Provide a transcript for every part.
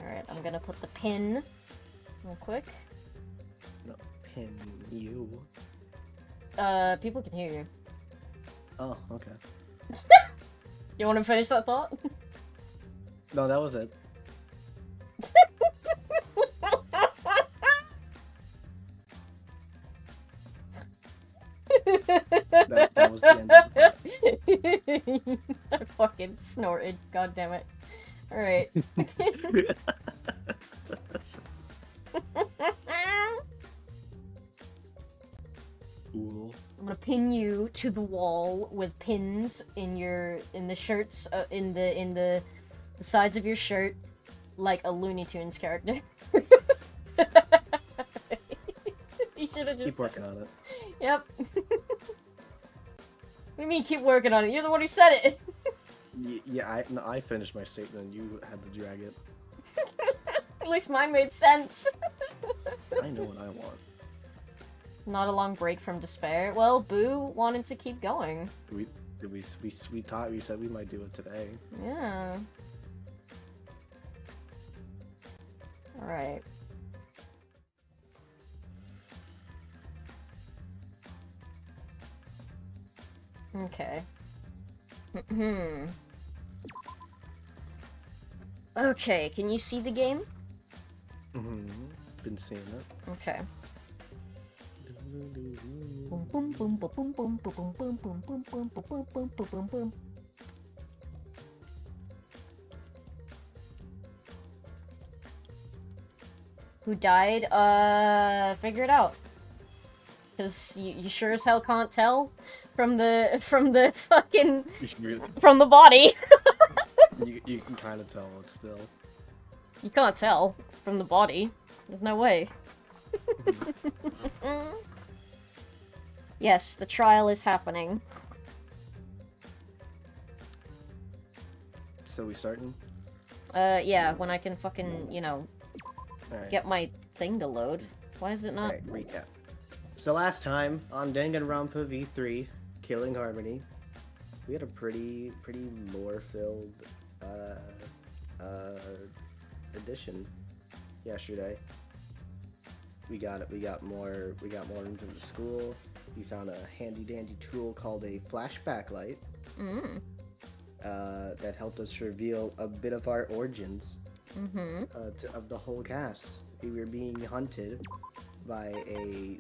Alright, I'm gonna put the pin real quick. No, pin you. People can hear you. Oh, okay. You want to finish that thought? No, that was it. That was the end of the I fucking snorted. God damn it. Alright. Cool. I'm gonna pin you to the wall with pins in the shirts, in the sides of your shirt, like a Looney Tunes character. You should have just Keep working on it. Yep. What do you mean keep working on it? You're the one who said it. Yeah, I finished my statement. You had to drag it. At least mine made sense. I know what I want. Not a long break from despair. Well, Boo wanted to keep going. We said we might do it today. Yeah. Alright. Okay. Okay, can you see the game? Been seeing it. Okay. Boom boom boom boom boom boom boom boom boom boom boom boom boom boom boom boom boom. Who died? Figure it out. Cause you sure as hell can't tell from the fucking from the body. you can kind of tell it still. You can't tell from the body. There's no way. Yes, the trial is happening. So we starting? Yeah, when I can fucking, Alright. get my thing to load. Why is it not? Alright, recap. So last time, on Danganronpa V3, Killing Harmony, we had a pretty lore-filled, edition yesterday. We got more rooms in the school. We found a handy-dandy tool called a flashback light. That helped us reveal a bit of our origins of the whole cast. We were being hunted by a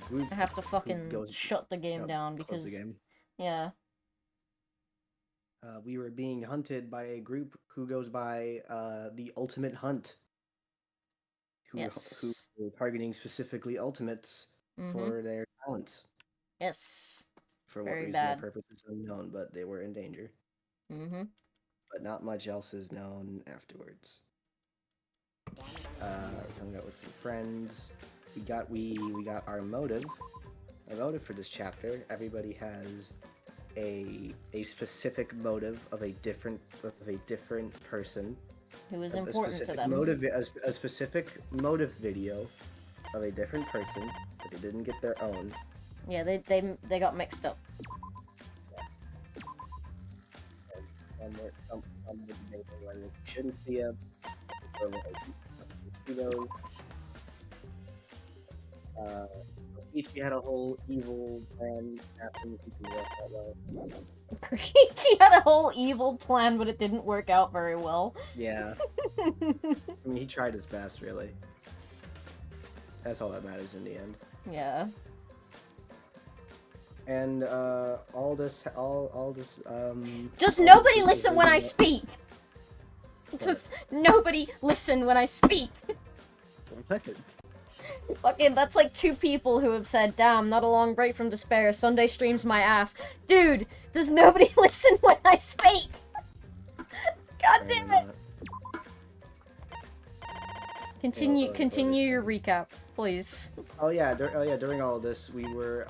group. I have to fucking shut the game down because the game. Yeah. We were being hunted by a group who goes by the Ultimate Hunt. Who were targeting specifically Ultimates for their talents. Yes. For Very what reason bad. or purpose is unknown, but they were in danger. But not much else is known afterwards. Hung out with some friends. We got our motive. Our motive for this chapter. Everybody has a specific motive of a different person. Who is important to them. A specific motive video of a different person, but they didn't get their own. Yeah, they got mixed up. Some would make it when you shouldn't see him. Ichi had a whole evil plan happening. Kokichi had a whole evil plan, but it didn't work out very well. Yeah. I mean, he tried his best, really. That's all that matters in the end. Yeah. And all this. Just nobody listen when I speak. Just nobody listen when I speak. Fucking, that's like 2 people who have said, damn, not a long break from despair, Sunday streams my ass. Dude, does nobody listen when I speak? God damn it. Continue your recap, please. Oh yeah, during all of this, we were,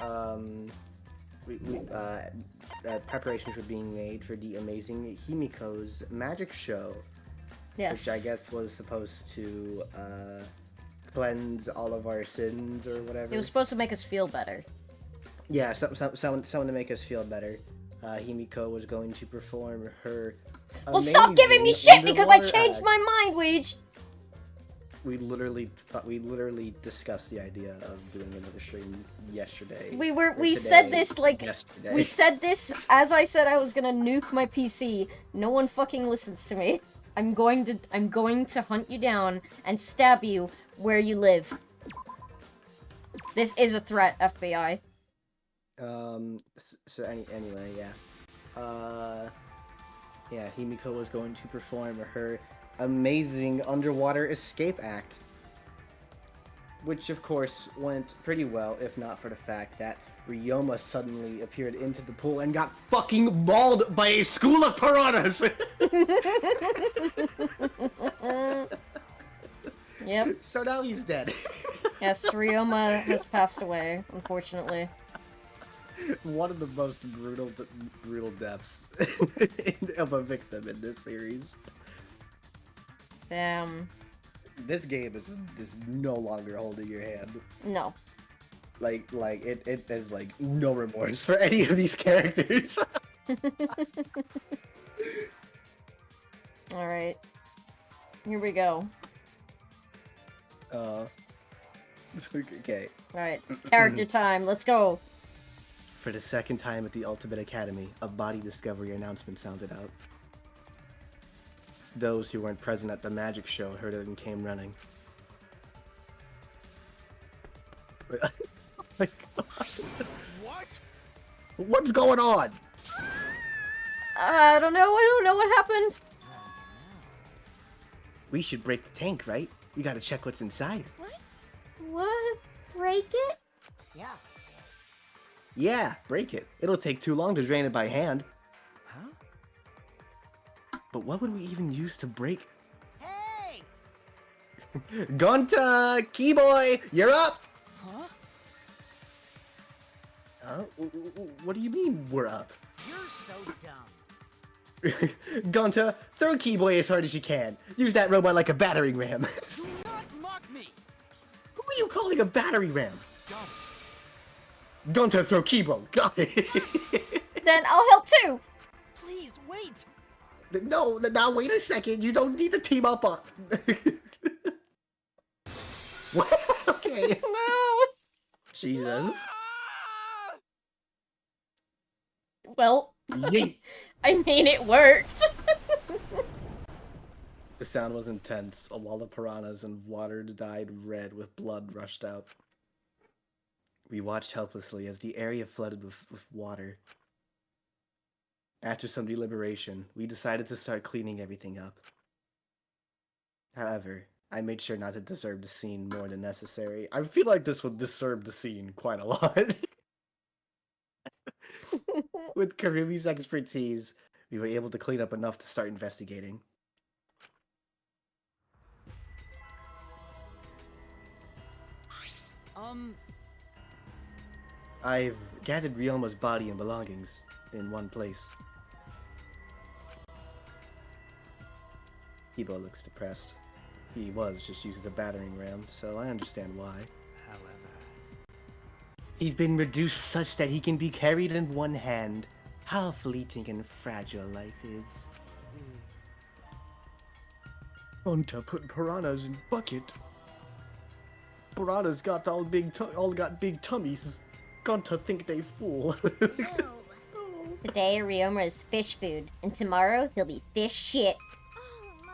preparations were being made for the amazing Himiko's magic show. Yes. Which I guess was supposed to, cleanse all of our sins or whatever. It was supposed to make us feel better. Yeah, someone to make us feel better. Himiko was going to perform her Well, stop giving me shit because I changed my mind, Weege! We literally discussed the idea of doing another stream yesterday. We said this like yesterday. we said this as I said I was gonna nuke my PC. No one fucking listens to me. I'm going to hunt you down and stab you where you live. This is a threat, FBI. Anyway, yeah. Yeah, Himiko was going to perform her amazing underwater escape act. Which, of course, went pretty well, if not for the fact that Ryoma suddenly appeared into the pool and got fucking mauled by a school of piranhas! Yep. So now he's dead. Yes, Ryoma has passed away, unfortunately. One of the most brutal deaths of a victim in this series. Damn. This game is no longer holding your hand. No. Like it has like no remorse for any of these characters. Alright. Here we go. Okay. Alright. Character time, let's go. For the second time at the Ultimate Academy, a body discovery announcement sounded out. Those who weren't present at the magic show heard it and came running. Oh my God. What? What's going on? I don't know what happened. We should break the tank, right? We gotta check what's inside. What? Break it? Yeah. Yeah, break it. It'll take too long to drain it by hand. Huh? But what would we even use to break? Hey! Gonta, Keyboy, you're up! Huh? What do you mean, we're up? You're so dumb. Gonta, throw Keyboy as hard as you can. Use that robot like a battering ram. Do not mock me! Who are you calling a battery ram? Don't. Gonta, throw Keyboy. Got it. Then I'll help too. Please, wait! No, now wait a second. You don't need to team up on... What? Okay. No. Jesus. Well, Yeet. I mean, it worked. The sound was intense. A wall of piranhas and water dyed red with blood rushed out. We watched helplessly as the area flooded with water. After some deliberation, we decided to start cleaning everything up. However, I made sure not to disturb the scene more than necessary. I feel like this would disturb the scene quite a lot. With Karumi's expertise, we were able to clean up enough to start investigating. I've gathered Ryoma's body and belongings in one place. Kibo looks depressed. He was just used as a battering ram, so I understand why. However... He's been reduced such that he can be carried in one hand. How fleeting and fragile life is. Gonta put piranhas in bucket. Piranhas got all got big tummies. Gonta think they fool. Today, Ryoma is fish food, and tomorrow he'll be fish shit. Oh my.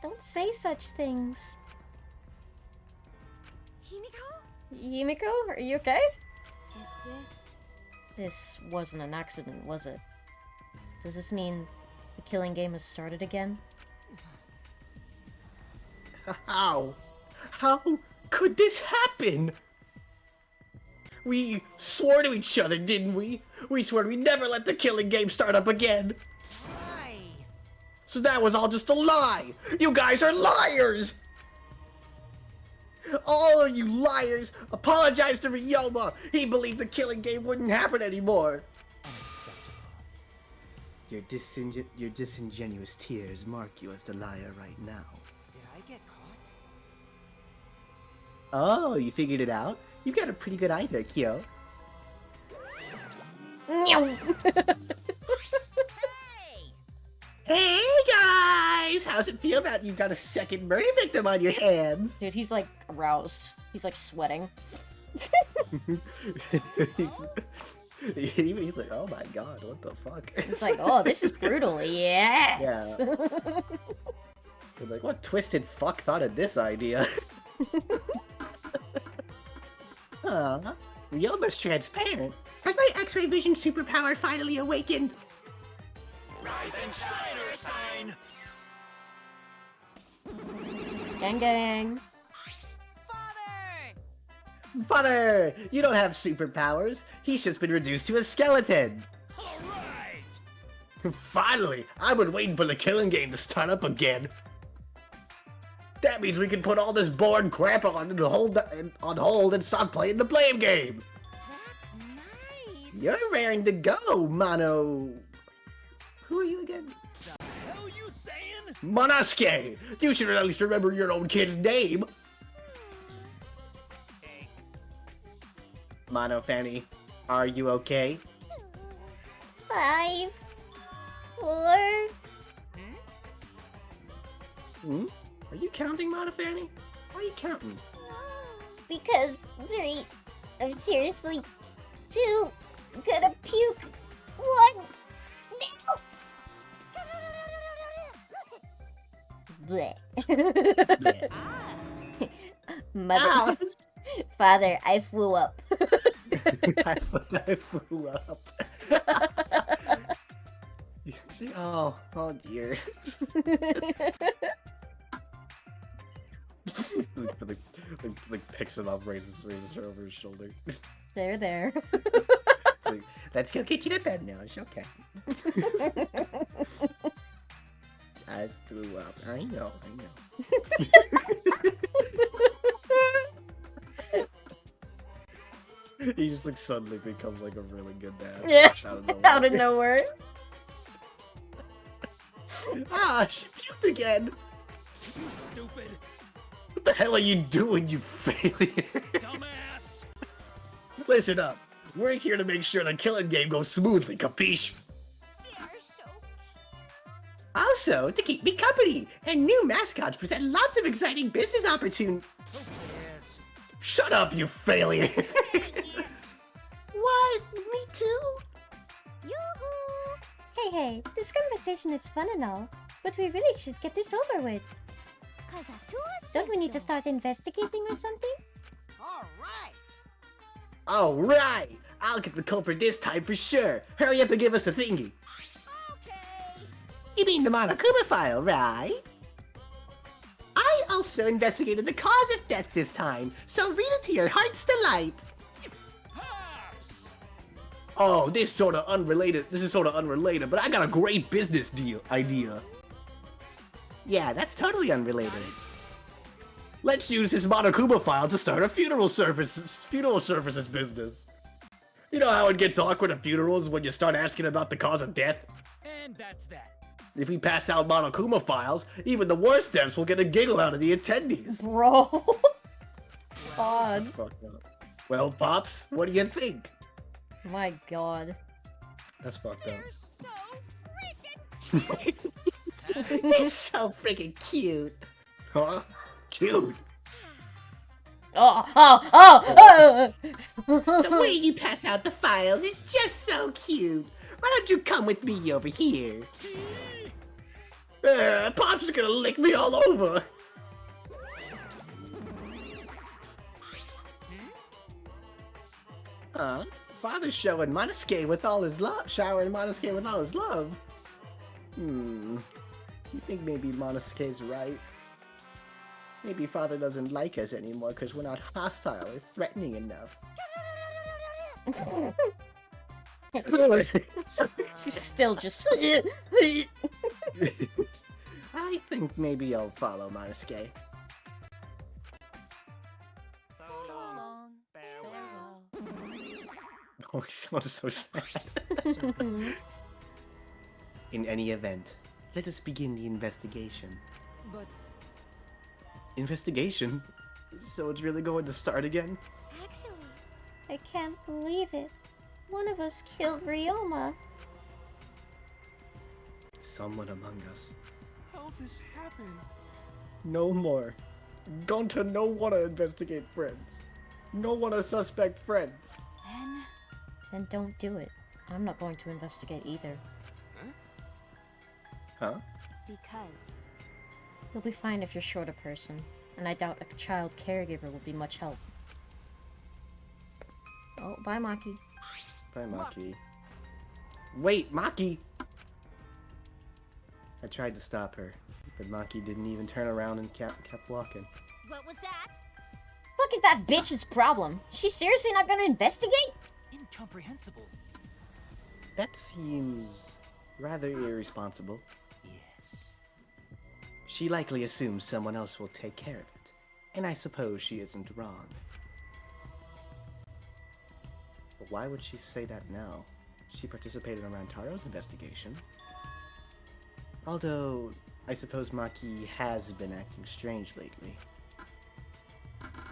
Don't say such things. Himiko? Himiko, are you okay? Is this... This wasn't an accident, was it? Does this mean the killing game has started again? How? How could this happen? We swore to each other, didn't we? We swore we'd never let the killing game start up again. Why? So that was all just a lie. You guys are liars. All of you liars, apologize to Ryoma. He believed the killing game wouldn't happen anymore. Unacceptable. Your disingenuous tears mark you as the liar right now. Did I get caught? Oh, you figured it out? You've got a pretty good eye there, Kyo. Hey! Hey guys! How's it feel about you've got a second murder victim on your hands? Dude, he's like aroused. He's like sweating. he's like, oh my god, what the fuck? It's like, oh, this is brutal. Yes. They're like, what twisted fuck thought of this idea? Aw, you're almost transparent. Has my X-ray vision superpower finally awakened? Rise and shine, Ursine! Gang gang. Father! Father, you don't have superpowers. He's just been reduced to a skeleton. Alright! Finally, I've been waiting for the killing game to start up again. That means we can put all this boring crap on hold and start playing the blame game. That's nice. You're raring to go, Mono. Who are you again? The hell you saying? Monosuke. You should at least remember your own kid's name. Hey. Mono Fanny, are you okay? 5, 4. Hmm? Are you counting, Mono Fanny? Why are you counting? Because 3. I'm seriously 2. Gonna puke. 1. No. Bleh. Yeah. Ah! Mother. Father, I flew up. I flew up. Oh dear. like picks him up, raises her over his shoulder. There. Like, let's go get you to bed now. It's okay. I threw up. I know. He just like suddenly becomes like a really good dad. Yeah, Out of nowhere. out of nowhere. Ah, she puked again. You stupid What the hell are you doing, you failure? dumbass! Listen up. We're here to make sure the killing game goes smoothly, capiche? They're so Also, to keep me company, and new mascots present lots of exciting business opportunities. Who cares? Shut up, you failure! What? Me too? yoo-hoo. Hey, this conversation is fun and all, but we really should get this over with. 'Cause I do a Don't we need to so. start investigating or something? Alright! Alright! I'll get the culprit this time for sure. Hurry up and give us a thingy. Okay! You mean the Monokuma file, right? I also investigated the cause of death this time, so read it to your heart's delight. Pops! Oh, this is sort of unrelated, but I got a great business idea. Yeah, that's totally unrelated. Let's use this Monokuma file to start a funeral services business. You know how it gets awkward at funerals when you start asking about the cause of death? And that's that. If we pass out Monokuma files, even the worst deaths will get a giggle out of the attendees. Bro. That's God. fucked up. Well, Pops, what do you think? My god. That's fucked up. You're so freaking They're so freaking cute. Huh? Cute. Oh! The way you pass out the files is just so cute. Why don't you come with me over here? Pops is gonna lick me all over. Huh? Father's showing Monosuke with all his love. Showering Monosuke with all his love. You think maybe Monosuke's right? Maybe Father doesn't like us anymore because we're not hostile or threatening enough. She's still just. I think maybe I'll follow Monosuke. So long. Farewell. Oh, he sounds so sad. In any event, let us begin the investigation. But Investigation? So it's really going to start again? Actually, I can't believe it. One of us killed Ryoma. someone among us. How'd this happen? No more. Gonta no wanna investigate friends. No wanna suspect friends. Then don't do it. I'm not going to investigate either. Huh? Because You'll be fine if you're short a person, and I doubt a child caregiver will be much help. Oh, bye, Maki. Bye, Maki. Wait, Maki! I tried to stop her, but Maki didn't even turn around and kept walking. what was that? Fuck is that bitch's problem? She's seriously not gonna investigate? Incomprehensible. That seems rather irresponsible. Yes. She likely assumes someone else will take care of it, and I suppose she isn't wrong. But why would she say that now? She participated in Rantaro's investigation. Although, I suppose Maki has been acting strange lately.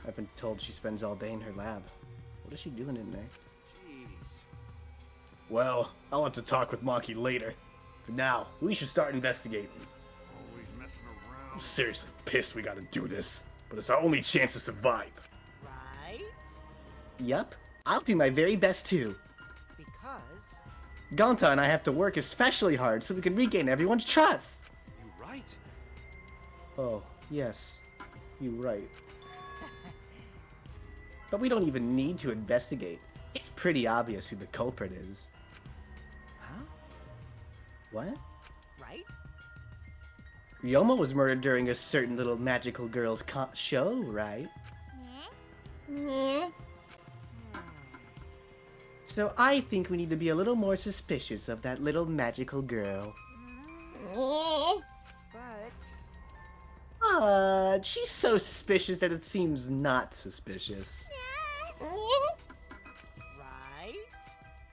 I've been told she spends all day in her lab. What is she doing in there? Jeez. Well, I'll have to talk with Maki later. For now, we should start investigating. Always messing around. I'm seriously pissed we gotta do this, but it's our only chance to survive. Right? Yup, I'll do my very best too. Because Gonta and I have to work especially hard so we can regain everyone's trust. you're right. Oh, yes, you're right. But we don't even need to investigate. It's pretty obvious who the culprit is. Huh? What? Right? Ryoma was murdered during a certain little magical girl's show, right? Yeah. So I think we need to be a little more suspicious of that little magical girl. But She's so suspicious that it seems not suspicious. right?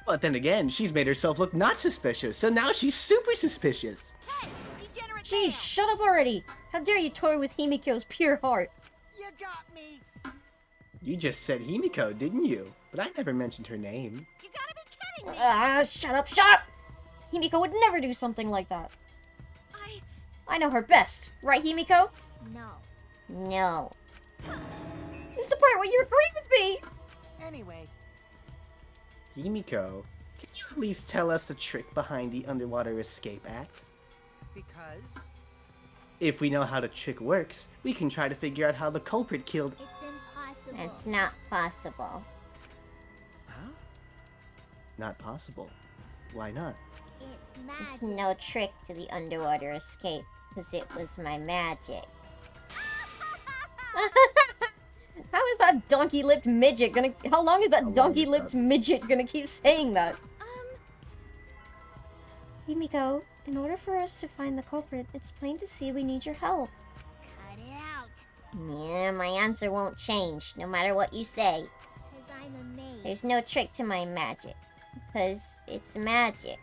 But then again, she's made herself look not suspicious, so now she's super suspicious. Hey, degenerate Jeez, male! shut up already! How dare you toy with Himiko's pure heart? You got me. You just said Himiko, didn't you? But I never mentioned her name. You gotta be kidding me! Shut up, shut up! Himiko would never do something like that. I know her best, right, Himiko? No. No. This is the part where you agree with me! Anyway, Himiko, can you at least tell us the trick behind the Underwater Escape Act? because If we know how the trick works, we can try to figure out how the culprit killed. It's impossible. It's not possible. huh? Not possible. Why not? It's magic. It's no trick to the underwater escape, because it was my magic. How is that donkey-lipped midget gonna... How long is How that long donkey-lipped is that? midget gonna keep saying that? Himiko, in order for us to find the culprit, it's plain to see we need your help. Cut it out. Yeah, my answer won't change, no matter what you say. Cause I'm a maid. There's no trick to my magic, because it's magic.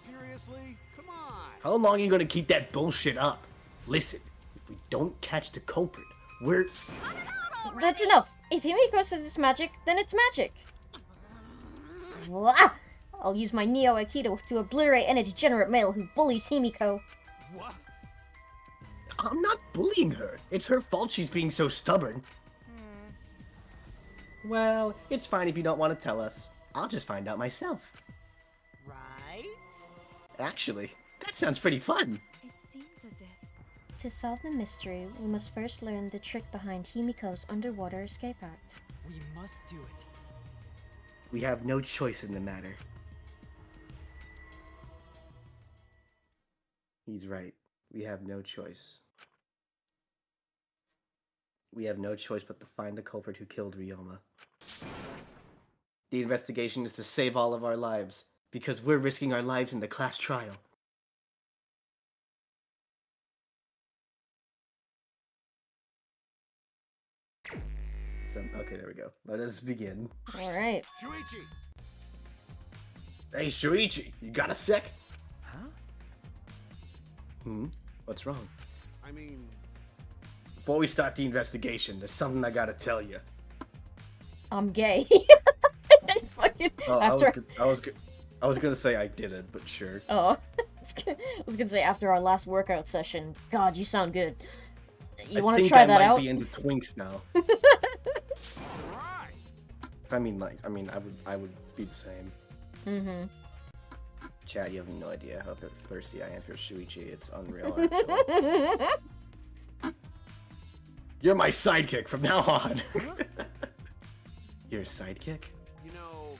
Seriously? Come on. How long are you gonna keep that bullshit up? Listen, if we don't catch the culprit, we're... That's enough! If Himiko says it's magic, then it's magic! Wah! I'll use my Neo Aikido to obliterate any degenerate male who bullies Himiko. What? I'm not bullying her. It's her fault she's being so stubborn. Well, it's fine if you don't want to tell us. I'll just find out myself. Right? Actually, that sounds pretty fun. It seems as if. To solve the mystery, we must first learn the trick behind Himiko's Underwater Escape Act. We must do it. We have no choice in the matter. He's right. We have no choice. We have no choice but to find the culprit who killed Ryoma. The investigation is to save all of our lives, because we're risking our lives in the class trial. Okay, there we go. Let us begin. Alright. Shuichi! Hey, Shuichi, you got a sec? Huh? What's wrong? I mean, Before we start the investigation, there's something I gotta tell you. I'm gay. Fucking- Oh, After... I was gonna say I didn't, but sure. Oh. I was gonna say, after our last workout session, God, you sound good. You I want to think try I that might out? be into twinks now. Right. I mean, I would be the same. Mm-hmm. Chad, you have no idea how thirsty I am for Shuichi. It's unreal, actually. You're my sidekick from now on. You're a sidekick? You know,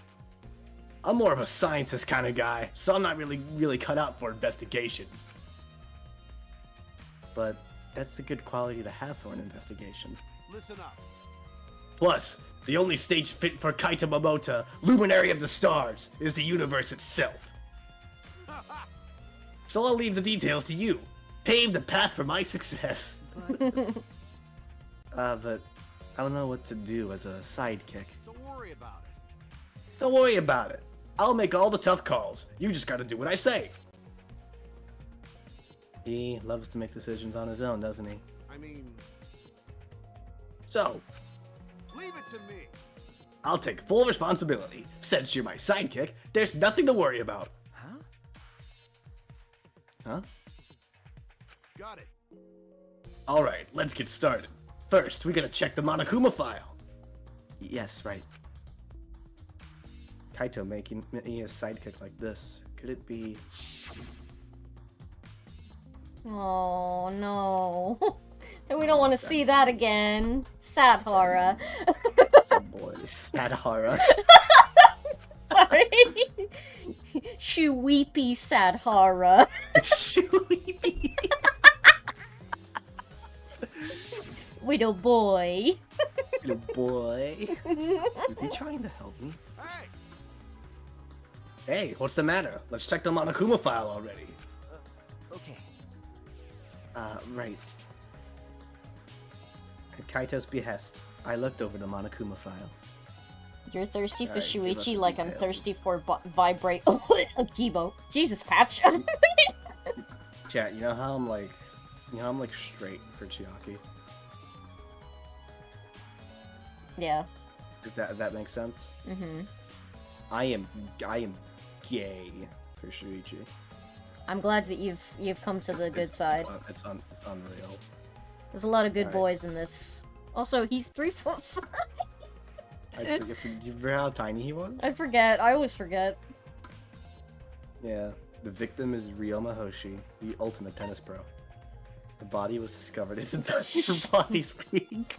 I'm more of a scientist kind of guy, so I'm not really cut out for investigations. But that's a good quality to have for an investigation. listen up. Plus, the only stage fit for Kaito Momota, Luminary of the Stars, is the universe itself. So I'll leave the details to you. Pave the path for my success. But I don't know what to do as a sidekick. Don't worry about it. Don't worry about it. I'll make all the tough calls. You just gotta do what I say. He loves to make decisions on his own, doesn't he? I mean, So, leave it to me. I'll take full responsibility. Since you're my sidekick, there's nothing to worry about. Huh? Huh? Got it. Alright, let's get started. First, we gotta check the Monokuma file. Yes, right. Kaito making me a sidekick like this. Could it be... Oh no. And we don't want to see that again. Sad horror. some boys? Sadhara. Sorry. Shuweepy sad horror. Shuichi. Widow boy. Little boy. Is he trying to help me? Hey, Hey, what's the matter? Let's check the Monokuma file already. Okay. Right. At Kaito's behest, I looked over the Monokuma file. You're thirsty for Alright, give us Shuichi the like I'm details. thirsty for vibrate. Oh, Kibo. Jesus, Patch. Chat, you know how I'm like straight for Chiaki? Yeah. If that makes sense? Mm-hmm. I am gay for Shuichi. I'm glad that you've come to the good side. It's unreal. There's a lot of good Alright. boys in this. Also, he's 3'5". I forget, do you remember how tiny he was? I forget. I always forget. Yeah. The victim is Ryoma Hoshi, the ultimate tennis pro. The body was discovered. Isn't that your body speak?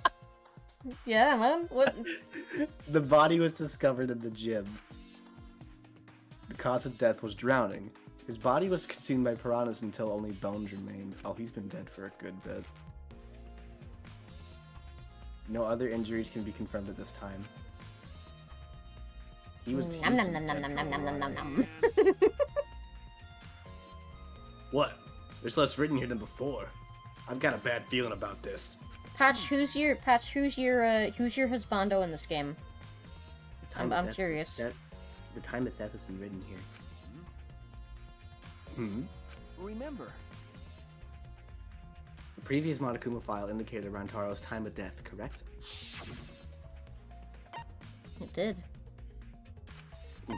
Yeah, man. What? The body was discovered in the gym. The cause of death was drowning. His body was consumed by piranhas until only bones remained. Oh, he's been dead for a good bit. No other injuries can be confirmed at this time. He was. Nom nom nom nom nom nom nom nom nom nom. What? There's less written here than before. I've got a bad feeling about this. Patch, who's your husbando in this game? The I'm of death- curious. The time of death isn't written here. Hmm. Remember. The previous Monokuma file indicated Rantaro's time of death, correct? It did. Yeah.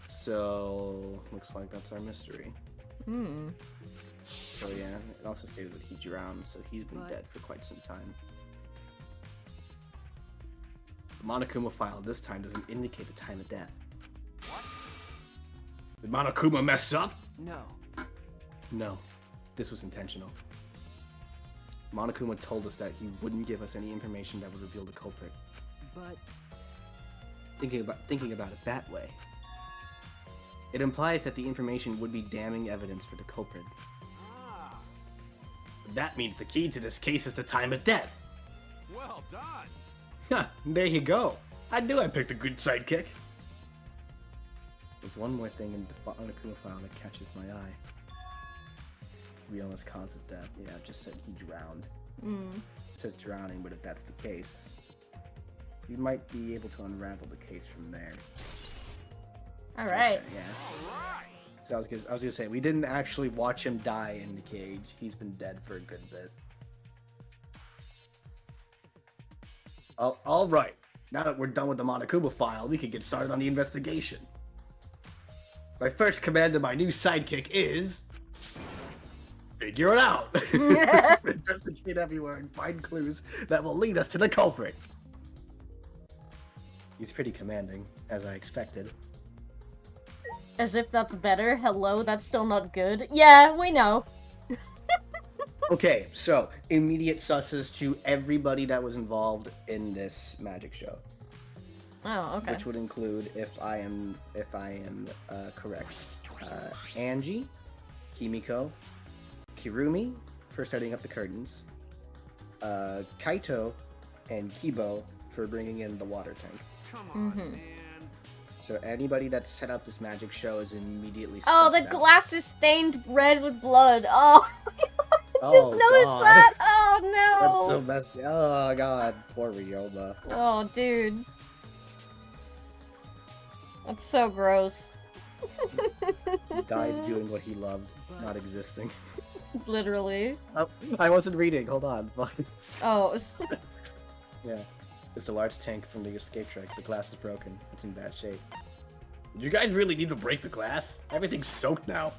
So, looks like that's our mystery. Hmm. So yeah, it also stated that he drowned, so he's been But- dead for quite some time. The Monokuma file this time doesn't indicate the time of death. what? Did Monokuma mess up? No. No, this was intentional. Monokuma told us that he wouldn't give us any information that would reveal the culprit. But Thinking about it that way, it implies that the information would be damning evidence for the culprit. Ah, That means the key to this case is the time of death. well done. Huh, there you go. I knew I picked a good sidekick. There's one more thing in the Monokuma file that catches my eye. Ryoma's cause of death. Yeah, it just said he drowned. Hmm. It says drowning, but if that's the case, we might be able to unravel the case from there. All right. Okay, yeah. All right. So I was gonna say, we didn't actually watch him die in the cage. He's been dead for a good bit. Oh, all right. Now that we're done with the Monokuma file, we can get started on the investigation. My first command to my new sidekick is... figure it out! Investigate everywhere and find clues that will lead us to the culprit. He's pretty commanding, as I expected. As if that's better. Hello, that's still not good. Yeah, we know. Okay, so immediate susses to everybody that was involved in this magic show, Oh, okay. which would include, if I am correct, Angie, Kimiko, Kirumi for setting up the curtains, Kaito, and Kibo for bringing in the water tank. Come on, Mhm. man. So anybody that set up this magic show is immediately. Oh, the sussed out. glass is stained red with blood. Oh, I just Oh, noticed God. that. That's Oh so no. messy. Oh god, poor Ryoma. Oh, dude. That's so gross. He died doing what he loved, not existing. Literally. Oh, I wasn't reading. Hold on. Oh. Yeah. It's a large tank from the escape truck. The glass is broken. It's in bad shape. You guys really need to break the glass? Everything's soaked now.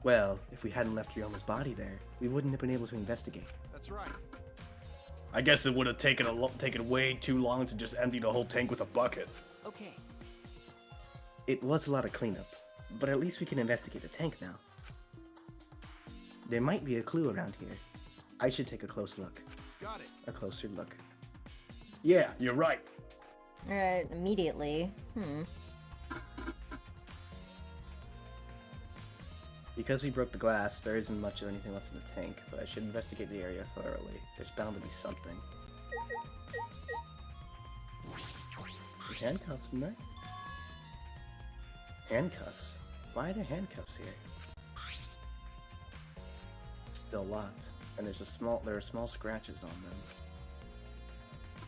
Well, if we hadn't left Ryoma's body there, we wouldn't have been able to investigate. That's right. I guess it would have taken way too long to just empty the whole tank with a bucket. Okay. It was a lot of cleanup, but at least we can investigate the tank now. There might be a clue around here. I should take a close look. Got it. A closer look. Yeah, you're right. Alright, immediately. Because we broke the glass, there isn't much of anything left in the tank, but I should investigate the area thoroughly. There's bound to be something. Some handcuffs in there. Handcuffs? Why are there handcuffs here? It's still locked, and there are small scratches on them.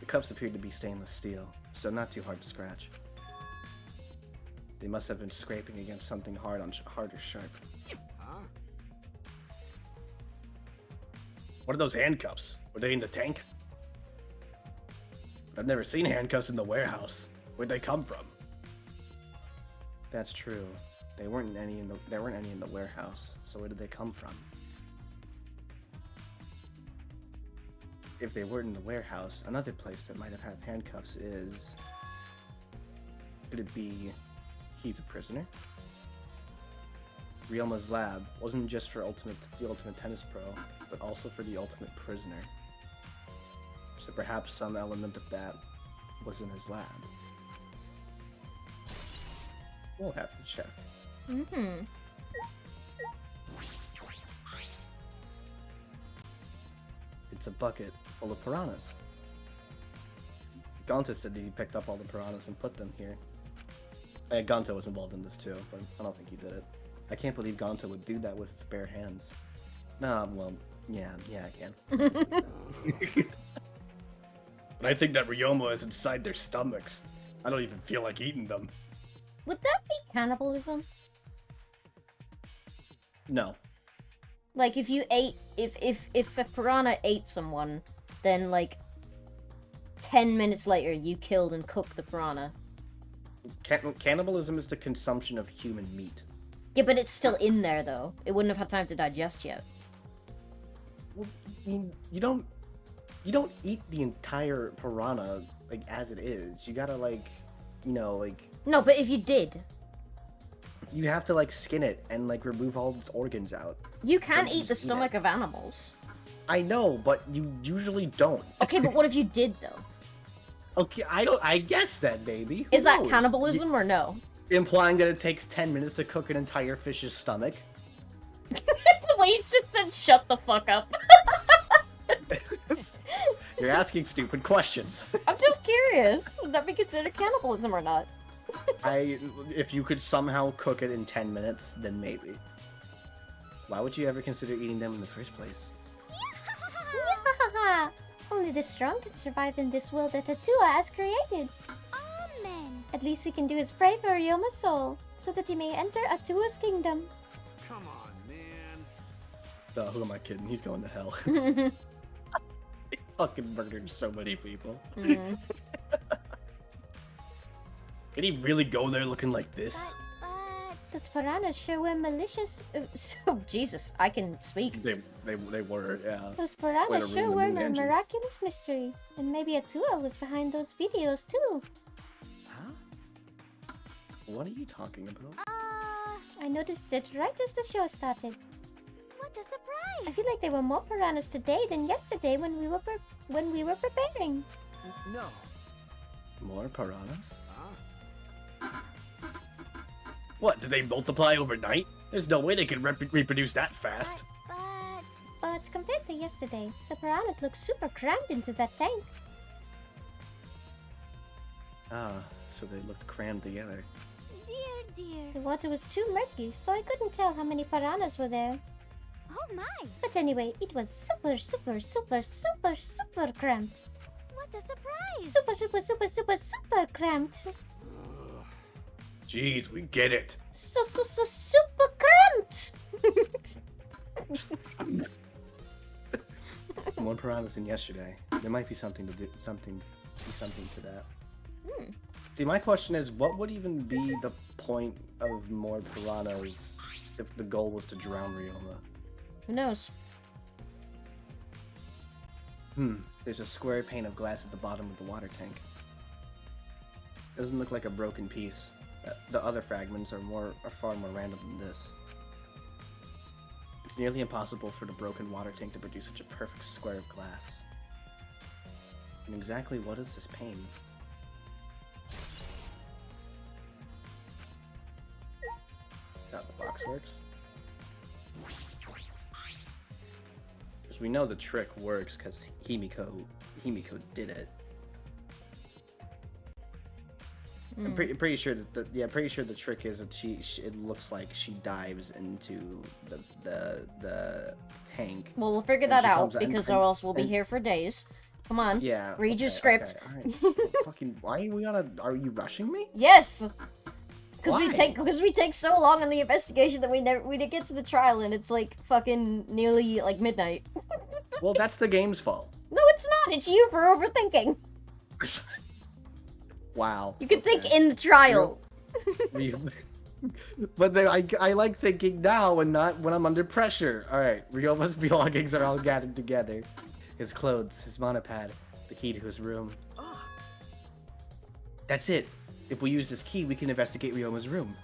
The cuffs appear to be stainless steel, so not too hard to scratch. They must have been scraping against something hard or sharp. Huh? What are those handcuffs? Were they in the tank? I've never seen handcuffs in the warehouse. Where'd they come from? That's true. There weren't any in the warehouse. So where did they come from? If they weren't in the warehouse, another place that might have had handcuffs is... Could it be... he's a prisoner? Ryoma's lab wasn't just for the ultimate tennis pro, but also for the ultimate prisoner. So perhaps some element of that was in his lab. We'll have to check. It's a bucket full of piranhas. Gonta said that he picked up all the piranhas and put them here. Gonta was involved in this too, but I don't think he did it. I can't believe Gonta would do that with his bare hands. Nah, well, yeah, I can. But I think that Ryoma is inside their stomachs. I don't even feel like eating them. Would that be cannibalism? No. Like, if you ate... If a piranha ate someone, then, like, 10 minutes later, you killed and cooked the piranha. Cannibalism is the consumption of human meat. Yeah, but it's still in there, though. It wouldn't have had time to digest yet. Well, you don't eat the entire piranha, like, as it is. You gotta, like, like... No, but if you did... You have to, like, skin it and, like, remove all its organs out. You can Or eat the just eat stomach it. of animals. I know, but you usually don't. Okay, but what if you did, though? Okay, I guess that, baby. Who Is that knows? cannibalism or no? Implying that it takes 10 minutes to cook an entire fish's stomach? The way you just said shut the fuck up. You're asking stupid questions. I'm just curious. Would that be considered cannibalism or not? If you could somehow cook it in 10 minutes, then maybe. Why would you ever consider eating them in the first place? Only the strong can survive in this world that Atua has created. Amen. At least we can do is pray for Ryoma's soul, so that he may enter Atua's kingdom. Come on, man. Who am I kidding? He's going to hell. He fucking murdered so many people. Mm. Did he really go there looking like this? But Those piranhas sure were malicious. Oh, Jesus, I can speak. They were, yeah. Those Way to piranhas sure ruin the were moon a engine. miraculous mystery. And maybe Atua was behind those videos too. Huh? What are you talking about? I noticed it right as the show started. What a surprise! I feel like there were more piranhas today than yesterday when we were preparing. No. More piranhas? Huh? What, did they multiply overnight? There's no way they could reproduce that fast. But But compared to yesterday, the piranhas look super crammed into that tank. Ah, so they looked crammed together. dear. The water was too murky, so I couldn't tell how many piranhas were there. Oh my! But anyway, it was super cramped. What a surprise! Super cramped. Jeez, we get it. Super cramped! More piranhas than yesterday. There might be something to that. See, my question is, what would even be the point of more piranhas if the goal was to drown Ryoma? Who knows? There's a square pane of glass at the bottom of the water tank. Doesn't look like a broken piece. The other fragments are far more random than this. It's nearly impossible for the broken water tank to produce such a perfect square of glass. And exactly what is this pane? How the box works? Because we know the trick works because Himiko did it. I'm pretty sure that pretty sure the trick is that it looks like she dives into the tank. Well, we'll figure And that she out comes- and- because and- or else we'll be and- here for days. Come on. Yeah. Read your okay, script. Okay, all right. Fucking, why are we on a? Are you rushing me? Yes. Because Why? we take so long on the investigation that we didn't get to the trial and it's like fucking nearly like midnight. Well, that's the game's fault. No, it's not. It's you for overthinking. Wow. You can think okay. in the trial. But then I like thinking now and not when I'm under pressure. Alright, Ryoma's belongings are all gathered together. His clothes, his monopad, the key to his room. That's it. If we use this key, we can investigate Ryoma's room.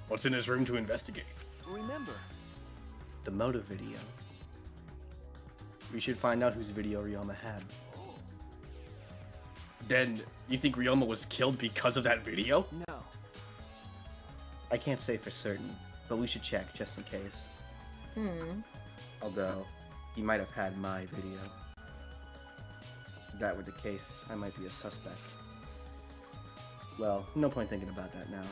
What's in his room to investigate? Remember. The motive video. We should find out whose video Ryoma had. Then, you think Ryoma was killed because of that video? No. I can't say for certain, but we should check just in case. Although, he might have had my video. If that were the case, I might be a suspect. Well, no point thinking about that now.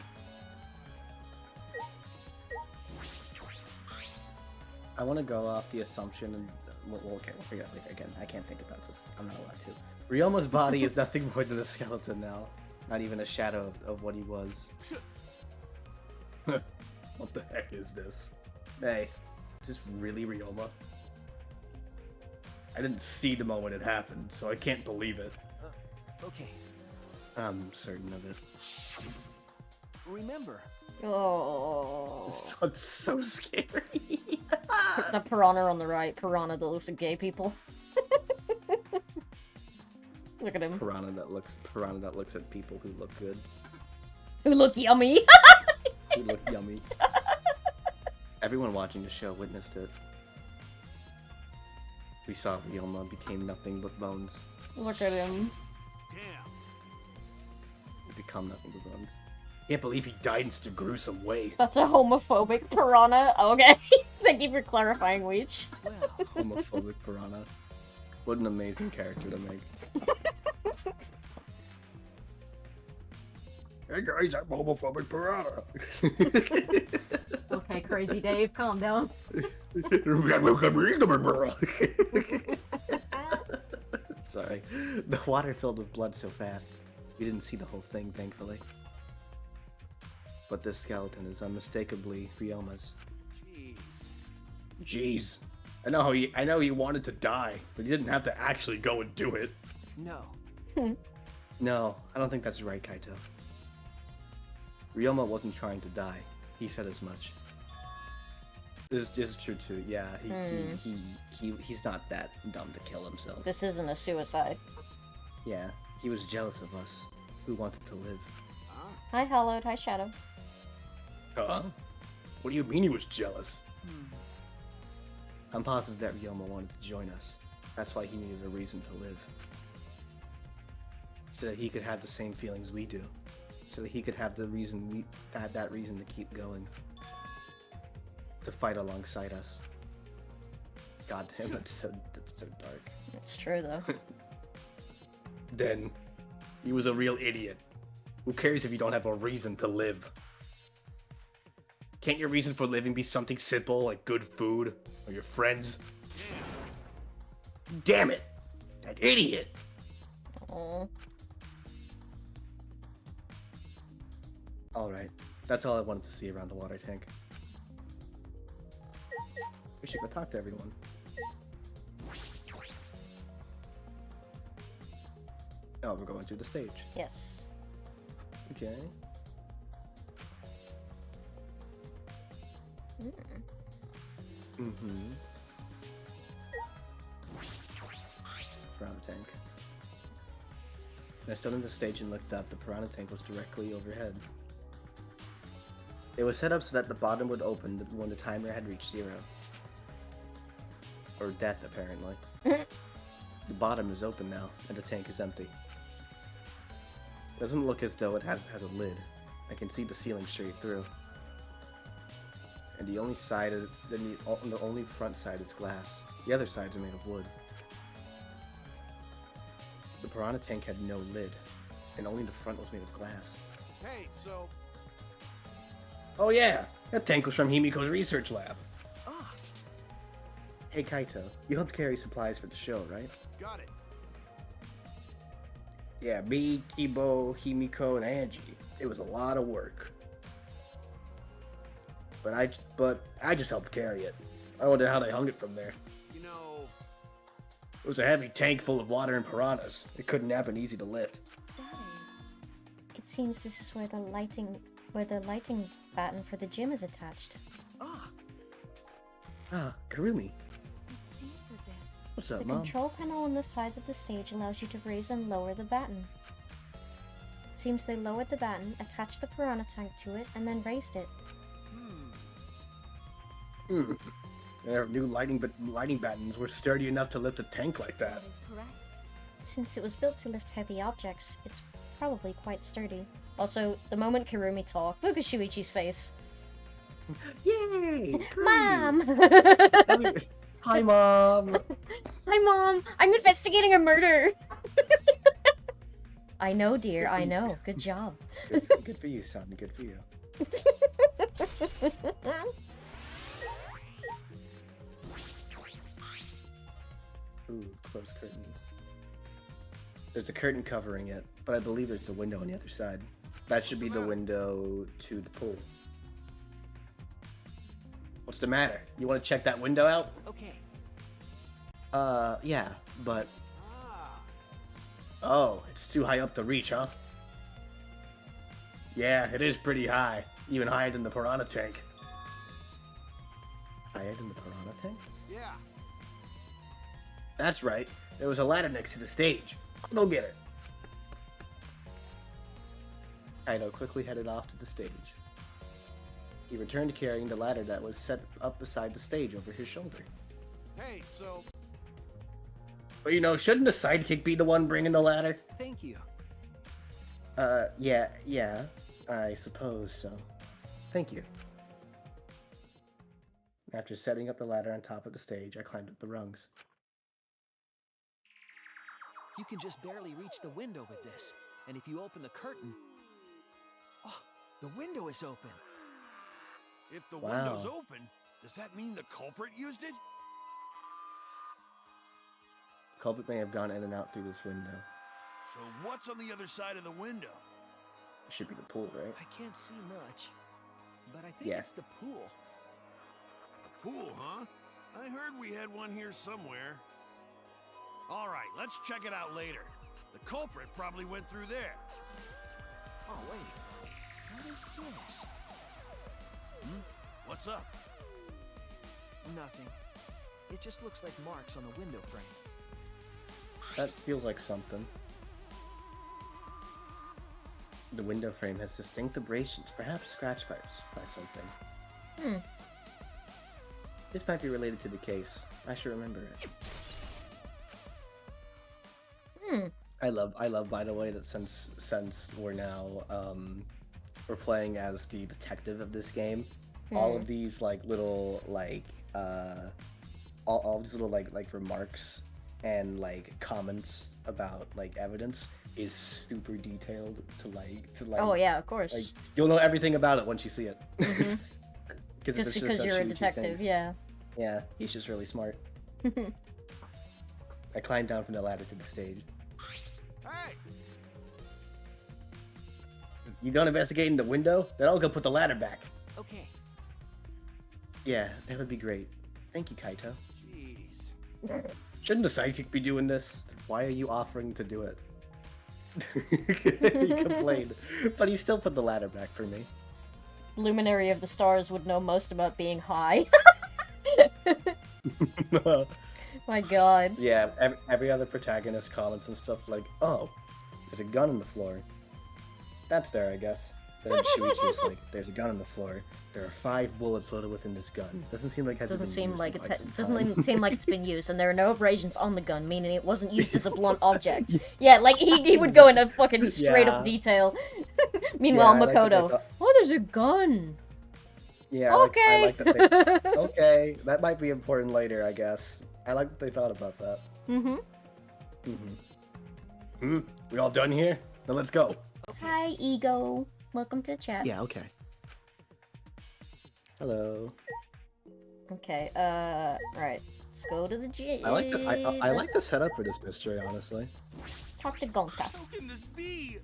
I want to go off the assumption, and okay, we'll figure out later. Again, I can't think about this. I'm not allowed to. Ryoma's body is nothing more than a skeleton now. Not even a shadow of what he was. What the heck is this? Hey, is this really Ryoma? I didn't see the moment it happened, so I can't believe it. Okay. I'm certain of it. Remember. Oh. It's so scary. The piranha on the right. Piranha that looks at gay people. Look at him. Piranha that looks at people who look good, Who look yummy. who look yummy. Everyone watching the show witnessed it. We saw Ryoma became nothing but bones. Look at him. Damn. Become nothing but bones. Can't believe he died in such a gruesome way. That's a homophobic piranha. Okay. Thank you for clarifying, Weech. Well, Homophobic piranha. What an amazing character to make. Hey guys, I'm homophobic piranha. Okay, crazy Dave, calm down. Sorry. The water filled with blood so fast. We didn't see the whole thing, thankfully. But this skeleton is unmistakably Ryoma's. Jeez. Jeez. I know he wanted to die, but he didn't have to actually go and do it. no. No, I don't think that's right, Kaito. Ryoma wasn't trying to die. He said as much. This is true too. Yeah, he's not that dumb to kill himself. This isn't a suicide. Yeah, he was jealous of us, who wanted to live. Hi, Hollowed. Hi, Shadow. Huh? What do you mean he was jealous? I'm positive that Ryoma wanted to join us. That's why he needed a reason to live. So that he could have the same feelings we do. So that he could have the reason that reason to keep going. To fight alongside us. God damn, that's so dark. It's true, though. Then, he was a real idiot. Who cares if you don't have a reason to live? Can't your reason for living be something simple like good food or your friends? Damn it! That idiot! Aw. Alright, that's all I wanted to see around the water tank. We should go talk to everyone. Oh, we're going through the stage. Yes. Okay. Mm-hmm. Piranha tank. When I stood on the stage and looked up, the piranha tank was directly overhead. It was set up so that the bottom would open when the timer had reached 0. Or death, apparently. The bottom is open now, and the tank is empty. Doesn't look as though it has a lid. I can see the ceiling straight through. And the only side is the only front side is glass. The other sides are made of wood. The piranha tank had no lid, and only the front was made of glass. Hey, so Oh yeah, that tank was from Himiko's research lab. Ah, Hey Kaito, you helped carry supplies for the show, right? got it. Yeah, me, Kibo, Himiko, and Angie. It was a lot of work. But I just helped carry it. I wonder how they hung it from there. You know, It was a heavy tank full of water and piranhas. It couldn't have been easy to lift. That is. It seems this is where the lighting batten for the gym is attached. ah, Ah, Karumi. It seems as if. What's The up, Mom? control panel on the sides of the stage allows you to raise and lower the batten. It seems they lowered the batten, attached the piranha tank to it, and then raised it. Their new lighting battens were sturdy enough to lift a tank like That that. is correct. Since it was built to lift heavy objects, it's probably quite sturdy. Also, the moment Kirumi talked, look at Shuichi's face. Yay! Mom! Hi, Mom! Hi, Mom! I'm investigating a murder! I know, dear, I know. Good job. Good for you, son. Good for you. Ooh, closed curtains. There's a curtain covering it, but I believe there's a window on the other side. That should be the window to the pool. What's the matter? You want to check that window out? okay. Yeah, but Oh, it's too high up to reach, huh? Yeah, it is pretty high. Even higher than the piranha tank. higher than the piranha tank? yeah. That's right. There was a ladder next to the stage. I'll go get it. Kaido quickly headed off to the stage. He returned carrying the ladder that was set up beside the stage over his shoulder. Hey, so But you know, shouldn't the sidekick be the one bringing the ladder? Thank you. Yeah, I suppose so. Thank you. After setting up the ladder on top of the stage, I climbed up the rungs. You can just barely reach the window with this. And if you open the curtain... Oh, the window is open. if the Wow. window's open, does that mean the culprit used it? Culprit may have gone in and out through this window. So what's on the other side of the window? It should be the pool, right? I can't see much. But I think Yeah. it's the pool. A pool, huh? I heard we had one here somewhere. All right, let's check it out later. The culprit probably went through there. Oh, wait. What is this? What's up? Nothing. It just looks like marks on the window frame. That feels like something. The window frame has distinct abrasions, perhaps scratch marks by something. This might be related to the case. I should remember it. I love, by the way, that since we're now we're playing as the detective of this game, all of these little all these little remarks and comments about evidence is super detailed to Oh yeah, of course. You'll know everything about it once you see it. Just because you're a detective, yeah. Yeah, he's just really smart. I climbed down from the ladder to the stage. Hey! You done investigating the window? Then I'll go put the ladder back. Okay. Yeah, that would be great. Thank you, Kaito. Jeez. Shouldn't the sidekick be doing this? Why are you offering to do it? He complained, but he still put the ladder back for me. Luminary of the Stars would know most about being high. My god. Yeah, every other protagonist comments and stuff like, oh, there's a gun on the floor. That's there, I guess. Then Shuichi's like, there's a gun on the floor. There are 5 bullets loaded within this gun. Doesn't seem like Doesn't seem like it's been used, and there are no abrasions on the gun, meaning it wasn't used as a blunt object. Yeah, he would go into fucking straight up detail. Meanwhile, Yeah, Makoto, oh, there's a gun. Yeah, okay. I like that they, okay, that might be important later, I guess. I like that they thought about that. We all done here? Then let's go. Hi, Ego. Welcome to chat. Yeah, okay. Hello. Okay, right. Let's go to the gym. I like the setup for this mystery, honestly. Talk to Gonka. How can this be?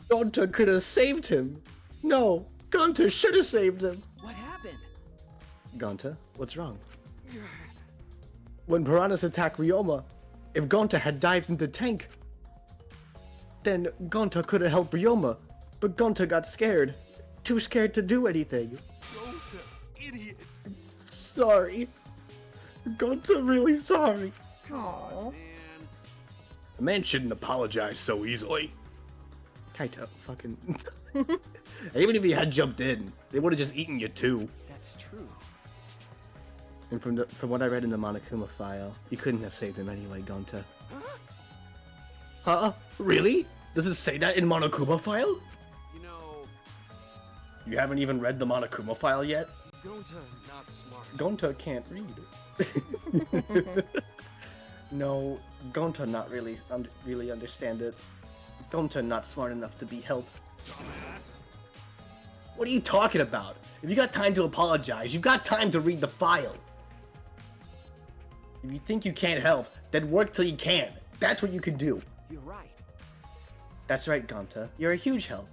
Gonta could have saved him. No, Gonta should have saved him. What happened? Gonta, what's wrong? When piranhas attacked Ryoma, if Gonta had dived into the tank, then Gonta could have helped Ryoma, but Gonta got scared. Too scared to do anything. Gonta, idiot. Sorry. Gonta really sorry. Aww. Man. A man shouldn't apologize so easily. Kaito, fucking... Even if he had jumped in, they would have just eaten you too. That's true. And from what I read in the Monokuma file, you couldn't have saved him anyway, Gonta. Huh? Really? Does it say that in Monokuma file? You know, You haven't even read the Monokuma file yet? Gonta not smart. Gonta can't read. No, Gonta not really understand it. Gonta not smart enough to be helped. Dumbass. What are you talking about? If you got time to apologize, you got time to read the file. If you think you can't help, then work till you can. That's what you can do. You're right. That's right, Gonta. You're a huge help.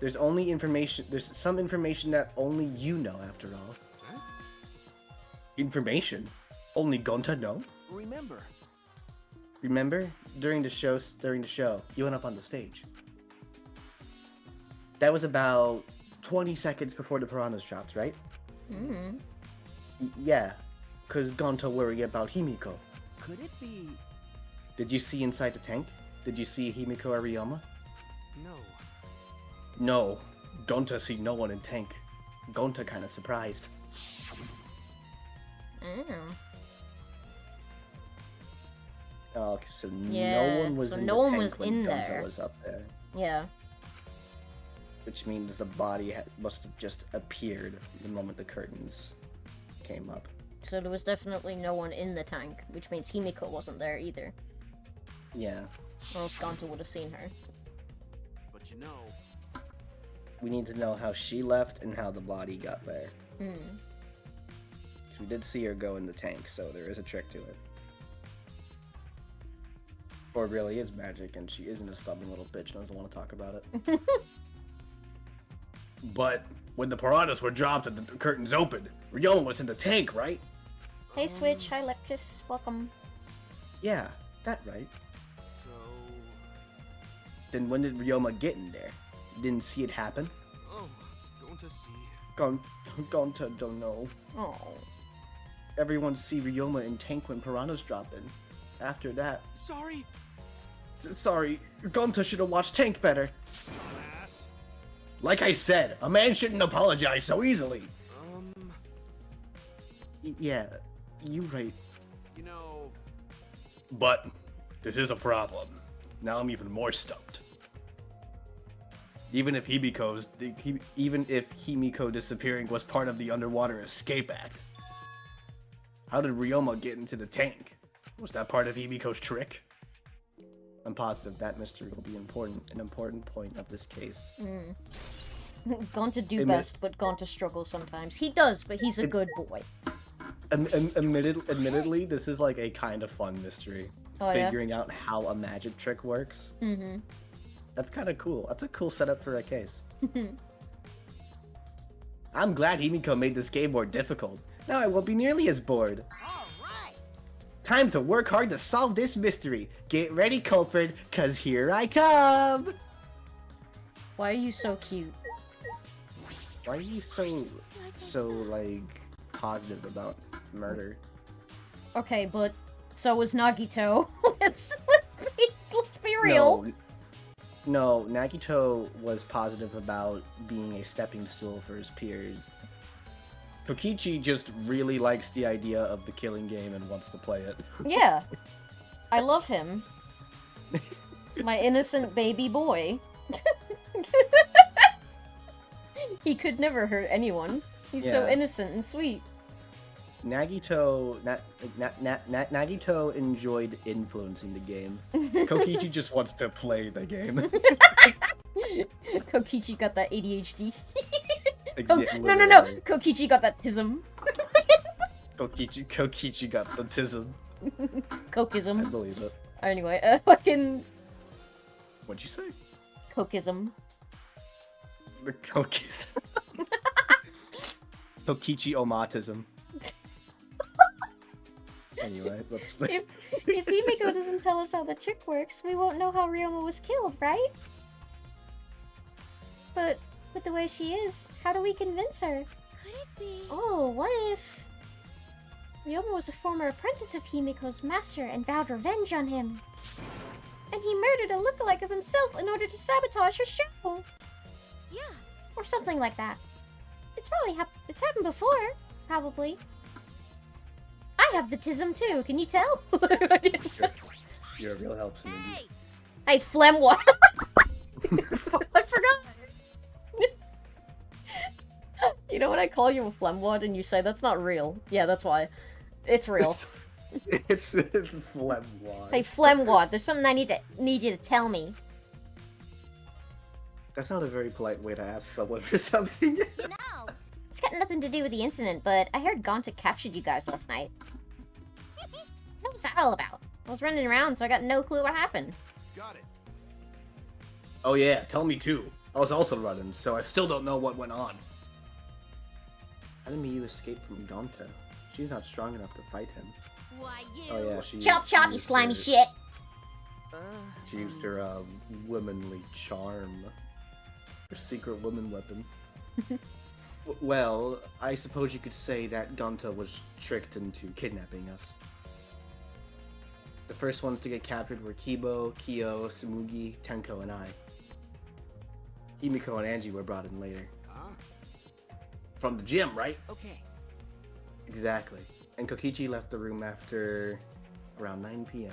There's some information that only you know, after all. Huh? Information? Only Gonta know? Remember? During the show, you went up on the stage. That was about 20 seconds before the piranhas dropped, right? Yeah, because Gonta worried about Himiko. Could it be? Did you see inside the tank? Did you see Himiko or Ryoma? No. No, Gonta see no one in tank. Gonta kinda surprised. Oh, okay, so Yeah, no one was so in no the one tank was when in Gonta there. was up there. Yeah. Which means the body must have just appeared the moment the curtains came up. So there was definitely no one in the tank, which means Himiko wasn't there either. Yeah. Or else Gonta would have seen her. But you know, We need to know how she left and how the body got there. We did see her go in the tank, so there is a trick to it. Or it really is magic, and she isn't a stubborn little bitch and doesn't want to talk about it. But when the piranhas were dropped and the curtains opened, Ryoma was in the tank, right? Hey, Switch. Hi, Lectus. Welcome. Yeah, that right. so Then when did Ryoma get in there? You didn't see it happen? Oh, going to see. Gonta don't know. Oh. Everyone see Ryoma in tank when piranhas drop in. After that... Sorry. Sorry, Gonta should have watched tank better. Dumbass. Like I said, a man shouldn't apologize so easily. Yeah, you right. You know, But this is a problem. Now I'm even more stumped. Even if Himiko disappearing was part of the underwater escape act, how did Ryoma get into the tank? Was that part of Himiko's trick? I'm positive that mystery will be an important point of this case. Gonta do Admit- best, but Gonta struggles sometimes. He does, but he's a good boy. Admittedly, this is like a kind of fun mystery. Oh, yeah? Figuring out how a magic trick works. Mm-hmm. That's kind of cool. That's a cool setup for a case. I'm glad Himiko made this game more difficult. Now I won't be nearly as bored. Time to work hard to solve this mystery. Get ready, culprit, cause here I come! Why are you so cute? Why are you so like, positive about murder? Okay, but so was Nagito. let's be real. No, Nagito was positive about being a stepping stool for his peers. Kokichi just really likes the idea of the killing game and wants to play it. Yeah. I love him. My innocent baby boy. He could never hurt anyone. He's so Yeah. innocent and sweet. Nagito enjoyed influencing the game. Kokichi just wants to play the game. Kokichi got that ADHD. Yeah, No. literally. Kokichi got that tism. Kokichi got the tism. I Kokism. believe it. Anyway, fucking What'd you say? Kokism. The Kokis. Kokichi Omatism. Anyway, let's If Himiko doesn't tell us how the trick works, we won't know how Ryoma was killed, right? But with the way she is, how do we convince her? Could it be? Oh, what if Ryoma was a former apprentice of Himiko's master and vowed revenge on him? And he murdered a lookalike of himself in order to sabotage her show? Yeah. Or something like that. It's probably it's happened before, probably. I have the tism too, can you tell? You're a real help, Cindy. Hey. Hey, phlegm what? I forgot. You know when I call you a phlegmwad and you say that's not real? Yeah, that's why. It's real. It's phlegm wad. Hey, phlegmwad, there's something I need you to tell me. That's not a very polite way to ask someone for something. You know. It's got nothing to do with the incident, but I heard Gonta captured you guys last night. What was that all about? I was running around, so I got no clue what happened. got it. Oh yeah, tell me too. I was also running, so I still don't know what went on. Enemy you escaped from Gonta. She's not strong enough to fight him. Why you? Oh yeah, she. Chop she chop, you used slimy her- shit! She used her womanly charm. Her secret woman weapon. Well, I suppose you could say that Gonta was tricked into kidnapping us. The first ones to get captured were Kibo, Kyo, Sumugi, Tenko, and I. Himiko and Angie were brought in later. Huh? From the gym, right? Okay. Exactly. And Kokichi left the room after around 9 p.m.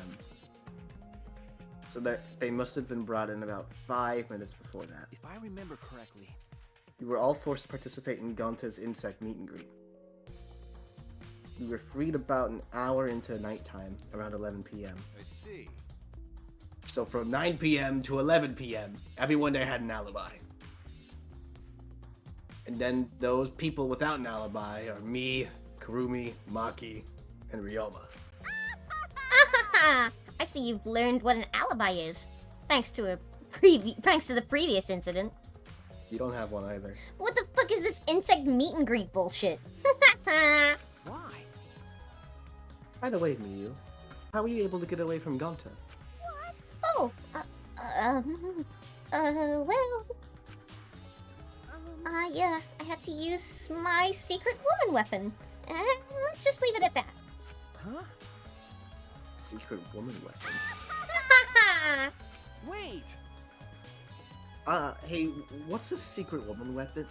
So they must have been brought in about 5 minutes before that. If I remember correctly, We were all forced to participate in Gonta's insect meet and greet. We were freed about an hour into nighttime, around 11 p.m. I see. So from 9 p.m. to 11 p.m., everyone there had an alibi. And then those people without an alibi are me, Kurumi, Maki, and Ryoma. I see you've learned what an alibi is. Thanks to the previous incident. You don't have one either. What the fuck is this insect meet and greet bullshit? why? By the way, Miyu, how were you able to get away from Gonta? Oh, Well, yeah, I had to use my secret woman weapon. Let's just leave it at that. Huh? Secret woman weapon. Wait! Hey, what's a secret woman weapon?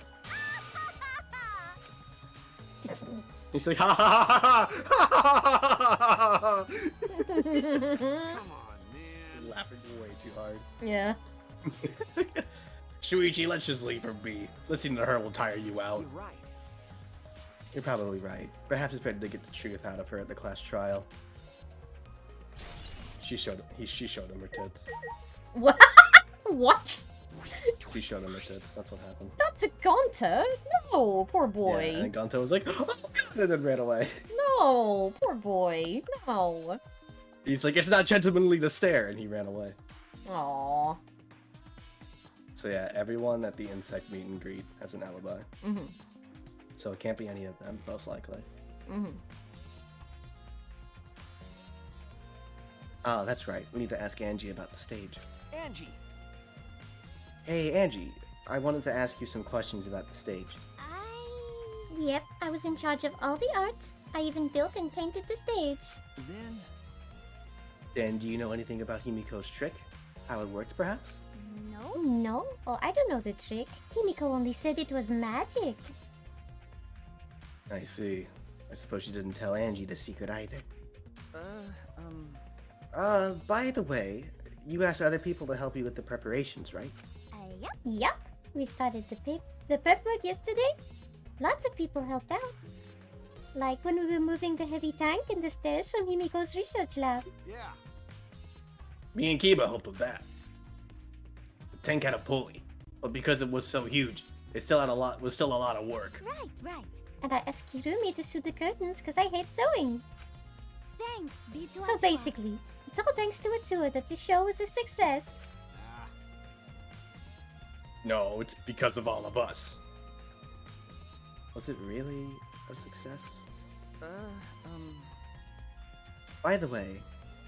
He's like, ha ha ha ha ha ha ha. Come on, man. Laughing way too hard. Yeah. Shuichi, let's just leave her be. Listening to her will tire you out. You're right. You're probably right. Perhaps it's better to get the truth out of her at the class trial. She showed him her tits. What? What? She showed him her tits. That's what happened. Not to Gonta. No, poor boy. Yeah, and Gonto was like, oh god, and then ran away. No, poor boy. No. He's like, it's not gentlemanly to stare, and he ran away. Aww. So yeah, everyone at the insect meet and greet has an alibi. Mhm. So it can't be any of them, most likely. Mhm. Oh, that's right. We need to ask Angie about the stage. Angie! Hey, Angie. I wanted to ask you some questions about the stage. Yep, I was in charge of all the art. I even built and painted the stage. Then... Dan, do you know anything about Himiko's trick? How it worked, perhaps? No? Oh, I don't know the trick. Himiko only said it was magic. I see. I suppose you didn't tell Angie the secret either. By the way, you asked other people to help you with the preparations, right? Yep. We started the prep work yesterday. Lots of people helped out. Like when we were moving the heavy tank and the stairs from Himiko's research lab. Yeah. Me and Kiba helped with that. The tank had a pulley, but because it was so huge, it still had a lot of work. Right. And I asked Kirumi to sew the curtains because I hate sewing. Thanks, B2. So basically, it's all thanks to Atua that the show was a success. Ah, No, it's because of all of us. Was it really a success? By the way,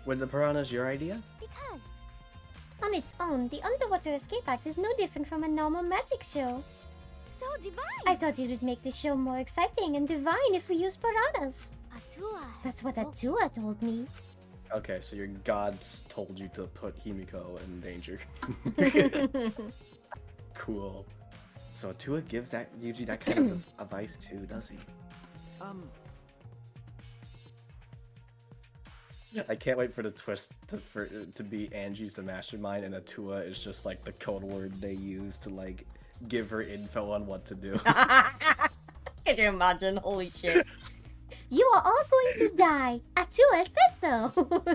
were the piranhas your idea? because On its own, the Underwater Escape Act is no different from a normal magic show. so divine. I thought it would make the show more exciting and divine if we used piranhas. Atua has That's what spoken. Atua told me. Okay, so your gods told you to put Himiko in danger. Cool. So Atua gives that usually that kind of advice too, does he? I can't wait for the twist to be Angie's the mastermind and Atua is just like the code word they use to like give her info on what to do. Could you imagine? Holy shit. You are all going to die. Atua says so.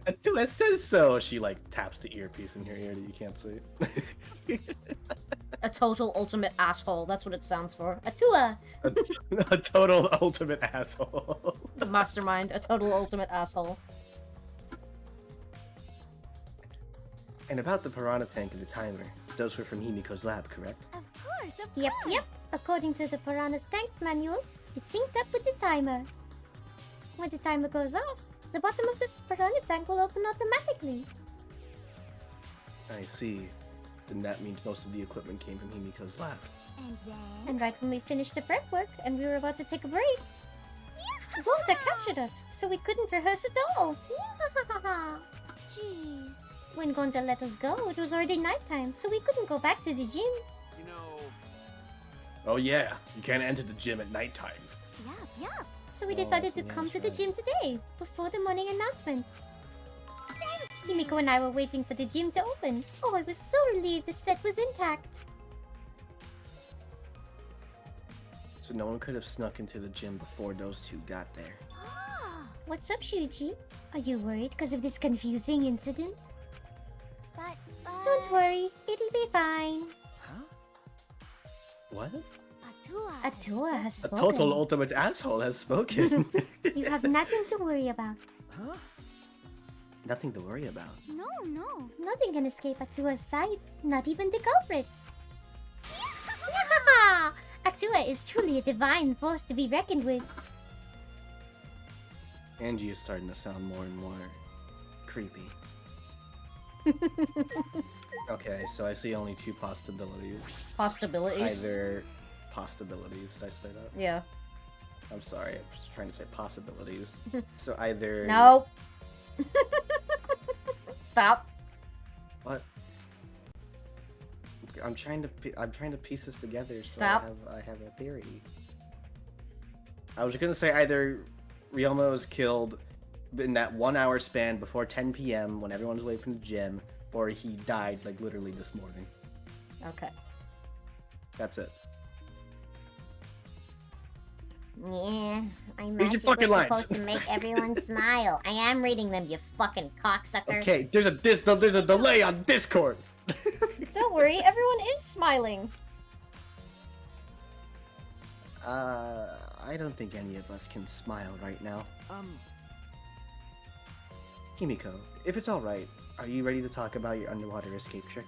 Atua says so. She like taps the earpiece in your ear that you can't see. A total ultimate asshole. That's what it sounds for. Atua, A total ultimate asshole. the mastermind. A total ultimate asshole. And about the piranha tank and the timer, those were from Himiko's lab, correct? Of course. Yep. According to the piranha's tank manual, it's synced up with the timer. When the timer goes off, the bottom of the piranha tank will open automatically. I see. Then that means most of the equipment came from Himiko's lab. And then And right when we finished the prep work and we were about to take a break, Gonta captured us, so we couldn't rehearse at all. jeez. When Gonta let us go, it was already nighttime, so we couldn't go back to the gym. you know, Oh yeah, you can't enter the gym at nighttime. Yup. So we Oh, decided to so yeah, come that's to the right. gym today, before the morning announcement. Himiko and I were waiting for the gym to open. Oh, I was so relieved the set was intact. So no one could have snuck into the gym before those two got there. Ah, What's up, Shuichi? Are you worried because of this confusing incident? but Don't worry, it'll be fine. Huh? What? Atua. Atua has A spoken. total ultimate asshole has spoken. You have nothing to worry about. Huh? Nothing to worry about. No. Nothing can escape Atua's sight, not even the culprit. Atua is truly a divine force to be reckoned with. Angie is starting to sound more and more creepy. Okay, so I see only two possibilities. Possibilities. Either possibilities. Did I say that? Yeah. I'm sorry. I'm just trying to say possibilities. So either. No. Stop. What? I'm trying to piece this together. So Stop. I have a theory. I was gonna say either Ryoma was killed in that 1 hour span before 10 p.m. when everyone was away from the gym, or he died like literally this morning. Okay. That's it. Yeah, my your magic fucking was lines. supposed to make everyone smile. I am reading them, you fucking cocksucker. Okay, there's a delay on Discord. Don't worry, everyone is smiling. I don't think any of us can smile right now. Himiko, if it's alright, are you ready to talk about your underwater escape trick?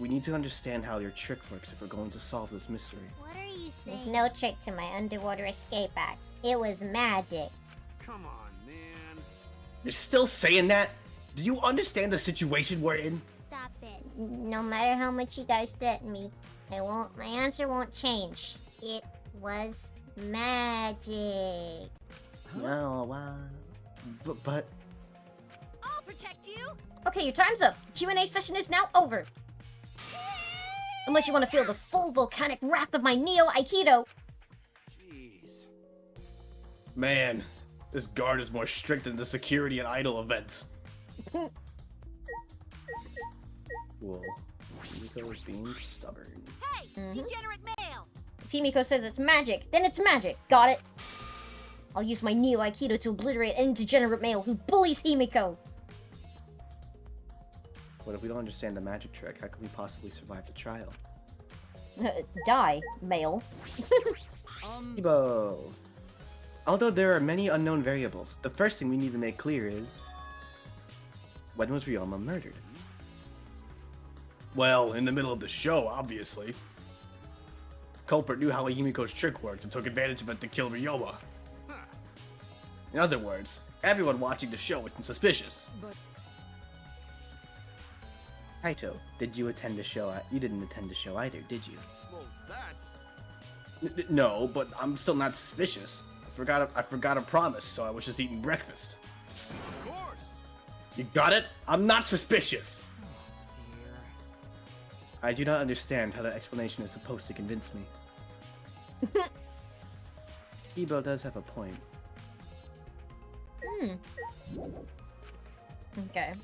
We need to understand how your trick works if we're going to solve this mystery. What are you There's saying? no trick to my underwater escape act. It was magic. Come on, man. You're still saying that? Do you understand the situation we're in? Stop it. No matter how much you guys threaten me, my answer won't change. It was magic. No, but I'll protect you. Okay, your time's up. Q&A session is now over. Unless you want to feel the full volcanic wrath of my Neo Aikido. Jeez. Man, this guard is more strict than the security at idol events. Whoa. Himiko is being stubborn. Hey, degenerate male. If Himiko says it's magic, then it's magic. Got it? I'll use my Neo Aikido to obliterate any degenerate male who bullies Himiko. What if we don't understand the magic trick? How could we possibly survive the trial? Die, male. Ibo. Although there are many unknown variables, the first thing we need to make clear is... when was Ryoma murdered? Well, in the middle of the show, obviously. Culprit knew how Himiko's trick worked and took advantage of it to kill Ryoma. In other words, everyone watching the show isn't suspicious. Kaito, did you attend the show? You didn't attend the show either, did you? Well, that's... No, but I'm still not suspicious. I forgot a promise, so I was just eating breakfast. Of course. You got it? I'm not suspicious. I do not understand how that explanation is supposed to convince me. Ibo does have a point. Okay.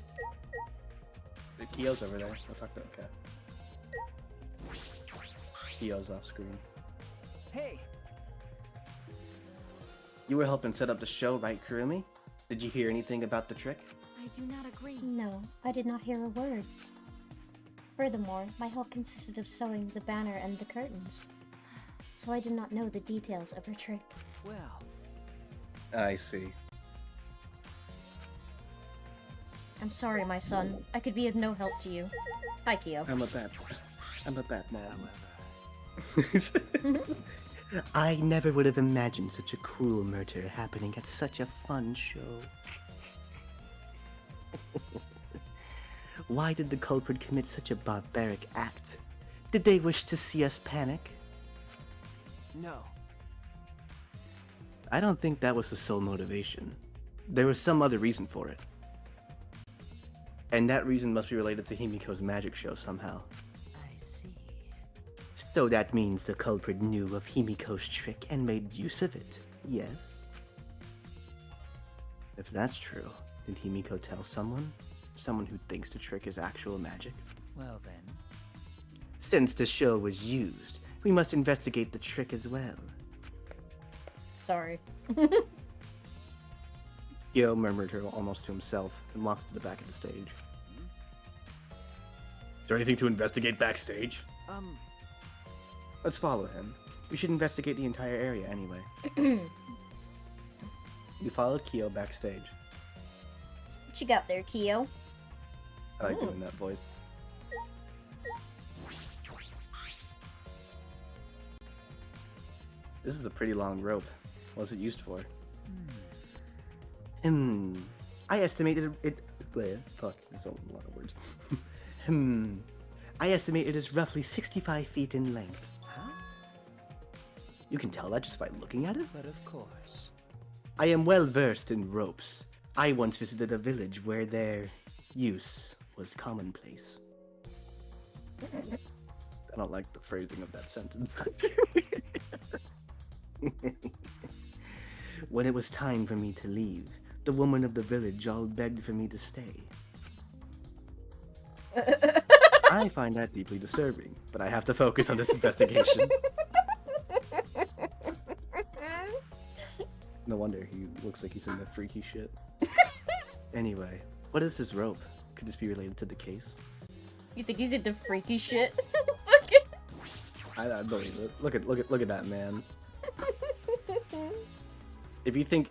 The Kyo's over there. I'll talk to okay. Kyo's off screen. Hey, You were helping set up the show, right, Kurumi? Did you hear anything about the trick? I do not agree. No, I did not hear a word. Furthermore, my help consisted of sewing the banner and the curtains. So I did not know the details of her trick. well, I see. I'm sorry, my son. I could be of no help to you. Hi, Kyo. I'm a bad mom. I never would have imagined such a cruel murder happening at such a fun show. Why did the culprit commit such a barbaric act? Did they wish to see us panic? no. I don't think that was the sole motivation. There was some other reason for it. And that reason must be related to Himiko's magic show somehow. I see. So that means the culprit knew of Himiko's trick and made use of it, yes? If that's true, did Himiko tell someone? Someone who thinks the trick is actual magic? Well then. Since the show was used, we must investigate the trick as well. Sorry. Yo murmured her almost to himself and walked to the back of the stage. Is there anything to investigate backstage? Let's follow him. We should investigate the entire area anyway. You followed Kyo backstage. What you got there, Kyo? I like doing that voice. This is a pretty long rope. What's it used for? I estimated it. Fuck, there's a lot of words. I estimate it is roughly 65 feet in length. Huh? You can tell that just by looking at it. But of course. I am well versed in ropes. I once visited a village where their use was commonplace. I don't like the phrasing of that sentence. When it was time for me to leave, the woman of the village all begged for me to stay. I find that deeply disturbing, but I have to focus on this investigation. No wonder he looks like he's in the freaky shit. Anyway, what is this rope? Could this be related to the case? You think he's into freaky shit? I believe it. Look at that man. If you think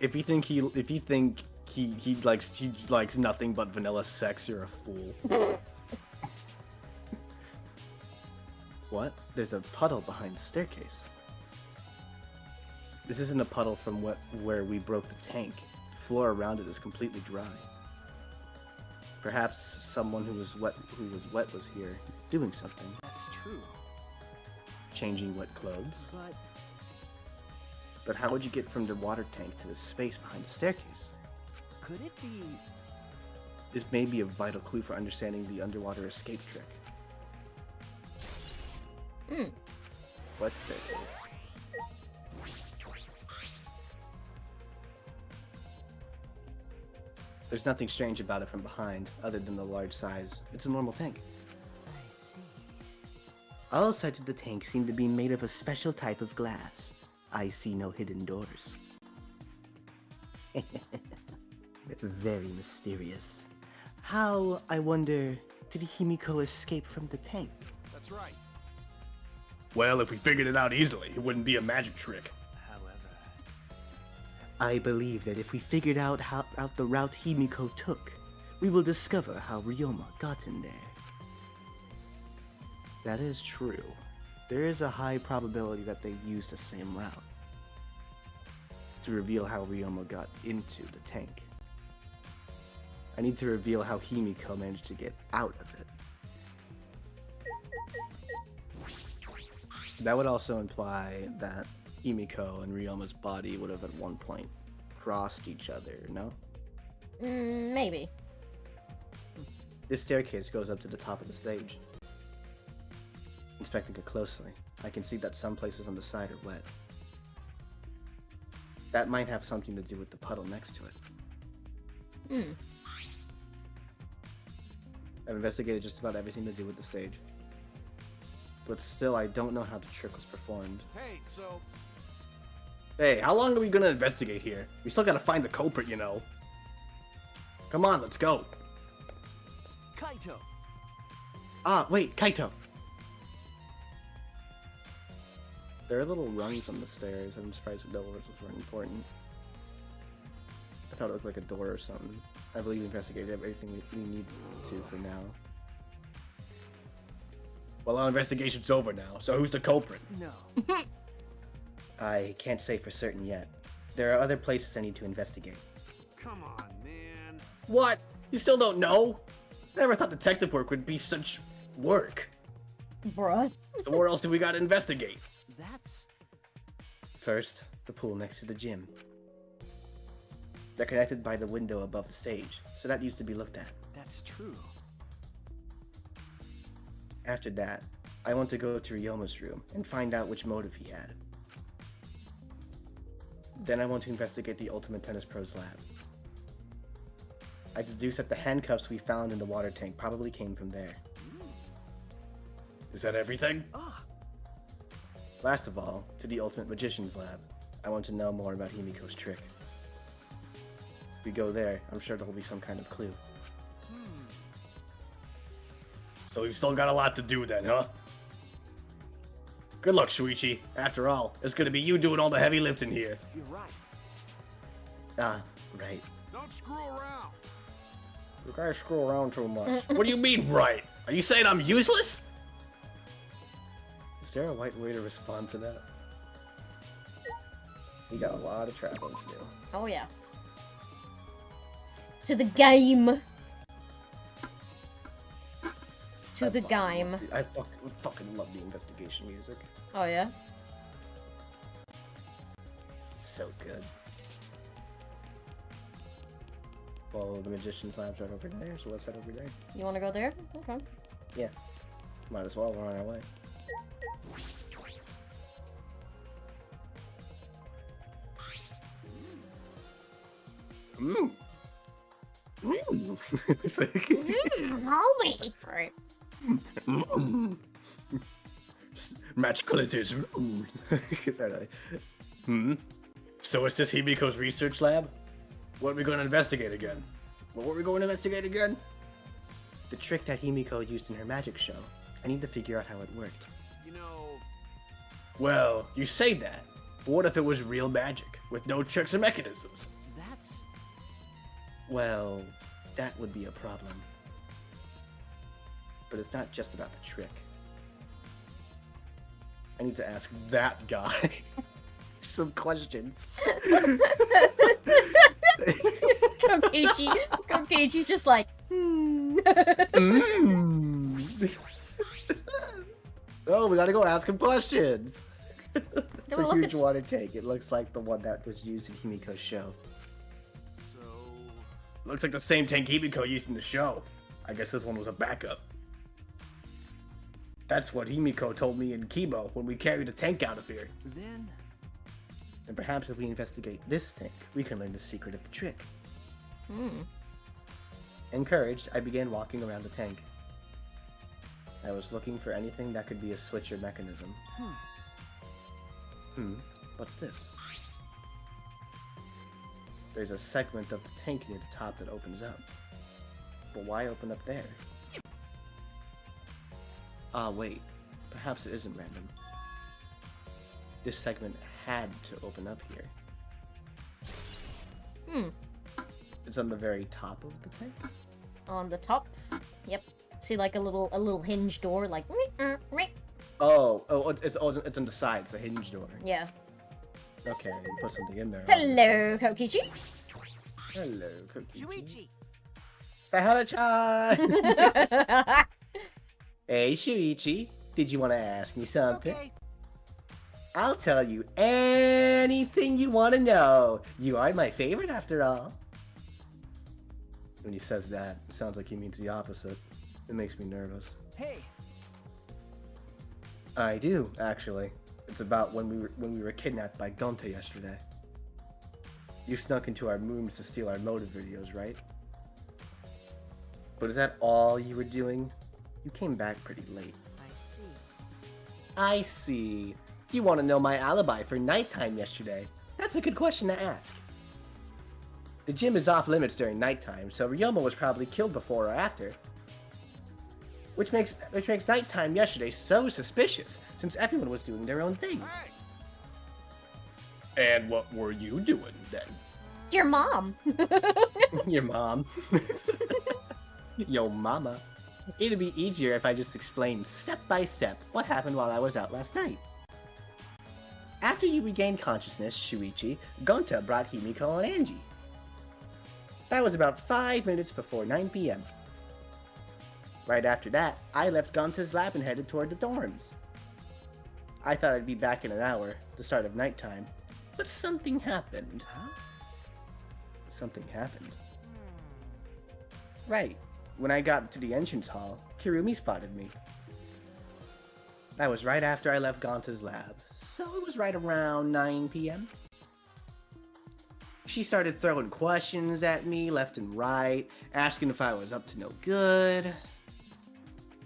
he likes nothing but vanilla sex, you're a fool. What? There's a puddle behind the staircase. This isn't a puddle from where we broke the tank. The floor around it is completely dry. Perhaps someone who was wet was here doing something. That's true. Changing wet clothes. But But how would you get from the water tank to the space behind the staircase? could it be? This may be a vital clue for understanding the underwater escape trick. Wet staircase. There's nothing strange about it from behind, other than the large size. It's a normal tank. I see. All sides of the tank seem to be made of a special type of glass. I see no hidden doors. Very mysterious. How, I wonder, did Himiko escape from the tank? That's right. Well, if we figured it out easily, it wouldn't be a magic trick. However, I believe that if we figured out the route Himiko took, we will discover how Ryoma got in there. That is true. There is a high probability that they used the same route to reveal how Ryoma got into the tank. I need to reveal how Himiko managed to get out of it. That would also imply that Himiko and Ryoma's body would have at one point crossed each other, no? Maybe. This staircase goes up to the top of the stage. Inspecting it closely, I can see that some places on the side are wet. That might have something to do with the puddle next to it. I've investigated just about everything to do with the stage. But still, I don't know how the trick was performed. Hey, so Hey, how long are we gonna investigate here? We still gotta find the culprit, you know. Come on, let's go. Kaito. Ah, wait, Kaito! There are little rungs on the stairs. I'm surprised the doors weren't important. I thought it looked like a door or something. I believe we investigated everything we need to for now. Well, our investigation's over now, so who's the culprit? No. I can't say for certain yet. There are other places I need to investigate. come on, man. What? You still don't know? I never thought detective work would be such work. Bruh. So where else do we gotta investigate? That's First, the pool next to the gym. They're connected by the window above the stage, so that needs to be looked at. that's true. After that, I want to go to Ryoma's room and find out which motive he had. Then I want to investigate the Ultimate Tennis Pro's lab. I deduce that the handcuffs we found in the water tank probably came from there. Is that everything? Ah, Last of all, to the Ultimate Magician's lab. I want to know more about Himiko's trick. If we go there, I'm sure there will be some kind of clue. So we've still got a lot to do then, huh? Good luck, Shuichi. After all, it's gonna be you doing all the heavy lifting here. you're right. Ah, right. Don't screw around. You guys screw around too much. What do you mean, right? Are you saying I'm useless? Is there a white way to respond to that? We got a lot of traveling to do. Oh yeah. To the game. to the game. I fucking love the investigation music. Oh yeah? It's so good. Well, the magician's lab's right over there, so let's head over there. You wanna go there? Okay. Yeah. Might as well, we're on our way. Mmm. Mmm. It's like... Homie. Alright. Mm. Magical it is. Sorry. So is this Himiko's research lab? What are we going to investigate again? What were we going to investigate again? The trick that Himiko used in her magic show. I need to figure out how it worked. You know, Well, you say that. But what if it was real magic, with no tricks or mechanisms? That's... Well, that would be a problem. But it's not just about the trick. I need to ask that guy some questions. Kokeichi's just like, Oh, we gotta go ask him questions. It's Yeah, a but look, huge it's- water tank. It looks like the one that was used in Himiko's show. so Looks like the same tank Himiko used in the show. I guess this one was a backup. That's what Himiko told me and Kibo when we carried a tank out of here. Then... And perhaps if we investigate this tank, we can learn the secret of the trick. Encouraged, I began walking around the tank. I was looking for anything that could be a switch or mechanism. What's this? There's a segment of the tank near the top that opens up. But why open up there? Ah, wait. Perhaps it isn't random. This segment had to open up here. It's on the very top of the tank? on the top. Yep. See, like a little hinge door, like. Oh, it's on the side. It's a hinge door. Yeah. Okay, you put something in there. Hello, Kokichi. Hello, Cookie. Shuichi! Say hello, Chan. Hey, Shuichi. Did you want to ask me something? Okay. I'll tell you anything you want to know. You are my favorite, after all. When he says that, it sounds like he means the opposite. It makes me nervous. Hey! I do, actually. It's about when we were kidnapped by Gonta yesterday. You snuck into our rooms to steal our motive videos, right? But is that all you were doing? You came back pretty late. I see. I see. You want to know my alibi for nighttime yesterday? That's a good question to ask. The gym is off limits during nighttime, so Ryoma was probably killed before or after. Which makes nighttime yesterday so suspicious, since everyone was doing their own thing. hey, And what were you doing then? Your mom. Your mom. Yo, mama. It'd be easier if I just explained step by step what happened while I was out last night. After you regained consciousness, Shuichi, Gonta brought Himiko and Angie. That was about 5 minutes before 9 p.m. Right after that, I left Gonta's lab and headed toward the dorms. I thought I'd be back in an hour, the start of nighttime, but something happened. Huh? Something happened. Right. When I got to the entrance hall, Kirumi spotted me. That was right after I left Gonta's lab, so it was right around 9 p.m. She started throwing questions at me left and right, asking if I was up to no good.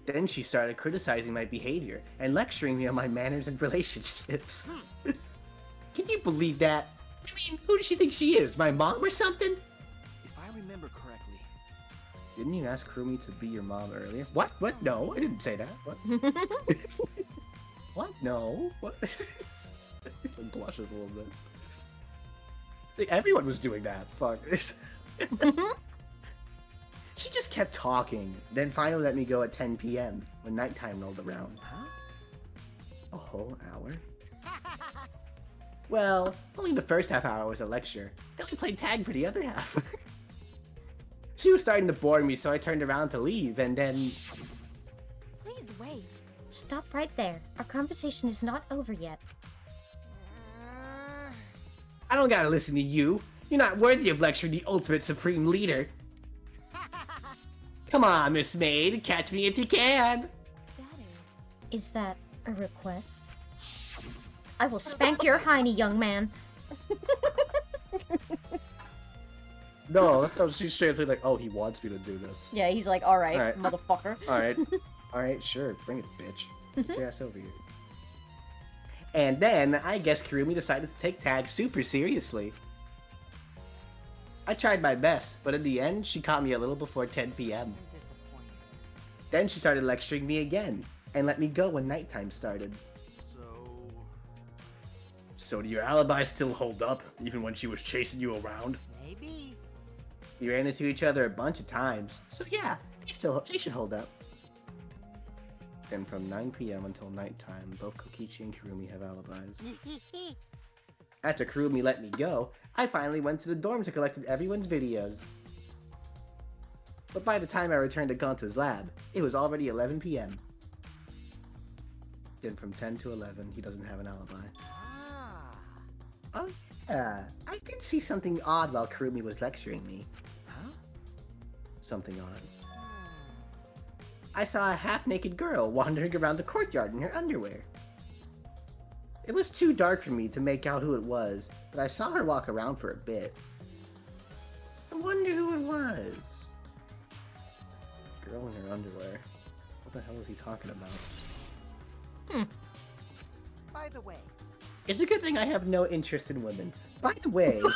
Then she started criticizing my behavior and lecturing me on my manners and relationships. Can you believe that? I mean, who does she think she is? My mom or something? If I remember correctly, Didn't you ask Kurumi to be your mom earlier? What? What? No, I didn't say that. What? What? No. What? It blushes a little bit. Like, everyone was doing that. Fuck. She just kept talking, then finally let me go at 10 p.m. when nighttime rolled around. huh? A whole hour? Well, only the first half hour was a lecture. Then we played tag for the other half. She was starting to bore me, so I turned around to leave, and then... Wait. Stop right there. Our conversation is not over yet. I don't gotta listen to you. You're not worthy of lecturing the ultimate supreme leader. Come on, Miss Maid, catch me if you can. Is that a request? I will spank your hiney, young man. No, that's how she's straight like, oh, he wants me to do this. Yeah, he's like, alright, Alright. motherfucker. Alright, sure. Bring it, bitch. Get your ass over here. And then, I guess Kurumi decided to take tag super seriously. I tried my best, but in the end, she caught me a little before 10 p.m. Then she started lecturing me again, and let me go when nighttime started. So do your alibis still hold up, even when she was chasing you around? Maybe. You ran into each other a bunch of times, so yeah, they should hold up. Then from 9 p.m. until nighttime, both Kokichi and Kurumi have alibis. After Kurumi let me go, I finally went to the dorms and collected everyone's videos. But by the time I returned to Gonta's lab, it was already 11 p.m. Then from 10 to 11, he doesn't have an alibi. Oh yeah, I did see something odd while Kurumi was lecturing me. Huh? Something odd. I saw a half-naked girl wandering around the courtyard in her underwear. It was too dark for me to make out who it was, but I saw her walk around for a bit. I wonder who it was. Girl in her underwear. What the hell is he talking about? By the way, It's a good thing I have no interest in women. By the way, you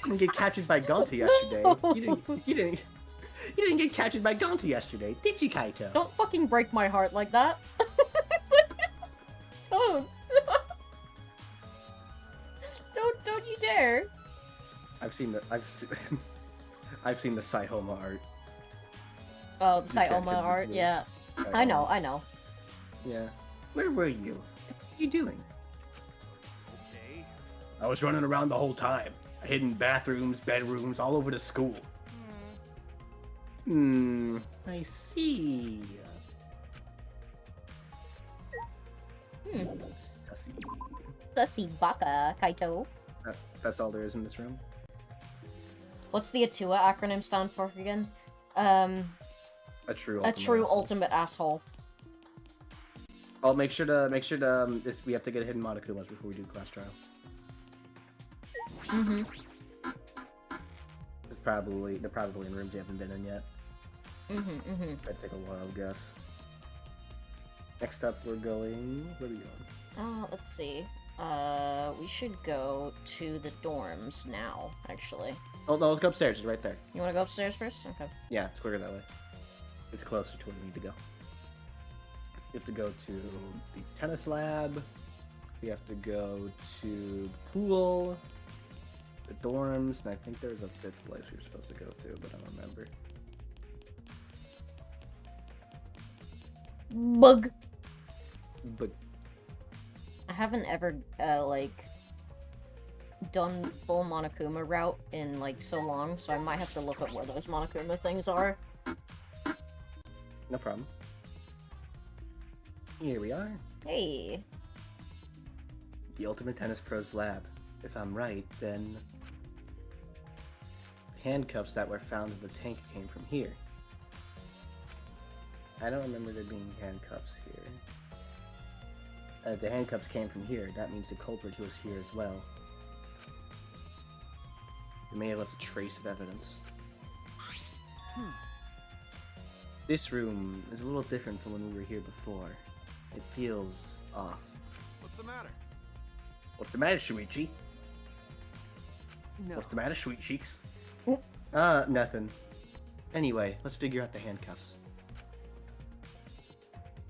didn't get captured by Gonta yesterday. You didn't get captured by Gonta yesterday, did you, Kaito? Don't fucking break my heart like that. Don't. Don't you dare. I've seen the Saihoma art. Oh, the You can't Saitama convince art, me. yeah. I know. Yeah. Where were you? What were you doing? Okay. I was running around the whole time. I hid in bathrooms, bedrooms, all over the school. I see. Sussy. Sussy baka, Kaito. That's all there is in this room? What's the ATUA acronym stand for again? A true A true ultimate asshole. Oh, make sure to we have to get hidden Monokumas before we do class trial. Mm-hmm. They're probably in rooms you haven't been in yet. Mm-hmm. That'd take a wild guess. Next up, we're going. Where are we going? Let's see. We should go to the dorms now, actually. Oh no, let's go upstairs. It's right there. You wanna go upstairs first? Okay. Yeah, it's quicker that way. It's closer to where we need to go. We have to go to the tennis lab. We have to go to the pool, the dorms, and I think there's a fifth place we were supposed to go to, but I don't remember. Bug. But I haven't ever, done full Monokuma route in, so long, so I might have to look up where those Monokuma things are. no problem. Here we are. Hey. The Ultimate Tennis Pros lab. If I'm right, then the handcuffs that were found in the tank came from here. I don't remember there being handcuffs here. The handcuffs came from here. That means the culprit was here as well. They may have left a trace of evidence. This room is a little different from when we were here before. It feels off. What's the matter? What's the matter, Shuichi? no. What's the matter, Sweet Cheeks? Nothing. Anyway, let's figure out the handcuffs.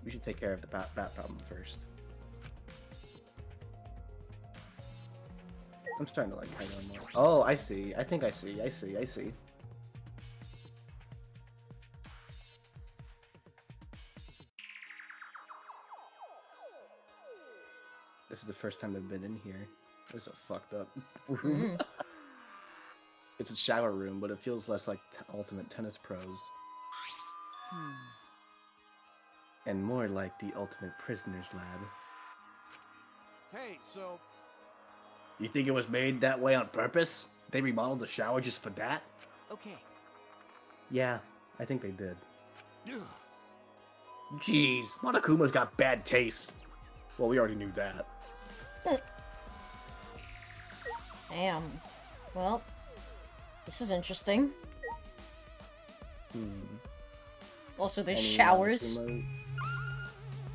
We should take care of the bat problem first. I'm starting to like kind of more. Oh, I see. I think I see. I see. This is the first time I've been in here. This is a fucked up room. It's a shower room, but it feels less like Ultimate Tennis Pros. And more like the ultimate prisoner's lab. Hey, so You think it was made that way on purpose? They remodeled the shower just for that? Okay. Yeah, I think they did. Jeez, Monokuma's got bad taste. Well, we already knew that. Damn. Well, this is interesting. Also, there's Any showers. Monokuma?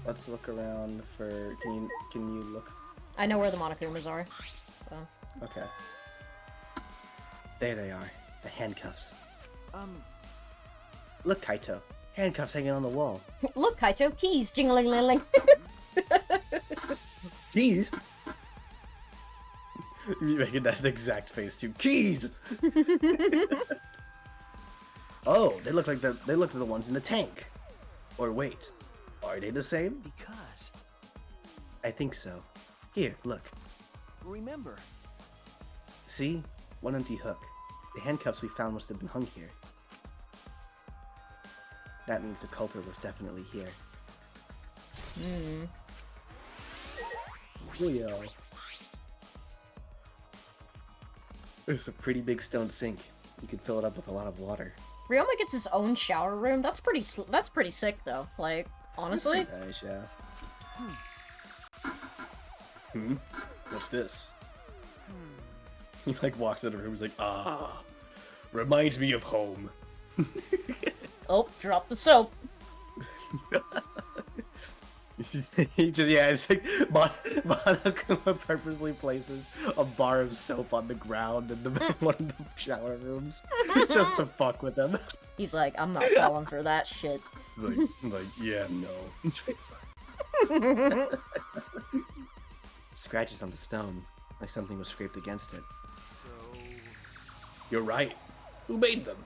Let's look around for. Can you look? I know where the Monokumas are. So. Okay. There they are. The handcuffs. Look, Kaito. Handcuffs hanging on the wall. Look, Kaito, keys, jingling-ling-ling. Keys? You're making that exact face too. Keys! Oh, they look like the ones in the tank. Or wait, are they the same? Because, I think so. Here, look. remember, See? One empty hook. The handcuffs we found must have been hung here. That means the culprit was definitely here. Julio. It's a pretty big stone sink. You could fill it up with a lot of water. Ryoma gets his own shower room. That's pretty sick, though. Like, honestly. Nice, yeah. What's this? He like walks into the room, he's like, reminds me of home. Oh, drop the soap. He just, yeah, it's like Monokuma purposely places a bar of soap on the ground in the one of the shower rooms just to fuck with him. He's like, I'm not falling for that shit. He's like, yeah, no. Scratches on the stone, like something was scraped against it. so You're right. Who made them?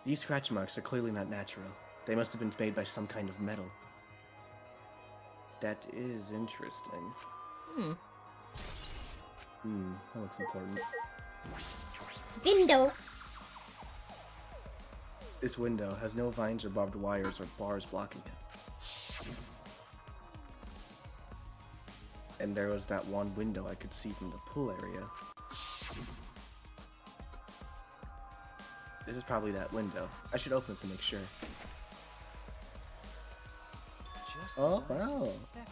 These scratch marks are clearly not natural. They must have been made by some kind of metal. That is interesting. That looks important. Window. This window has no vines or barbed wires or bars blocking it. And there was that one window I could see from the pool area. This is probably that window. I should open it to make sure. just Oh, as I wow. suspected.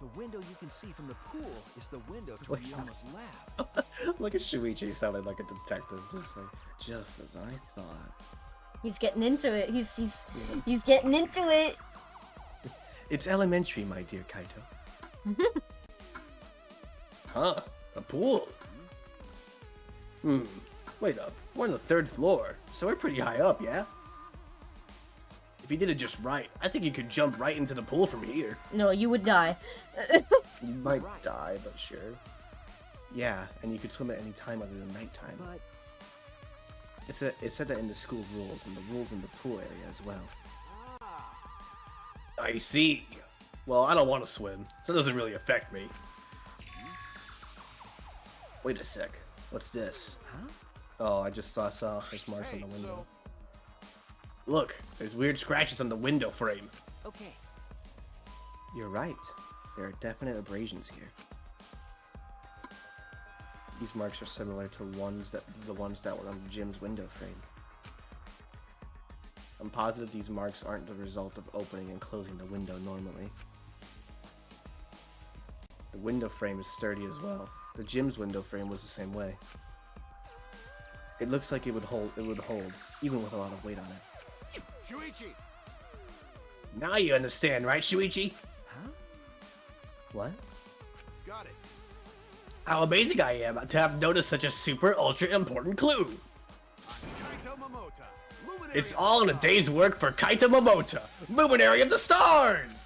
The window you can see from the pool is the window to Ryoma's lab. Look at Shuichi sounding like a detective, just as I thought. He's getting into it. He's getting into it. It's elementary, my dear Kaito. Huh? A pool? Wait up. We're on the 3rd floor, so we're pretty high up, yeah? If you did it just right, I think you could jump right into the pool from here. No, you would die. You might die, but sure. Yeah, and you could swim at any time other than nighttime. But It said that in the school rules, and the rules in the pool area as well. I see. Well, I don't want to swim, so it doesn't really affect me. Wait a sec. What's this? Huh? Oh, I just saw this mark on hey, the window. Look, there's weird scratches on the window frame. okay, You're right. There are definite abrasions here. These marks are similar to the ones that were on the gym's window frame. I'm positive these marks aren't the result of opening and closing the window normally. The window frame is sturdy as well. The gym's window frame was the same way. It looks like it would hold, even with a lot of weight on it. Shuichi, Now you understand, right, Shuichi? huh? What? got it. How amazing I am to have noticed such a super ultra important clue. Kaito Momota, luminary It's of all in a stars. day's work for Kaito Momota, luminary of the stars!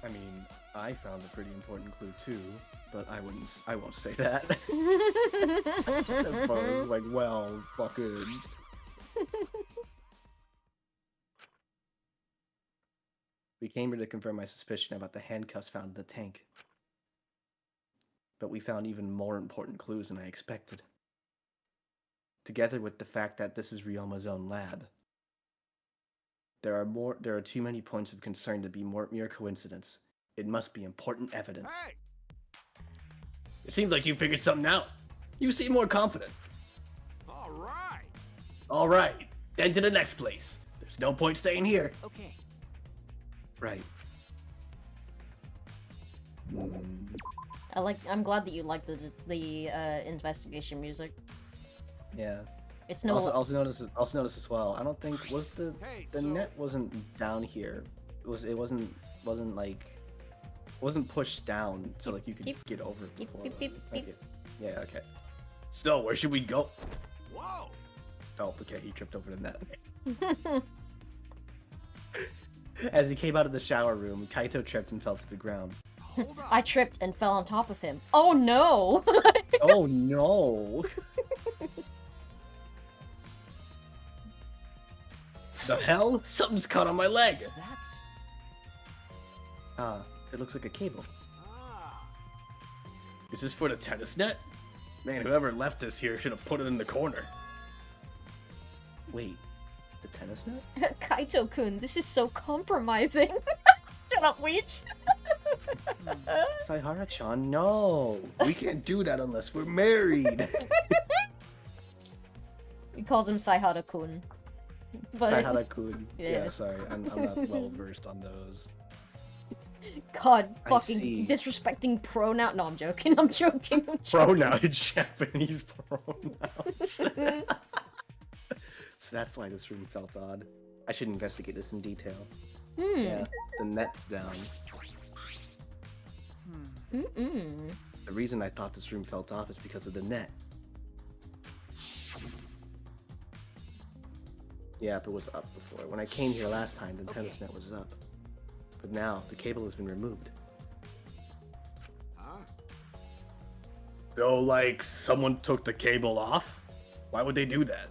I mean, I found a pretty important clue too, but I won't say that. But I was like, well, fucking. We came here to confirm my suspicion about the handcuffs found in the tank. But we found even more important clues than I expected. Together with the fact that this is Ryoma's own lab, There are too many points of concern to be mere coincidence. It must be important evidence. Hey! It seems like you figured something out. You seem more confident. All right. All right, then to the next place. There's no point staying here. Okay. Right. I'm glad that you like the investigation music. Yeah. It's no. Also notice as well. I don't think the Hey, net wasn't down here. It wasn't pushed down so like you could Beep. get over it Beep, before. beep, beep, beep. Okay. Yeah. Okay. So, where should we go? Whoa! Oh, okay. He tripped over the net. As he came out of the shower room, Kaito tripped and fell to the ground. Hold on. I tripped and fell on top of him. Oh no! Oh no! The hell? Something's caught on my leg. That's... It looks like a cable. Ah. Is this for the tennis net? Man, whoever left this here should have put it in the corner. Wait, the tennis net? Kaito-kun, this is so compromising. Shut up, Weech. Saihara-chan, no! We can't do that unless we're married! He calls him Saihara-kun. But Saihara-kun. Yeah. Yeah, sorry, I'm not well versed on those. God, I fucking see. disrespecting pronoun. No, I'm joking. I'm joking. Pronoun, Japanese pronouns. So that's why this room felt odd. I should investigate this in detail. Hmm. Yeah, the net's down. Mm-mm. The reason I thought this room felt off is because of the net. Yeah, it was up before. When I came here last time, the tennis net was up. But now, the cable has been removed. Huh? So, like, someone took the cable off? Why would they do that?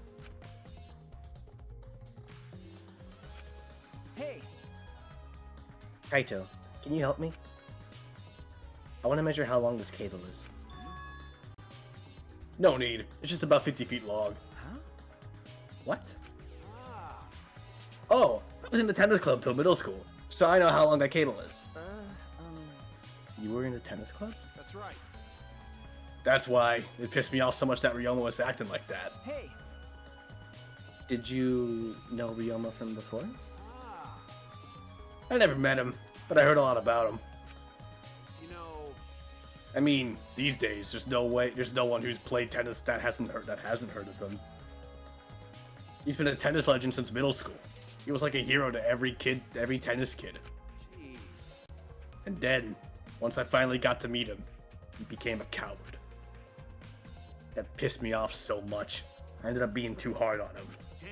Hey, Kaito, can you help me? I want to measure how long this cable is. No need. It's just about 50 feet long. huh? What? Ah. Oh, I was in the tennis club till middle school, so I know how long that cable is. You were in a tennis club? That's right. That's why it pissed me off so much that Ryoma was acting like that. Hey, Did you know Ryoma from before? Ah. I never met him, but I heard a lot about him. You know, I mean, these days, there's no one who's played tennis that hasn't heard of him. He's been a tennis legend since middle school. He was like a hero to every tennis kid. jeez. And then, once I finally got to meet him, he became a coward. That pissed me off so much. I ended up being too hard on him. Damn.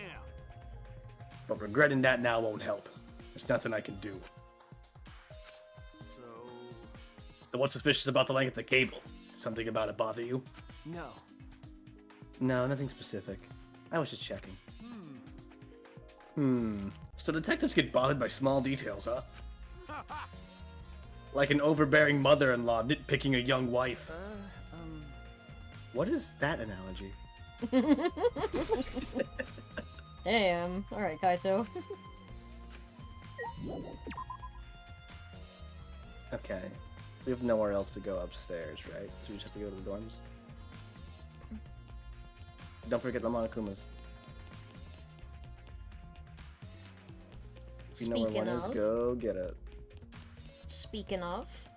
But regretting that now won't help. There's nothing I can do. So, So what's suspicious about the length of the cable? Something about it bother you? no. No, nothing specific. I was just checking. So detectives get bothered by small details, huh? Like an overbearing mother-in-law nitpicking a young wife. What is that analogy? Damn. Alright, Kaito. Okay. We have nowhere else to go upstairs, right? So we just have to go to the dorms? Don't forget the Monokumas. If you know where Speaking one is, of, go get it. speaking of,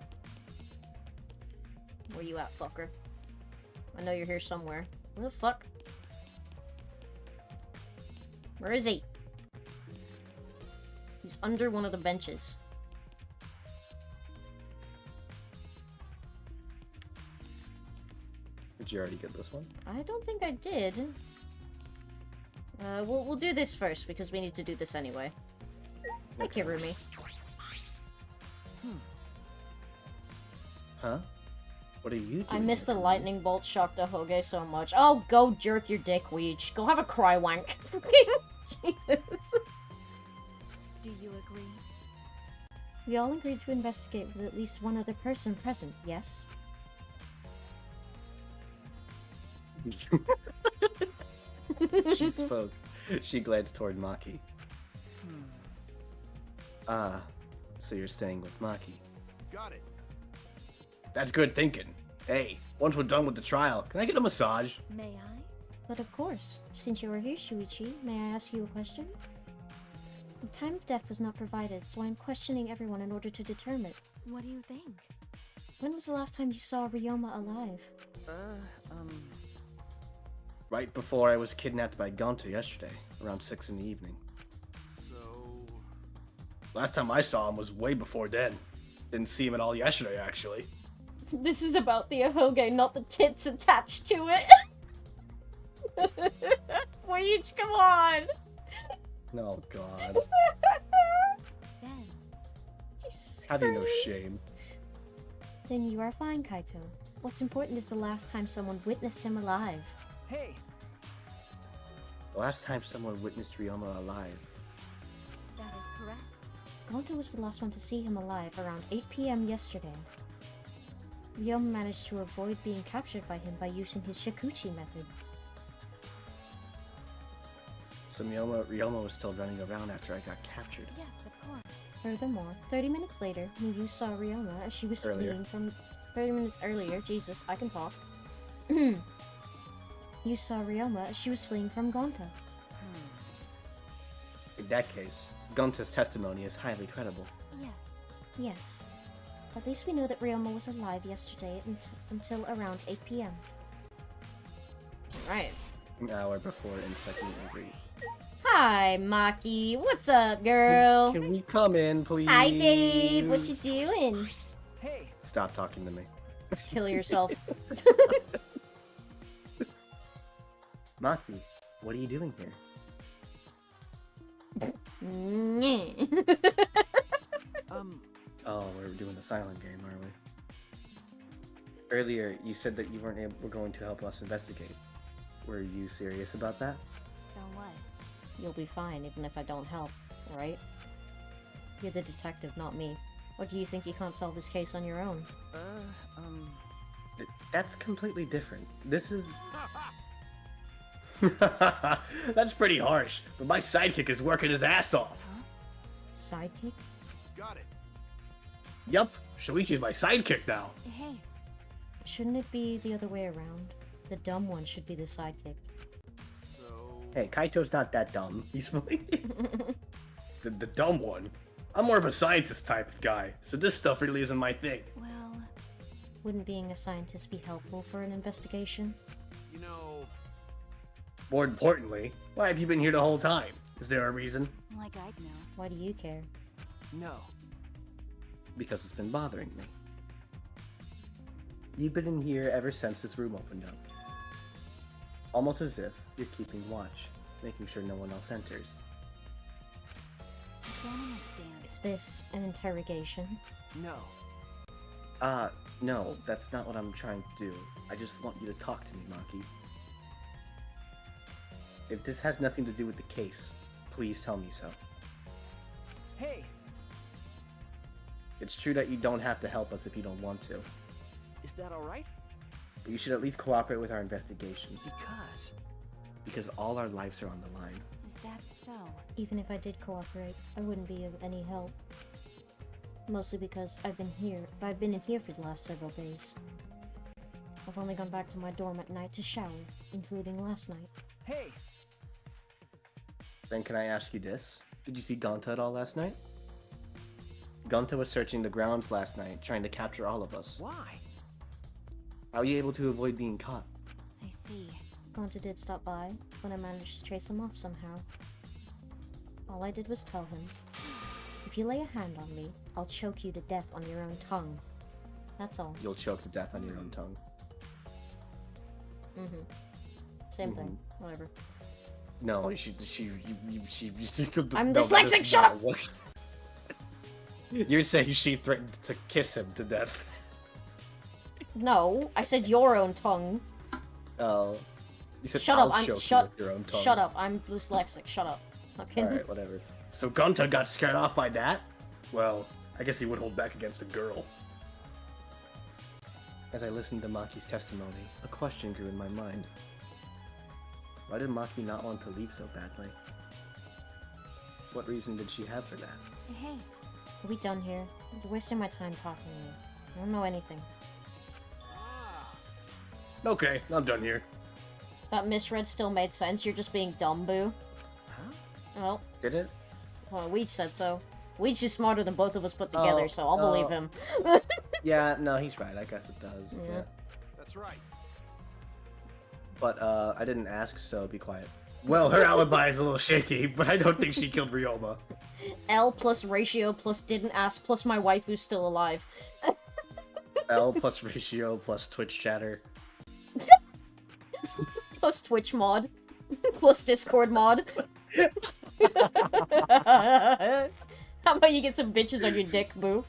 where you at, fucker? I know you're here somewhere. Where the fuck? Where is he? He's under one of the benches. Did you already get this one? I don't think I did. We'll do this first because we need to do this anyway. Hi, Kirumi. Huh? What are you doing? I missed the here? lightning bolt shocked Hoge so much. Oh, go jerk your dick, Weech. Go have a cry wank. Jesus. Do you agree? We all agreed to investigate with at least one other person present, yes? She spoke. She glanced toward Maki. Ah, so you're staying with Maki. Got it. That's good thinking. Hey, once we're done with the trial, can I get a massage? May I? But of course, since you are here, Shuichi, may I ask you a question? The time of death was not provided, so I'm questioning everyone in order to determine. What do you think? When was the last time you saw Ryoma alive? Right before I was kidnapped by Gonta yesterday, around 6 in the evening. So, Last time I saw him was way before then. Didn't see him at all yesterday, actually. This is about the ahoge, not the tits attached to it. Wait, come on! Oh god. Ben. Jesus Have you no Christ. shame? Then you are fine, Kaito. What's important is the last time someone witnessed him alive. Hey, The last time someone witnessed Ryoma alive. That is correct. Gonta was the last one to see him alive around 8 p.m. yesterday. Ryoma managed to avoid being captured by him by using his Shikuchi method. So Ryoma was still running around after I got captured. Yes, of course. Furthermore, 30 minutes later, Miyu saw Ryoma as she was Earlier. fleeing from... 30 minutes earlier, Jesus, I can talk. You saw Ryoma as she was fleeing from Gonta. In that case, Gonta's testimony is highly credible. Yes. Yes. At least we know that Ryoma was alive yesterday until around 8 p.m. Right. An hour before Insect meet and greet. Hi, Maki. What's up, girl? Can we come in, please? Hi, babe. What you doing? hey, Stop talking to me. Kill yourself. Maki, what are you doing here? Oh, we're doing the silent game, are we? Earlier, you said that you were going to help us investigate. Were you serious about that? So what? You'll be fine, even if I don't help, alright? You're the detective, not me. Or do you think you can't solve this case on your own? That's completely different. This is... That's pretty harsh, but my sidekick is working his ass off. Sidekick? got it. Yup, Shuichi's my sidekick now. Hey, Shouldn't it be the other way around? The dumb one should be the sidekick. So, Hey, Kaito's not that dumb. He's The dumb one. I'm more of a scientist type of guy, so this stuff really isn't my thing. well, Wouldn't being a scientist be helpful for an investigation? you know, More importantly, why have you been here the whole time? Is there a reason? like I'd know. Why do you care? no. because it's been bothering me. You've been in here ever since this room opened up. Almost as if you're keeping watch, making sure no one else enters. I don't understand. Is this an interrogation? No. No, that's not what I'm trying to do. I just want you to talk to me, Maki. If this has nothing to do with the case, please tell me so. Hey, It's true that you don't have to help us if you don't want to, is that alright? but you should at least cooperate with our investigation, Because because all our lives are on the line. Is that so? Even if I did cooperate, I wouldn't be of any help. Mostly because I've been in here for the last several days. I've only gone back to my dorm at night to shower, including last night. hey, Then can I ask you this? Did you see Gonta at all last night? Gonta was searching the grounds last night, trying to capture all of us. why? How are you able to avoid being caught? I see. Gonta did stop by, but I managed to chase him off somehow. All I did was tell him, if you lay a hand on me, I'll choke you to death on your own tongue. That's all. You'll choke to death on your own tongue. Same thing. Whatever. No, You could. I'm no, that dyslexic, is shut not up! what- You're saying she threatened to kiss him to death. No, I said your own tongue. Oh. You said Shut I'll up, I'm choke you shut with your own tongue. Shut up, I'm dyslexic, shut up. Okay. Alright, whatever. So Gunta got scared off by that? Well, I guess he would hold back against a girl. As I listened to Maki's testimony, a question grew in my mind. Why did Maki not want to leave so badly? What reason did she have for that? Hey, Are we done here? You're wasting my time talking to me. I don't know anything. Okay, I'm done here. That misread still made sense. You're just being dumb, boo. Huh? Well, Did it? Weech said so. Weech is smarter than both of us put together, so I'll believe him. Yeah, no, he's right. I guess it does. Yeah. Yeah. That's right. But I didn't ask, so be quiet. Well, her alibi is a little shaky, but I don't think she killed Ryoma. L plus ratio plus didn't ask plus my wife who's still alive. L plus ratio plus Twitch chatter. Plus Twitch mod. Plus Discord mod. How about you get some bitches on your dick, boo?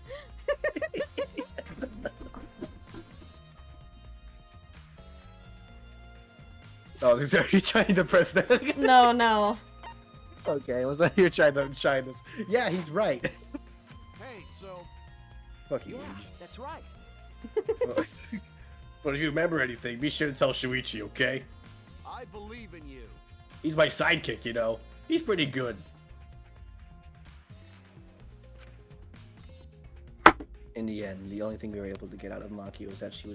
Oh, are you trying to press that? No, no. Okay, was that you trying to shine this? Yeah, he's right. Hey, so Fuck you. Yeah, that's right. But if you remember anything, be sure to tell Shuichi, okay? I believe in you. He's my sidekick, you know. He's pretty good. In the end, the only thing we were able to get out of Maki was that she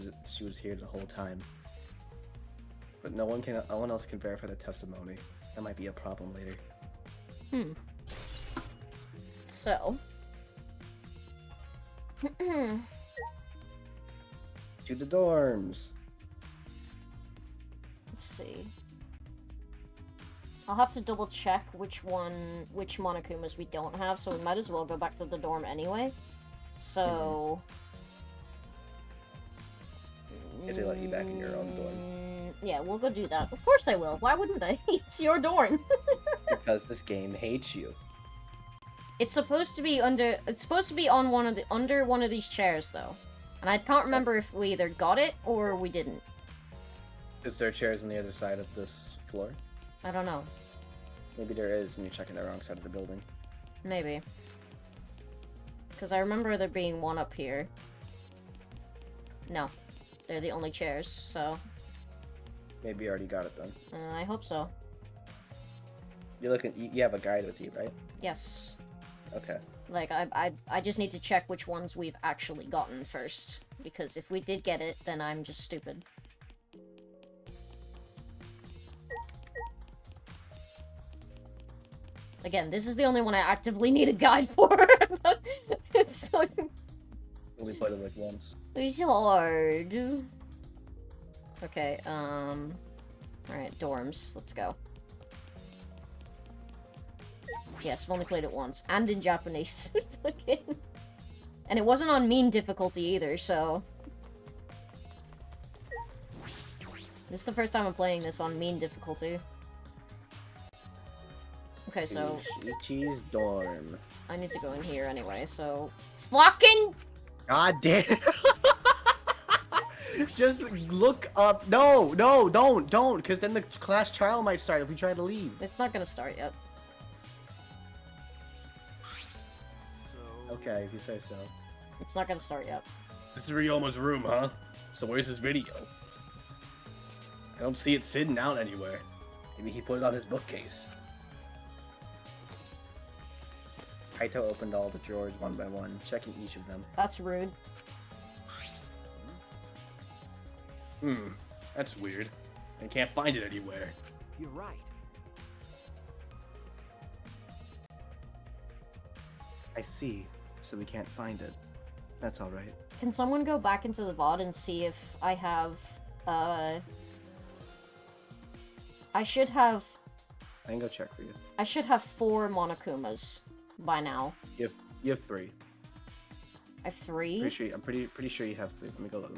was here the whole time. But no one else can verify the testimony. That might be a problem later. So. To the dorms. Let's see. I'll have to double check which Monokumas we don't have, so we might as well go back to the dorm anyway. So... If they let you back in your own dorm. Yeah, we'll go do that. Of course they will. Why wouldn't they? It's your dorm. Because this game hates you. It's supposed to be under. It's supposed to be on under one of these chairs though, and I can't remember if we either got it or we didn't. Is there chairs on the other side of this floor? I don't know. Maybe there is, and you're checking the wrong side of the building. Maybe. Because I remember there being one up here. No, they're the only chairs. So. Maybe you already got it then. I hope so. You're looking. You have a guide with you, right? Yes. Okay. Like, I just need to check which ones we've actually gotten first. Because if we did get it, then I'm just stupid. Again, this is the only one I actively need a guide for. It's so... Only played it like once. It's hard. Okay, alright, dorms. Let's go. Yes, I've only played it once. And in Japanese. And it wasn't on mean difficulty either, so... This is the first time I'm playing this on mean difficulty. Okay, so... Ichi's dorm. I need to go in here anyway, so... Fucking... God damn. Just look up. No, don't, because then the class trial might start if we try to leave. It's not gonna start yet. So Okay, if you say so. It's not gonna start yet. This is Ryoma's room, huh? So where's his video? I don't see it sitting out anywhere. Maybe he put it on his bookcase. Kaito opened all the drawers one by one, checking each of them. That's rude. That's weird. I can't find it anywhere. You're right. I see, so we can't find it. That's alright. Can someone go back into the VOD and see if I have, I should have... I can go check for you. I should have 4 Monokumas by now. You have 3. I have 3? I'm pretty sure you have 3. Let me go look.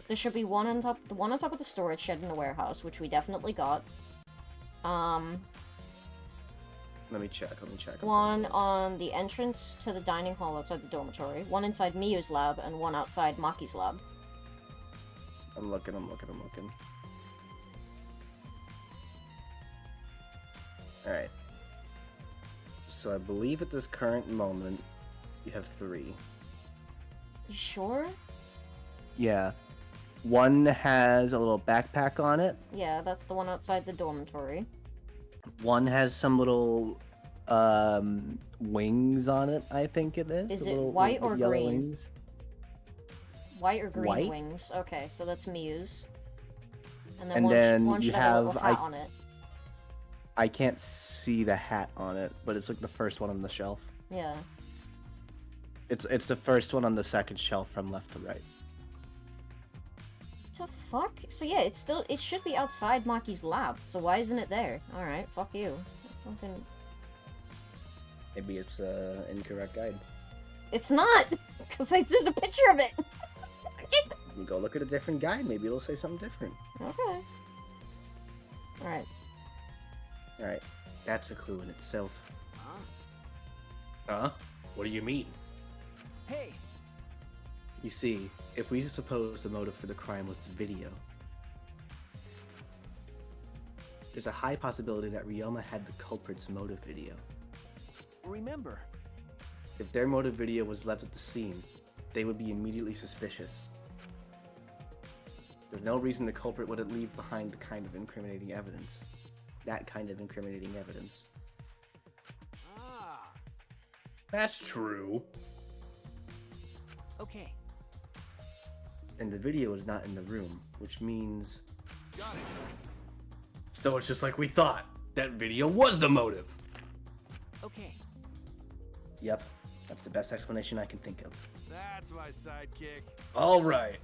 There should be one on top, the one on top of the storage shed in the warehouse, which we definitely got. Let me check. One on the entrance to the dining hall outside the dormitory, one inside Miyu's lab, and one outside Maki's lab. I'm looking. Alright. So I believe at this current moment, you have 3. You sure? Yeah. One has a little backpack on it. Yeah, that's the one outside the dormitory. One has some little Wings on it, I think it is. Is A it little- white little or yellow green? Wings. White or green White? wings. Okay, so that's Muse. And And one, then one you should have a little have- hat on it. I can't see the hat on it, but it's like the first one on the shelf. Yeah. It's the first one on the second shelf from left to right. The fuck? So yeah, it should be outside Maki's lab. So why isn't it there? All right, fuck you. Fucking... Maybe it's incorrect guide. It's not, because there's a picture of it. You go look at a different guide. Maybe it'll say something different. Okay. All right. All right, that's a clue in itself. Huh? What do you mean? Hey, You see, if we suppose the motive for the crime was the video, there's a high possibility that Ryoma had the culprit's motive video. remember, If their motive video was left at the scene, they would be immediately suspicious. There's no reason the culprit wouldn't leave behind the kind of incriminating evidence. That kind of incriminating evidence. That's true. okay. And the video is not in the room, which means So it's just like we thought. That video was the motive. Okay. yep, that's the best explanation I can think of. That's my sidekick. All right.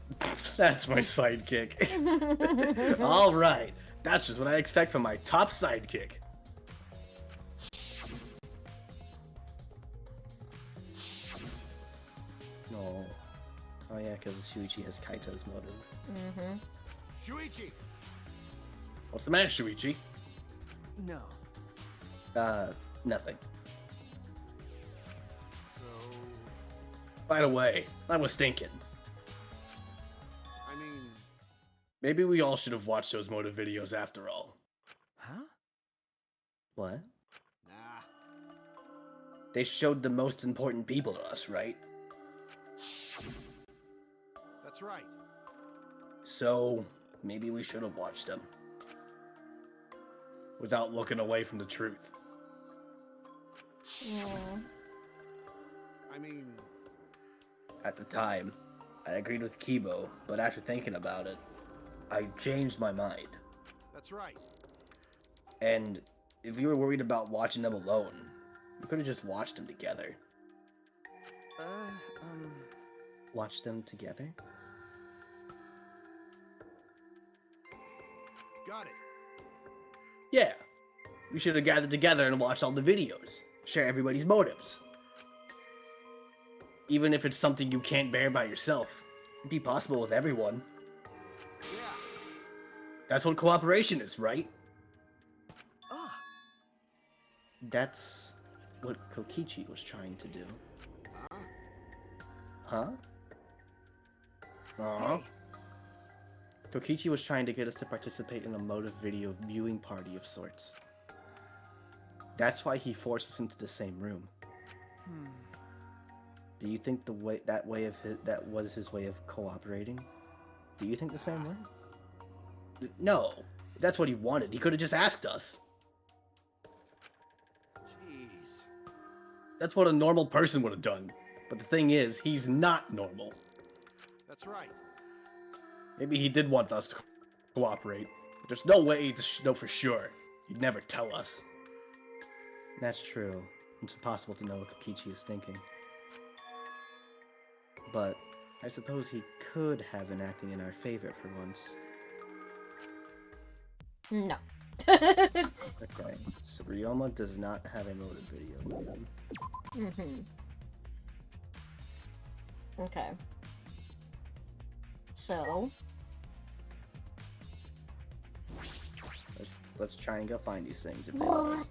That's my sidekick. All right. That's just what I expect from my top sidekick. No. Oh yeah, because Shuichi has Kaito's motive. Mm-hmm. Shuichi! What's the matter, Shuichi? No. Nothing. So, By the way, I was thinking, I mean, maybe we all should have watched those motive videos after all. Huh? What? nah. They showed the most important people to us, right? That's right. So, maybe we should have watched them. Without looking away from the truth. Yeah. I mean, At the time, I agreed with Kibo, but after thinking about it, I changed my mind. that's right. And if you were worried about watching them alone, we could have just watched them together. Watch them together? Got it. Yeah, we should have gathered together and watched all the videos. Share everybody's motives. Even if it's something you can't bear by yourself, it'd be possible with everyone. Yeah. That's what cooperation is, right? Ah, That's what Kokichi was trying to do. Huh? Huh? Uh-huh. Kokichi was trying to get us to participate in a motive video viewing party of sorts. That's why he forced us into the same room. Do you think that was his way of cooperating? Do you think the same way? No, if that's what he wanted. He could have just asked us. Jeez. That's what a normal person would have done. But the thing is, he's not normal. That's right. Maybe he did want us to cooperate, but there's no way to know for sure. He'd never tell us. That's true. It's impossible to know what Kokichi is thinking. But I suppose he could have been acting in our favor for once. No. Okay, so Ryoma does not have a motive video with him. Mm-hmm. Okay. So, Let's try and go find these things. If they let us.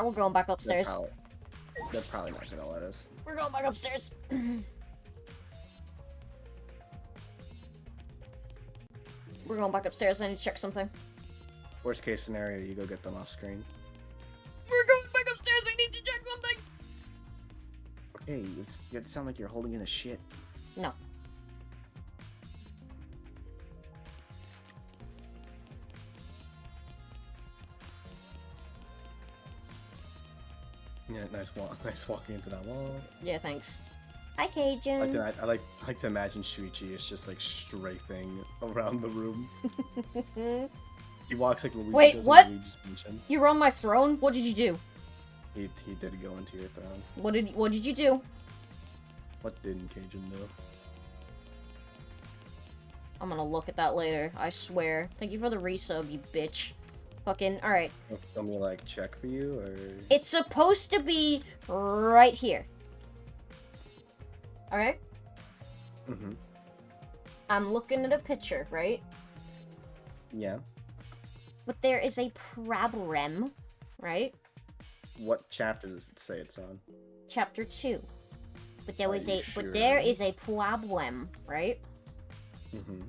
we're going back upstairs. They're probably not gonna let us. We're going back upstairs. We're going back upstairs. I need to check something. Worst case scenario, you go get them off screen. We're going back upstairs. I need to check something. Okay, it sounds like you're holding in a shit. No. Yeah, nice walking into that wall. Yeah, thanks. Hi, Cajun. I like to imagine Shuichi is just like strafing around the room. He walks like Luigi. Wait, does what? in Luigi's Mansion. You were on my throne? What did you do? He did go into your throne. What did you do? What didn't Cajun do? I'm gonna look at that later, I swear. Thank you for the resub, you bitch. Fucking, alright. Want me like check for you or? It's supposed to be right here. Alright? Mm-hmm. I'm looking at a picture, right? Yeah. But there is a problem, right? What chapter does it say it's on? Chapter 2. But there Are was you but sure? there is a problem, right? Mm-hmm.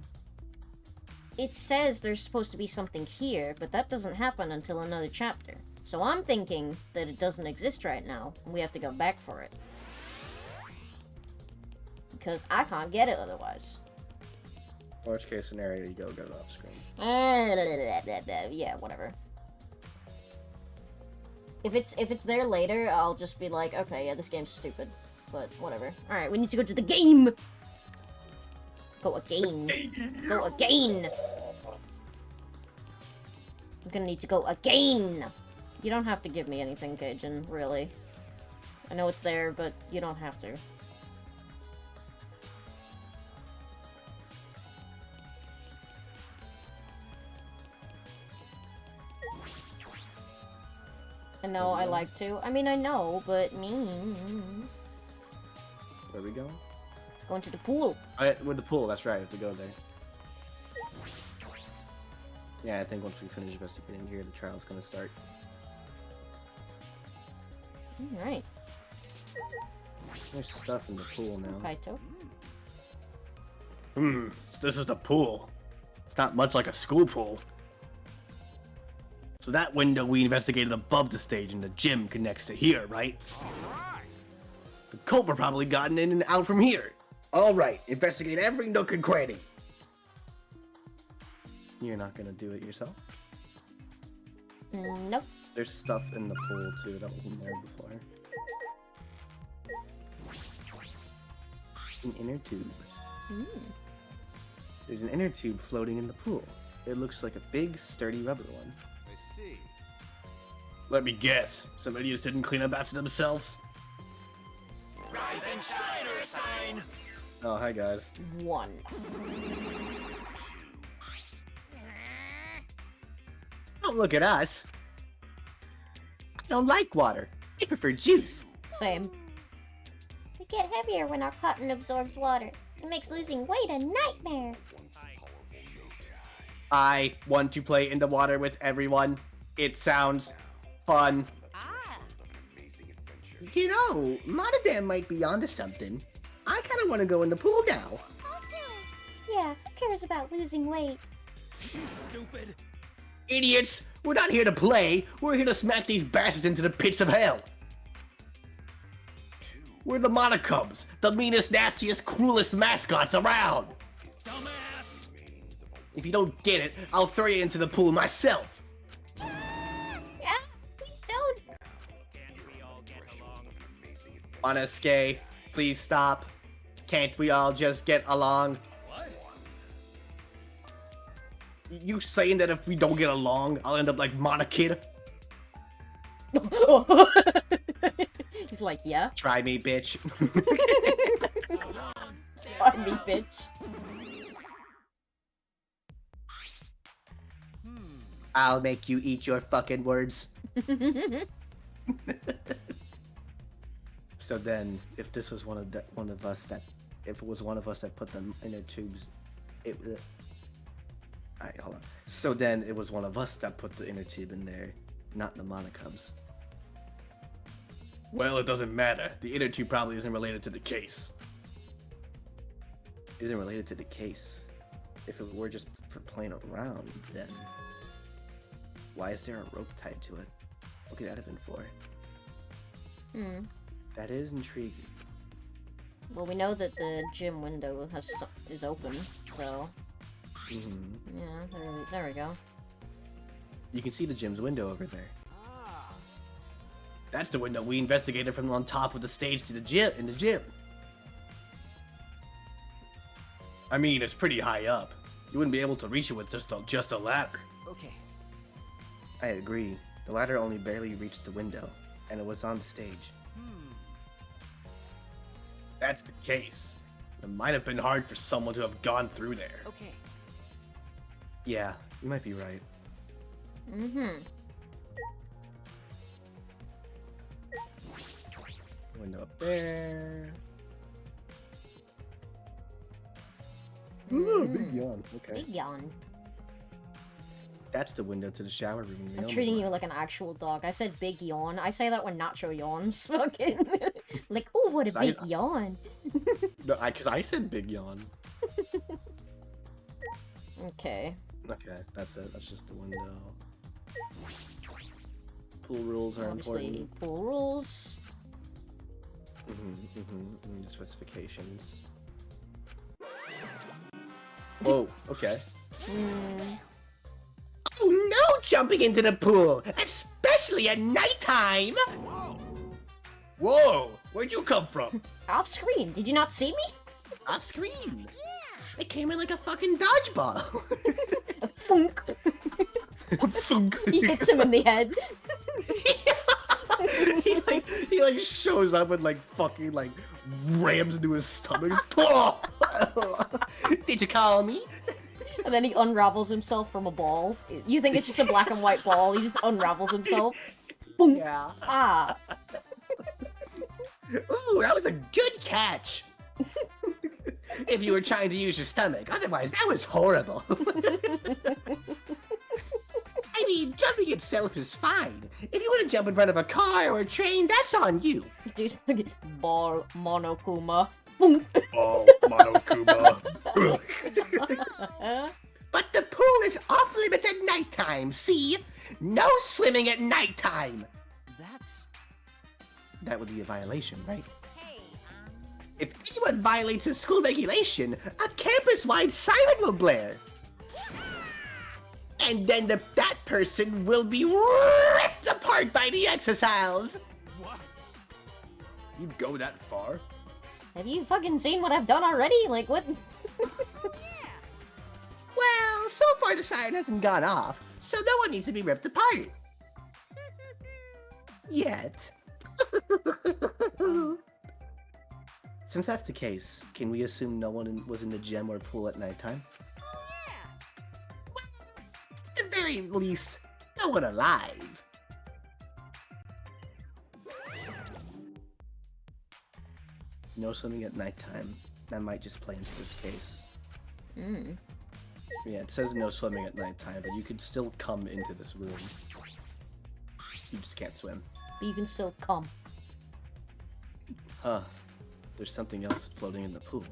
It says there's supposed to be something here, but that doesn't happen until another chapter. So I'm thinking that it doesn't exist right now, and we have to go back for it. Because I can't get it otherwise. Worst case scenario, you go get it off screen. Yeah, whatever. If it's there later, I'll just be like, okay, yeah, this game's stupid. But whatever. Alright, we need to go to the game! Go again. Go again! I'm gonna need to go again! You don't have to give me anything, Cajun, really. I know it's there, but you don't have to. I know I like to. I mean, I know, but me. Where we go? Going to the pool. With the pool, that's right. We have to go there. Yeah, I think once we finish investigating here, the trial's gonna start. Alright. There's stuff in the pool now. Kaito. This is the pool. It's not much like a school pool. So that window we investigated above the stage in the gym connects to here, right? The culprit probably gotten in and out from here. All right, investigate every nook and cranny. You're not gonna do it yourself? Nope. There's stuff in the pool too that wasn't there before. An inner tube. There's an inner tube floating in the pool. It looks like a big, sturdy rubber one. I see. Let me guess. Some idiots didn't clean up after themselves? Rise and shine or sign. Oh, hi guys. 1. Don't look at us. I don't like water. I prefer juice. Same. We get heavier when our cotton absorbs water. It makes losing weight a nightmare. I want to play in the water with everyone. It sounds fun. You know, a lot of them might be onto something. I kind of want to go in the pool now. Yeah, who cares about losing weight? You stupid. Idiots! We're not here to play. We're here to smack these bastards into the pits of hell. We're the Monocubs, the meanest, nastiest, cruelest mascots around. Dumbass. If you don't get it, I'll throw you into the pool myself. Yeah, please don't. Can't we all get along? Monosuke, please stop. Can't we all just get along? What? You saying that if we don't get along, I'll end up like Monokid? He's like, yeah. Try me, bitch. Find me, bitch. I'll make you eat your fucking words. So then, if this was one of us that put the inner tubes, Alright, hold on. So then, it was one of us that put the inner tube in there, not the Monocubs. Well, it doesn't matter. The inner tube probably isn't related to the case. Isn't related to the case. If it were just for playing around, then why is there a rope tied to it? What could that have been for? That is intriguing. Well, we know that the gym window is open, so Mm-hmm. yeah, there we go. You can see the gym's window over there. That's the window we investigated from on top of the stage to the gym, in the gym. I mean, it's pretty high up. You wouldn't be able to reach it with just a ladder. Okay. I agree. The ladder only barely reached the window, and it was on the stage. That's the case. It might have been hard for someone to have gone through there. Okay. Yeah, you might be right. Window up there. Ooh, big yawn. Okay. Big yawn. That's the window to the shower room. I'm treating you like an actual dog. I said big yawn. I say that when Nacho yawns. Fucking. Like, oh, what a big yawn. No, because I said big yawn. Okay. Okay, that's it. That's just the window. Pool rules are Obviously, important. pool rules. Specifications. Whoa, okay. Oh, no jumping into the pool, especially at nighttime. Whoa! Where'd you come from? Off screen. Did you not see me? Off screen. I came in like a fucking dodgeball. Funk. He hits him in the head. he like shows up and like fucking like rams into his stomach. Did you call me? And then he unravels himself from a ball. You think it's just a black and white ball. He just unravels himself. Boom. Yeah. Ah. Ooh, that was a good catch. If you were trying to use your stomach. Otherwise, that was horrible. I mean, jumping itself is fine. If you want to jump in front of a car or a train, that's on you. Dude, ball Monokuma. Boom. Oh, Monokuma. But the pool is off limits at nighttime, see? No swimming at nighttime. That would be a violation, right? If anyone violates a school regulation, a campus-wide siren will blare. And then that person will be ripped apart by the exercise. What? You'd go that far? Have you fucking seen what I've done already? Like, what? Well, so far the siren hasn't gone off, so no one needs to be ripped apart. Yet. Since that's the case, can we assume no one was in the gym or pool at nighttime? Well, at the very least, no one alive. No swimming at nighttime. That might just play into this case. Yeah, it says no swimming at nighttime, but you could still come into this room. You just can't swim. But you can still come. Huh. There's something else floating in the pool.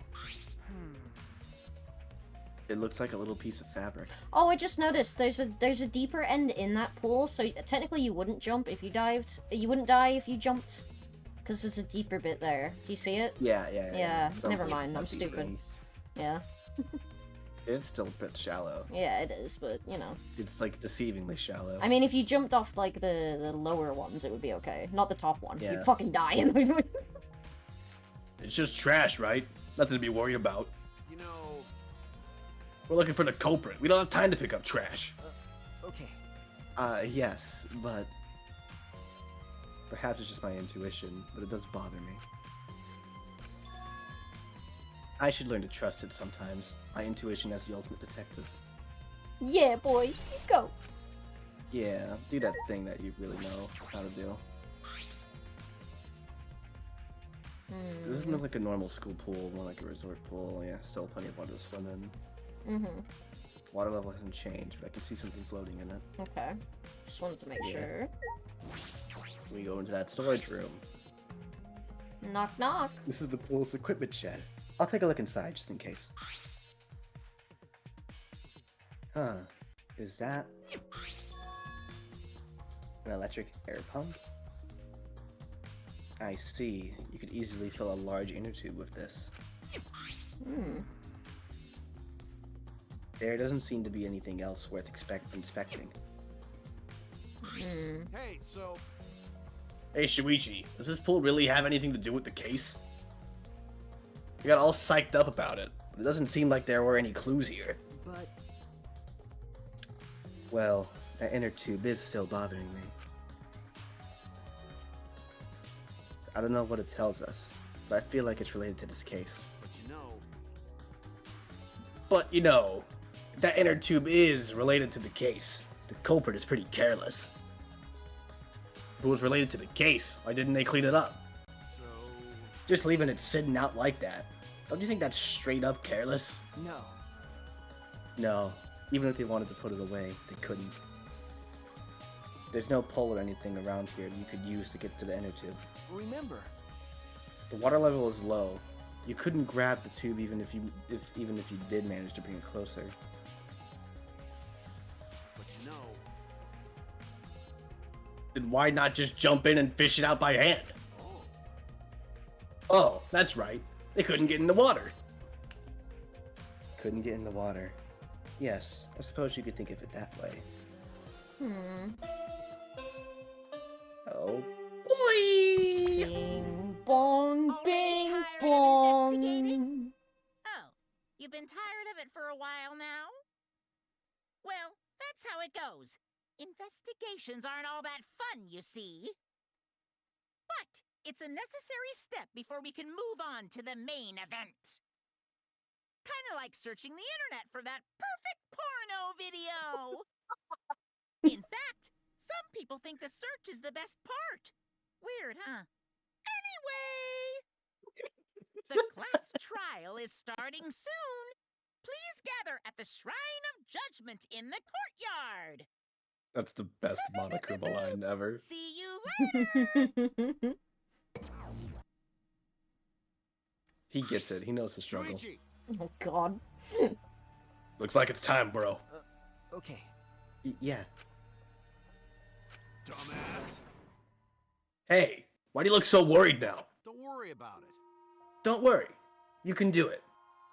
It looks like a little piece of fabric. Oh, I just noticed there's a deeper end in that pool, so technically you wouldn't jump if you dived. You wouldn't die if you jumped, because there's a deeper bit there. Do you see it? Yeah. Yeah, Some never people mind, I'm have stupid. earrings. Yeah. It's still a bit shallow. Yeah, it is, but, you know. It's, like, deceivingly shallow. I mean, if you jumped off, like, the lower ones, it would be okay. Not the top one. Yeah. You'd fucking die. It's just trash, right? Nothing to be worried about. You know... We're looking for the culprit. We don't have time to pick up trash. Okay. Yes, but... Perhaps it's just my intuition, but it does bother me. I should learn to trust it sometimes. My intuition as the ultimate detective. Yeah, boy. You go. Yeah, do that thing that you really know how to do. This doesn't look like a normal school pool, more like a resort pool. Yeah, still plenty of water to swim in. Water level hasn't changed, but I can see something floating in it. Okay. Just wanted to make sure. We go into that storage room. Knock, knock. This is the pool's equipment shed. I'll take a look inside just in case. Huh. Is that an electric air pump? I see. You could easily fill a large inner tube with this. There doesn't seem to be anything else worth inspecting. Hey, so Hey, Shuichi, does this pool really have anything to do with the case? You got all psyched up about it, but it doesn't seem like there were any clues here. But Well, that inner tube is still bothering me. I don't know what it tells us, but I feel like it's related to this case. But, you know, that inner tube is related to the case. The culprit is pretty careless. If it was related to the case, why didn't they clean it up? So, Just leaving it sitting out like that. Don't you think that's straight up careless? no. No, even if they wanted to put it away, they couldn't. There's no pole or anything around here you could use to get to the inner tube. Remember, The water level is low. You couldn't grab the tube even if you did manage to bring it closer. but you know, Then why not just jump in and fish it out by hand? oh, Oh, that's right. They couldn't get in the water. Couldn't get in the water. Yes, I suppose you could think of it that way. Oh, boy! Bing bong, Already bing tired of bong. investigating? Oh, you've been tired of it for a while now? Well, that's how it goes. Investigations aren't all that fun, you see. But it's a necessary step before we can move on to the main event. Kinda like searching the internet for that perfect porno video. In fact, some people think the search is the best part. Weird, huh? Anyway, the class trial is starting soon. Please gather at the Shrine of Judgment in the courtyard. That's the best Monokuma line ever. See you later. He gets it. He knows the struggle. Shuichi, Oh god. Looks like it's time, bro. okay. Yeah. dumbass. Hey, why do you look so worried now? Don't worry about it. Don't worry. You can do it.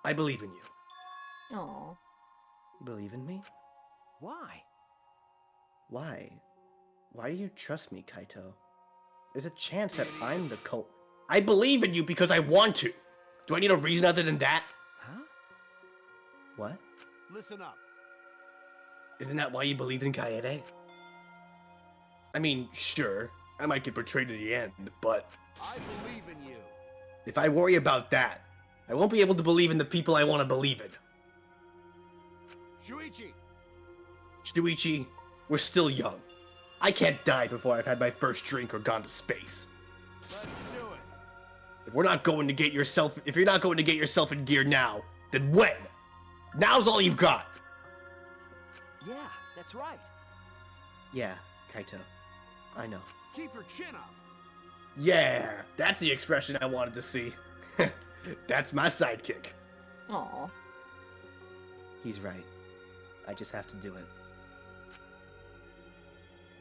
I believe in you. Aw. Believe in me? Why? Why? Why do you trust me, Kaito? There's a chance that I'm the cult. I believe in you because I want to. Do I need a reason other than that? Huh? What? Listen up. Isn't that why you believe in Kaede? I mean, sure, I might get betrayed in the end, but I believe in you. if I worry about that, I won't be able to believe in the people I want to believe in. Shuichi, Shuichi, we're still young. I can't die before I've had my first drink or gone to space. let's do it. If you're not going to get yourself in gear now, then when? Now's all you've got. Yeah, that's right. Yeah, Kaito. I know. Keep your chin up. Yeah, that's the expression I wanted to see. That's my sidekick. Aw. He's right. I just have to do it.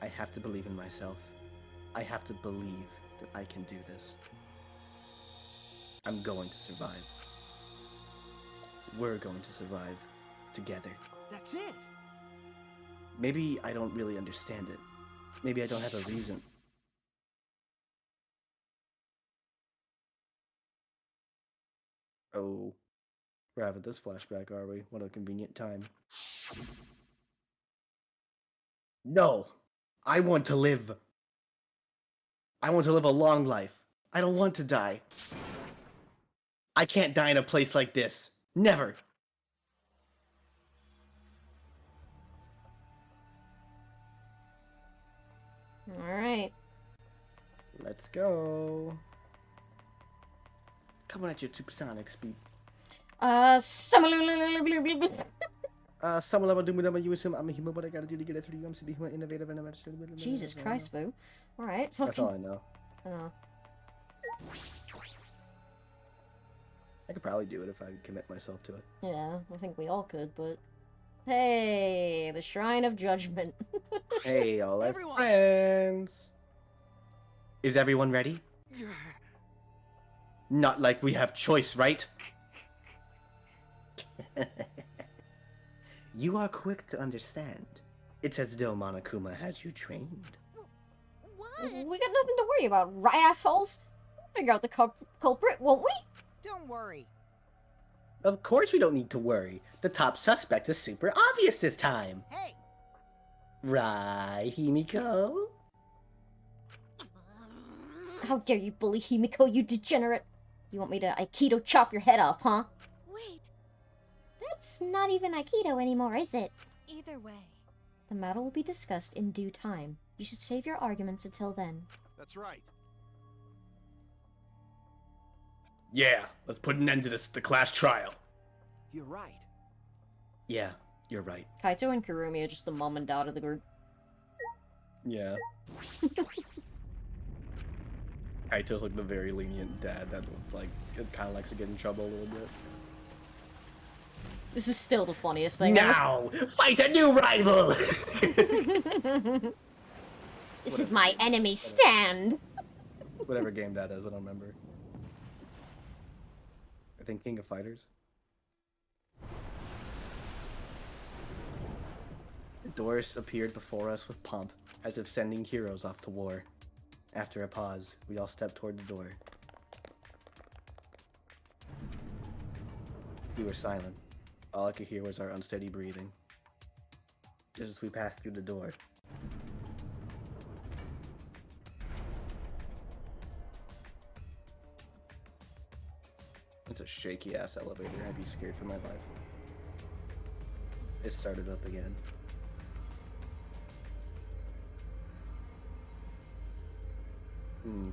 I have to believe in myself. I have to believe that I can do this. I'm going to survive. We're going to survive together. That's it. Maybe I don't really understand it. Maybe I don't have a reason. Oh, we're having this flashback, are we? What a convenient time. No, I want to live. I want to live a long life. I don't want to die. I can't die in a place like this. Never. Alright. Let's go. Coming at your supersonic speed. Some level doom you assume I'm a human, what I gotta do to get it through you. I'm to be human, innovative, and I'm Jesus Christ, boo. Alright. That's all I know. Oh. I could probably do it if I commit myself to it. Yeah, I think we all could, but... Hey, the Shrine of Judgment. Hey, all our Everyone. friends! Is everyone ready? Not like we have choice, right? You are quick to understand. It's as though Monokuma has you trained. What? We got nothing to worry about, right, assholes? We'll figure out the culprit, won't we? Don't worry. Of course we don't need to worry. The top suspect is super obvious this time. Hey, Right, Himiko? How dare you bully Himiko, you degenerate! You want me to Aikido chop your head off, huh? Wait, that's not even Aikido anymore, is it? Either way. The matter will be discussed in due time. You should save your arguments until then. That's right. Yeah, let's put an end to the class trial. you're right. Yeah, you're right. Kaito and Kurumi are just the mom and dad of the group. Yeah. Kaito's like the very lenient dad that like kind of likes to get in trouble a little bit. This is still the funniest thing. Now, fight a new rival! This is my enemy stand! Whatever game that is, I don't remember. I think King of Fighters. Doris appeared before us with pomp, as if sending heroes off to war. After a pause, we all stepped toward the door. We were silent. All I could hear was our unsteady breathing. Just as we passed through the door. It's a shaky ass elevator. I'd be scared for my life. It started up again.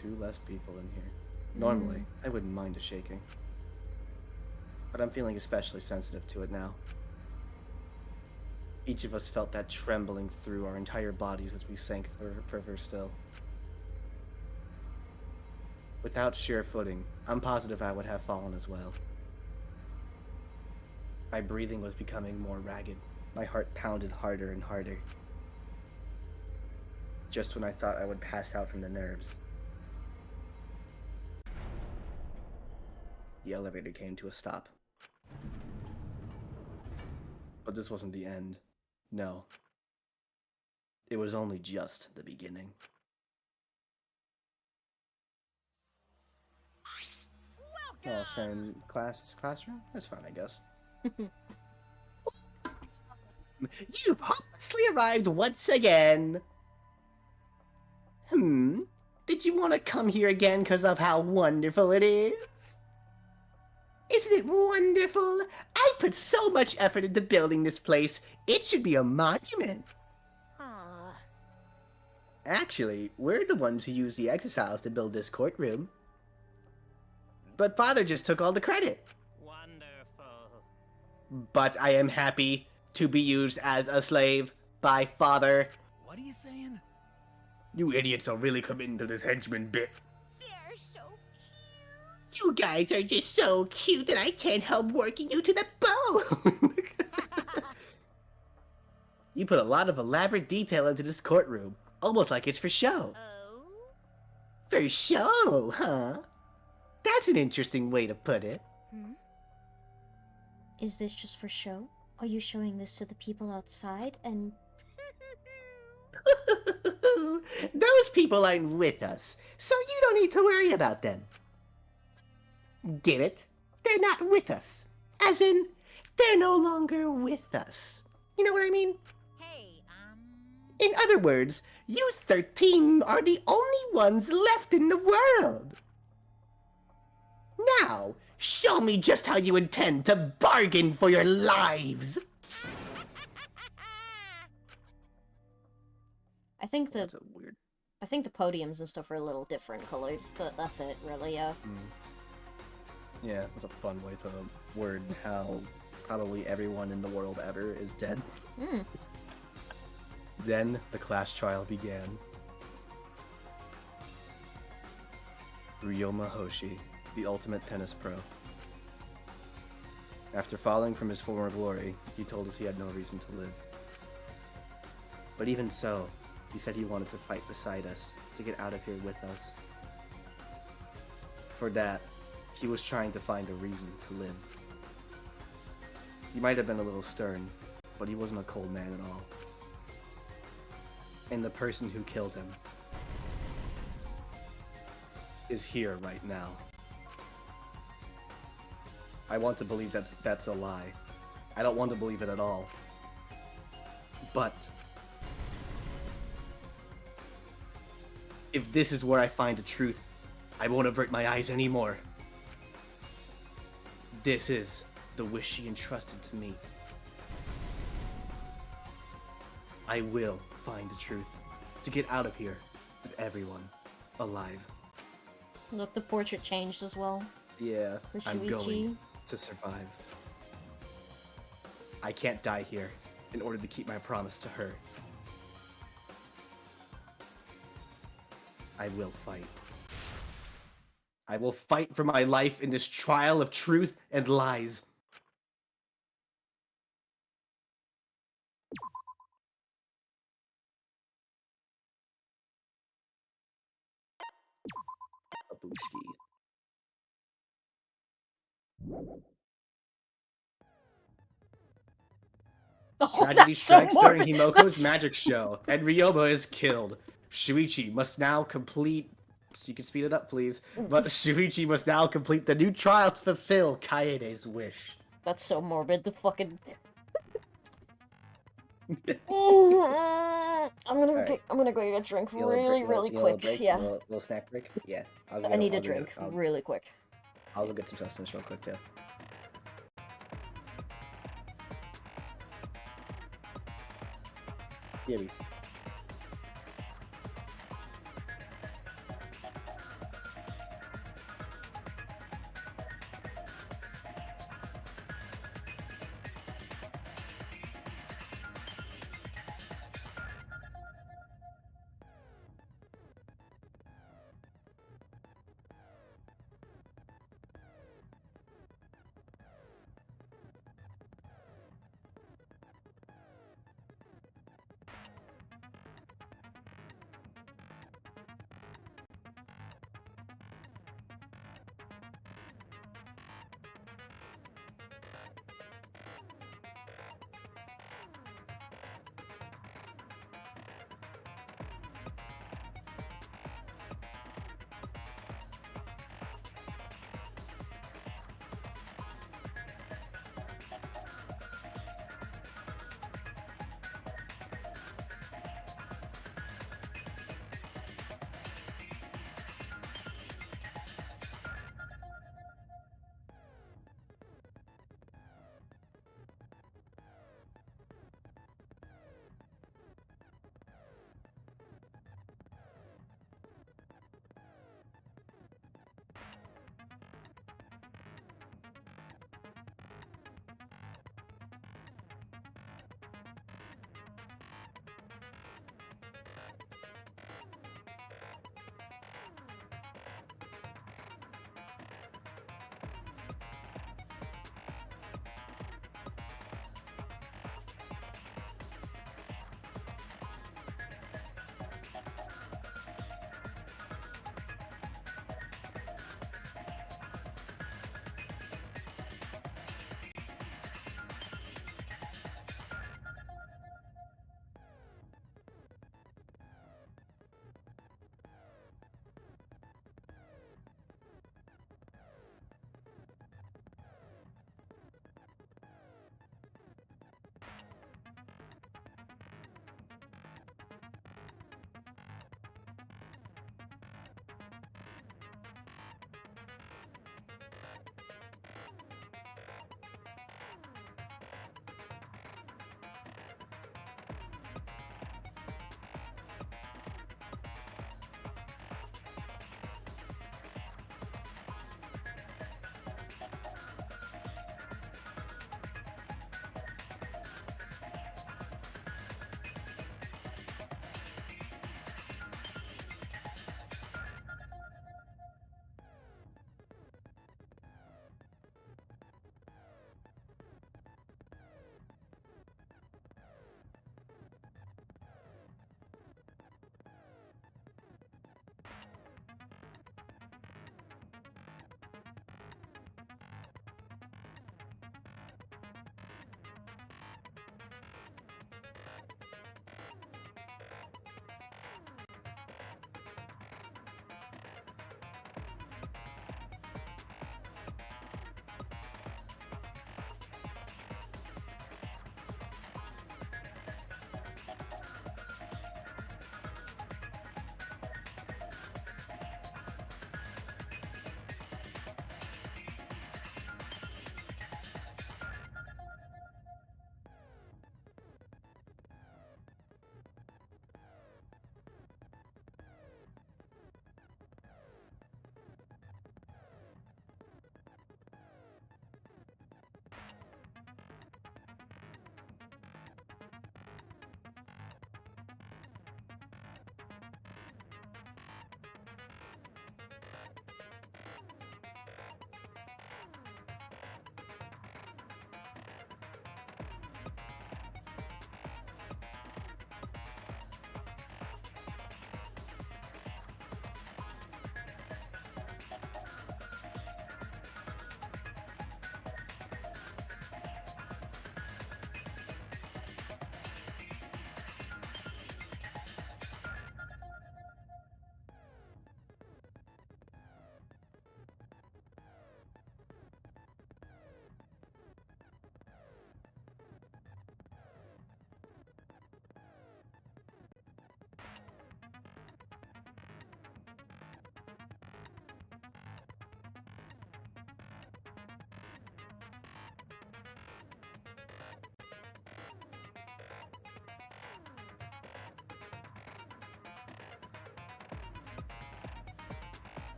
Two less people in here. Normally, I wouldn't mind a shaking. But I'm feeling especially sensitive to it now. Each of us felt that trembling through our entire bodies as we sank further still. Without sure footing, I'm positive I would have fallen as well. My breathing was becoming more ragged. My heart pounded harder and harder. Just when I thought I would pass out from the nerves. The elevator came to a stop. But this wasn't the end. No. It was only just the beginning. Oh, same classroom? That's fine, I guess. You've hopelessly arrived once again! Did you want to come here again because of how wonderful it is? Isn't it wonderful? I put so much effort into building this place. It should be a monument. Actually, we're the ones who used the exercise to build this courtroom. But Father just took all the credit. Wonderful. But I am happy to be used as a slave by Father. What are you saying? You idiots are really committing to this henchman bit. They're so cute. You guys are just so cute that I can't help working you to the bone. You put a lot of elaborate detail into this courtroom, almost like it's for show. Oh? For show, huh? That's an interesting way to put it. Is this just for show? Are you showing this to the people outside and... Those people aren't with us, so you don't need to worry about them. Get it? They're not with us. As in, they're no longer with us. You know what I mean? Hey, In other words, you 13 are the only ones left in the world. Now, show me just how you intend to bargain for your lives. I think That's a weird. I think the podiums and stuff are a little different colored, but that's it, really, yeah. Yeah, it's a fun way to word how probably everyone in the world ever is dead. Then the class trial began. Ryoma Hoshi, the ultimate tennis pro. After falling from his former glory, he told us he had no reason to live. But even so, he said he wanted to fight beside us, to get out of here with us. For that, he was trying to find a reason to live. He might have been a little stern, but he wasn't a cold man at all. And the person who killed him is here right now. I want to believe that's a lie. I don't want to believe it at all. But if this is where I find the truth, I won't avert my eyes anymore. This is the wish she entrusted to me. I will find the truth to get out of here with everyone alive. Look, the portrait changed as well. Yeah, For I'm Shuichi. going to survive. I can't die here in order to keep my promise to her. I will fight. I will fight for my life in this trial of truth and lies. Babushki. Oh, Tragedy that's so strikes during morbid. Himoko's That's- magic show, and Ryoba is killed. Shuichi must now complete... So you can speed it up, please. But Shuichi must now complete the new trial to fulfill Kaede's wish. That's so morbid. The fucking. Alright. I'm gonna go get a drink You want a break- really you want a quick. break? Yeah, Little snack break? Yeah. I need a drink really quick. I'll go get some sustenance real quick, too. Gibby.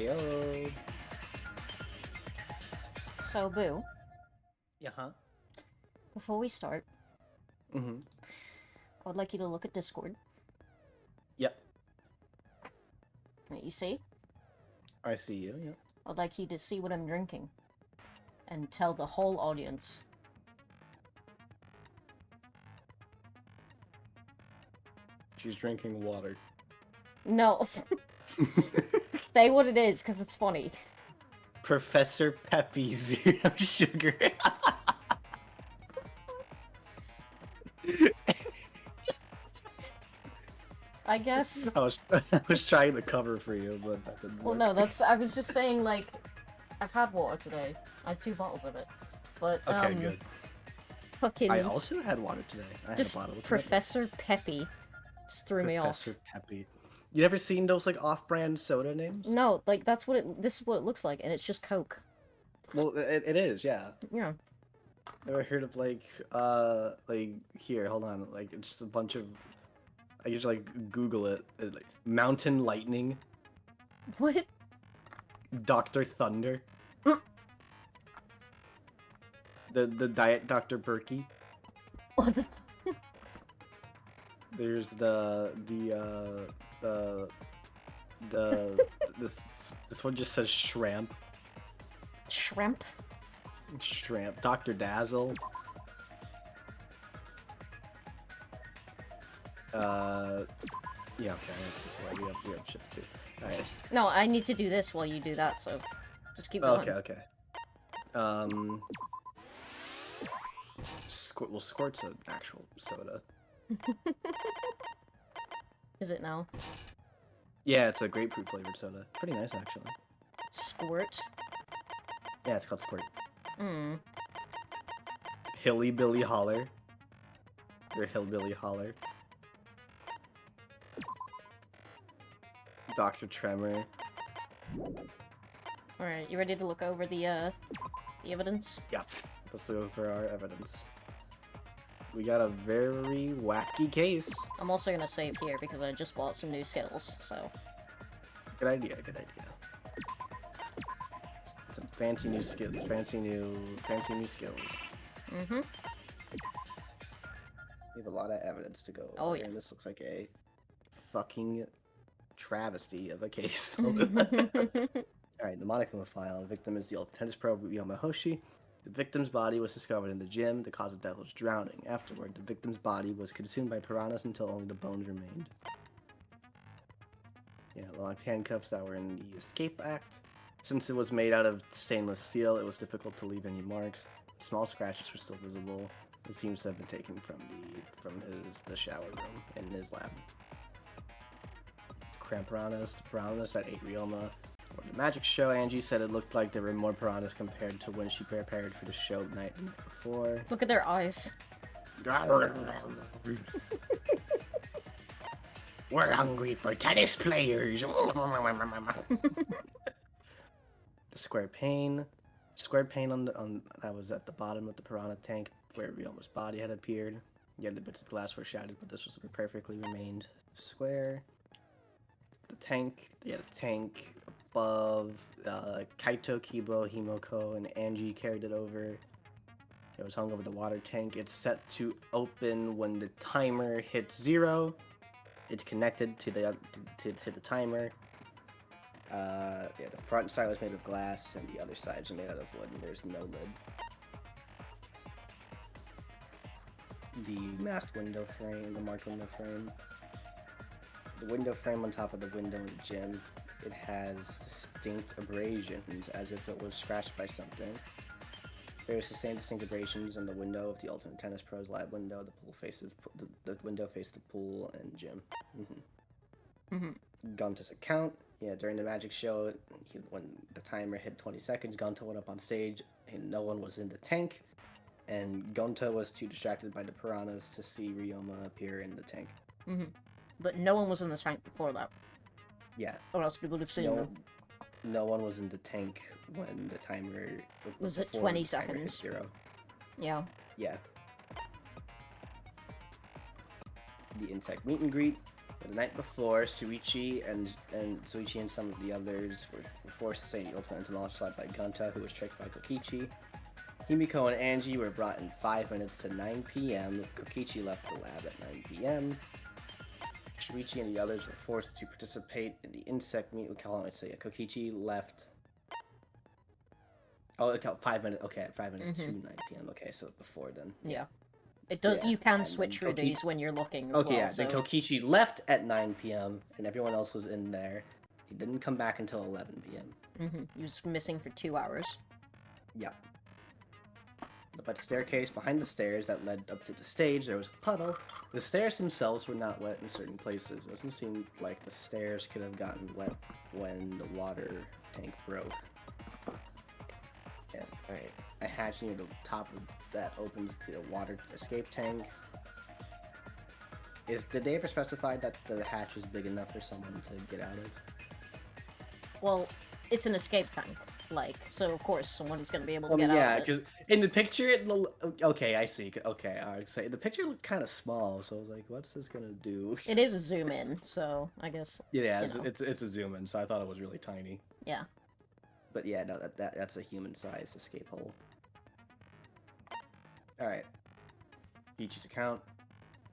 Ayo. So, Boo, Yeah, huh? before we start, Mm-hmm. I would like you to look at Discord. Yep. You see? I see you, yep. I'd like you to see what I'm drinking. And tell the whole audience. She's drinking water. No. Say what it is, because it's funny. Professor Peppy Zero Sugar. I guess. I was trying to cover for you, but that didn't Well, work. no, I was just saying, like, I've had water today. I had 2 bottles of it. But, Okay, good. fucking, I also had water today. I just had a bottle of Professor Peppy just threw me off. Professor Peppy. You ever seen those, like, off-brand soda names? No, like, this is what it looks like, and it's just Coke. Well, it is, yeah. Yeah. Ever heard of, like, here, hold on, like, it's just a bunch of, I usually, like, Google it, like, Mountain Lightning, What? Dr. Thunder, the Diet Dr. Berkey, What the? there's this one just says Shrimp, Shrimp? Dr. Dazzle, yeah, okay, so we have shit to do. Alright. No, I need to do this while you do that, so just keep going. Okay. Well, Squirt's an actual soda. Is it now? Yeah, it's a grapefruit flavored soda. Pretty nice, actually. Squirt? Yeah, it's called Squirt. Hmm. Hilly Billy Holler. Or Hillbilly Holler. Dr. Tremor. Alright, you ready to look over the evidence? Yeah. Let's go for our evidence. We got a very wacky case. I'm also gonna save here because I just bought some new skills, so. Good idea, good idea. Some fancy new skills, fancy new skills. Mm-hmm. We have a lot of evidence to go over. Oh, yeah. And this looks like a fucking travesty of a case. Alright, the Monokuma file. The victim is the old tennis pro Ryoma Hoshi. The victim's body was discovered in the gym. The cause of death was drowning. Afterward, the victim's body was consumed by piranhas until only the bones remained. Yeah, locked handcuffs that were in the escape act. Since it was made out of stainless steel, it was difficult to leave any marks. Small scratches were still visible. It seems to have been taken from the shower room in his lab. Cramp piranhas, the piranhas that ate Ryoma. For the magic show, Angie said it looked like there were more piranhas compared to when she prepared for the show the night before. Look at their eyes. We're hungry for tennis players. The square pane on that was at the bottom of the piranha tank where Ryoma's body had appeared. Yeah, the bits of glass were shattered, but this was perfectly remained square. The tank, a tank above. Kaito, Kibo, Himoko, and Angie carried it over. It was hung over the water tank. It's set to open when the timer hits 0. It's connected to the timer. Yeah, the front side was made of glass, and the other sides are made out of wood, and there's no lid. The masked window frame, the marked window frame. The window frame on top of the window in the gym, it has distinct abrasions, as if it was scratched by something. There's the same distinct abrasions on the window of the Ultimate Tennis Pro's lab window. The window faced the pool and gym. Gunta's account. Yeah, during the magic show, when the timer hit 20 seconds, Gunta went up on stage, and no one was in the tank. And Gunta was too distracted by the piranhas to see Ryoma appear in the tank. But no one was in the tank before that. Yeah. Or else we would have seen them. No one was in the tank when the timer Was it before 20 the timer hit seconds? 0. Yeah. Yeah. The insect meet and greet. The night before, Suichi and some of the others were forced to stay in the Ultimate Entomologist Lab by Gunta, who was tricked by Kokichi. Himiko and Angie were brought in 5 minutes to 9 p.m. Kokichi left the lab at 9 p.m. Shuichi and the others were forced to participate in the insect meet. Kokichi left. Oh, okay, 5 minutes. Okay, 5 minutes to 9 p.m. Okay, so before then. Yeah. It does. Yeah, You can and switch through Koki- these when you're looking as Okay, well. yeah. So. Then Kokichi left at 9 p.m. and everyone else was in there. He didn't come back until 11 p.m. He was missing for 2 hours. Yeah. But staircase behind the stairs that led up to the stage, there was a puddle. The stairs themselves were not wet in certain places. It doesn't seem like the stairs could have gotten wet when the water tank broke. Yeah, alright. A hatch near the top of that opens the water escape tank. Did they ever specify that the hatch is big enough for someone to get out of? Well, it's an escape tank. So of course someone's gonna be able to Well, get out yeah, of it. because in the picture, okay, I see. Okay, I would say the picture looked kind of small, so I was like, "What's this gonna do?" It is a zoom in, so I guess. Yeah, you know. it's a zoom in, so I thought it was really tiny. Yeah. But yeah, no, that's a human-sized escape hole. All right, Peachy's account.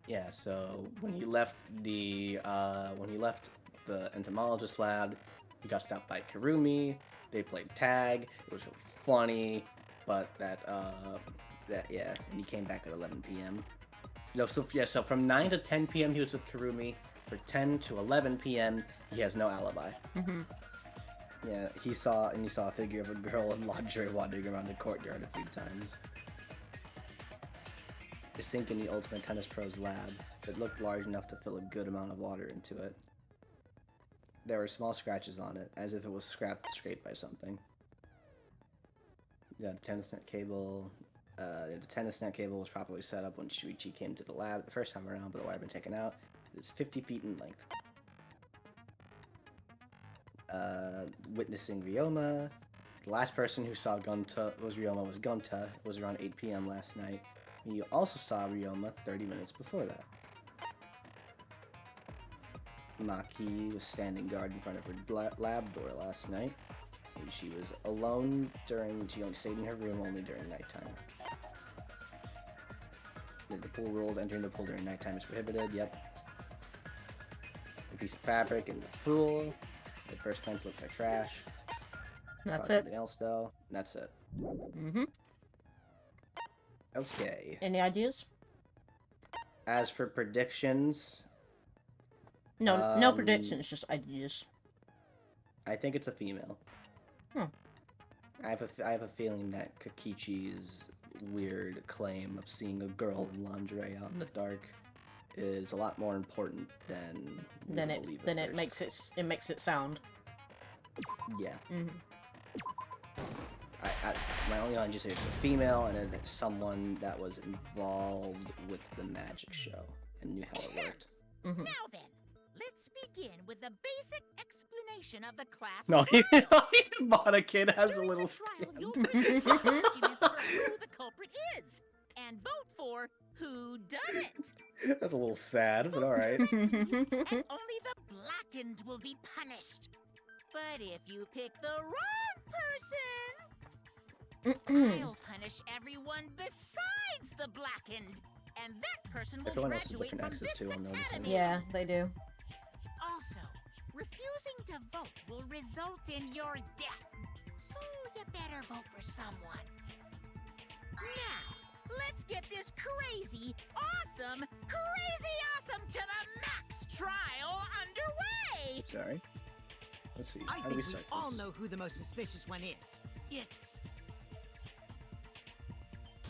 Yeah, so when he left the entomologist lab, he got stopped by Karumi. They played tag. It was really funny, but and he came back at 11 p.m. No, so from 9 to 10 p.m. he was with Karumi. For 10 to 11 p.m. he has no alibi. Yeah, he saw a figure of a girl in lingerie wandering around the courtyard a few times. A sink in the Ultimate Tennis Pro's lab that looked large enough to fill a good amount of water into it. There were small scratches on it, as if it was scraped by something. Yeah, the tennis net cable. The tennis net cable was properly set up when Shuichi came to the lab the first time around, but the wire had been taken out. It is 50 feet in length. Witnessing Ryoma. The last person who saw Ryoma was Gunta. It was around 8 p.m. last night. You also saw Ryoma 30 minutes before that. Maki was standing guard in front of her lab door last night. She was alone she only stayed in her room only during nighttime. The pool rules, entering the pool during nighttime is prohibited, yep. A piece of fabric in the pool. The first plants looks like trash. That's Probably it. something else though. That's it. Okay. Any ideas? As for predictions... No, no predictions, just ideas. I think it's a female. Hmm. I have a feeling that Kokichi's weird claim of seeing a girl in lingerie out in the dark is a lot more important than it makes it sound. Yeah. My only line just says it's a female and it's someone that was involved with the magic show and knew how it worked. Now then, let's begin with the basic explanation of the class. No, even Monica has a little trial, stand. you'll present documents for who the culprit is and vote for who done it. That's a little sad, but alright. And only the blackened will be punished. But if you pick the wrong person, I'll punish everyone besides the blackened. And that person will Everyone else has graduate different from X's this too, I'm noticing. academy. Yeah, they do. Also, refusing to vote will result in your death. So you better vote for someone. Now, let's get this crazy awesome to the max trial underway! Sorry. Let's see. I How do we think we start all this? know who the most suspicious one is. It's...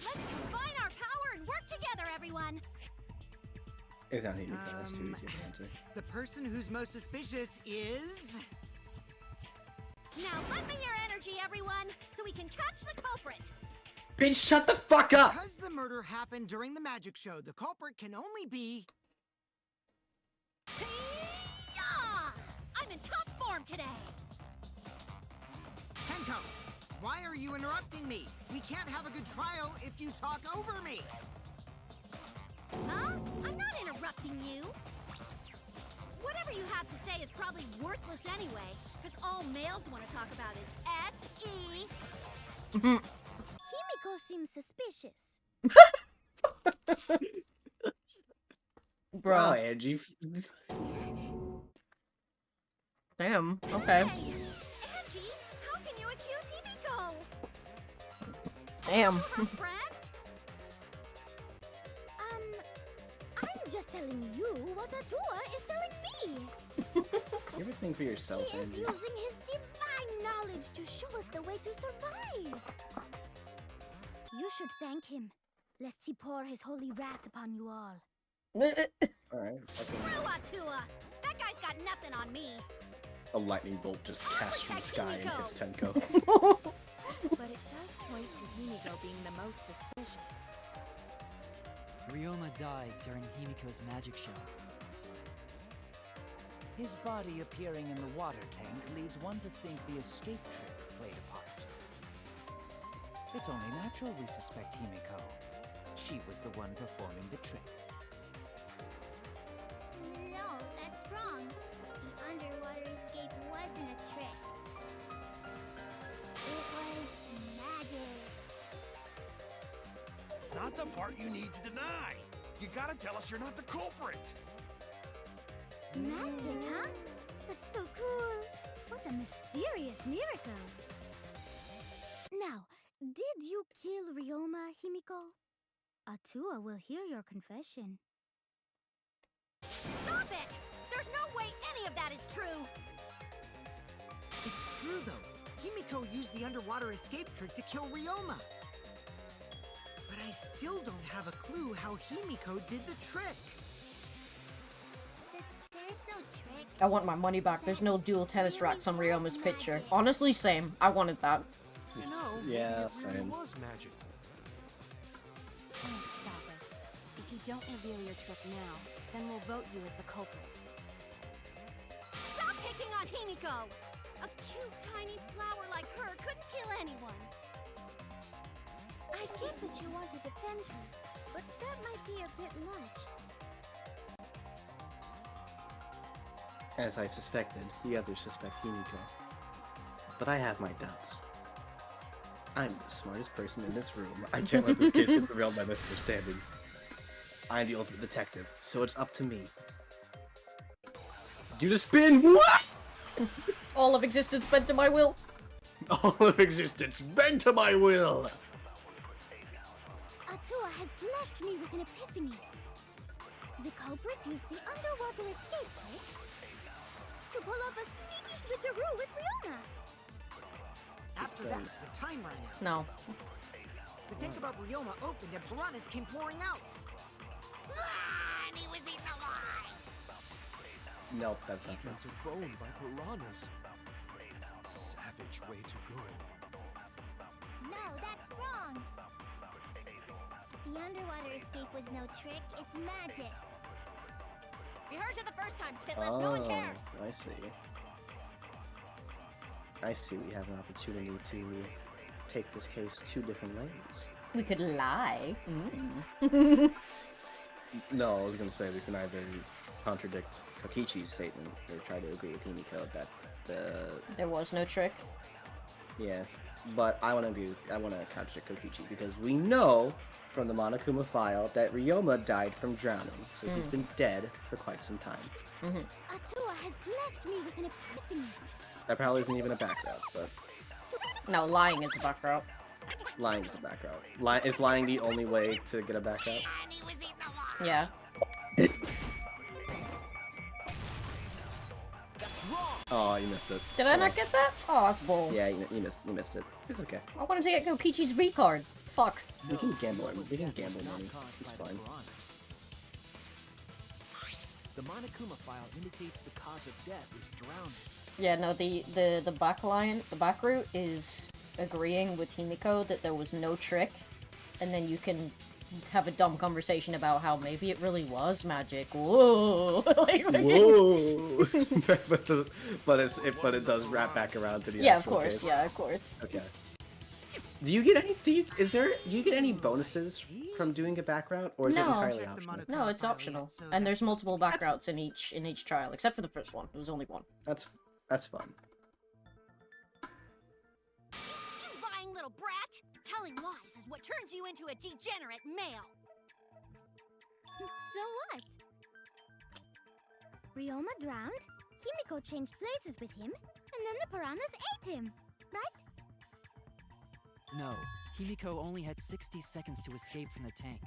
Let's combine our power and work together, everyone. It's not easy, that's too easy to answer. The person who's most suspicious is... Now lend me your energy, everyone, so we can catch the culprit. Bitch, shut the fuck up! Because the murder happened during the magic show, the culprit can only be... Yeah! I'm in top form today. Tenko, why are you interrupting me? We can't have a good trial if you talk over me. Huh? I'm not interrupting you. Whatever you have to say is probably worthless anyway, because all males want to talk about is S.E. Himiko seems suspicious. Bro. Wow, Angie. Damn. Okay. Angie, how can you accuse Himiko? Damn. Her friend? I'm just telling you what Atua is telling me. You ever think for yourself, He is Angie? using his divine knowledge to show us the way to survive. You should thank him, lest he pour his holy wrath upon you all. Alright. Screw Atua! That guy's got nothing on me. A lightning bolt just cast from the sky and hits Tenko. But it does point to Himiko being the most suspicious. Ryoma died during Himiko's magic show. His body appearing in the water tank leads one to think the escape trick played a part. It's only natural we suspect Himiko. She was the one performing the trick. No, that's wrong. The underwater escape wasn't a trick. It was magic. It's not the part you need to deny. You gotta tell us you're not the culprit. Magic, huh? That's so cool. What a mysterious miracle. Now, did you kill Ryoma, Himiko? Atua will hear your confession. Stop it! There's no way any of that is true! It's true, though. Himiko used the underwater escape trick to kill Ryoma. But I still don't have a clue how Himiko did the trick. There's no trick. I want my money back. There's no dual tennis racks on Ryoma's picture. Honestly, same. I wanted that. Yeah, It really same. was magic. Oh, stop it. If you don't reveal your trick now, then we'll vote you as the culprit. Stop picking on Himiko! A cute, tiny flower like her couldn't kill anyone. I get that you want to defend her, but that might be a bit much. As I suspected, the others suspect Himiko. But I have my doubts. I'm the smartest person in this room. I can't let this case get derailed by misunderstandings. I'm the ultimate detective, so it's up to me. Do the spin! What? All of existence bent to my will. All of existence bent to my will! Atua has blessed me with an epiphany. The culprit used the underwater escape trick to pull off a sneaky switcheroo with Rihanna. After that, the time ran out. No. The tank above Ryoma opened and piranhas came pouring out. And he was eaten alive. Nope, that's not true. To bone by piranhas. Savage way to go. No, that's wrong. The underwater escape was no trick, it's magic. We heard you the first time, Titless. No one cares. I see. I see we have an opportunity to take this case two different ways. We could lie. Mm. No, I was gonna say we can either contradict Kokichi's statement or try to agree with Himiko that There was no trick. yeah. But I wanna contradict Kokichi because we know from the Monokuma file that Ryoma died from drowning, so he's been dead for quite some time. Atua has blessed me with an epiphany. That probably isn't even a back route, but No, lying is a back route. lying is a back route. Is lying the only way to get a back route? And he was eaten alive. Yeah. Oh, you missed it. Did I not get that? Oh, that's bull. Yeah, you missed it. It's okay. I wanted to get Kokichi's V card. Fuck. We can gamble. We can gamble money. It's fine. The Monokuma file indicates the cause of death is drowning. Yeah, no, the back line, the back route is agreeing with Himiko that there was no trick, and then you can have a dumb conversation about how maybe it really was magic. Whoa! Like, Whoa! but it does wrap back around to the yeah, of actual course. case. Yeah, of course. Okay. Do you get any? Do you get any bonuses from doing a back route, or is it No. entirely Check the optional? Monochrome No, it's file optional. yet, so And there's that's multiple good. back routes in each trial, except for the first one. There was only one. That's fun. You lying little brat! Telling lies is what turns you into a degenerate male. So what? Ryoma drowned, Himiko changed places with him, and then the piranhas ate him, right? No, Himiko only had 60 seconds to escape from the tank.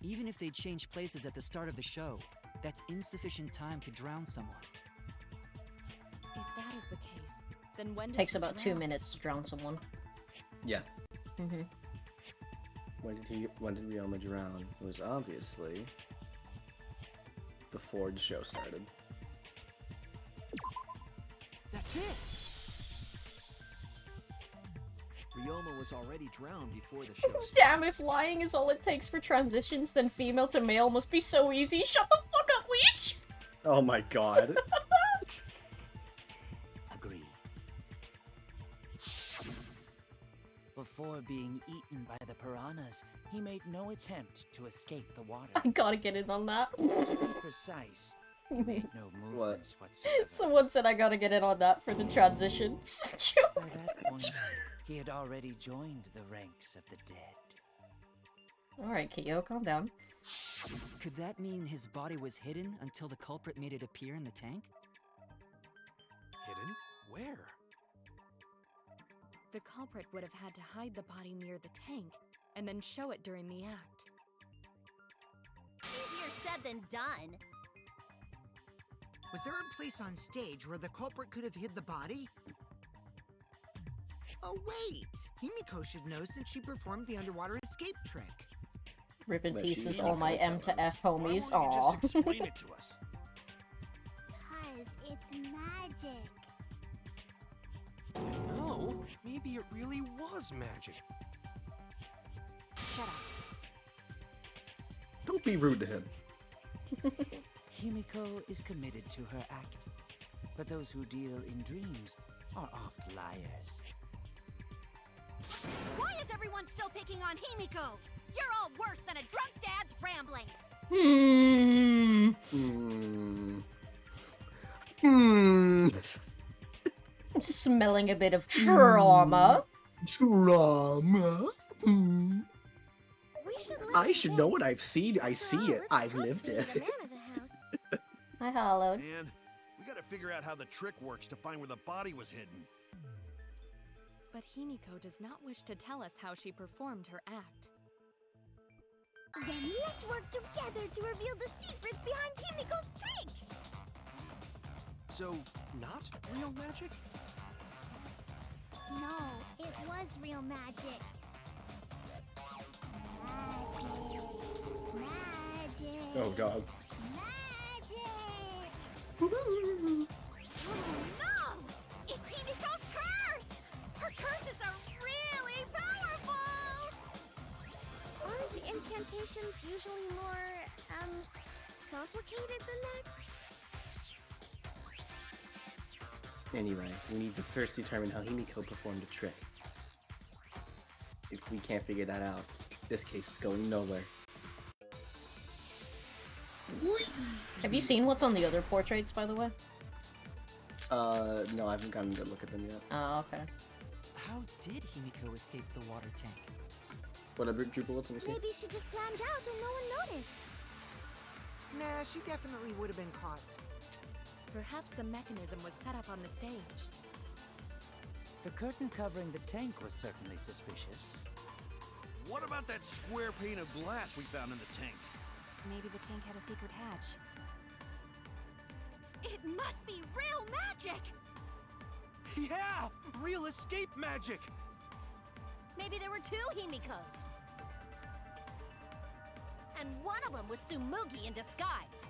Even if they changed places at the start of the show, that's insufficient time to drown someone. If that is the case, then when did Takes he about 2 drown? minutes to drown someone. Yeah. Mm-hmm. When did Ryoma drown? It was obviously before the show started. That's it! Ryoma was already drowned before the show started. Damn, if lying is all it takes for transitions, then female to male must be so easy. Shut the fuck up, Weech! Oh my god. Agreed. Before being eaten by the piranhas, he made no attempt to escape the water. I gotta get in on that. To be precise, he made no movements whatsoever. Someone said I gotta get in on that for the transitions. By that point, he had already joined the ranks of the dead. Alright, Kyo, calm down. Could that mean his body was hidden until the culprit made it appear in the tank? Hidden? Where? The culprit would have had to hide the body near the tank, and then show it during the act. Easier said than done. Was there a place on stage where the culprit could have hid the body? Oh wait! Himiko should know since she performed the underwater escape trick. Rip in But pieces she- all my M to F Why homies. won't you Aw. just explain it to us? Because it's magic. No, maybe it really was magic. Shut up. Don't be rude to him. Himiko is committed to her act, but those who deal in dreams are oft liars. Why is everyone still picking on Himiko? You're all worse than a drunk dad's ramblings. I'm smelling a bit of trauma. Trauma. We should I should know what I've seen. I see it. I've lived it. I hollowed. Man, we gotta figure out how the trick works to find where the body was hidden. But Himiko does not wish to tell us how she performed her act. Then let's work together to reveal the secret behind Himiko's trick. So, not real magic? No, it was real magic. Magic. Oh god. Magic. Oh no! It's Himiko's curse! Her curses are really powerful! Aren't incantations usually more, complicated than that? Anyway, we need to first determine how Himiko performed the trick. If we can't figure that out, this case is going nowhere. Have you seen what's on the other portraits, by the way? No, I haven't gotten a good look at them yet. Oh, okay. How did Himiko escape the water tank? Whatever, Jubal, let me see. Maybe she just climbed out and no one noticed. Nah, she definitely would have been caught. Perhaps the mechanism was set up on the stage. The curtain covering the tank was certainly suspicious. What about that square pane of glass we found in the tank? Maybe the tank had a secret hatch. It must be real magic! Yeah! Real escape magic! Maybe there were two Himikos. And one of them was Tsumugi in disguise.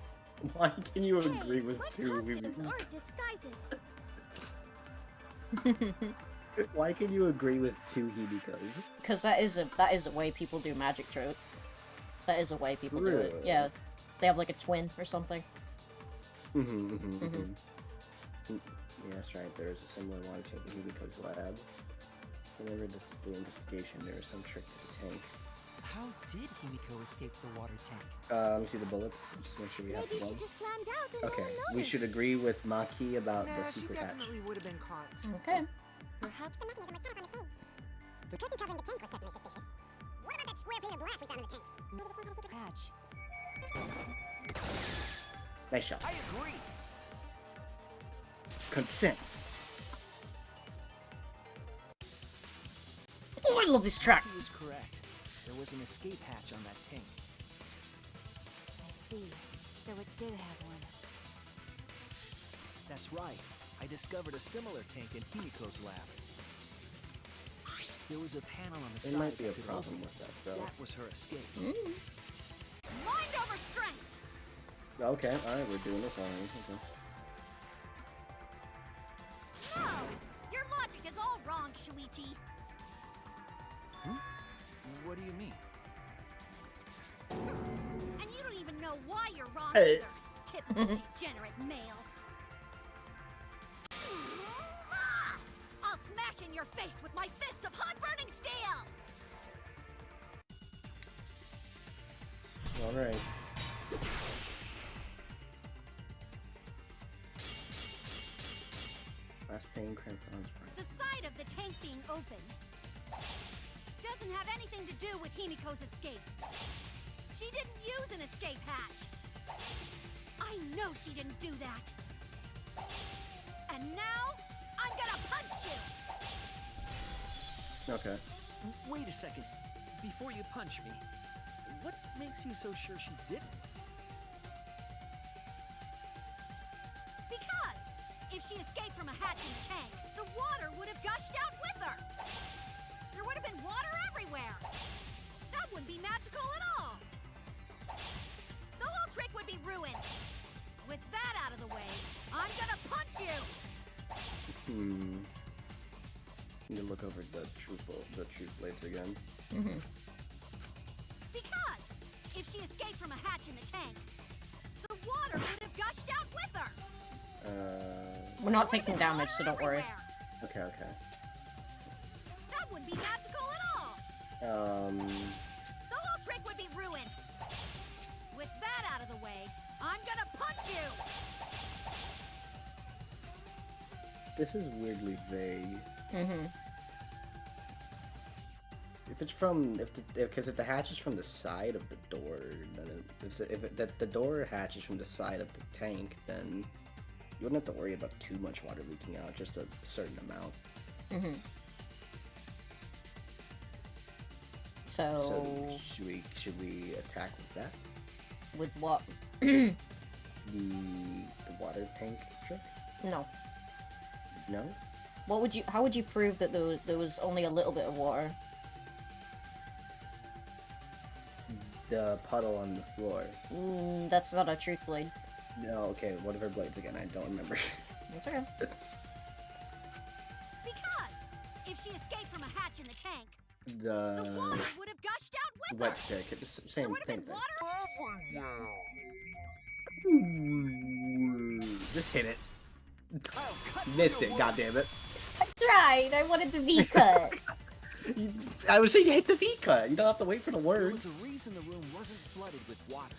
Why can you agree Hey, with what two? costumes aren't disguises? Why can you agree with two Himikos? Because that is a way people do magic trick. That is a way people do it. Really? Yeah. They have like a twin or something. Yeah, that's right. There is a similar one to Himiko's lab. Whenever the investigation, there was some trick to the tank. How did Himiko escape the water tank? Let me see the bullets. Just make sure we have Maybe the she one. just climbed out and Okay, no one we noticed. should agree with Maki about Nah, the she secret hatch. definitely would have been caught. Okay. Perhaps The mechanism was set up on the tank. The curtain covering the tank was certainly suspicious. What about that square pane of glass we found in the tank? Maybe the tank had a secret hatch. Nice shot. I agree. Consent. Oh, I love this track. He was correct. There was an escape hatch on that tank. I see. So it did have one. That's right. I discovered a similar tank in Himiko's lab. There was a panel on the There side might be a that could problem open. with that, though. That was her escape. Mind over strength! Okay, alright, we're doing this already. Okay. No! Your logic is all wrong, Shuichi. What do you mean? And you don't even know why you're wrong Hey. either. Typical degenerate male. I'll smash in your face with my fists of hot burning steel! Alright. Last pain, cramp, arms, The side of the tank being open doesn't have anything to do with Himiko's escape. She didn't use an escape hatch. I know she didn't do that. And now, I'm gonna punch you! Okay. Wait a second. Before you punch me, what makes you so sure she didn't? Because if she escaped from a hatch in the tank, the water would have gushed out with her. There would have been water everywhere. That wouldn't be magical at all. The whole trick would be ruined. With that out of the way, I'm gonna punch you. Need to look over the truth blades again. Because if she escaped from a hatch in the tank, the water would have gushed out with her. We're not taking damage, so don't worry. Okay, okay. That wouldn't be magical at all. The whole trick would be ruined. With that out of the way, I'm gonna punch you. This is weirdly vague. If it's from, because if the hatch is from the side of the door, then if the door hatch is from the side of the tank, then you wouldn't have to worry about too much water leaking out, just a certain amount. So should we attack with that? with what? The water tank trick? No. No? What would you? How would you prove that there was only a little bit of water? The puddle on the floor. That's not a truth blade. No, okay, what are her blades again? I don't remember. That's okay. Because if she escaped from a hatch in the tank, the The water would have gushed out with wet her. stick. It's There same would have thing. been water. Just hit it. I'll cut Missed your it, words. goddammit. I tried. I wanted the V cut. I was saying you hit the V cut. You don't have to wait for the There words. was a reason the room wasn't flooded with water.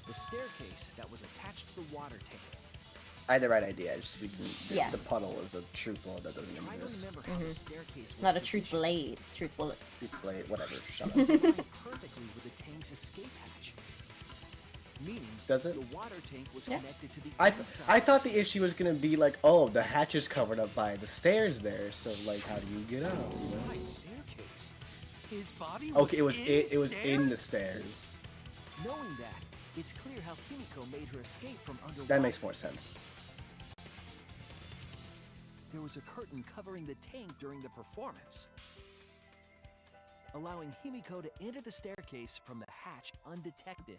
The staircase that was attached to the water tank. I had the right idea. Just we can, Yeah. the puddle is a truth bullet that doesn't Try to exist. remember how the staircase It's was not a truth positioned. blade. Truth bullet. Truth blade, whatever. Shut up. It's aligned perfectly with the tank's escape hatch. Meaning, Does it? the water tank was Yeah. connected to the I inside thought of the issue was gonna be like, oh, the hatch is covered up by the stairs there, so like, how do you get out? You know? side staircase. His body was Okay, it was in the stairs? stairs. Knowing that, it's clear how Himiko made her escape from underwater. That makes more sense. There was a curtain covering the tank during the performance, allowing Himiko to enter the staircase from the hatch undetected.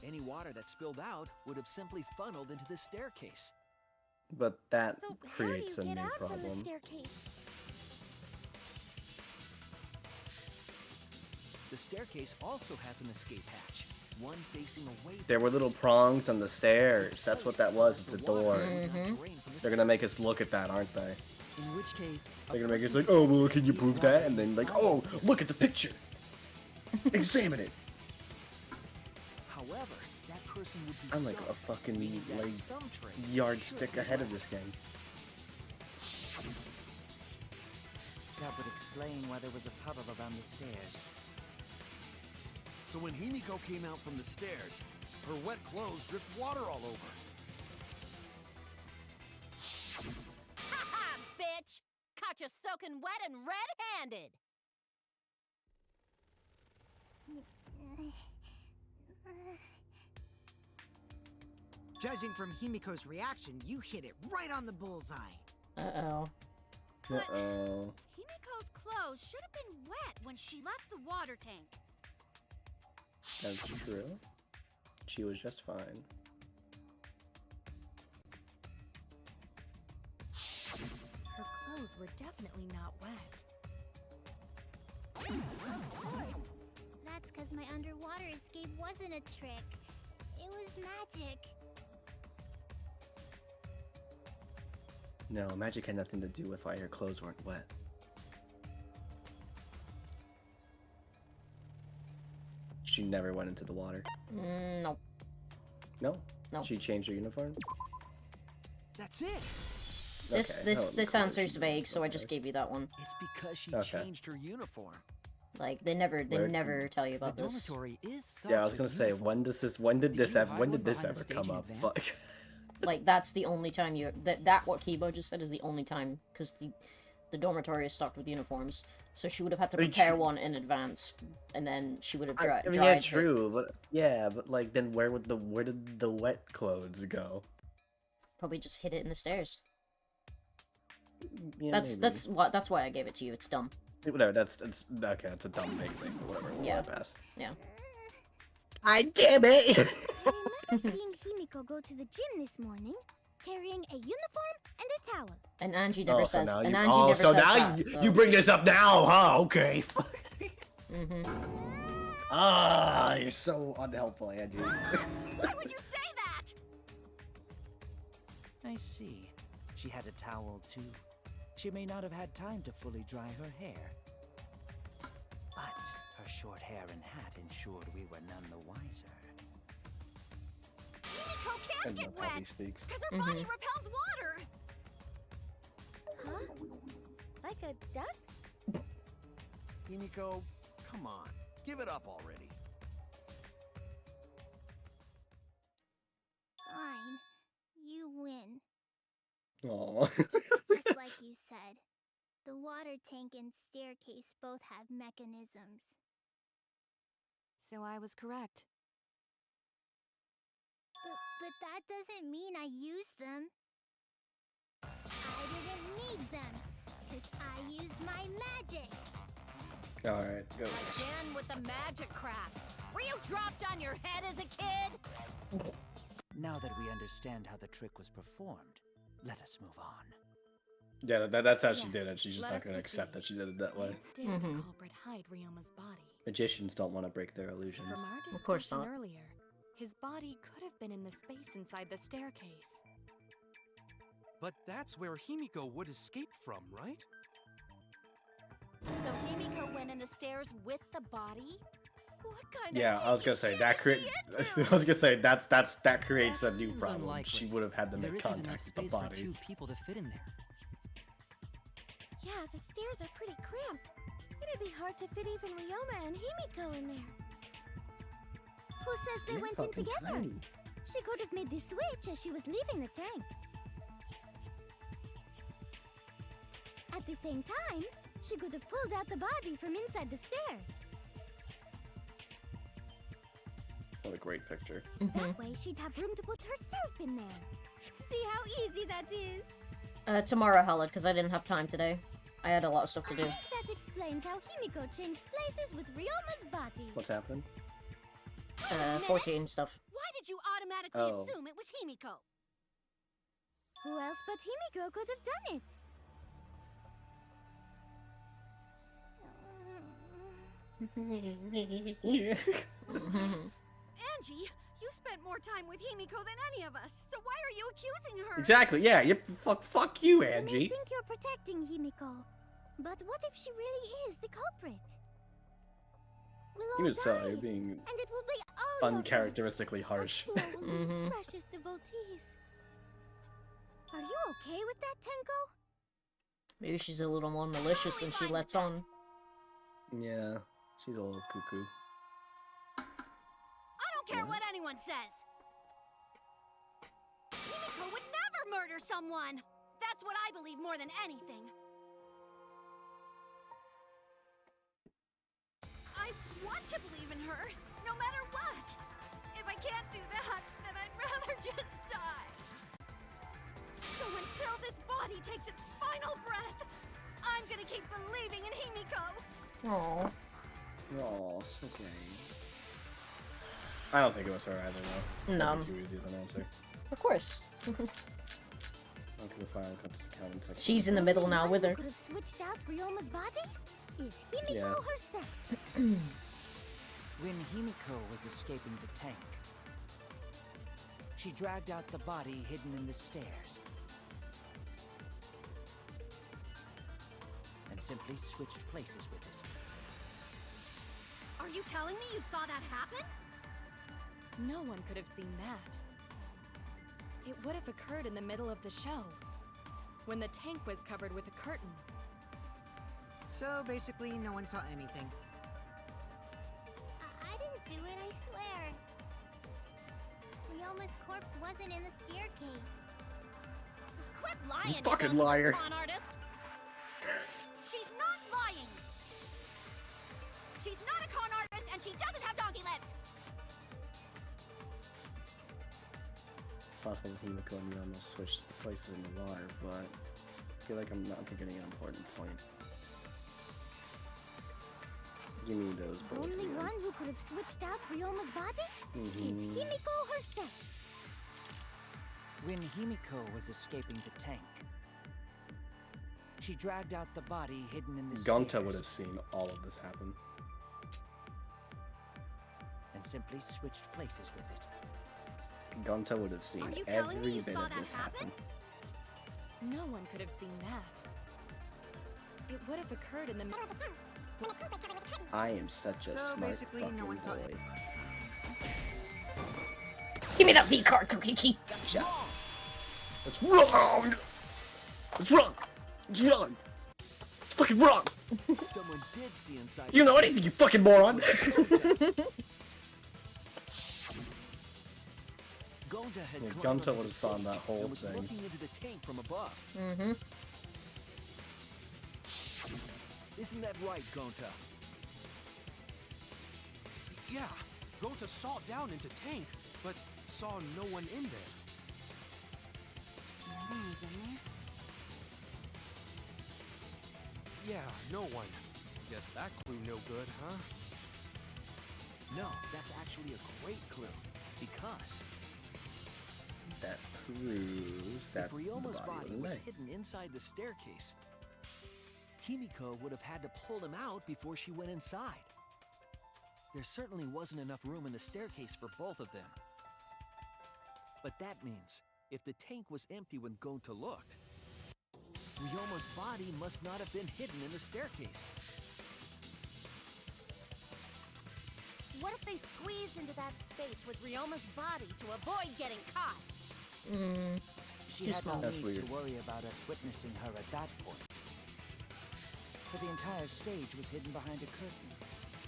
Any water that spilled out would have simply funneled into the staircase. But that So creates how a do you new get out from the problem. staircase? The staircase also has an escape hatch, one facing away. There were little prongs on the stairs. That's what that was. It's a door. They're gonna make us look at that, aren't they? In which case, They're gonna make it like, oh, well, can you prove that? And then like, oh, look at the picture. Examine it. However, that person would be I'm like so a fucking meaning that like some tricks yardstick should be ahead of left. this game. That would explain why there was a puddle around the stairs. So when Himiko came out from the stairs, her wet clothes dripped water all over. Ha ha, bitch! Caught you soaking wet and red-handed! Judging from Himiko's reaction, you hit it right on the bullseye. Uh-oh. Uh-oh. Himiko's clothes should have been wet when she left the water tank. That's true. She was just fine. Her clothes were definitely not wet. Of course. That's because my underwater escape wasn't a trick. It was magic. No, magic had nothing to do with why her clothes weren't wet. She never went into the water. No. No? No. She changed her uniform? That's it. This answer's vague, so I just gave you that one. It's because she Okay. changed her uniform. Like they never Where- tell you The about this. dormitory is stocked Yeah, I was with gonna say, uniforms. when did Did this you hide when one did this behind the ever stage come in up? advance? Fuck. Like that's the only time you that what Kibo just said is the only time because the dormitory is stocked with uniforms, so she would have had to I mean, prepare tr- one in advance, and then she would have I mean, yeah, dried it. true, but yeah, but like, then where did the wet clothes go? Probably just hid it in the stairs. Yeah, That's why I gave it to you. It's dumb. whatever. That's okay. It's a dumb fake thing. Whatever. We'll Yeah. let it pass. Yeah. I damn it! I remember seeing Himiko go to the gym this morning, carrying a uniform and a towel. And Angie never Oh, so says. now And you, Angie oh, never so says now that. you, So. you bring this up now, huh? Okay. Mm-hmm. Ah, you're so unhelpful, Angie. Why would you say that? I see. She had a towel too. She may not have had time to fully dry her hair. But her short hair and hat ensured we were none the wiser. Himiko can't And get love how he wet speaks. because her body repels water. Huh? Like a duck? Himiko, come on. Give it up already. Fine. You win. Aw. Just like you said. The water tank and staircase both have mechanisms. So I was correct. But that doesn't mean I used them. I didn't need them, because I used my magic. Alright, go. Again with the magic crap. Were you dropped on your head as a kid? Now that we understand how the trick was performed, let us move on. Yeah, that's how she Yes, did it. She's just let not us gonna accept that proceed. she did it that way. Did the culprit hide Ryoma's body? Magicians don't want to break their illusions. From our Of course discussion not. earlier, his body could have been in the space inside the staircase. But that's where Himiko would escape from, right? So Himiko went in the stairs with the body? What kind Yeah, of I was gonna kinky say shit that is create. she into? I was gonna say that creates That a new seems problem. unlikely. She would have had to There make isn't enough contact with the space for body. 2 people to fit in there. Yeah, the stairs are pretty cramped. It'd be hard to fit even Ryoma and Himiko in there. Who says they You're went in fucking together? tiny. She could have made the switch as she was leaving the tank. At the same time, she could have pulled out the body from inside the stairs. What a great picture. That way, she'd have room to put herself in there. See how easy that is? Tomorrow, Halid, because I didn't have time today. I had a lot of stuff to do. I think that explains how Himiko changed places with Ryoma's body. What's happening? 14 stuff. Why did you automatically Oh. assume it was Himiko? Who else but Himiko could have done it? Angie, you spent more time with Himiko than any of us, so why are you accusing her? Exactly, yeah, you fuck you, You may Angie. think you're protecting Himiko, but what if she really is the culprit? We'll all You just saw die, you're being and it will be all your fault. uncharacteristically harsh. Our poor will lose precious devotees. Are you okay with that, Tenko? Maybe she's a little more malicious than she lets on. Yeah, she's a little cuckoo. I don't care what anyone says. Himiko would never murder someone. That's what I believe more than anything. I want to believe in her, no matter what. If I can't do that, then I'd rather just die. So until this body takes its final breath, I'm gonna keep believing in Himiko. Aww. Oh, okay. I don't think it was her either, though. No. That'd be too easy of an answer. Of course. Okay, the final cuts count in section. She's in the middle now with her. Could have switched out Ryoma's body? Is Himiko Yeah. herself? When Himiko was escaping the tank, she dragged out the body hidden in the stairs and simply switched places with it. Are you telling me you saw that happen? No one could have seen that. It would have occurred in the middle of the show, when the tank was covered with a curtain. So basically, no one saw anything. I didn't do it, I swear. Ryoma's corpse wasn't in the staircase. Quit lying, You fucking dumb liar. con artist. She's not lying. She's not a con artist, and she doesn't have donkey lips. Possible Himiko and Ryoma switched places in the water, but I feel like I'm not forgetting an important point. Give me those bullets Only again. one who could have switched out Ryoma's body is Mhm. Himiko herself. When Himiko was escaping the tank, she dragged out the body hidden in the Gonta stairs would have seen all of this happen. and simply switched places with it. Gonta would have seen Are you telling me every you bit saw of that this happen? No one could have seen that. It would have occurred in the middle of the show. I am such a So smart basically, fucking no one saw boy. Give me that V card, Kokichi! Gotcha. What's wrong? What's wrong? What's wrong? It's fucking wrong! Someone did see inside. You know anything, you fucking moron! Gonta had Yeah, climbed Gonta onto would the have saw stage that whole and was thing. looking into the tank from above. Mm-hmm. Isn't that right, Gonta? Yeah, Gonta saw down into tank, but saw no one in there. Nobody's in there. Yeah, no one. Guess that clue no good, huh? No, that's actually a great clue. Because That proves that if Ryoma's the body wasn't was there. hidden inside the staircase, Himiko would have had to pull him out before she went inside. There certainly wasn't enough room in the staircase for both of them. But that means, if the tank was empty when Gonta looked, Ryoma's body must not have been hidden in the staircase. What if they squeezed into that space with Ryoma's body to avoid getting caught? She Too had small. no That's need weird. to worry about us witnessing her at that point. For the entire stage was hidden behind a curtain.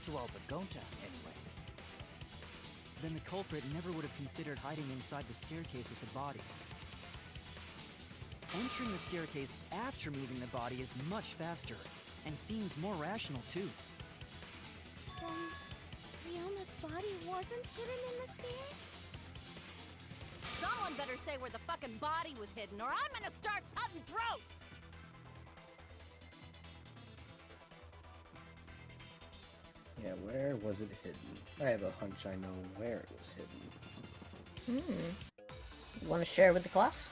To all but Gonta, anyway. Then the culprit never would have considered hiding inside the staircase with the body. Entering the staircase after moving the body is much faster, and seems more rational too. Then Ryoma's body wasn't hidden in the stairs? Someone better say where the fucking body was hidden, or I'm gonna start cutting throats! Yeah, where was it hidden? I have a hunch I know where it was hidden. You want to share with the class?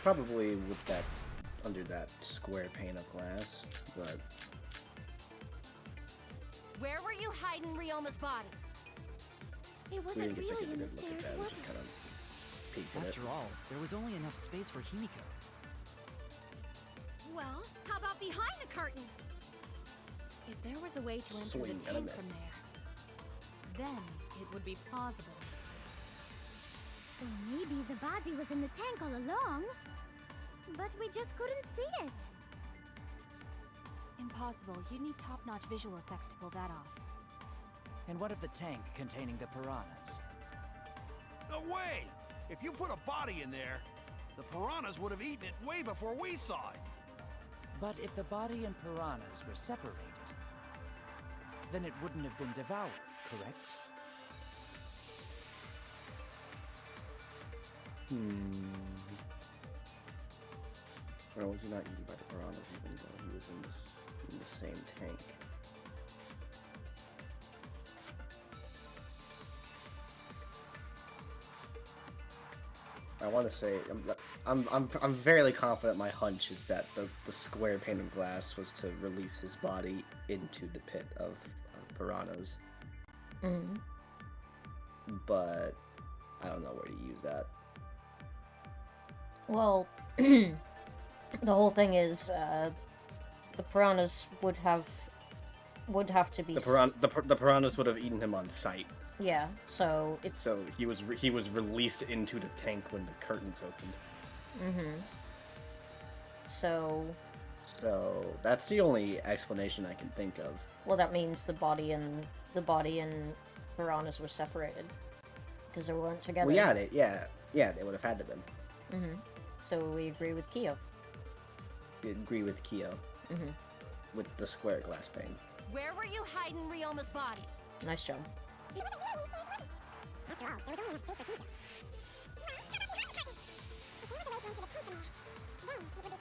Probably with that, under that square pane of glass, but Where were you hiding Ryoma's body? It We wasn't didn't get to really take a in the good look at stairs, that. We was just it? kind of peeked at it. After all, there was only enough space for Himiko. Well, how about behind the curtain? If there was a way to enter Swing the and a tank miss. from there, then it would be plausible. Or maybe the body was in the tank all along, but we just couldn't see it. Impossible. You'd need top-notch visual effects to pull that off. And what of the tank containing the piranhas? No way! If you put a body in there, the piranhas would have eaten it way before we saw it. But if the body and piranhas were separated, then it wouldn't have been devoured, correct? Or was he not eaten by the piranhas even though he was in the same tank? I want to say I'm fairly confident. My hunch is that the square pane of glass was to release his body into the pit of piranhas. Mm. But I don't know where to use that. Well, the whole thing is, the piranhas would have to be. The piranhas would have eaten him on sight. Yeah, so it's. So he was released into the tank when the curtains opened. Mm-hmm. So that's the only explanation I can think of. Well, that means the body and piranhas were separated because they weren't together. Well, they would have had to been. Mm-hmm. So we agree with Kyo. We agree with Kyo. Mm-hmm. With the square glass pane. Where were you hiding Ryoma's body? Nice job. After all, there was only enough space for Himiko.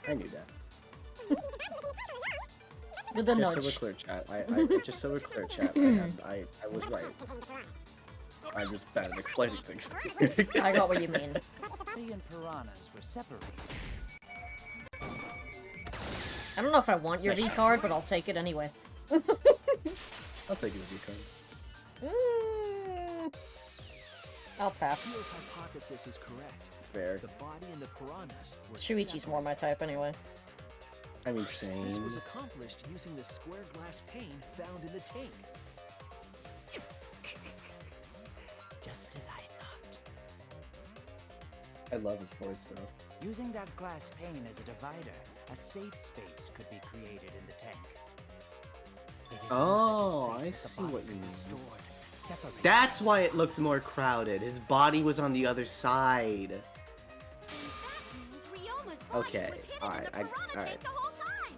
I knew that. With a Just so nudge. we're clear, chat. Just so we're clear, chat. I was right. I'm just bad at explaining things. I got what you mean. Body and piranhas were separated. I don't know if I want your V card, but I'll take it anyway. I'll take his V card. I'll pass. Kyo's hypothesis is correct. Fair. The body and the piranhas were Shuichi's more my type anyway. I mean, This same. was accomplished using the square glass pane found in the tank. Just as I thought. I love his voice though. Using that glass pane as a divider, a safe space could be created in the tank. It is in Oh, such a I space that see the what body you could be mean. stored, separated. That's why it looked more crowded. His body was on the other side. That means Ryoma's body Okay, was hidden alright, in the piranha alright. tank the whole time.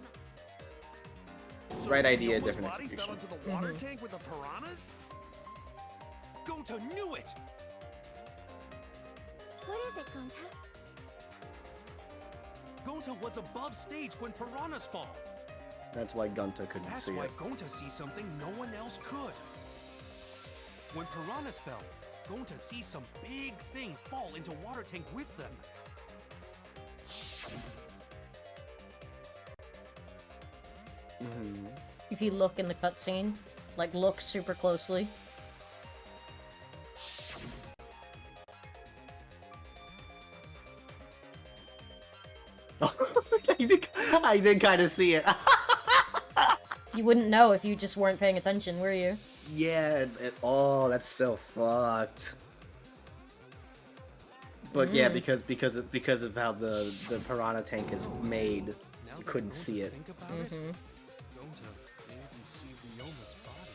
So Right idea, Ryoma's different body fell execution. into the water tank with the piranhas? Gonta knew it! What is it, Gonta? Gonta was above stage when piranhas fall. That's why Gunta couldn't That's see why it. Gonta sees something no one else could. When piranhas fell, Gonta sees some big thing fall into water tank with them. Mm-hmm. If you look in the cutscene, like look super closely. I did kind of see it. You wouldn't know if you just weren't paying attention, were you? Yeah. Oh, that's so fucked. But yeah, because of how the piranha tank is made, Now you that couldn't Gonta see it. think about it, Gonta may even see Ryoma's body.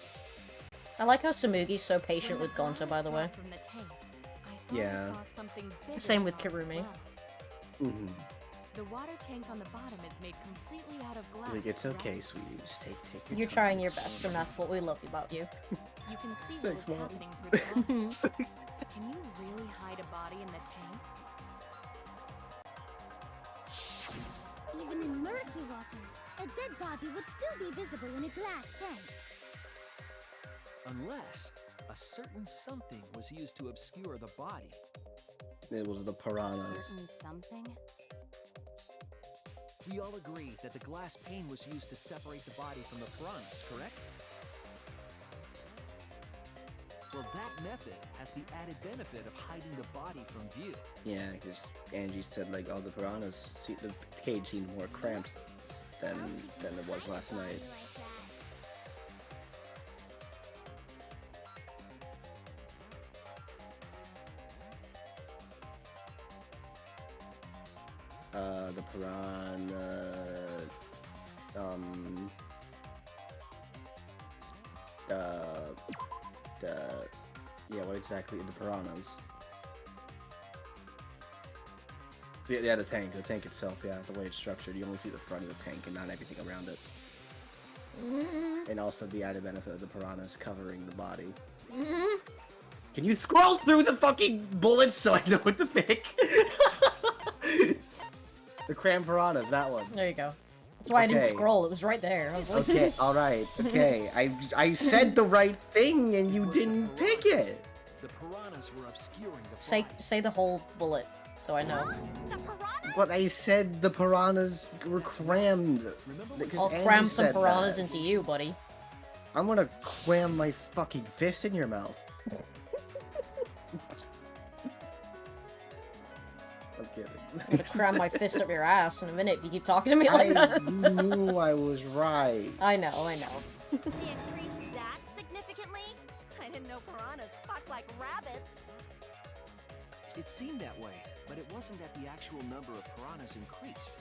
I like how Samugi's so patient with Gonta, by the way. From the tank, I thought Yeah. I saw something bigger Same with fall as Kirumi. well. Mm-hmm. The water tank on the bottom is made completely out of glass. Like, it's okay, right? sweetie. Just take You're time. trying your best, and that's what we love about you. You can see what Thanks, is Mom. happening through the glass. Can you really hide a body in the tank? Even in murky water, a dead body would still be visible in a glass tank. Unless a certain something was used to obscure the body. It was the piranhas. Certain something? We all agree that the glass pane was used to separate the body from the piranhas, correct? Well, that method has the added benefit of hiding the body from view. Yeah, because Angie said like, oh, the piranhas, the cage seemed more cramped than it was last night. The piranha, yeah, what exactly, the piranhas? So yeah, the tank itself, yeah, the way it's structured, you only see the front of the tank and not everything around it. And also the added benefit of the piranhas covering the body. Can you scroll through the fucking bullets so I know what to pick? The cram piranhas, that one. There you go. That's why I didn't scroll. It was right there. I was like... Okay, all right. Okay, I said the right thing and you didn't pick it. The piranhas were obscuring the Say the whole bullet so I know. But I said the piranhas were crammed. I'll cram some piranhas into you, buddy. I'm gonna cram my fucking fist in your mouth. I'm kidding. I'm gonna cram my fist up your ass in a minute if you keep talking to me like that. I knew I was right. I know. They increased that significantly? I didn't know piranhas fuck like rabbits. It seemed that way, but it wasn't that the actual number of piranhas increased.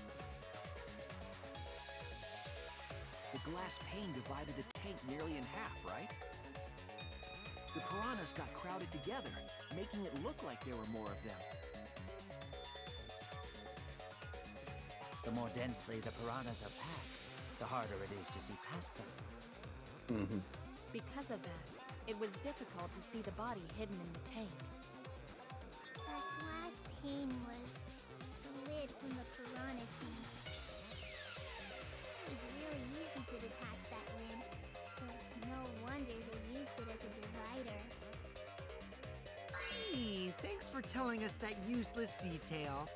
The glass pane divided the tank nearly in half, right? The piranhas got crowded together, making it look like there were more of them. The more densely the piranhas are packed, the harder it is to see past them. Because of that, it was difficult to see the body hidden in the tank. That glass pane was the lid from the piranha tank. It was really easy to detach that lid, so it's no wonder they used it as a divider. Gee, thanks for telling us that useless detail.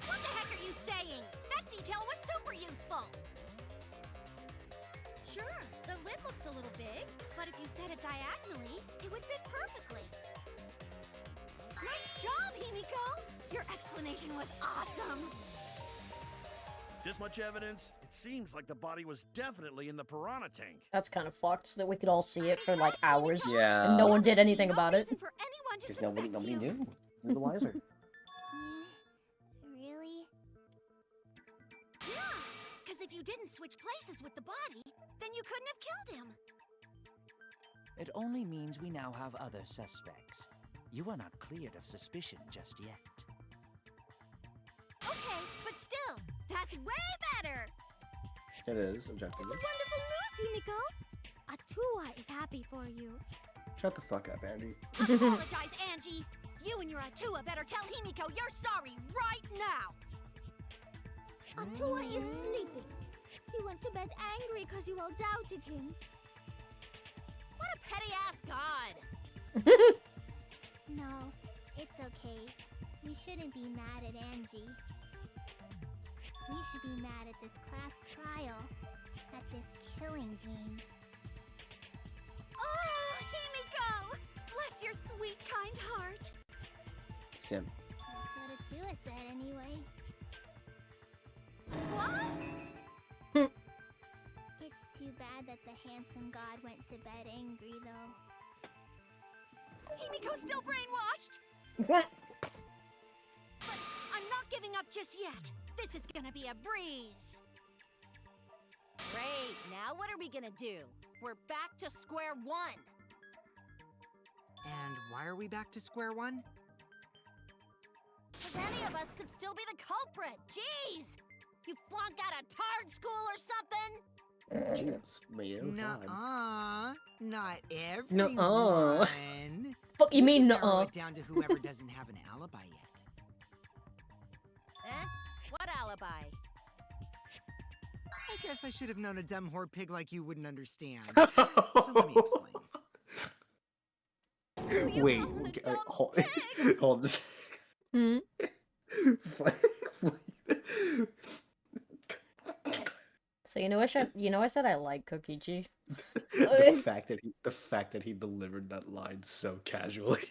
What the heck are you saying? That detail was super useful! Sure, the lid looks a little big, but if you set it diagonally, it would fit perfectly. Nice job, Himiko! Your explanation was awesome! This much evidence? It seems like the body was definitely in the piranha tank. That's kind of fucked, so that we could all see it for like hours. Yeah. And no one did anything about it. Because nobody knew. You're the wiser. Really? Yeah, because if you didn't switch places with the body, then you couldn't have killed him. It only means we now have other suspects. You are not cleared of suspicion just yet. Okay, but still, that's way better! It is, objectively. Wonderful news, Himiko! Atua is happy for you. Shut the fuck up, Andy. Apologize, Angie! You and your Atua better tell Himiko you're sorry right now! Atua is sleeping. He went to bed angry because you all doubted him. What a petty-ass god! No, it's okay. We shouldn't be mad at Angie. We should be mad at this class trial, at this killing game. Oh, Himiko! Bless your sweet, kind heart. Sim. That's what Atua said anyway. What? It's too bad that the handsome god went to bed angry, though. Himiko's still brainwashed? But I'm not giving up just yet. This is gonna be a breeze. Great, now what are we gonna do? We're back to square one. And why are we back to square one? Because any of us could still be the culprit. Jeez! You flunked out of Tard School or something? Jesus, man. Nuh-uh. Not everyone. Nuh-uh. Fuck you mean Narrow nuh-uh? it down to whoever doesn't have an alibi yet. Eh? What alibi? I guess I should have known a dumb whore pig like you wouldn't understand. So let me explain. Wait, hold this. So I said I like Kokichi. the fact that he delivered that line so casually.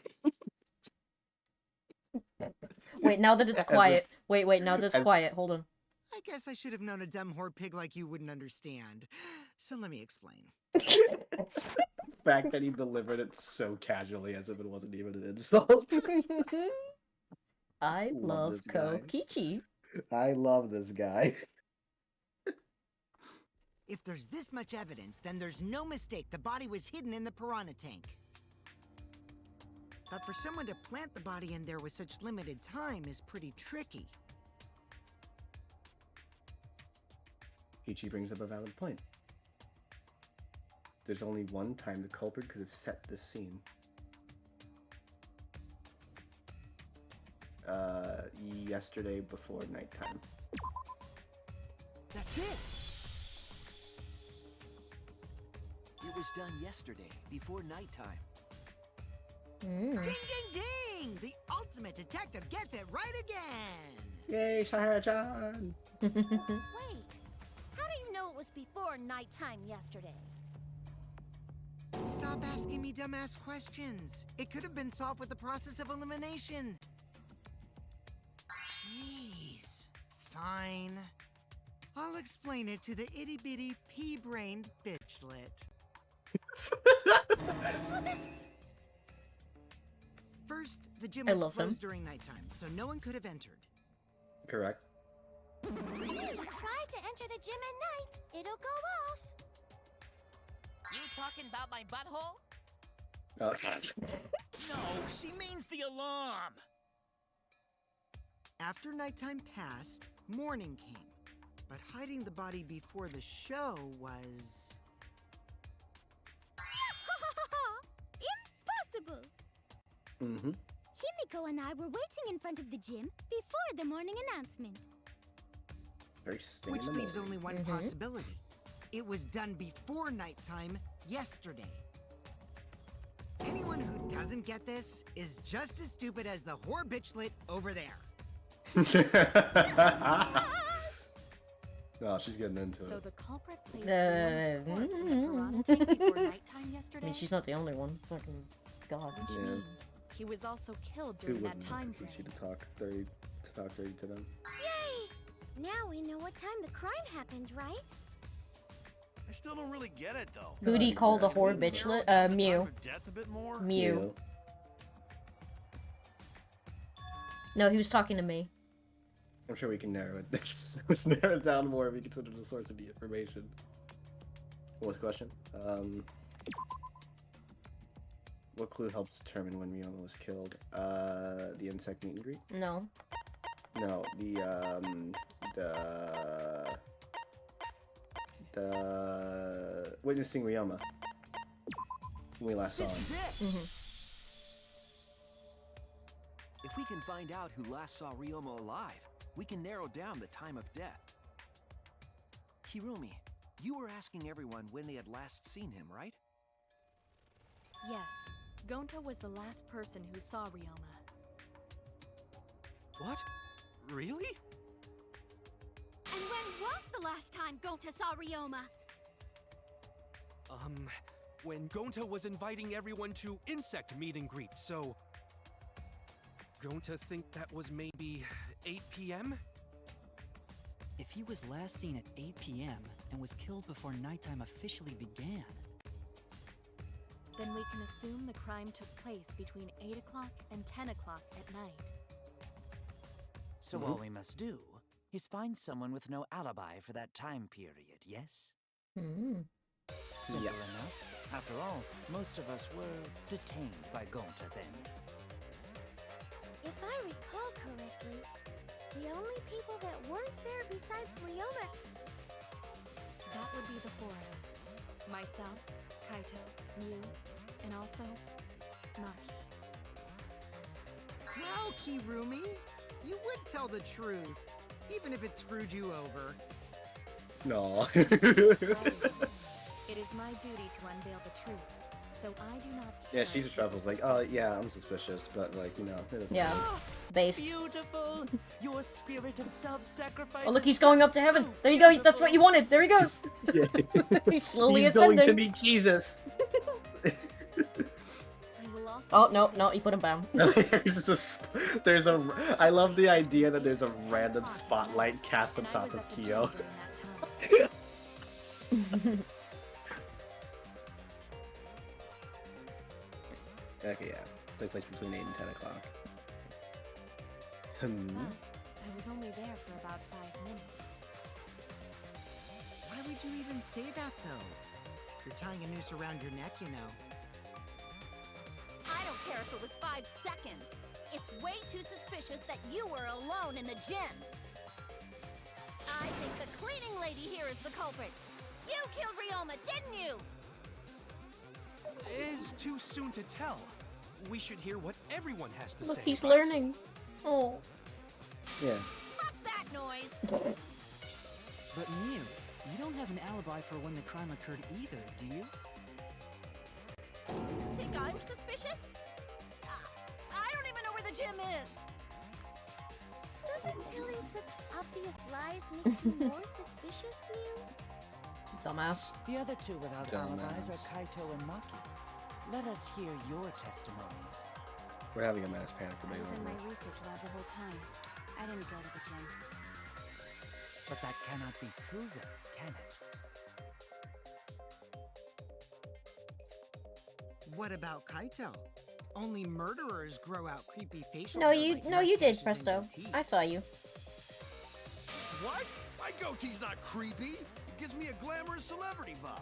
Wait, now that it's As quiet. Wait, now that it's as- quiet. Hold on. I guess I should have known a dumb whore pig like you wouldn't understand. So let me explain. The fact that he delivered it so casually as if it wasn't even an insult. I love this guy. Kokichi. I love this guy. If there's this much evidence, then there's no mistake the body was hidden in the piranha tank. But for someone to plant the body in there with such limited time is pretty tricky. Ichi brings up a valid point. There's only one time the culprit could have set this scene. Yesterday before nighttime. That's it! It was done yesterday, before nighttime. Ding, ding, ding! The ultimate detective gets it right again! Yay, Shahara-chan! Wait, how do you know it was before nighttime yesterday? Stop asking me dumbass questions. It could have been solved with the process of elimination. Jeez. Fine. I'll explain it to the itty-bitty pea-brained bitchlet. First, the gym was closed during nighttime, so no one could have entered. Correct. If you try to enter the gym at night, it'll go off. You talking about my butthole? No, she means the alarm! After nighttime passed, morning came. But hiding the body before the show was... Impossible! Mm-hmm. Himiko and I were waiting in front of the gym before the morning announcement. Which leaves only one possibility. It was done before nighttime yesterday. Anyone who doesn't get this is just as stupid as the whore bitchlet over there. Oh, she's getting into So it. the culprit placed Rioma's corpse in the piranha tank before nighttime yesterday? I mean, she's not the only one. Fucking God. Which means he was also killed Who during that wouldn't time want frame. Kokichi to talk dirty to them? Yay! Now we know what time the crime happened, right? I still don't really get it though. Who'd he call the whore bitchlet? Mew. Death a bit more? Mew. No, he was talking to me. I'm sure we can narrow it. Let's narrow it down more if we consider the source of the information. What was the question? What clue helps determine when Ryoma was killed? The insect meet and greet? No. No, the witnessing Ryoma when we last saw This him. is it! Mm-hmm. If we can find out who last saw Ryoma alive, we can narrow down the time of death. Hirumi, you were asking everyone when they had last seen him, right? Yes. Gonta was the last person who saw Ryoma. What? Really? And when was the last time Gonta saw Ryoma? When Gonta was inviting everyone to insect meet and greet, so... Gonta think that was maybe 8 p.m.? If he was last seen at 8 p.m. and was killed before nighttime officially began... Then we can assume the crime took place between 8 o'clock and 10 o'clock at night. So all we must do is find someone with no alibi for that time period, yes? Simple enough. After all, most of us were detained by Gonta then. If I recall correctly, the only people that weren't there besides Ryoma... That would be the four of us. Myself, Kaito, Mew, and also Maki. Wow, Kirumi! You would tell the truth, even if it screwed you over. No. It is my duty to unveil the truth, so I do not care. Yeah, Caesar Travel's like, oh yeah, I'm suspicious, but like, you know, it doesn't Yeah. matter. Based. Beautiful! Your spirit of self-sacrifice. Oh, look, he's going up to heaven. There you go. That's what you wanted. There he goes. He's slowly He's ascending. going to meet Jesus. Oh, no, no, he put him down. I love the idea that there's a random spotlight cast on top of Kyo. Okay, yeah. Took place between 8 and 10 o'clock. But I was only there for about 5 minutes. Why would you even say that, though? You're tying a noose around your neck, you know. I don't care if it was 5 seconds. It's way too suspicious that you were alone in the gym. I think the cleaning lady here is the culprit. You killed Ryoma, didn't you? It's too soon to tell. We should hear what everyone has to Look, say. he's about it. learning. Oh. Yeah. Fuck that noise! But Mew, you don't have an alibi for when the crime occurred either, do you? Think I'm suspicious? I don't even know where the gym is. Doesn't telling such obvious lies make you more suspicious, Mew? Dumbass. The other two without alibis are Dumbass. Kaito and Maki. Let us hear your testimonies. We're having a mass panic I debate was in over my it. research lab the whole time. I didn't go to the gym. But that cannot be proven, can it? What about Kaito? Only murderers grow out creepy facial No, hair you, like no, you did, mustaches and Presto. goatees. I saw you. What? My goatee's not creepy. It gives me a glamorous celebrity vibe.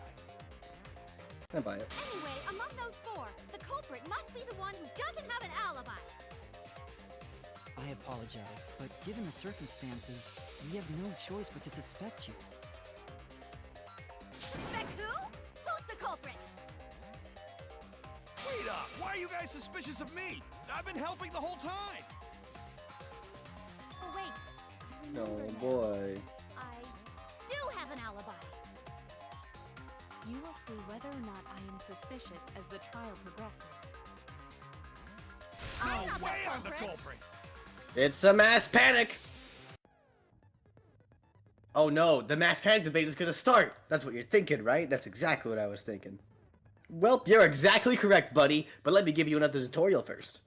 I buy it. Anyway, among those 4, the culprit must be the one who doesn't have an alibi. I apologize, but given the circumstances, we have no choice but to suspect you. Suspect who? Who's the culprit? Wait up! Why are you guys suspicious of me? I've been helping the whole time! Oh, wait. I No, remember now. boy. I do have an alibi. You will see whether or not I am suspicious as the trial progresses. I'm not Way the I'm the culprit. culprit! It's a mass panic! Oh no, the mass panic debate is gonna start! That's what you're thinking, right? That's exactly what I was thinking. Well, you're exactly correct, buddy, but let me give you another tutorial first.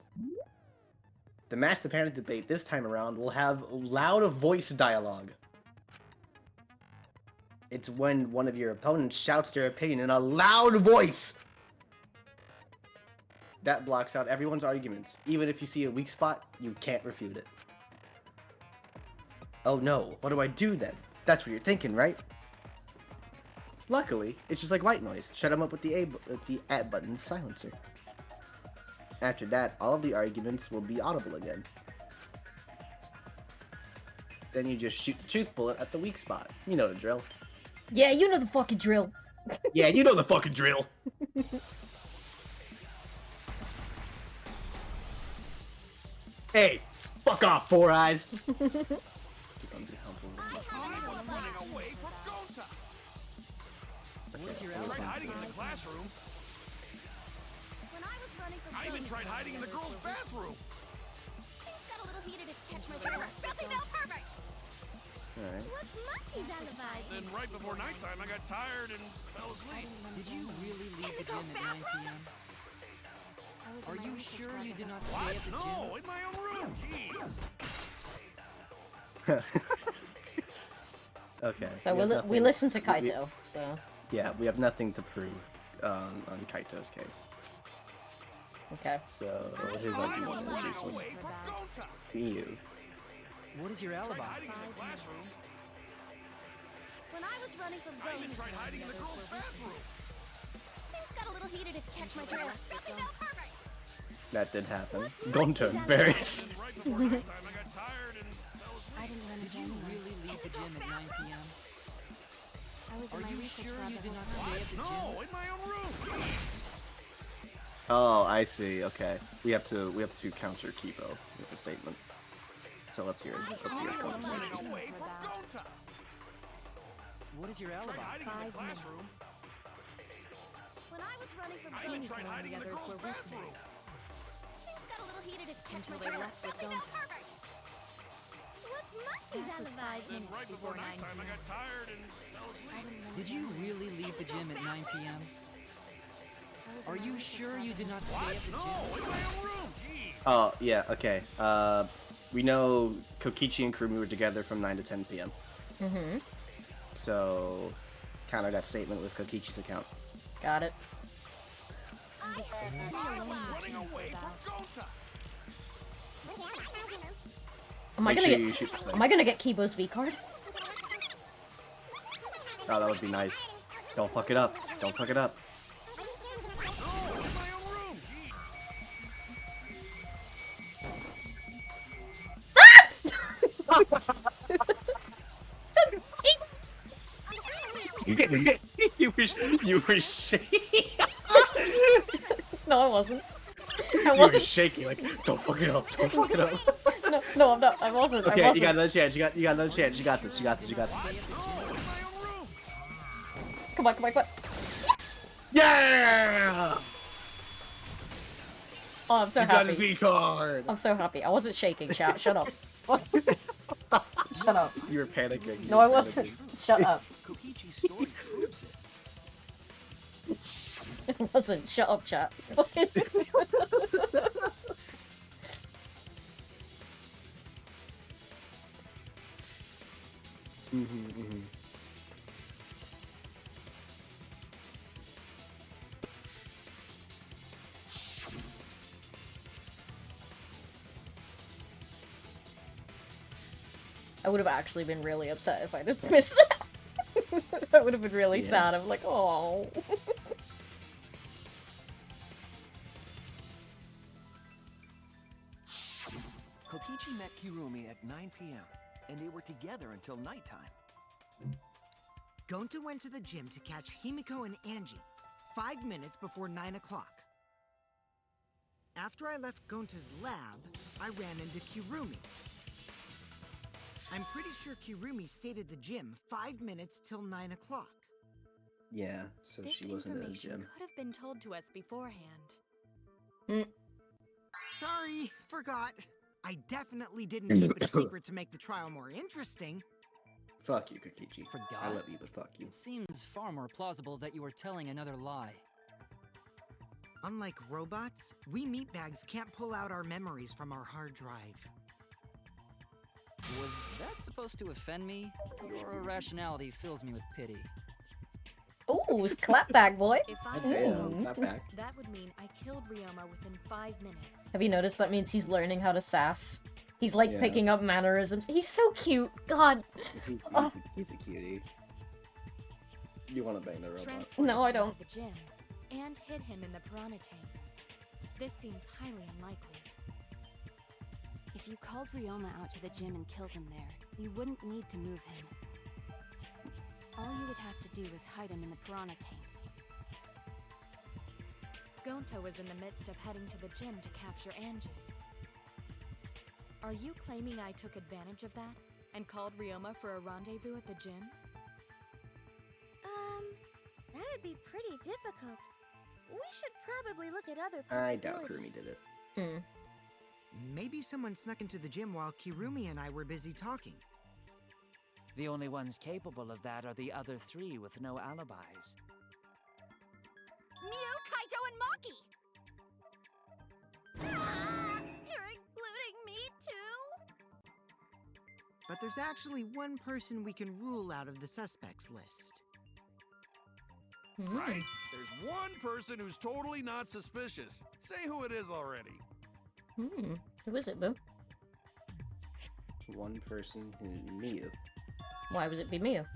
The mass panic debate this time around will have loud voice dialogue. It's when one of your opponents shouts their opinion in a loud voice! That blocks out everyone's arguments. Even if you see a weak spot, you can't refute it. Oh no, what do I do then? That's what you're thinking, right? Luckily, it's just like white noise. Shut them up with the A button silencer. After that, all of the arguments will be audible again. Then you just shoot the truth bullet at the weak spot. You know the drill. Yeah, you know the fucking drill. Yeah, you know the fucking drill. Hey, fuck off, Four Eyes. What is your alibi? Hiding in the classroom. When I was running from I even Zoe, tried hiding in the girls' bathroom. things got a little heated if you catch my drift. Filthy male pervert! Alright. What's Monkey's alibi? Then right before nighttime, I got tired and fell asleep. Did you really leave the gym at 9 p.m.? Are you sure you did not What? stay at the gym? No, in my own room. Jeez. Okay. So we have we nothing- listened to Kaito, so... Yeah, we have nothing to prove on Kaito's case. Okay. So, his argument is useless. You. What is your alibi? Hiding in the classroom. When I was running from I even Zoe, tried hiding in the girls' bathroom. things got a little heated if you catch my drift. Filthy male pervert! That did happen. Don't turn embarrassed. Then right before nighttime, I got tired and fell asleep. I didn't run Did a you gym. really leave the gym at 9 p.m.? I was in Are my you research sure lab you the did whole not time. stay at the gym? No, in my own room. Oh, I see. Okay, we have to counter Kipo with a statement. So let's hear his conversation. Running away from go time. What is your alibi? Tried hiding in the 5 minutes. classroom. I even tried Himiko and hiding the in the others girls' were with me. bathroom. Things got a little heated at Catch Until My they Turtle. left with Busting that Gonta. pervert! What's Monkey's That was alibi? 5 Then minutes right before before 9 nighttime, I p.m. got tired and fell asleep. Did you really leave the gym at 9 p.m.? Are you sure you did not stay What? at the No, gym? in my own room. Jeez. Oh, yeah, okay. We know Kokichi and Kurumi were together from 9 to 10 p.m. Mm-hmm. So, counter that statement with Kokichi's account. Got it. Running away from Gonta. Am I Make gonna sure get? you shoot the thing. Am I gonna get Kibo's V card? Oh, that would be nice. Don't fuck it up. Don't fuck it up. No, in my own room. you were shaking. No, I wasn't. I You were wasn't. shaking like, don't fuck it up. Don't fuck it up. No, I'm not. I wasn't. Okay, I wasn't. you got another chance. You got another chance. You got this. You got this. You got this. Come on, come on, come on. Yeah! Oh, I'm so You got happy. his V card. I'm so happy. I wasn't shaking, chat. Shut up. Shut up. You were panicking. You No, were I wasn't. panicking. Shut up. Kokichi's story proves it. It wasn't. Shut up, chat. I would have actually been really upset if I didn't miss that. I would have been really Yeah. sad. I'm like, oh. Kokichi met Kirumi at 9 p.m., and they were together until nighttime. Gonta went to the gym to catch Himiko and Angie 5 minutes before 9 o'clock. After I left Gonta's lab, I ran into Kirumi. I'm pretty sure Kirumi stayed at the gym 5 minutes till 9 o'clock. Yeah, so This she wasn't in the information gym. could have been told to us beforehand. Sorry, forgot. I definitely didn't keep it a secret to make the trial more interesting. Fuck you, Kokichi. I Forgot? love you, but fuck you. It seems far more plausible that you were telling another lie. Unlike robots, we meatbags can't pull out our memories from our hard drive. Was that supposed to offend me? Your irrationality fills me with pity. Ooh, it's clapback, boy. If I Okay, Mm. clap back. that would mean I killed Ryoma within 5 minutes. Have you noticed that means he's learning how to sass? He's like Yeah. picking up mannerisms. He's so cute. God. Oh. He's a cutie. You want to bang the robot? Transported No, I him don't. to the gym and hid him in the piranha tank. This seems highly unlikely. If you called Ryoma out to the gym and killed him there, you wouldn't need to move him. All you would have to do is hide him in the piranha tank. Gonta was in the midst of heading to the gym to capture Angie. Are you claiming I took advantage of that and called Ryoma for a rendezvous at the gym? That'd be pretty difficult. We should probably look at other I doubt possibilities. Kurumi did it. Hmm. Maybe someone snuck into the gym while Kirumi and I were busy talking. The only ones capable of that are the other three with no alibis. Mew, Kaito, and Maki! Ah, you're including me too? But there's actually one person we can rule out of the suspects list. Right. There's one person who's totally not suspicious. Say who it is already. Who is it, Boo? One person who Miyu. Why would it be Miyu?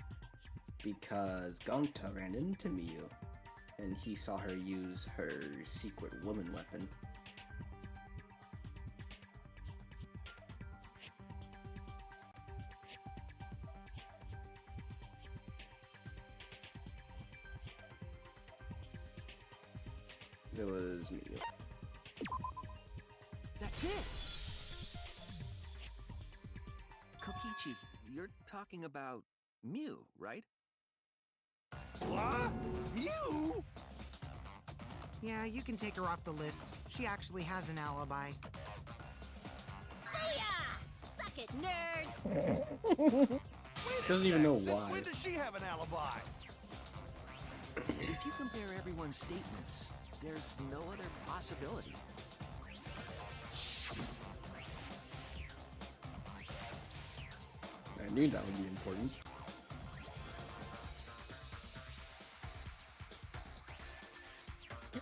Because Gonta ran into Miyu, and he saw her use her secret woman weapon. It was Miyu. That's it! Kokichi, you're talking about Mew, right? What? You? Yeah, you can take her off the list. She actually has an alibi. Booyah! Suck it, nerds! Doesn't even know Since why. when does she have an alibi? If you compare everyone's statements, there's no other possibility. I knew that would be important.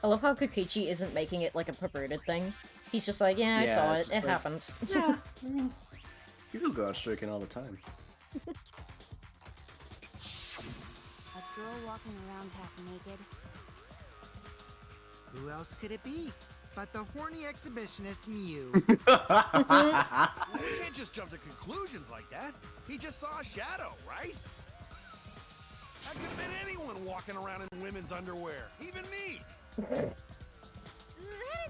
I love how Kokichi isn't making it like a perverted thing. He's just like, yeah, I saw it. it's It like- happens. Yeah, I mean, people go out striking all the time. A girl walking around half naked. Who else could it be but the horny exhibitionist Mew? We can't just jump to conclusions like that. He just saw a shadow, right? That could have been anyone walking around in women's underwear, even me. That'd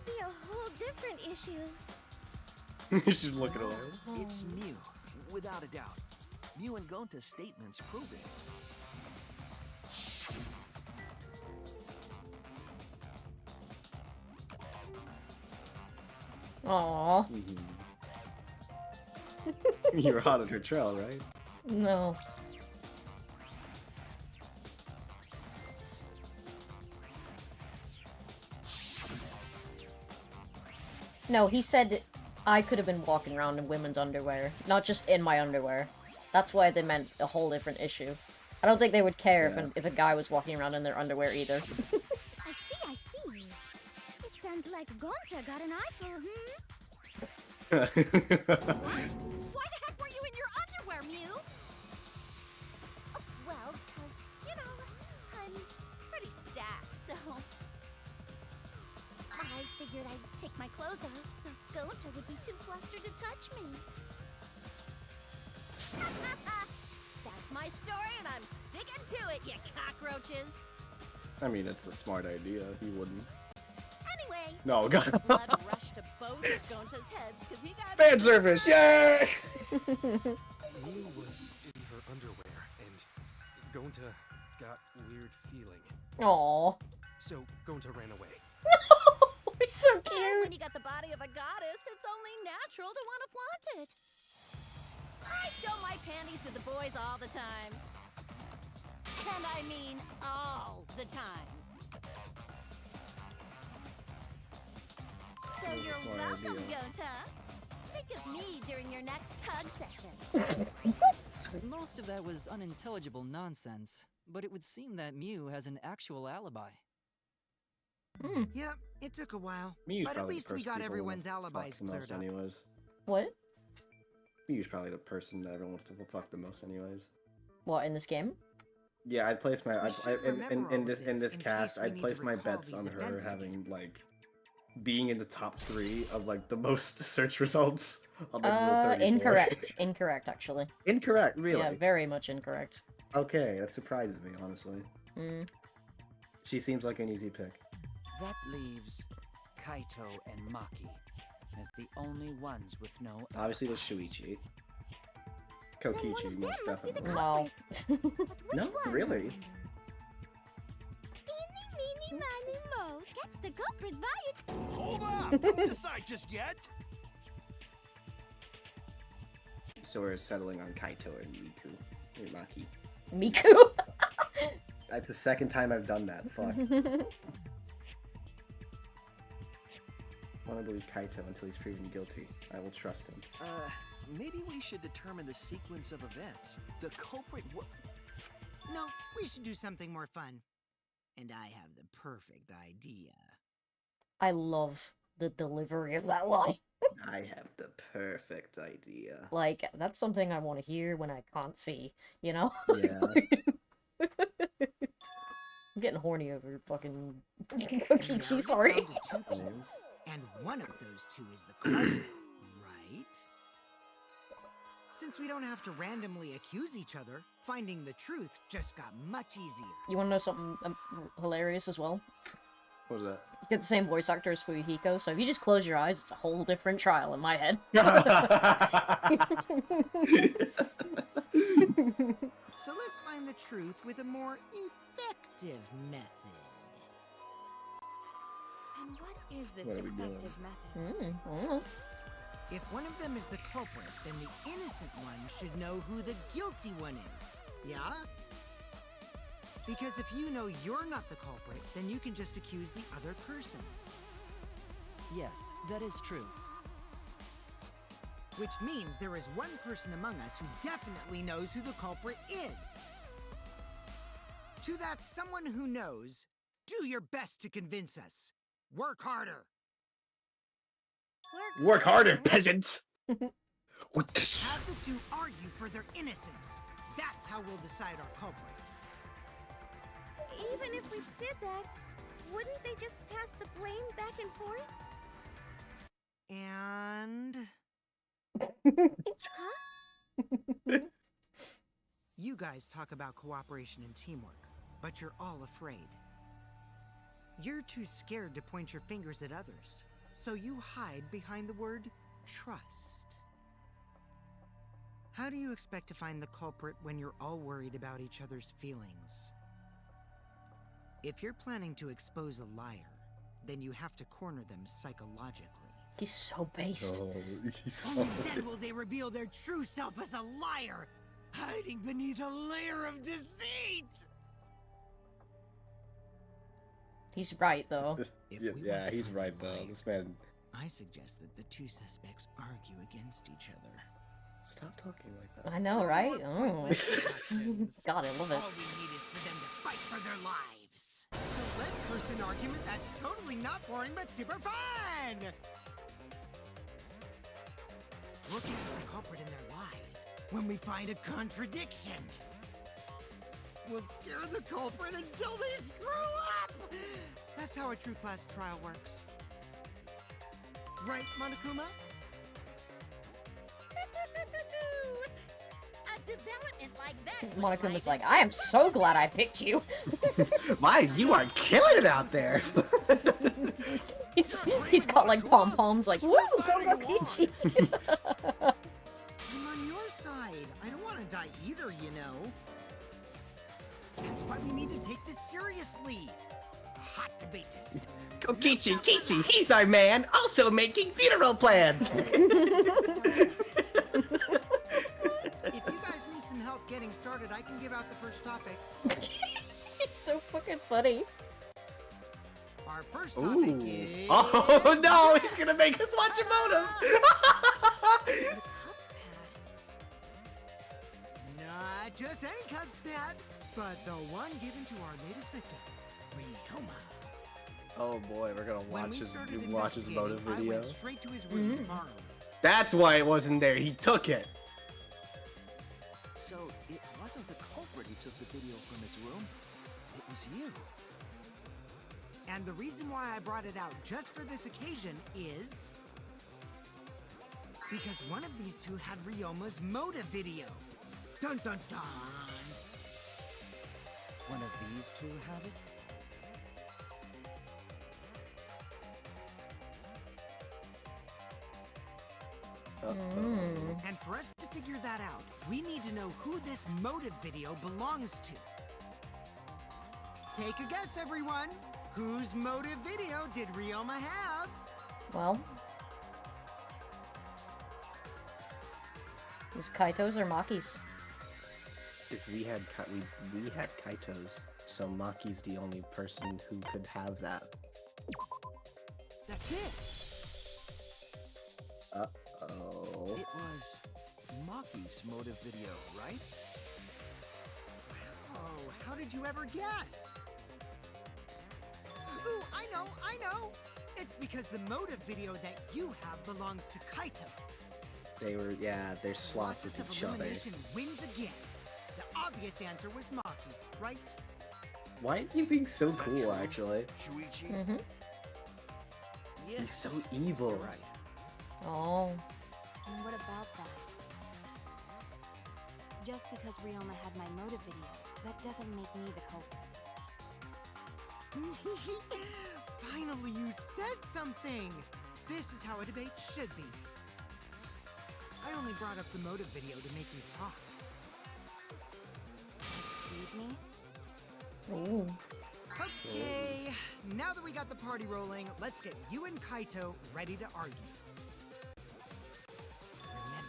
be a whole different issue. She's looking away. It's Mew, without a doubt. Mew and Gonta's statements prove it. Aww. You're hot on her trail, right? No. No, he said I could have been walking around in women's underwear, not just in my underwear. That's why they meant a whole different issue. I don't think they would care if a guy was walking around in their underwear either. I see. It sounds like Gonta got an eyeful, Why the heck were you in your underwear, Mew? Well, because, you know, I'm pretty stacked, so... I figured I'd take my clothes off so Gonta would be too flustered to touch me. That's my story, and I'm sticking to it, you cockroaches! I mean, it's a smart idea. He wouldn't. Anyway, No, God. blood rushed to both of Gonta's heads because he got... Fan service, yay! Mew was in her underwear, and Gonta got weird feeling. Aww. So Gonta ran away. He's so And cute. when you got the body of a goddess, it's only natural to want to flaunt it. I show my panties to the boys all the time. And I mean all the time. So you're Smart welcome, idea. Gonta. Think of me during your next tug session. Most of that was unintelligible nonsense, but it would seem that Mew has an actual alibi. Yep, it took a while. Mew's But at probably the least we person got people everyone's wanna alibis fuck the most cleared up. anyways. What? Mew's probably the person that everyone wants to fuck the most anyways. What, in this game? Yeah, I'd place my should remember all in of this this in cast, case we I'd need place to my recall bets these on her events having like being in the top 3 of like the most search results on like, Rule 34. Incorrect. Incorrect, actually. Incorrect, really? Yeah, very much incorrect. Okay, that surprises me, honestly. Mm. She seems like an easy pick. That leaves Kaito and Maki as the only ones with no... Obviously, there's Shuichi. Kokichi, most definitely. No. No, really? Eeny, meeny, miny, mo. Catch the culprit by it. Hold up! Don't decide just yet. So we're settling on Kaito and Miku. Or Maki. Miku? That's the second time I've done that. Fuck. I want to believe Kaito until he's proven guilty. I will trust him. Maybe we should determine the sequence of events. The culprit No, we should do something more fun. And I have the perfect idea. I love the delivery of that line. I have the perfect idea. Like, that's something I want to hear when I can't see, you know? Yeah. I'm getting horny over fucking Kokichi, sorry. And one of those two is the culprit, right? Since we don't have to randomly accuse each other, finding the truth just got much easier. You want to know something hilarious as well? What was that? You get the same voice actor as Fuyuhiko, so if you just close your eyes, it's a whole different trial in my head. So let's find the truth with a more effective method. Is this What are an we doing? effective method? If one of them is the culprit, then the innocent one should know who the guilty one is. Yeah? Because if you know you're not the culprit, then you can just accuse the other person. Yes, that is true. Which means there is one person among us who definitely knows who the culprit is. To that someone who knows, do your best to convince us. Work harder. Work harder, peasants! Have the two argue for their innocence. That's how we'll decide our culprit. Even if we did that, wouldn't they just pass the blame back and forth? And... Huh? You guys talk about cooperation and teamwork, but you're all afraid. You're too scared to point your fingers at others, so you hide behind the word trust. How do you expect to find the culprit when you're all worried about each other's feelings? If you're planning to expose a liar, then you have to corner them psychologically. He's so based. Oh, he's so Only then will they reveal their true self as a liar, hiding beneath a layer of deceit! He's right, though. Yeah, he's right, though. This man... I suggest that the two suspects argue against each other. Stop talking like that. I know, right? Oh. God, I love it. All we need is for them to fight for their lives. So let's host an argument that's totally not boring but super fun! We'll catch the culprit in their lies when we find a contradiction. We'll scare the culprit until they screw up! That's how a true class trial works. Right, Monokuma? A development like that. Monokuma's like, I am so glad I picked you. My, you are killing it out there! he's got like pom-poms like, woo, go go Peachy. I'm on your side. I don't want to die either, you know. That's why we need to take this seriously. Hot debatus. Go Kichi, he's our man, also making funeral plans! If you guys need some help getting started, I can give out the first topic. He's so fucking funny. Our first topic is... Oh no, he's gonna make us watch a motive! Not just any Cubs pad, but the one given to our latest victim, Ryoma. Oh boy, we're gonna When watch we his, started watch his motive investigating, I video. went straight to his room to borrow it. That's why it wasn't there, he took it! So, it wasn't the culprit who took the video from his room, it was you. And the reason why I brought it out just for this occasion is... because one of these two had Ryoma's motive video. Dun dun dun! One of these two had it? And for us to figure that out, we need to know who this motive video belongs to. Take a guess, everyone! Whose motive video did Ryoma have? Well, is Kaito's or Maki's? If we had we had Kaito's, so Maki's the only person who could have that. That's it. Uh-oh. It was Maki's motive video, right? Oh, how did you ever guess? Ooh, I know! It's because the motive video that you have belongs to Kaito. They're swapped with Process each of other. elimination wins again. The obvious answer was Maki, right? Why is he being so cool, actually? Shuichi? Mm-hmm. Yes. He's so evil. You're right. Oh. And what about that? Just because Ryoma had my motive video, that doesn't make me the culprit. Finally, you said something! This is how a debate should be. I only brought up the motive video to make you talk. Excuse me? Ooh. Okay, now that we got the party rolling, let's get you and Kaito ready to argue. Remember,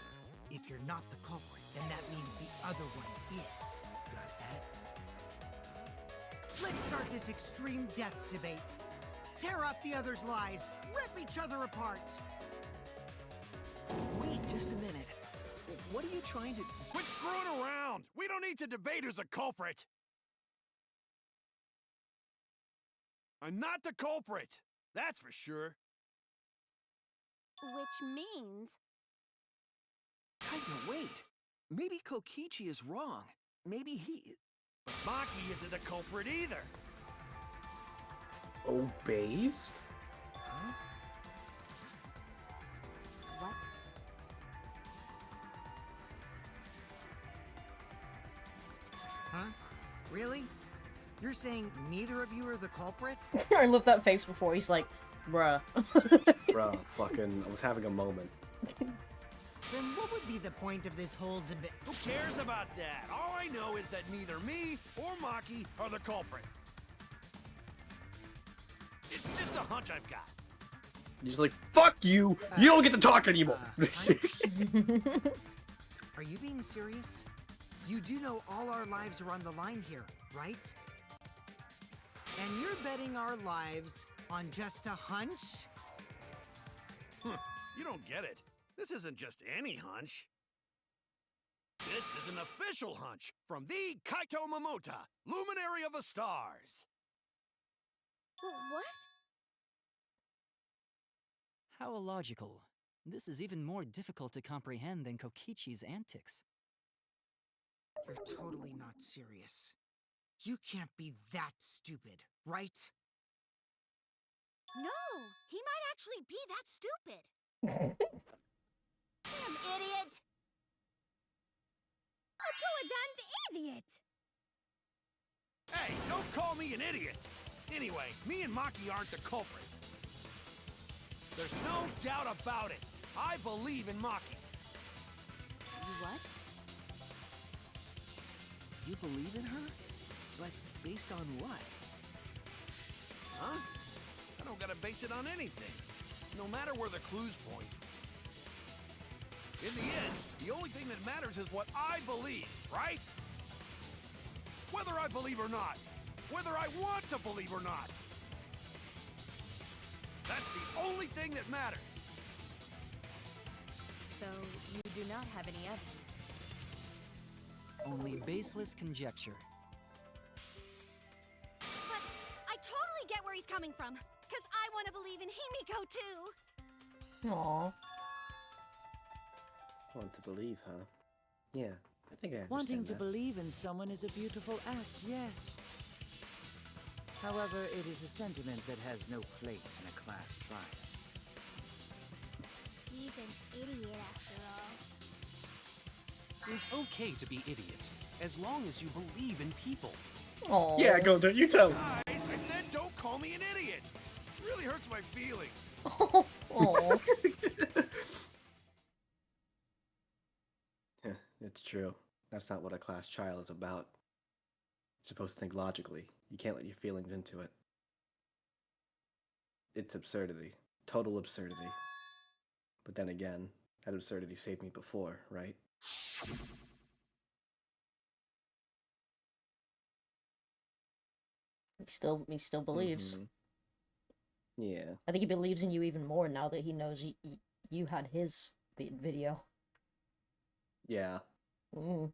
if you're not the culprit, then that means the other one is. Got that? Let's start this extreme death debate. Tear up the other's lies, rip each other apart. Wait just a minute. What are you trying to... Quit screwing around! We don't need to debate who's a culprit! I'm not the culprit! That's for sure. Which means... Kaito, wait. Maybe Kokichi is wrong. Maybe he... But Maki isn't a culprit either. Obeys? Huh? What? Huh? Really? You're saying neither of you are the culprit? I love that face before. He's like, bruh. Bruh, fucking, I was having a moment. Then what would be the point of this whole debate? Who cares about that? All I know is that neither me or Maki are the culprit. It's just a hunch I've got. He's like, fuck you! You don't get to talk anymore! Are you being serious? You do know all our lives are on the line here, right? And you're betting our lives on just a hunch? You don't get it. This isn't just any hunch. This is an official hunch from the Kaito Momota, Luminary of the Stars. What? How illogical. This is even more difficult to comprehend than Kokichi's antics. You're totally not serious. You can't be that stupid, right? No, he might actually be that stupid. Damn idiot! A two-a-duns idiot! Hey, don't call me an idiot! Anyway, me and Maki aren't the culprit. There's no doubt about it. I believe in Maki. You what? You believe in her? But based on what? Huh? I don't gotta base it on anything. No matter where the clues point. In the end, the only thing that matters is what I believe, right? Whether I believe or not. Whether I want to believe or not. That's the only thing that matters. So, you do not have any evidence. Only baseless conjecture. But I totally get where he's coming from. Because I want to believe in Himiko too. Aww. Want to believe, huh? Yeah, I think I understand Wanting to that. believe in someone is a beautiful act, yes. However, it is a sentiment that has no place in a class trial. He's an idiot after all. It's okay to be idiot, as long as you believe in people. Aww. Yeah, go do you tell. Guys, I said don't call me an idiot. It really hurts my feelings. Aww. It's true. That's not what a class trial is about. You're supposed to think logically. You can't let your feelings into it. It's absurdity. Total absurdity. But then again, that absurdity saved me before, right? He still believes. Yeah. I think he believes in you even more now that he knows you had his video. Yeah. Mm.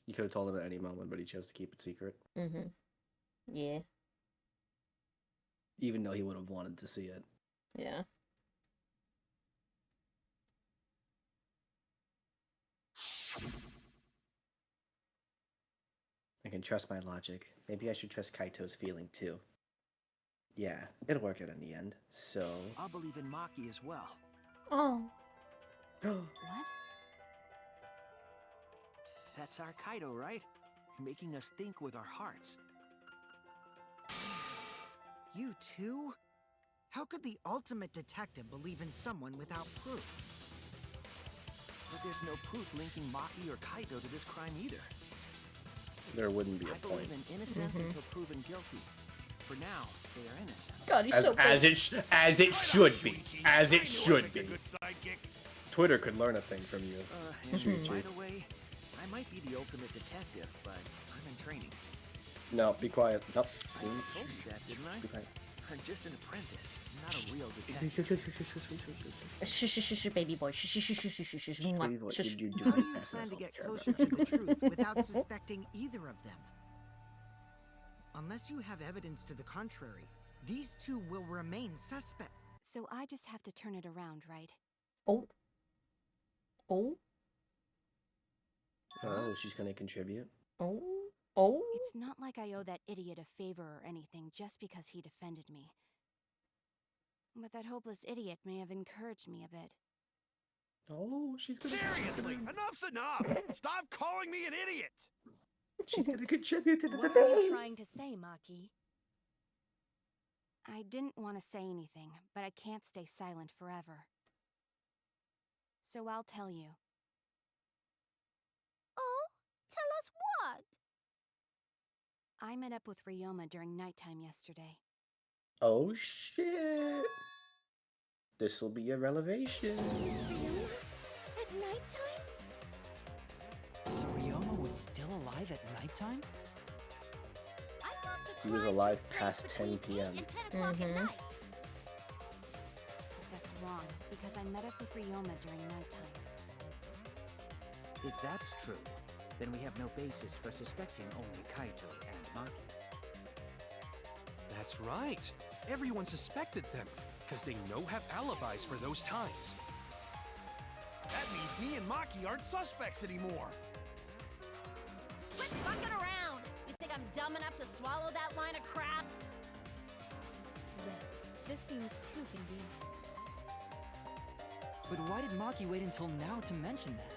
You could have told him at any moment, but he chose to keep it secret. Mm-hmm. Yeah. Even though he would have wanted to see it. Yeah. I can trust my logic. Maybe I should trust Kaito's feeling too. Yeah, it'll work out in the end. So... I'll believe in Maki as well. Oh. What? That's our Kaido, right? Making us think with our hearts. You too? How could the ultimate detective believe in someone without proof? But there's no proof linking Maki or Kaido to this crime either. there wouldn't be I a point. believe in innocent until proven guilty. For now, they are innocent. God, he's so As it should be. As it should be. Twitter could learn a thing from you. And Shuichi. by the way, I might be the ultimate detective, but I'm in training. No, be quiet. Nope. I told you that, didn't I? Be quiet. I'm just an apprentice, not a real detective. Shh, baby boy. Shh. Baby boy, did you do How do it? you That's plan what to I get care closer about. to the truth without suspecting either of them? Unless you have evidence to the contrary, these two will remain suspect. So I just have to turn it around, right? Oh. Oh. Oh, she's gonna contribute. Oh. Oh. It's not like I owe that idiot a favor or anything just because he defended me. But that hopeless idiot may have encouraged me a bit. Oh, she's gonna. Seriously, enough's enough! Stop calling me an idiot! She's gonna contribute to the What are you debate. trying to say, Maki? I didn't want to say anything, but I can't stay silent forever. So I'll tell you. Oh, tell us what? I met up with Ryoma during nighttime yesterday. Oh shit! This will be a revelation. At nighttime? So Ryoma was still alive at nighttime? He was alive past 10 p.m. That's wrong, because I met up with Ryoma during nighttime. If that's true, then we have no basis for suspecting only Kaito and Maki. That's right. Everyone suspected them, because they know have alibis for those times. That means me and Maki aren't suspects anymore. Quit fucking around! You think I'm dumb enough to swallow that line of crap? Yes, this seems too convenient. But why did Maki wait until now to mention that?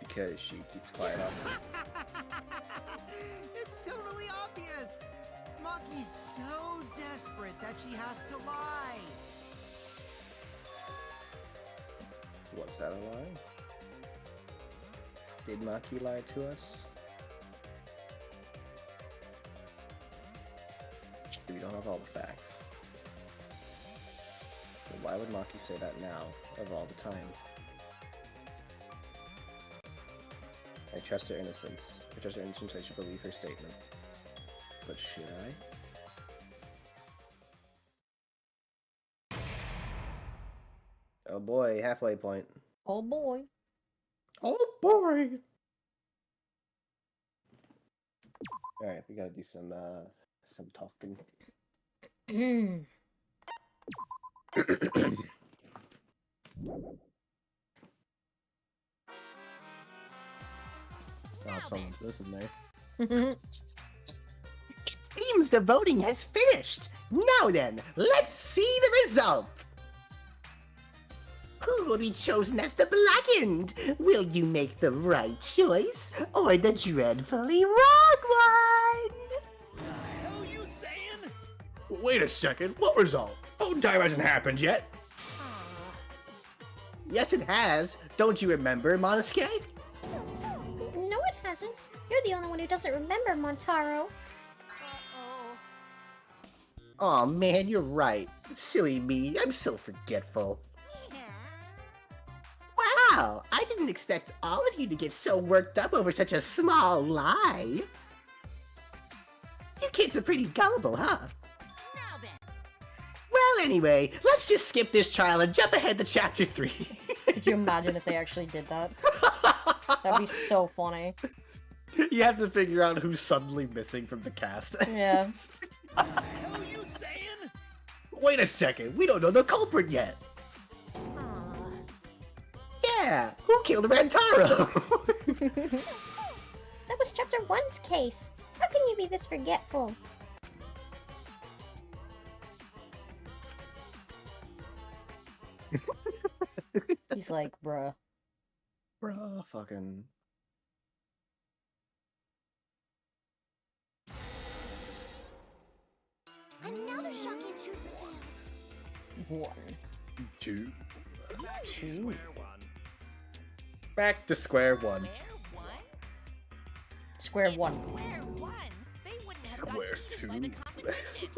Because she keeps quiet up. It's totally obvious! Maki's so desperate that she has to lie. Was that a lie? Did Maki lie to us? We don't have all the facts. But why would Maki say that now, of all the time? I trust her innocence. I trust her innocence, I should believe her statement. But should I? Oh boy, halfway point. Oh boy. Oh boy! Alright, we gotta do some talking. Oh, someone's missing there. Seems the voting has finished. Now then, let's see the result. Who will be chosen as the blackened? Will you make the right choice or the dreadfully wrong one? Hell you saying? Wait a second, what result? Vote time hasn't happened yet. Yes, it has. Don't you remember, Monosuke? No, it hasn't. You're the only one who doesn't remember, Montaro. Aw, man, you're right. Silly me, I'm so forgetful. Wow, I didn't expect all of you to get so worked up over such a small lie. You kids are pretty gullible, huh? Well, anyway, let's just skip this trial and jump ahead to chapter 3. Could you imagine if they actually did that? That'd be so funny. You have to figure out who's suddenly missing from the cast. Yeah. Hell you saying? Wait a second, we don't know the culprit yet. Yeah, who killed Rantaro? That was chapter 1's case. How can you be this forgetful? He's like, bruh. Bruh, fucking... Another shocking truth revealed. 1. 2. 2. Back to square one. Square one. Square one? They wouldn't have gotten Square eaten by the competition.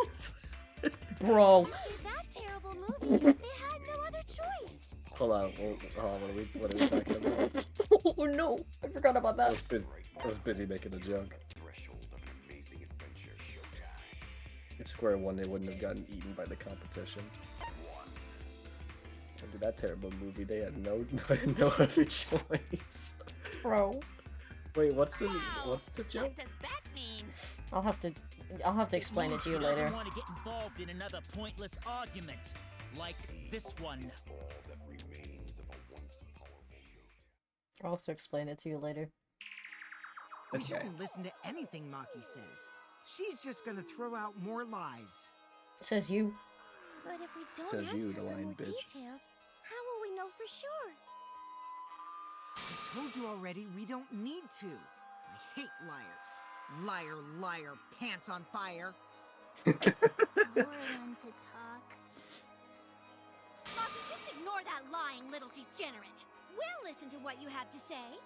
Bro. After that terrible movie, they had no other choice. Hold on, what are we talking about? Oh no, I forgot about that. I was busy making a joke. If Square One, they wouldn't have gotten eaten by the competition. Under that terrible movie, they had no other choice. Bro. Wait, what's the joke? What does that mean? I'll have to explain it to you later. Doesn't want to get involved in another pointless argument like this one. I'll also explain it to you later. We shouldn't listen to anything Maki says. She's just gonna throw out more lies. Says you. But if we don't Says ask you, her the for lying more bitch. details, how will we know for sure? I told you already, we don't need to. I hate liars. Liar, liar, pants on fire. More than to talk. Maki, just ignore that lying little degenerate. We'll listen to what you have to say.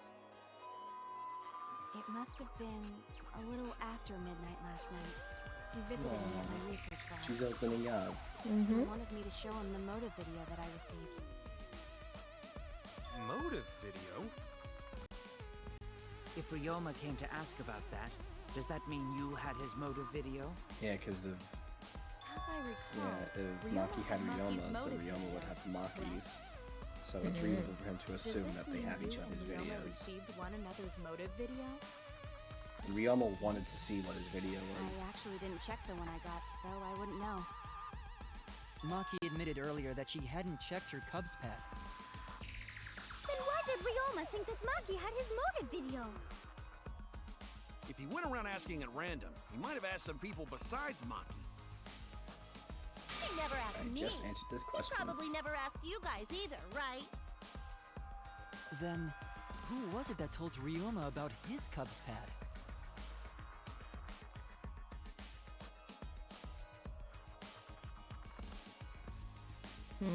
It must have been a little after midnight last night. He visited me at my research lab. She's opening up. He wanted me to show him the motive video that I received. Motive video? If Ryoma came to ask about that, does that mean you had his motive video? Yeah, because of As I recall, if Ryoma Maki had Maki's Ryoma, so motive Ryoma would video, have Maki's. So it's reasonable for him to assume that they have each other's Ryoma videos. received one another's motive video? Ryoma wanted to see what his video was. I actually didn't check the one I got, so I wouldn't know. Maki admitted earlier that she hadn't checked her Cubs pad. Then why did Ryoma think that Maki had his motive video? If he went around asking at random, he might have asked some people besides Maki. He never asked I me. just answered this question. He probably never asked you guys either, right? Then, who was it that told Ryoma about his Cubs pad? It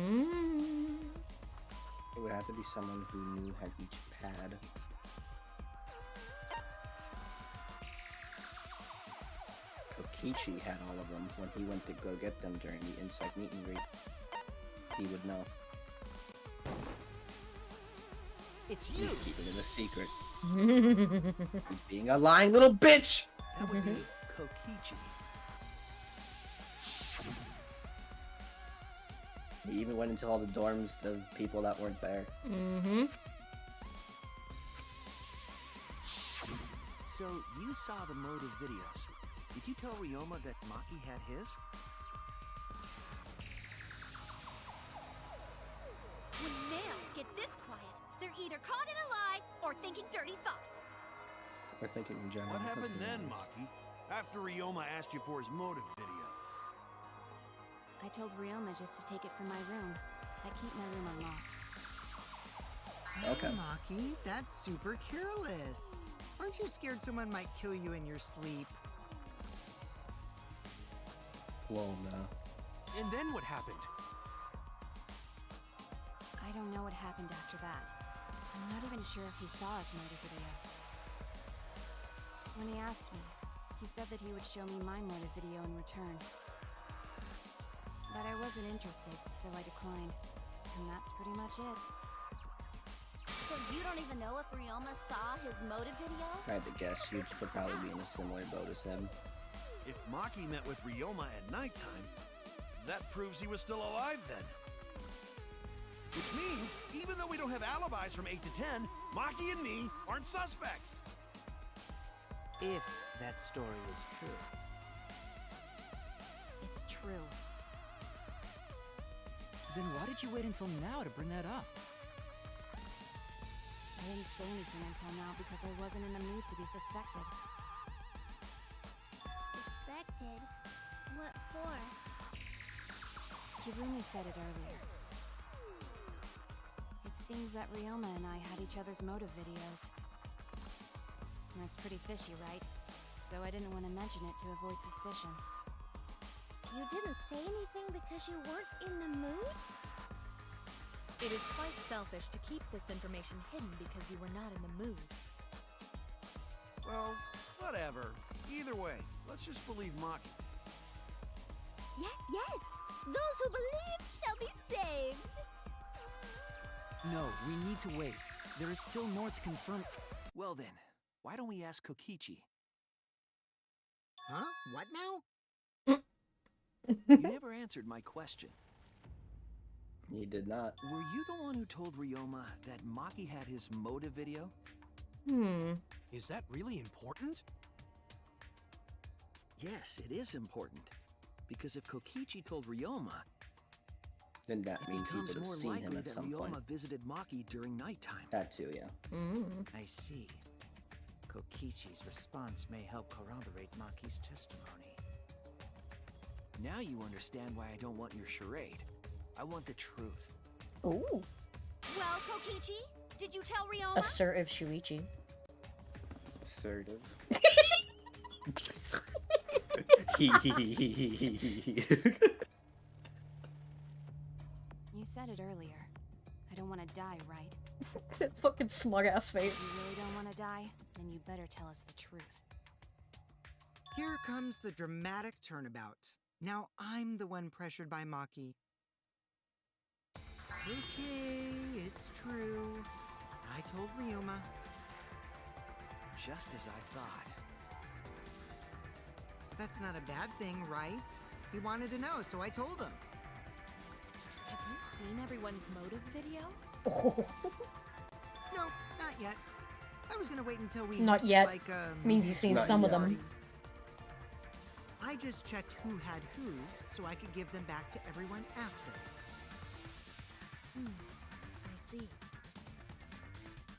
would have to be someone who knew had each pad. Kokichi had all of them when he went to go get them during the inside meet and greet. He would know. It's you! He's keeping it a secret. He's being a lying little bitch! That would be Kokichi. He even went into all the dorms of people that weren't there. So, you saw the motive videos. Did you tell Ryoma that Maki had his? When males get this quiet, they're either caught in a lie or thinking dirty thoughts. We're thinking in general. What happened then, husband Maki? After Ryoma asked you for his motive video? I told Ryoma just to take it from my room. I keep my room unlocked. Okay. Maki, that's super careless. Aren't you scared someone might kill you in your sleep? Whoa, no. And then what happened? I don't know what happened after that. I'm not even sure if he saw his motive video. When he asked me, he said that he would show me my motive video in return. But I wasn't interested, so I declined. And that's pretty much it. So you don't even know if Ryoma saw his motive video? If I had to guess, you'd probably be in a similar boat as him. If Maki met with Ryoma at nighttime, that proves he was still alive then. Which means, even though we don't have alibis from 8 to 10, Maki and me aren't suspects. If that story is true. It's true. Then why did you wait until now to bring that up? I didn't say anything until now because I wasn't in the mood to be suspected. Suspected? What for? Kirumi said it earlier. It seems that Ryoma and I had each other's motive videos. That's pretty fishy, right? So I didn't want to mention it to avoid suspicion. You didn't say anything because you weren't in the mood? It is quite selfish to keep this information hidden because you were not in the mood. Well, Whatever. Either way, let's just believe Maki. Yes, yes. Those who believe shall be saved. No, we need to wait. There is still more to confirm. Well then, why don't we ask Kokichi? Huh? What now? You never answered my question. He did not. Were you the one who told Ryoma that Maki had his motive video? Is that really important? Yes, it is important. Because if Kokichi told Ryoma, Then that it means he becomes would have more seen him likely at that some Ryoma point. visited Maki during nighttime. That too, yeah. I see. Kokichi's response may help corroborate Maki's testimony. Now you understand why I don't want your charade. I want the truth. Ooh. Well, Kokichi, did you tell Ryoma? Assertive Shuichi. Assertive. You said it earlier. I don't want to die, right? Fucking smug ass face. If you really don't want to die, then you better tell us the truth. Here comes the dramatic turnabout. Now I'm the one pressured by Maki. Okay, it's true. I told Ryoma. Just as I thought. That's not a bad thing, right? He wanted to know, so I told him. Have you seen everyone's motive video? No, not yet. I was gonna wait until we Not hosted, yet. like, Means you've seen some of them. I just checked who had whose, so I could give them back to everyone after. I see.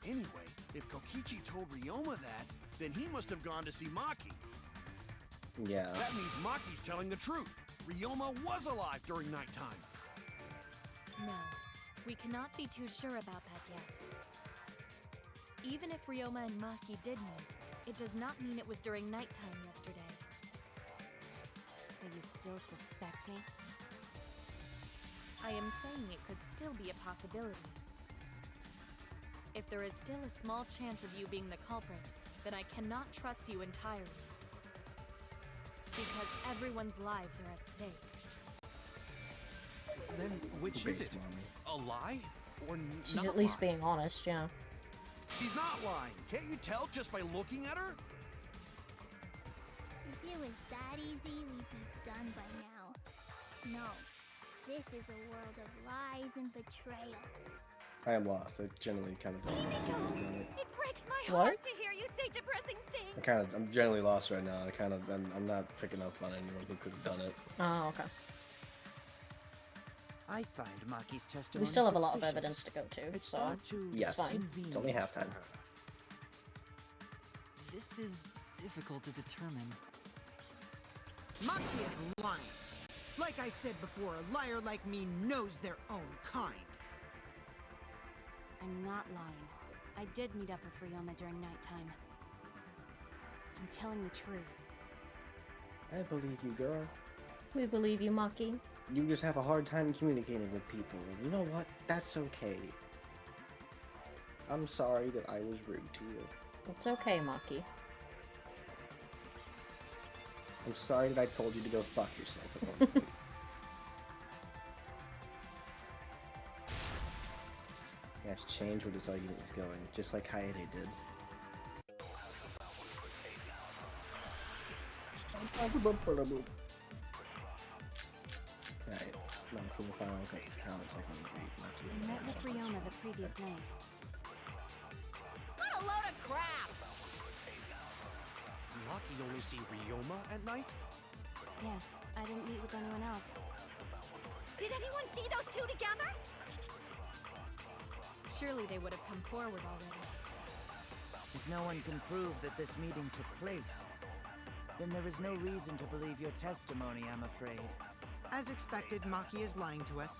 Anyway, if Kokichi told Ryoma that, then he must have gone to see Maki. Yeah. That means Maki's telling the truth. Ryoma was alive during nighttime. No, we cannot be too sure about that yet. Even if Ryoma and Maki did meet, it does not mean it was during nighttime yesterday. So you still suspect me? I am saying it could still be a possibility. If there is still a small chance of you being the culprit, then I cannot trust you entirely. Because everyone's lives are at stake. Then which is it? A lie? Or She's not at least lie? being honest, yeah. She's not lying. Can't you tell just by looking at her? If it was that easy, we'd be done by now. No, this is a world of lies and betrayal. I am lost. I generally kind of don't know what's going on. It breaks my What? heart to hear you say depressing things. I'm generally lost right now. I'm not picking up on anyone who could have done it. Oh, okay. I find Maki's testimony We still have a lot of suspicious. evidence to go to, It's so far too Yes. it's fine. It's only convenient halftime. for her. This is difficult to determine. Maki is lying. Like I said before, a liar like me knows their own kind. I'm not lying. I did meet up with Ryoma during nighttime. I'm telling the truth. I believe you, girl. We believe you, Maki. You just have a hard time communicating with people. And you know what? That's okay. I'm sorry that I was rude to you. It's okay, Maki. I'm sorry that I told you to go fuck yourself at one point. You have to change where this argument is going, just like Hayate did. Alright, Maki will finally cut his comments like an great Maki. I met with Ryoma the previous night. What a load of crap! Maki only see Ryoma at night? Yes, I didn't meet with anyone else. Did anyone see those two together? Surely they would have come forward already. If no one can prove that this meeting took place, then there is no reason to believe your testimony, I'm afraid. As expected, Maki is lying to us.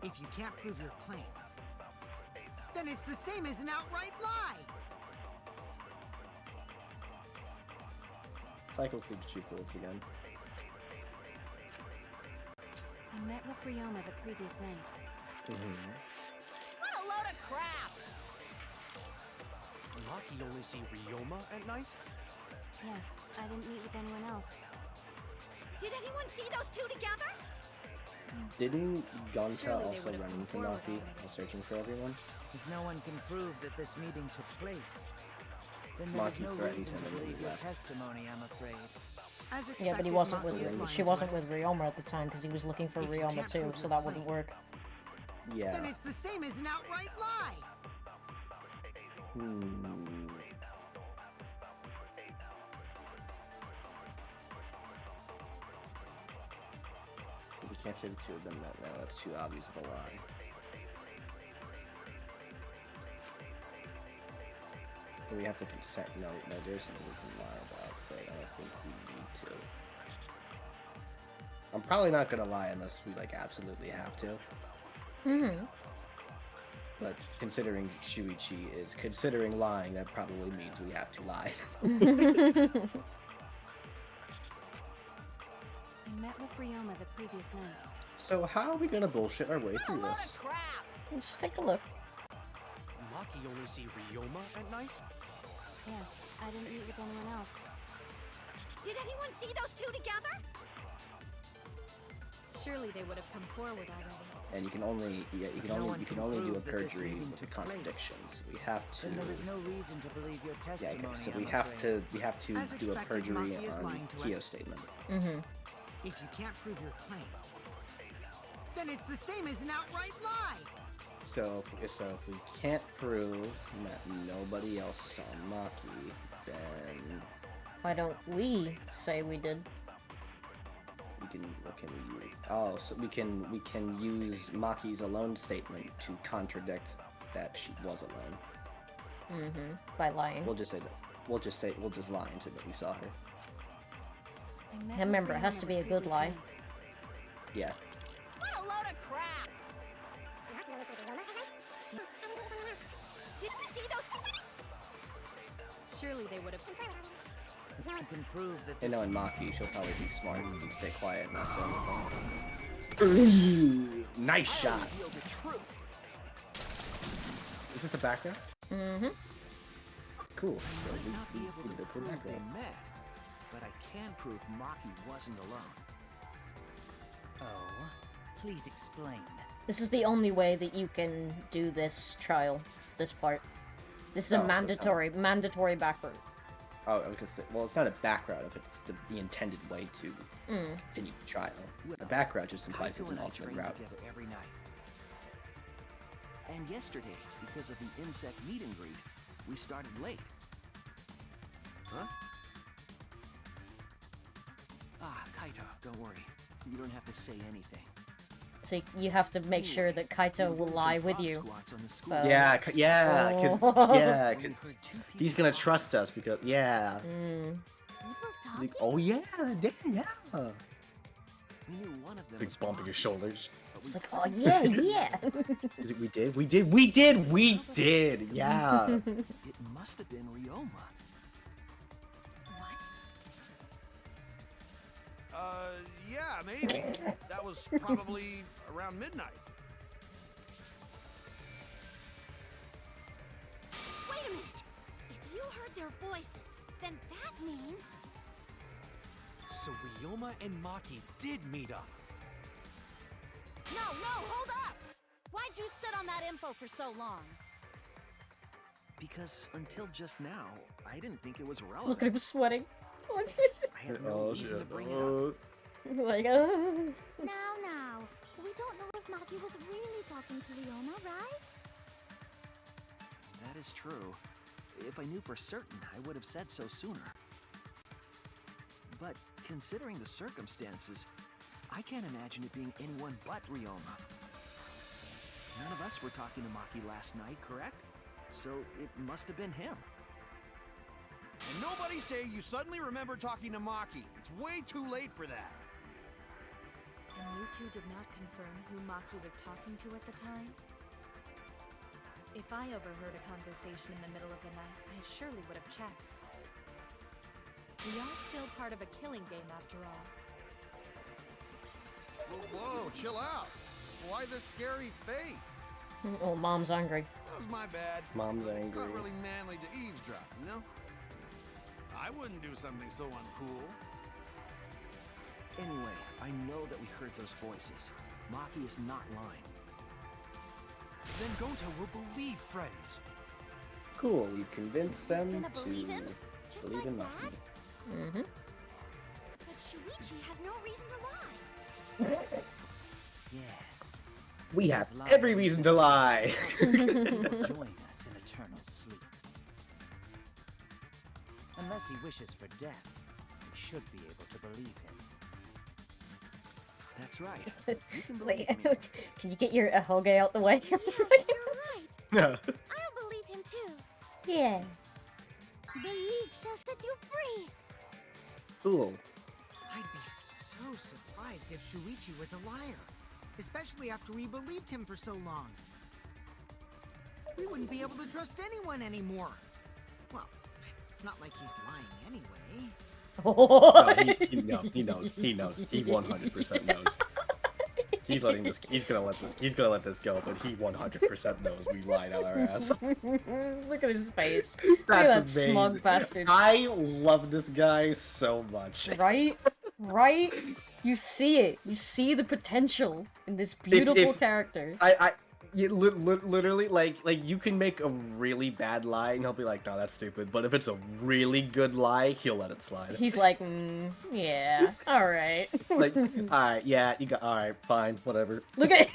If you can't prove your claim, then it's the same as an outright lie! Cycle through the chief bullets again. I met with Ryoma the previous night. What a load of crap! Maki only see Ryoma at night? Yes, I didn't meet with anyone else. Did anyone see those two together? Didn't Gonta Surely they also would have run come into forward Maki already. while searching for everyone? If no one can prove that this meeting took place, then there is Maki no threatened reason him to and believe he your left. testimony, I'm afraid. As Yeah, but he expected, wasn't Maki is with lying she to wasn't us. with Ryoma at the time because he was looking for If you Ryoma can't too, prove so your that wouldn't claim, work. Yeah. Then it's the same as an outright lie. We can't say the two of them that now. That's too obvious of a lie. Do we have to consent? No, there's something we can lie about, but I don't think we need to. I'm probably not gonna lie unless we like absolutely have to. But considering Shuichi is considering lying, that probably means we have to lie. I met with Ryoma the previous night. So how are we gonna bullshit our way through this? Just take a look. Maki only see Ryoma at night? Yes, I didn't meet with anyone else. Did anyone see those two together? Surely they would have come forward already. And you can only you If can no only one you can can only do a prove that this perjury meeting with the took place, contradictions. We have to. Then there is no reason to believe your Yeah, testimony, okay, so I'm we have afraid. to As do a expected, perjury Maki is on lying to Kyo's us. statement. If you can't prove your claim, then it's the same as an outright lie. So if we can't prove that nobody else saw Maki, then Why don't we say we did? we can what can we use? Oh, so we can use Maki's alone statement to contradict that she was alone. By lying. We'll just say that. We'll just lie and say that we saw her. I met Remember, with it has Ryoma to the be a good previous lie. night. Yeah. What a load of crap! Did you see those? Surely they would have. If you can prove that And this knowing meeting Maki, she'll probably be smart and stay quiet and not say anything. Nice shot. Reveal the truth. Is this the background? Cool. So I might not be we able did to a cool prove they background. met, but I can prove Maki wasn't alone. Oh, please explain. This is the only way that you can do this trial, this part. This is Oh, a so it's not- mandatory backroom. Oh, I was gonna say, well, it's not a background if it's the intended way to continue the trial. A background just implies Kaito it's an and I alternate train route. together every night. And yesterday, because of the insect meet and greet, we started late. Huh? Ah, Kaito, don't worry. You don't have to say anything. So you have to make sure that Kaito will lie with you. So... Yeah, because Oh. yeah, 'cause he's gonna trust us because yeah. He's like, oh yeah, yeah. We knew one of them Big was bumping his shoulders. It's like, oh yeah, yeah. He's like, we did, yeah. It must have been Ryoma. Yeah, maybe. That was probably around midnight. Wait a minute! If you heard their voices, then that means... So Ryoma and Maki did meet up. No, hold up! Why'd you sit on that info for so long? Because until just now, I didn't think it was relevant. Look at him sweating. What's this? I had no reason to bring it up. Like, Now, we don't know if Maki was really talking to Ryoma, right? That is true. If I knew for certain, I would have said so sooner. But considering the circumstances, I can't imagine it being anyone but Ryoma. None of us were talking to Maki last night, correct? So it must have been him. And nobody say you suddenly remember talking to Maki. It's way too late for that. And you two did not confirm who Maki was talking to at the time? If I overheard a conversation in the middle of the night, I surely would have checked. We are still part of a killing game after all. Whoa, chill out. Why the scary face? Oh, mom's angry. That was my bad. Mom's But It's not angry. really manly to eavesdrop, you know? I wouldn't do something so uncool. Anyway, I know that we heard those voices. Maki is not lying. Then Gonta will believe friends. Cool, we've convinced them Gonna to believe him? Just believe in like Maki. that? Mm-hmm. But Shuichi has no reason to lie. Yes. We He have has lied every in reason his to lie. He will join us in eternal sleep. Unless he wishes for death, we should be able to believe him. That's right. You can believe Wait, me. can you get your Ahoge out the way? Yeah, you're right. No. I'll believe him too. Yeah. Belief shall set you free. Cool. I'd be so surprised if Shuichi was a liar. Especially after we believed him for so long. We wouldn't be able to trust anyone anymore. Well, it's not like he's lying anyway. No, he knows. He knows. He 100% knows. He's letting this. He's gonna let this go. But he 100% knows we lied out our ass. Look at his face. That's Look at that amazing. smug bastard. I love this guy so much. Right? Right? You see it. You see the potential in this beautiful character. Literally, like you can make a really bad lie and he'll be like, no, that's stupid. But if it's a really good lie, he'll let it slide. He's like, yeah, alright. Like, alright, yeah, you got, alright, fine, whatever. Look at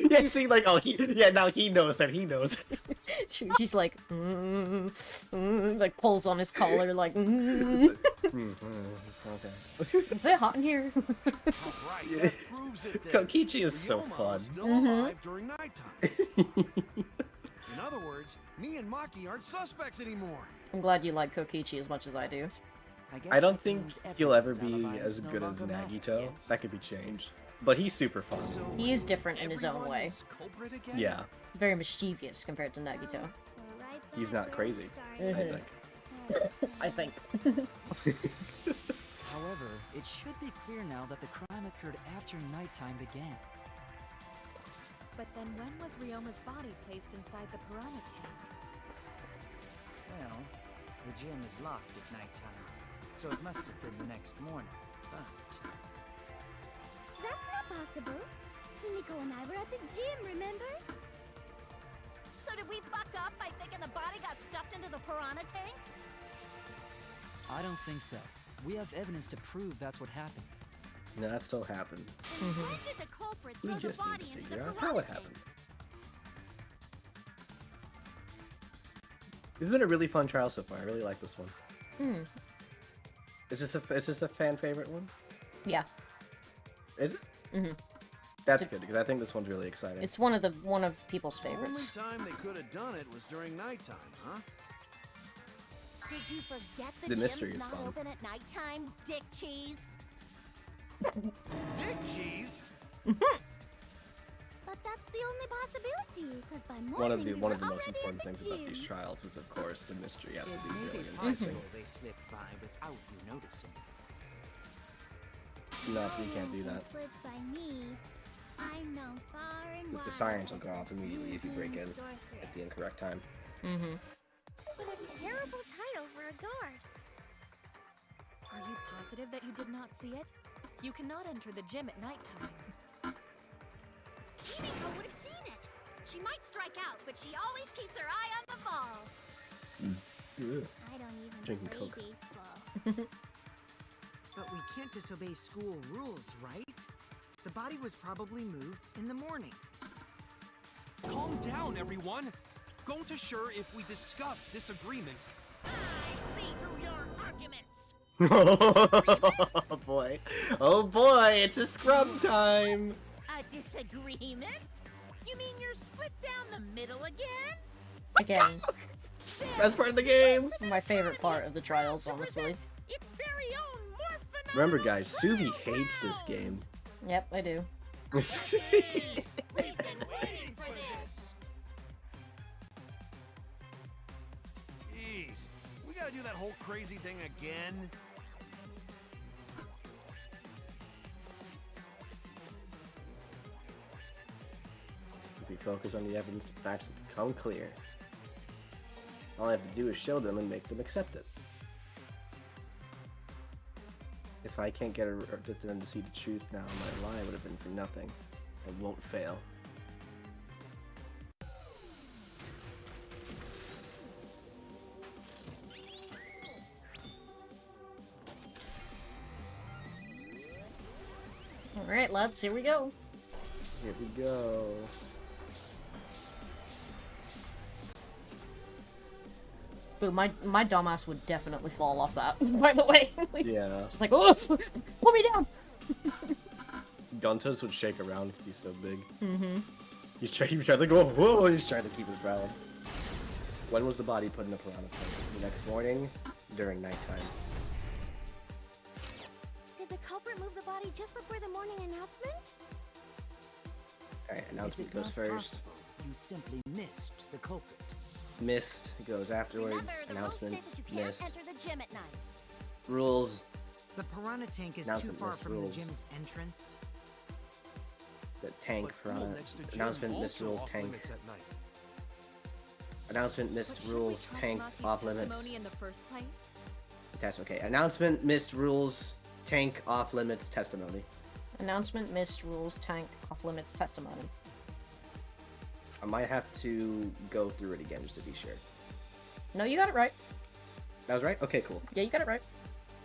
Yeah, see, like, oh, now he knows that he knows. She's like, like pulls on his collar, like, Okay. Is it hot in here? Right, that proves it then. Kokichi is so Ryoma fun. was still alive during nighttime. In other words, me and Maki aren't suspects anymore. I'm glad you like Kokichi as much as I do. I don't think he'll ever be as good as Nagito. That could be changed. But he's super fun. He is different in his own way. Yeah. Very mischievous compared to Nagito. He's not crazy, Mhm. I think. I think. However, it should be clear now that the crime occurred after nighttime began. But then when was Ryoma's body placed inside the piranha tank? Well, the gym is locked at nighttime, so it must have been the next morning. But That's not possible. Himiko and I were at the gym, remember? So did we fuck up by thinking the body got stuffed into the piranha tank? I don't think so. We have evidence to prove that's what happened. No, that still happened. When did the culprit We throw the just need body to into the figure out piranha how it tank? happened. It's been a really fun trial so far. I really like this one. Is this a fan favorite one? Yeah. Is it? Mm-hmm. That's good because I think this one's really exciting. It's one of people's favorites. The only time they could have done it was during nighttime, huh? Did you forget The the, mystery gym's is not fun. open at nighttime, Dick Cheese? Dick cheese? But that's the only possibility, because by morning one of the we most were already important at the things about these gym. trials is, of course, the mystery has to it be may really be enticing. possible they slipped by without you noticing. No, you No can't do one that. can slip by me. I'm known far and wide The sirens will as go off the immediately if you break in sorceress. at the incorrect time. Mm-hmm. What a terrible title for a guard. Are you positive that you did not see it? You cannot enter the gym at nighttime. Himiko would have seen it. She might strike out, but she always keeps her eye on the ball. I don't even Drinking play Coke. baseball. But we can't disobey school rules, right? The body was probably moved in the morning. Calm down, everyone. Gonta sure if we discuss disagreement. I see through your arguments. Oh boy. Oh boy, it's a scrub time. A disagreement? You mean you're split down the middle again? Again, Best part of the game. my favorite part of the trials, honestly. Its very own more Remember, guys, Suvi hates this game. Yep, I do. We've been waiting for this. Jeez, we gotta do that whole crazy thing again? It'd be focus on the evidence to facts that become clear. All I have to do is show them and make them accept it. If I can't get them to see the truth now, my lie would have been for nothing. I won't fail. Alright, lads, here we go. Here we go. Boo, my dumbass would definitely fall off that, by the way. Yeah. Just like, oh, put me down! Guntas would shake around because he's so big. Mm-hmm. He was trying to go, whoa, he's trying to keep his balance. When was the body put in the piranha tank? The next morning? During nighttime. Did the culprit move the body just before the morning announcement? Alright, announcement Is it goes not first. possible You simply missed the culprit. Missed goes afterwards. Remember, the rules Announcement state that you can't missed. enter the gym at night. Rules. The piranha tank is too Announcement far missed from rules. the gym's entrance. The tank But pool piranha. next to gym Announcement missed also rules off tank. limits at night. Announcement missed But should we rules trust tank Maki's off limits. testimony in the first place? Test okay. Announcement missed rules tank off limits testimony. Announcement missed rules tank off limits testimony. I might have to go through it again just to be sure. No, you got it right. That was right? Okay, cool. Yeah, you got it right.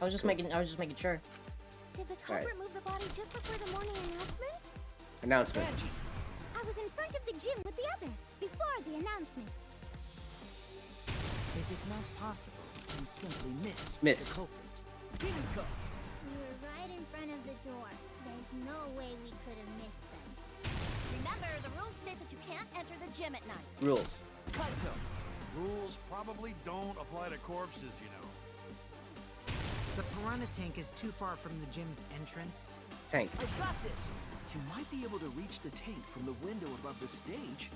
I was just Cool. making sure. Did the culprit move the body just before the morning announcement? Announcement. I was in front of the gym with the others before the announcement. Is it not possible you simply missed Miss. the culprit? We were right in front of the door. There's no way we could have missed them. Remember, the rules state that you can't enter the gym at night. Rules. Kaito, rules probably don't apply to corpses, you know. The piranha tank is too far from the gym's entrance. Tank. I got this! You might be able to reach the tank from the window above the stage.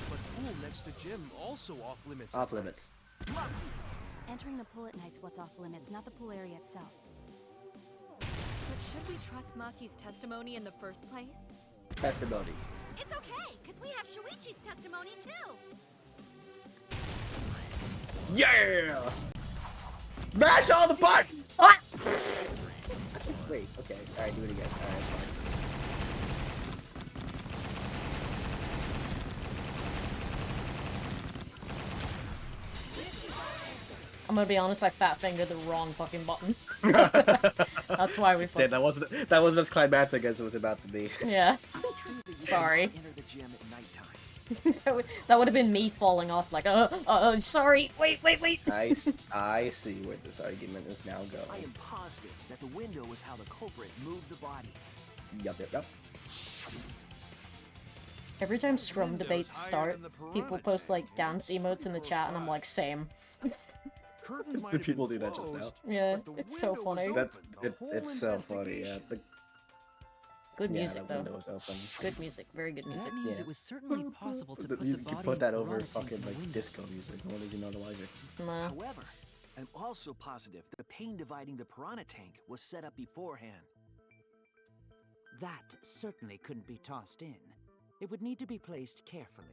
But pool next to gym also off limits. at Off night. limits. Entering the pool at night's what's off limits, not the pool area itself. But should we trust Maki's testimony in the first place? Testimony. It's okay, because we have Shuichi's testimony too. Yeah! Mash all the buttons! Ah! Wait, okay. Alright, do it again. Alright, that's fine. I'm gonna be honest, I fat fingered the wrong fucking button. That's why we Yeah, fucked. that wasn't as climactic as it was about to be. Yeah. It's true that you Sorry. cannot enter the gym at nighttime. That would have been me falling off like, sorry, wait. I see where this argument is now I going. am positive that the window is how the culprit moved the body. Yup. Every time Scrum Window's debates higher start, than the piranha people post like tank. dance emotes in the chat, and I'm like, same. Curtains might have People been do that just now. closed, Yeah, but the it's so window was funny. That's open the whole it's so funny. Yeah. investigation. Good Yeah, music that window though. was open. Good music, very good music. That means Yeah. it was certainly possible to put You the could body put that in over piranha tank fucking in the like window. disco music. No one even know the logic. Nah. However, I'm also positive the pane dividing the piranha tank was set up beforehand. That certainly couldn't be tossed in. It would need to be placed carefully.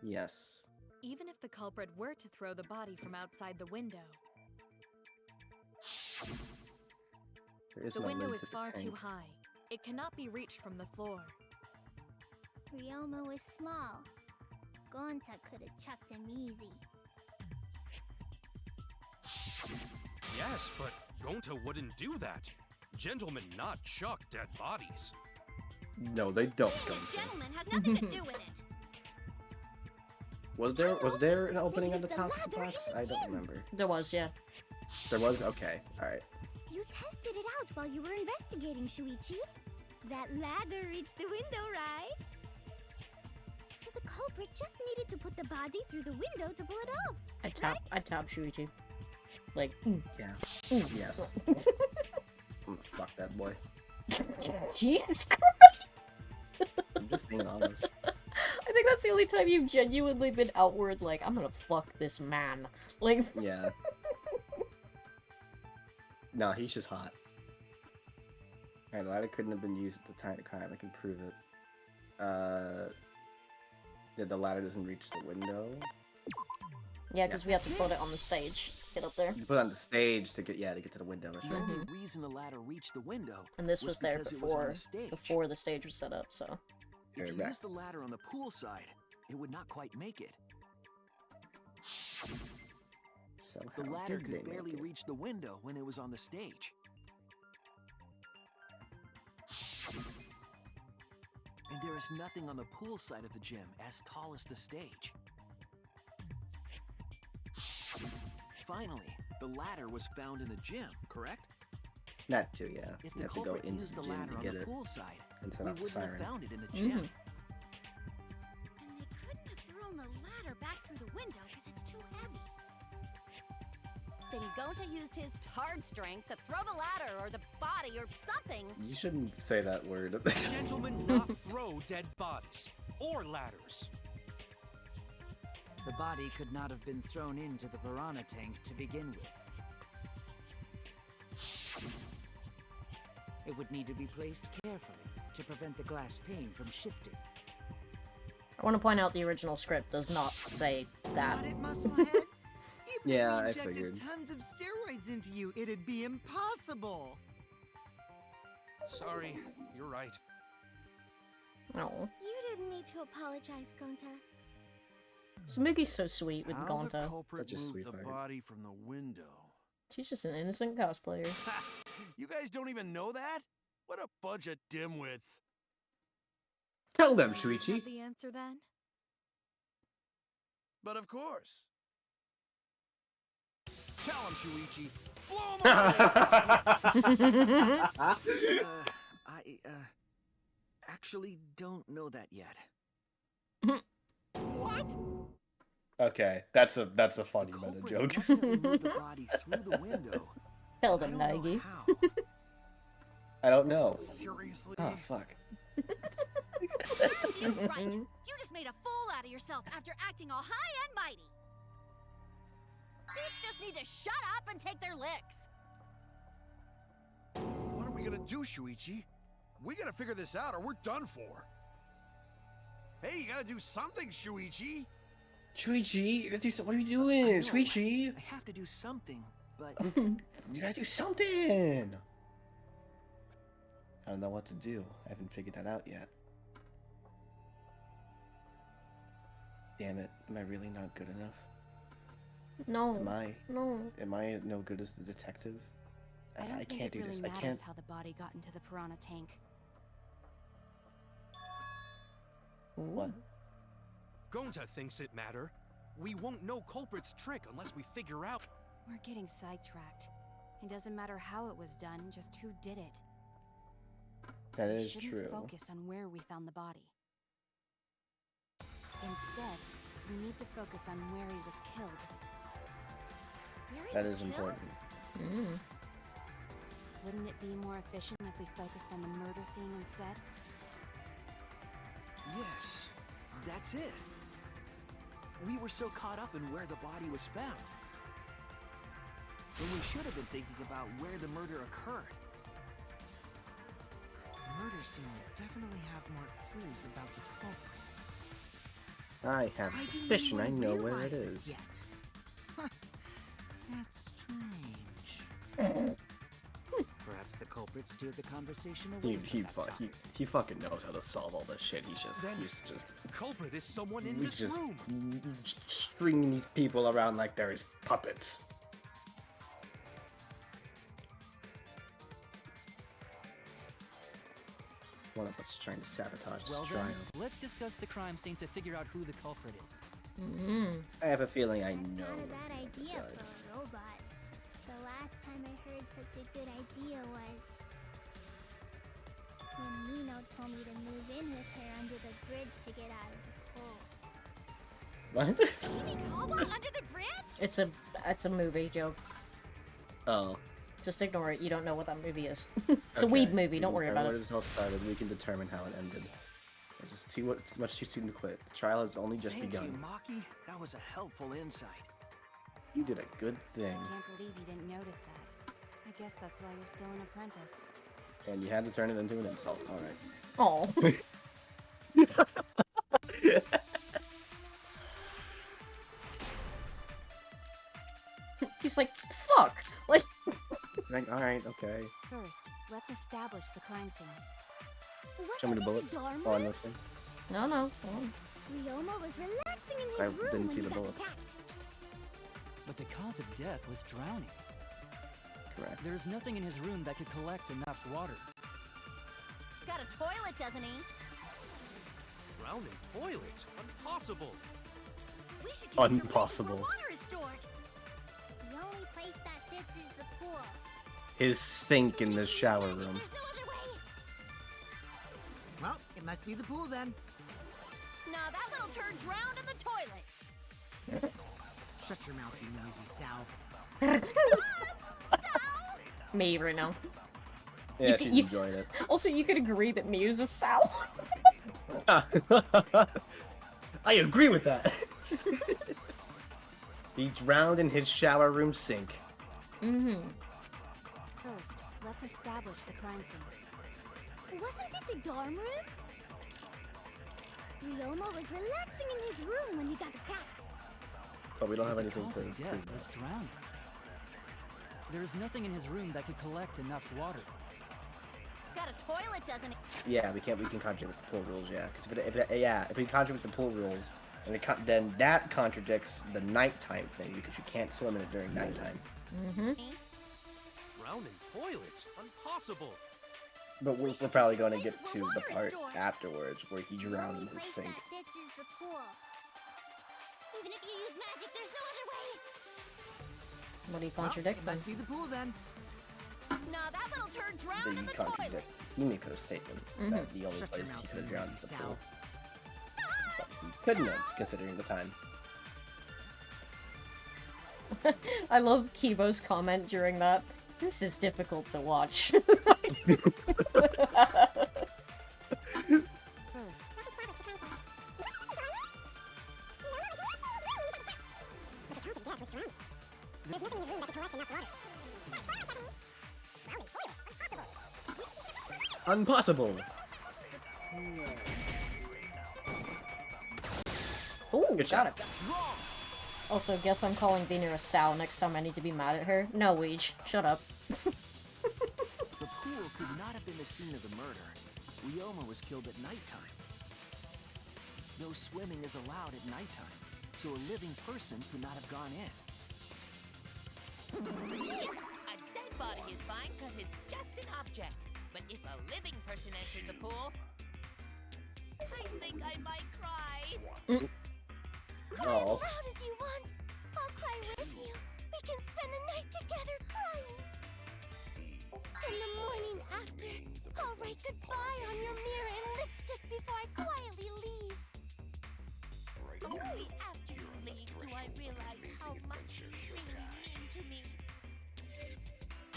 Yes. Even if the culprit were to throw the body from outside the window, There is the no window lid is to the far too tank. high. It cannot be reached from the floor. Ryoma was small. Gonta could have chucked him easy. Yes, but Gonta wouldn't do that. Gentlemen not chuck dead bodies. No, they don't. Being Gunta. a gentleman has nothing to do with it. Was there an opening on use the the top of the ladder box? in the I don't gym. remember. There was, yeah. There was? Okay. Alright. You tested it out while you were investigating, Shuichi. That ladder reached the window, right? So the culprit just needed to put the body through the window to pull it off. I tap Shuichi. Like, Yeah. mm. Yeah. I'm gonna fuck that boy. Jesus Christ! I'm just being honest. I think that's the only time you've genuinely been outward like, I'm gonna fuck this man. Like, Yeah. No, he's just hot. Alright, the ladder couldn't have been used at the time to kind of like improve it. Yeah, the ladder doesn't reach the window. Yeah, because we have to put it on the stage. Get up there. You put it on the stage to get to the window. That's The right. only reason the ladder reached the window And this was there because it was on before the stage. the stage was set up, so. If you use the ladder on the pool side, it would not quite make it. Somehow The ladder did they could make barely it? reach the window when it was on the stage. And there is nothing on the pool side of the gym as tall as the stage. Finally, the ladder was found in the gym, correct? That too, yeah. If You the have to go culprit into used the the gym ladder to on get the it pool side, and we set off the wouldn't have siren. found it in the gym. And they couldn't have thrown the ladder back through the window because it's too heavy. Then Gonta used his tard strength to throw the ladder or the body or something. You shouldn't say that word. Gentlemen, not throw dead bodies or ladders. The body could not have been thrown into the piranha tank to begin with. It would need to be placed carefully to prevent the glass pane from shifting. I want to point out the original script does not say that. Got it, Musclehead? Even Yeah, if we I injected figured. tons of steroids into you, it'd be impossible. Sorry, you're right. No. You didn't need to apologize, Gonta. Samugi's so sweet with How Gonta. the culprit Such a moved the sweetheart. body from the window? She's just an innocent cosplayer. You guys don't even know that? What a bunch of dimwits. Tell them, Have Shuichi. the answer then? But of course. Tell him, Shuichi. Blow him away! I actually don't know that yet. What? Okay, that's a funny meta Culprit joke. definitely moved the body through the window. Tell but I them, don't know Nagi. how. I don't know. Seriously? Oh fuck. Serves you right. You just made a fool out of yourself after acting all high and mighty. Dudes just need to shut up and take their licks. What are we gonna do, Shuichi? We gotta figure this out or we're done for. Hey, you gotta do something, Shuichi. Shuichi, what are you I doing? know, Shuichi, I have to do something, but you gotta do something. I don't know what to do. I haven't figured that out yet. Damn it, am I really not good enough? No. Am I? No. Am I no good as the detective? I don't think can't it do really this. I matters can't. how the body got into the piranha tank. What? Gonta thinks it matter. We won't know culprit's trick unless we figure out. We're getting sidetracked. It doesn't matter how it was done, just who did it. That We is shouldn't true. focus on where we found the body. Instead, we need to focus on where he was killed. Where he That was is killed? important. Wouldn't it be more efficient if we focused on the murder scene instead? yes, that's it. We were so caught up in where the body was found. When we should have been thinking about where the murder occurred. The murder scene will definitely have more clues about the culprit. I have a I didn't suspicion I even know where realize it this is. Yet. That's strange. Perhaps the culprit steered the conversation away He from that topic. fucking knows how to solve all this shit. He's just Culprit is someone in he's this just room. stringing these people around like they're his puppets. One of us is trying to sabotage Well this then, trial. let's discuss the crime scene to figure out who the culprit is. I have a feeling I That's know. not a bad the idea judge. for a robot. The last time I heard such a good idea was when Nino told me to move in with her under the bridge to get out of the cold. What? Amy Caldwell under the bridge? It's a movie joke. Oh. Just ignore it. You don't know what that movie is. It's a weed movie. Don't worry about Where it. this all started, we can determine how it ended. Just see what it's much too soon to quit. The trial has only just Thank begun. you, Maki. That was a helpful insight. You did a good thing, Can't believe you didn't notice that. I guess that's why you're still an apprentice. and you had to turn it into an insult. All right. Oh. He's like, fuck! Like, alright, okay. First, let's establish the crime scene. Show me the bullets. Oh, I'm listening. no. Ryoma was relaxing in his I room didn't when see he the got bullets. attacked. But the cause of death was drowning. Correct. There's nothing in his room that could collect enough water. He's got a toilet, doesn't he? Drowning toilets? Impossible. We should consider Impossible. where water is stored. The only place that fits is the pool. His sink in the shower room. There's no other way. Well, it must be the pool then. Nah, that little turd drowned in the toilet. Shut your mouth, you noisy sow. Me right now. Yeah, You- she's you- enjoying it. Also, you could agree that Mew's a sow. I agree with that. He drowned in his shower room sink. Mm-hmm. First, let's establish the crime scene. Wasn't it the dorm room? Ryoma was relaxing in his room when he got attacked. But we don't have The anything cause to of death prove was that. drowning. There's nothing in his room that could collect enough water. He's got a toilet, doesn't he? Yeah, we can contradict the pool rules. Yeah, because if we contradict the pool rules, and then that contradicts the nighttime thing because you can't swim in it during nighttime. Mm-hmm. Drowning toilets? Impossible. But we're probably going to get to the part afterwards where he drowned in his Place sink. that fits is the pool. Even if you use magic, there's no other way. What do you Well, contradict it then? must be the pool then. Nah, that little turd drowned They in the toilet. contradict Himiko's statement that the only Shut your place he mouth, could have you drowned is noisy the sow. pool. But he couldn't have, considering the time. I love Kibo's comment during that. This is difficult to watch. First, Impossible! Ooh, Good got shot. it. Also, guess I'm calling Vina a sow next time I need to be mad at her. No, Weege. Shut up. The pool could not have been the scene of the murder. Ryoma was killed at nighttime. No swimming is allowed at nighttime, so a living person could not have gone in. A dead body is fine because it's just an object. But if a living person entered the pool, I think I might cry. Cry Oh. as loud as you want. I'll cry with you. We can spend the night together crying. In the morning after, I'll write goodbye on your mirror in lipstick before I quietly leave. Only after you leave do I realize how much you really mean to me.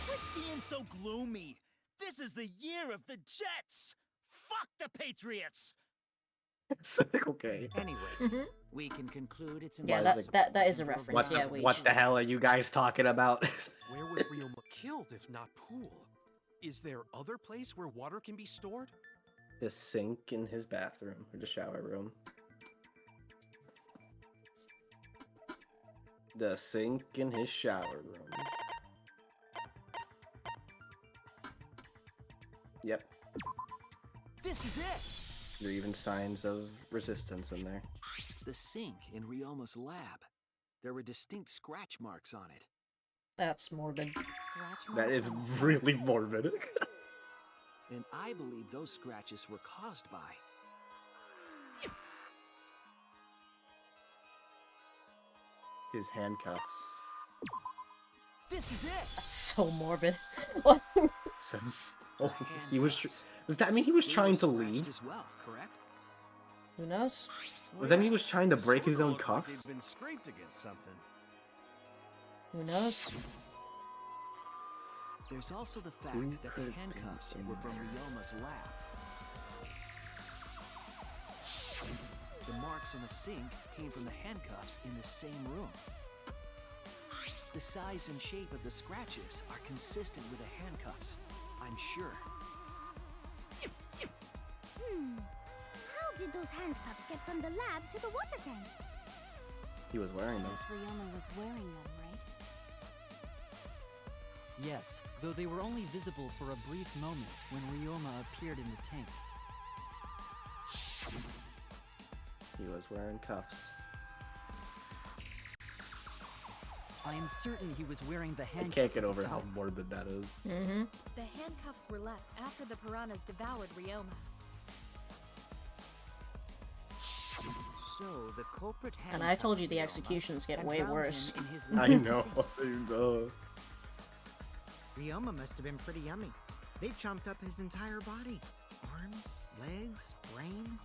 Quit being so gloomy. This is the year of the Jets. Fuck the Patriots. Okay. Anyway, we can conclude it's Yeah, Why is that is a reference. What, Yeah, Weege. what the hell are you guys talking about? Where was Ryoma killed if not pool? Is there other place where water can be stored? The sink in his bathroom, or the shower room. The sink in his shower room. Yep. This is it! There are even signs of resistance in there. The sink in Ryoma's lab. There were distinct scratch marks on it. That's morbid. scratch That marks is on the really morbid. And I believe those scratches were caused by... His handcuffs. This is it! That's so morbid. What? Says, oh, he was. Does that mean he was trying to leave? As well, correct? Who knows? Was that mean he was trying to break his own Looked like cuffs? they'd been scraped against something. Who knows? There's also the fact Who that could the have been handcuffs in were from there? Ryoma's lab. The marks on the sink came from the handcuffs in the same room. The size and shape of the scratches are consistent with the handcuffs, I'm sure. How did those those handcuffs get from the lab to the water tank? He was wearing them. Yes, Ryoma was wearing them, right? Yes, though they were only visible for a brief moment when Ryoma appeared in the tank. He was wearing cuffs. I am certain he was wearing the I handcuffs. can't get at the over how time. morbid that is. Mm-hmm. The handcuffs were left after the piranhas devoured Ryoma. So the culprit And I told you the handcuffed Ryoma executions get and way drowned worse. him in his I lab know. sink. Ryoma must have been pretty yummy. They chomped up his entire body. Arms, legs, brain.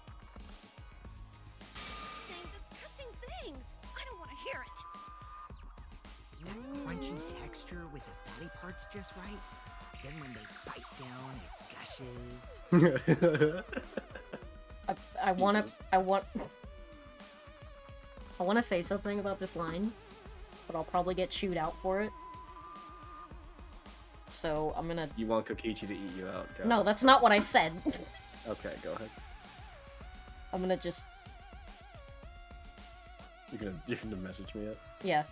Saying disgusting things. I don't want to hear it. That crunchy texture with the fatty parts just right. Then when they bite down, it gushes. I want to say something about this line, but I'll probably get chewed out for it. So I'm gonna. You want Kokichi to eat you out? Go. No, that's not what I said. Okay, go ahead. I'm gonna just. You're gonna message me it? Yeah.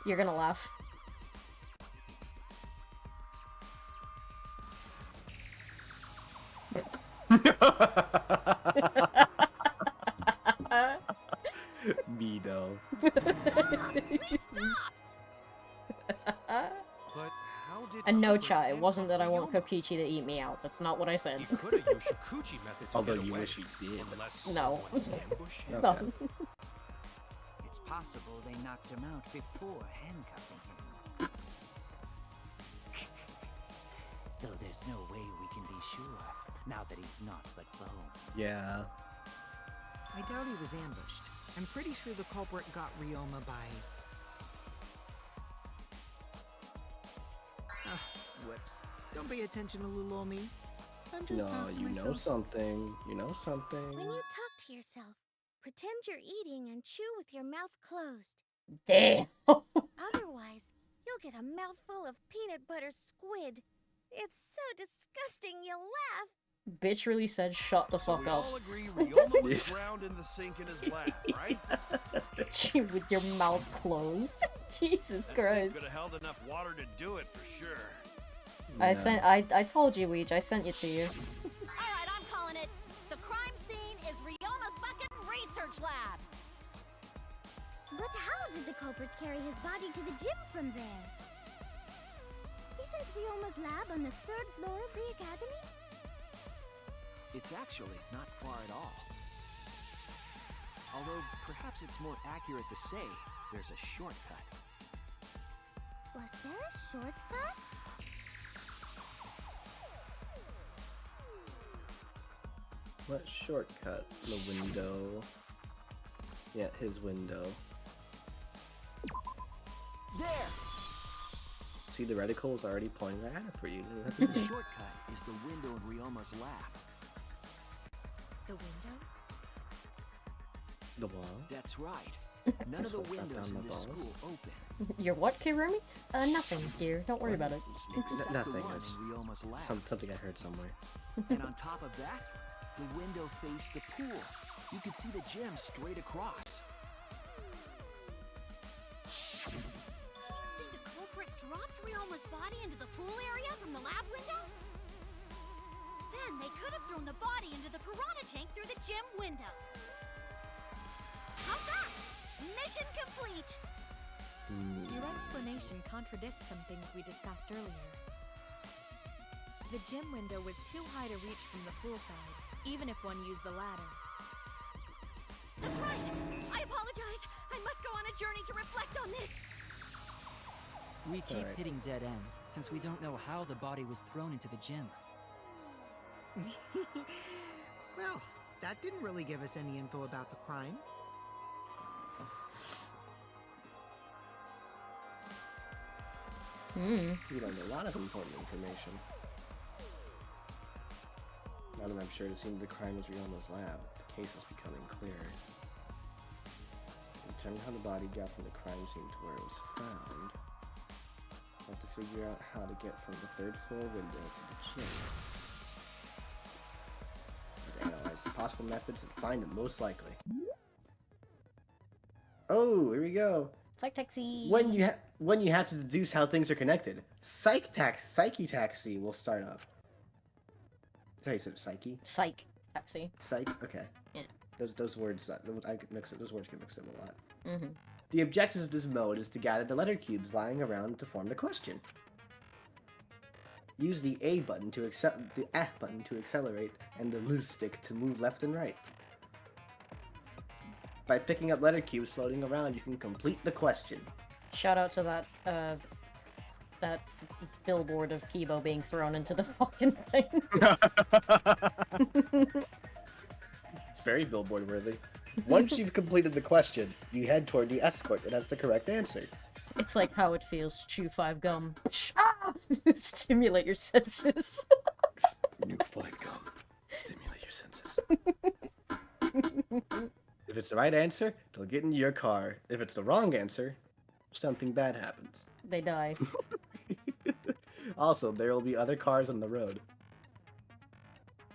You're gonna laugh. Me though. But how did And no, Culprit Chai, it wasn't that I handcuff want Kokichi to eat me out. That's not what I said. He could have used Shikuchi method to Although get you away, wish he did. unless No. someone ambushed him. No. Okay. It's possible they knocked him out before handcuffing him. Though there's no way we can be sure, now that he's not but bones. Yeah. I doubt he was ambushed. I'm pretty sure the culprit got Ryoma by... Whoops. Don't pay attention to little old me. I'm just No, talking to you know myself. something. You know something. When you talk to yourself, pretend you're eating and chew with your mouth closed. Damn. Otherwise, you'll get a mouthful of peanut butter squid. It's so disgusting you'll laugh. Bitch really said shut the So fuck we up. all agree Ryoma was drowned in the sink in his lab, right? Chew with your mouth closed. Jesus That Christ. sink could have held enough water to do it for sure. I told you, Weege, I sent it to you. Alright, I'm calling it. The crime scene is Ryoma's Bucket Research Lab. But how did the culprit carry his body to the gym from there? Isn't Ryoma's lab on the 3rd floor of the academy? It's actually not far at all. Although, perhaps it's more accurate to say there's a shortcut. Was there a shortcut? What shortcut? The window. Yeah, his window. There! See, the reticle's already pointing right at it for you. The shortcut is the window in Ryoma's lab. The window? The wall. That's right. None of the That's what dropped windows down in the this balls. school open. Your what, Kirumi? Nothing, dear. Don't worry about it. Except Nothing. the one It's in Ryoma's lab. something I heard somewhere. And on top of that, the window faced the pool. You could see the gym straight across. Do you think the culprit dropped Ryoma's body into the pool area from the lab window? Then they could have thrown the body into the piranha tank through the gym window. How's that? Mission complete! Your explanation contradicts some things we discussed earlier. The gym window was too high to reach from the poolside, even if one used the ladder. That's right! I apologize! I must go on a journey to reflect on this! We keep Alright. hitting dead ends, since we don't know how the body was thrown into the gym. Well, that didn't really give us any info about the crime. You learned a lot of important information. Now that I'm sure it seemed the crime was Ryoma's lab, the case is becoming clearer. Determine how the body got from the crime scene to where it was found. We'll have to Figure out how to get from the third floor window to the gym. Analyze the possible methods and find the most likely. Oh, here we go. Psych taxi. When you have to deduce how things are connected, psyche taxi will start up. Did I say psyche? Psych taxi. Psych. Okay. Yeah. Those words I could mix it. Those words get mixed up a lot. Mm-hmm. The objective of this mode is to gather the letter cubes lying around to form the question. Use the A button to accelerate and the L stick to move left and right. By picking up letter cubes floating around, you can complete the question. Shout out to that billboard of Kibo being thrown into the fucking thing. It's very billboard worthy. Once you've completed the question, you head toward the escort that has the correct answer. It's like how it feels to chew 5 gum. Stimulate your senses. New 5 gum. Stimulate your senses. If it's the right answer, they'll get into your car. If it's the wrong answer, something bad happens. They die. Also, there will be other cars on the road.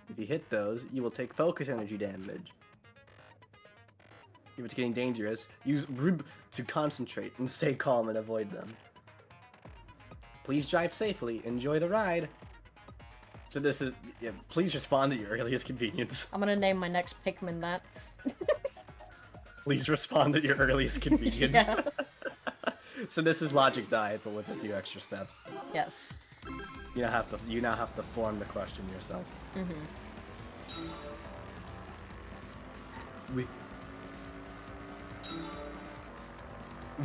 If you hit those, you will take focus energy damage. If it's getting dangerous, use RIB to concentrate and stay calm and avoid them. Please drive safely. Enjoy the ride. So this is... Yeah, please respond at your earliest convenience. I'm gonna name my next Pikmin that. Please respond at your earliest convenience. Yeah. So this is Logic Dive, but with a few extra steps. Yes. You now have to form the question yourself. Mm-hmm. We...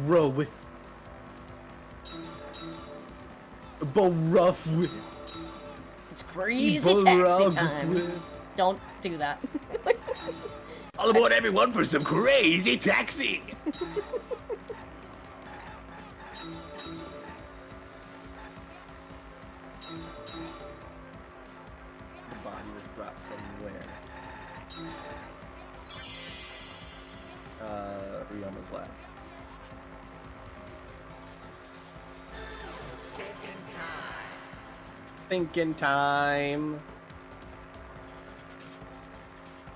Row with... Rough with... It's crazy taxi time. Don't do that. All aboard everyone for some crazy taxi! The body was brought from where? Ryoma's lab. Thinking time.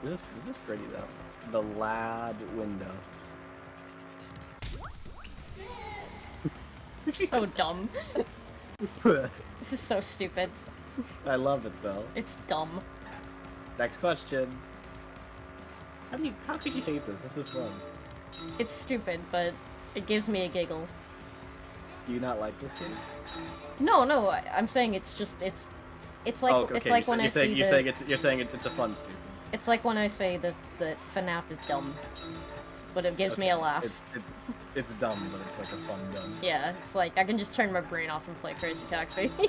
This is pretty though. The lab window. So dumb. This is so stupid. I love it though. It's dumb. Next question. How could you hate this? This is fun. It's stupid, but it gives me a giggle. Do you not like this game? No, I'm saying it's just it's like Oh, okay. it's like when I see you're saying it's a fun stupid. It's like when I say that FNAF is dumb, but it gives me a laugh. It's dumb, but it's like a fun dumb. Yeah, it's like I can just turn my brain off and play Crazy Taxi. They're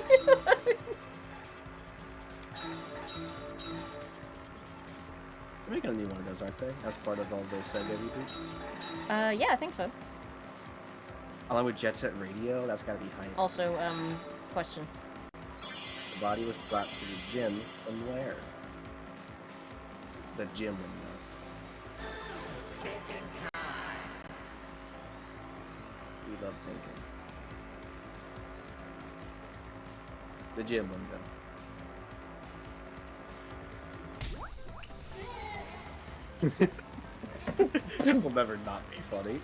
making a new one of those, aren't they? As part of all those Sega reboots. Yeah, I think so. Along with Jet Set Radio, that's gotta be hype. Also, question. The body was brought to the gym from where? The gym window. We love thinking. The gym window. It will never not be funny.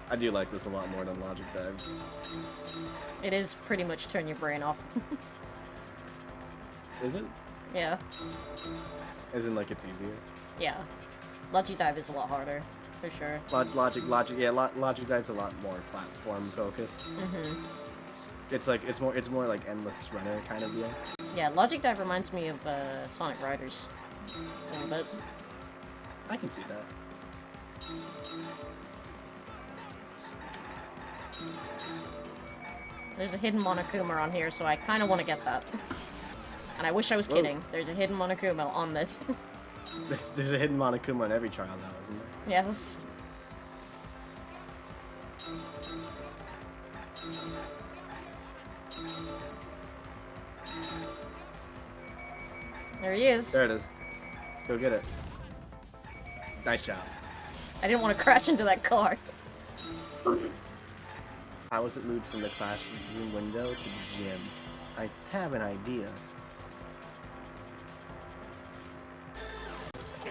I do like this a lot more than Logic Dive. It is pretty much turn your brain off. Is it? Yeah. Isn't like it's easier? Yeah. Logic Dive is a lot harder, for sure. Logic Dive's a lot more platform focused. Mm-hmm. It's more like endless runner kind of deal. Yeah, Logic Dive reminds me of Sonic Riders a little bit. I can see that. There's a hidden Monokuma on here, so I kind of want to get that. And I wish I was kidding. There's a hidden Monokuma on this. There's a hidden Monokuma on every trial now, isn't there? Yes. There he is. There it is. Go get it. Nice job. I didn't want to crash into that car. How was it moved from the classroom window to the gym? I have an idea.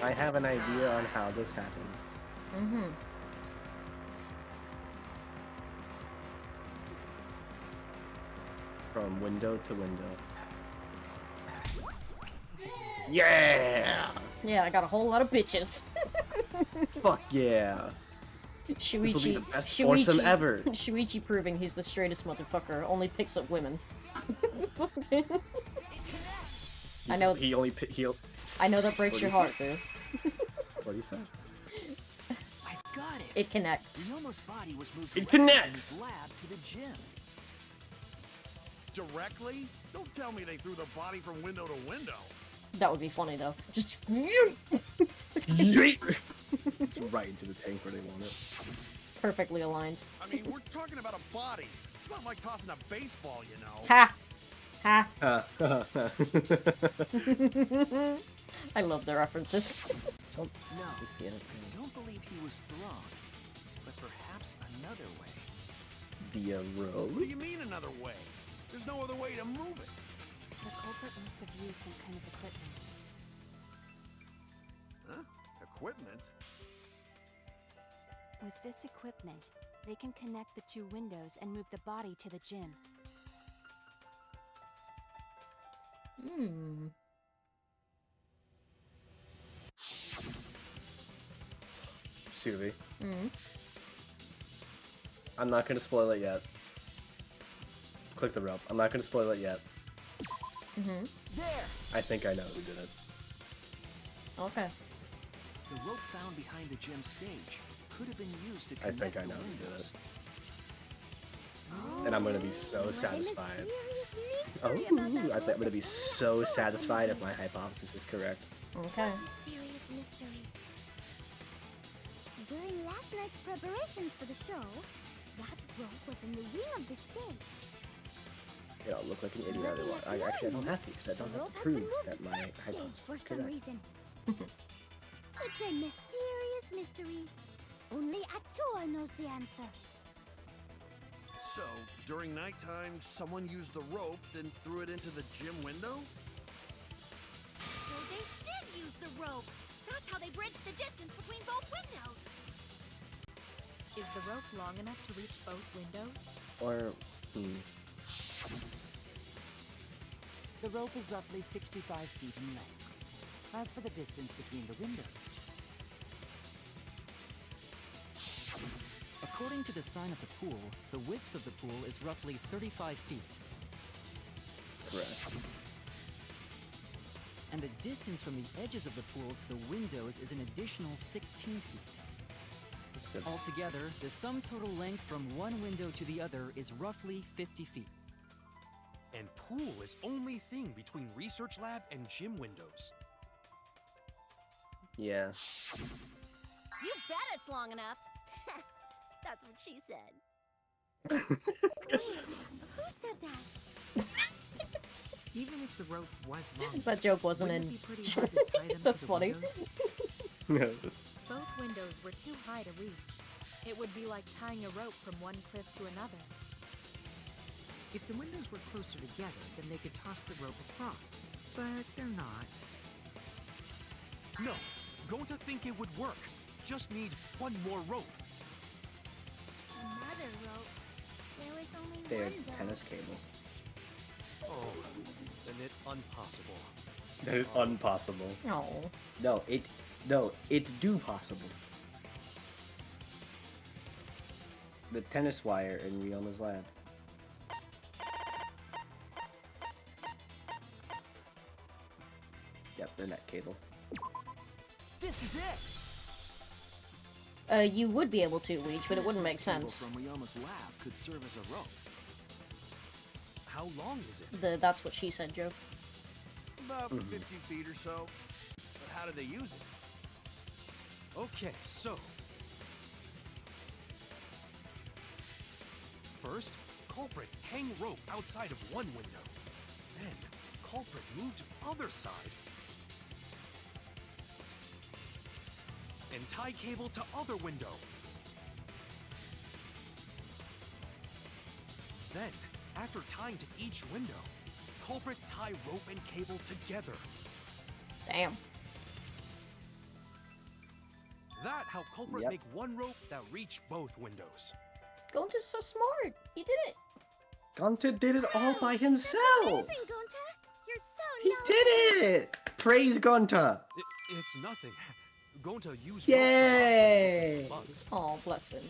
I have an idea on how this happened. Mm-hmm. From window to window. Yeah! Yeah, I got a whole lot of bitches. Fuck yeah! This will be Shuichi, the best foursome ever. Shuichi proving he's the straightest motherfucker. Only picks up women. I know. He I know that breaks your heart, dude. What do you say? I've got it. It connects. Ryoma's body was moved It directly from connects. his lab to the gym. Directly? Don't tell me they threw the body from window to window. That would be funny though. Just Right into the tank where they want it. perfectly aligned. I mean, we're talking about a body. It's not like tossing a baseball, you know. Ha! Ha! No, I love the references. No, don't believe he was thrown, but perhaps another way. Via What do road? you mean another way? There's no other way to move it. The culprit must have used some kind of equipment. Huh? Equipment? With this equipment, they can connect the two windows and move the body to the gym. Hmm. Suvi. Hmm. I'm not gonna spoil it yet. Click the rope. I'm not gonna spoil it yet. Mm-hmm. There! I think I know who did it. Okay. The rope found behind the gym stage could have been used to I connect think I the know who did it. windows. And I'm gonna be so satisfied. Oh, I think I'm gonna be so satisfied if my hypothesis is correct. Okay. Mysterious mystery. During last night's preparations for the show, that rope was in the wing of the stage. Yeah, I'll look like an idiot otherwise. I don't have to, because I don't have to prove that my hypothesis For is some correct. reason. It's a mysterious mystery. Only Atua knows the answer. So, during nighttime, someone used the rope, then threw it into the gym window? So they did use the rope. That's how they bridged the distance between both windows. Is the rope long enough to reach both windows? Or, The rope is roughly 65 feet in length. As for the distance between the windows, According to the sign of the pool, the width of the pool is roughly 35 feet. correct. And the distance from the edges of the pool to the windows is an additional 16 feet. That's- Altogether, the sum total length from one window to the other is roughly 50 feet. And pool is only thing between research lab and gym windows. Yeah. You bet it's long enough. That's what she said. Who said that? Even if the rope was long, That joke wasn't wouldn't in. it be pretty hard to tie them That's to the funny. windows? Both windows were too high to reach. It would be like tying a rope from one cliff to another. If the windows were closer together, then they could toss the rope across. But they're not. No, going to think it would work. Just need one more rope. Another rope. There was only There's one though. tennis cable. Oh, then it impossible. Unpossible. No. No, it's do possible. The tennis wire in Ryoma's lab. Yep, the net cable. This is it! You would be able to, Weech, but it wouldn't make Cable sense. from Ryoma's lab could serve as a rope. How long is it? That's what she said, Joe. About 50 feet or so. But how do they use it? Okay, so. First, culprit hang rope outside of one window. Then, culprit move to other side. And and tie cable to other window. Then, after tying to each window, culprit tie rope and cable together. Damn. That how culprit Yep. make one rope that reach both windows. Gonta's so smart. He did it. Gonta did it all by himself. Amazing, Gonta! You're so He did it. Praise Gonta. It's nothing. Going to use Yay! bugs. Oh, bless him.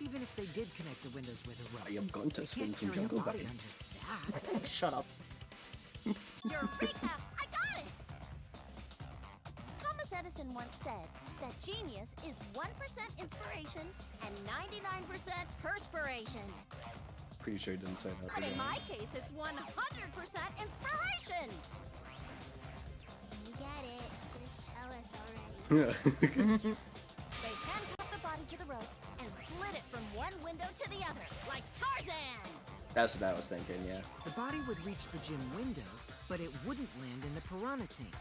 Even if they did connect the windows with a rope, I am going to they swing can't from carry a Jungle body Bunny. on just that. Shut up. Eureka! I got it! Thomas Edison once said that genius is 1% inspiration and 99% perspiration. Pretty sure he didn't say that. But in did my case, it's 100% inspiration! You get it. Just tell us already. he? They handcuffed the body to the rope and slid it from one window to the other, like Tarzan! That's what I was thinking, yeah. The body would reach the gym window, but it wouldn't land in the piranha tank.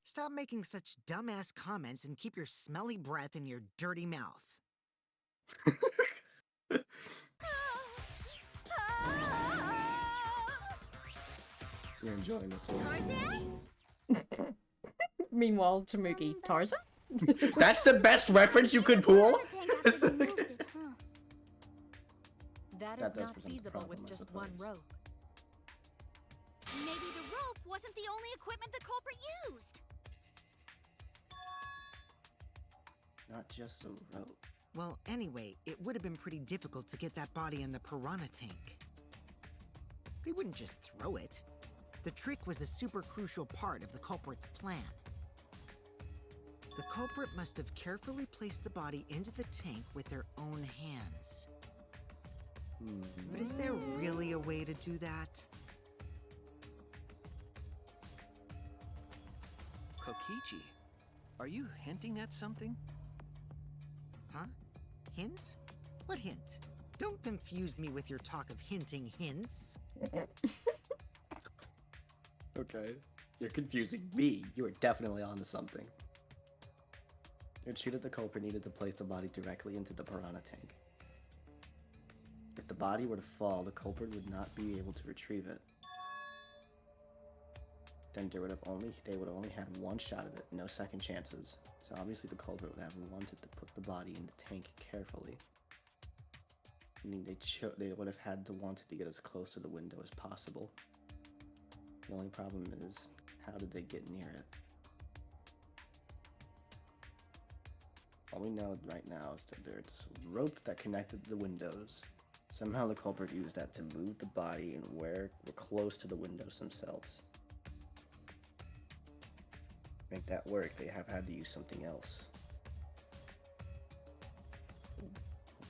Stop making such dumbass comments and keep your smelly breath in your dirty mouth. You're enjoying this one. Tarzan? Meanwhile, Tamuki, Tarzan? That's the best reference you could pull? That That is does not present a feasible problem, with I just suppose. one rope. Maybe the rope wasn't the only equipment the culprit used. Not just a rope. Well, anyway, it would have been pretty difficult to get that body in the piranha tank. They wouldn't just throw it. The trick was a super crucial part of the culprit's plan. The culprit must have carefully placed the body into the tank with their own hands. But is there really a way to do that? Kokichi, are you hinting at something? Huh? Hint? What hint? Don't confuse me with your talk of hinting hints. Okay. You're confusing me. You are definitely onto something. It's true that the culprit needed to place the body directly into the piranha tank. If the body were to fall, the culprit would not be able to retrieve it. Then they would only had one shot at it, no second chances. So obviously the culprit would have wanted to put the body in the tank carefully. Meaning they would have had to wanted to get as close to the window as possible. The only problem is, how did they get near it? All we know right now is that there's a rope that connected the windows. Somehow the culprit used that to move the body and where we're close to the windows themselves. To make that work, they have had to use something else.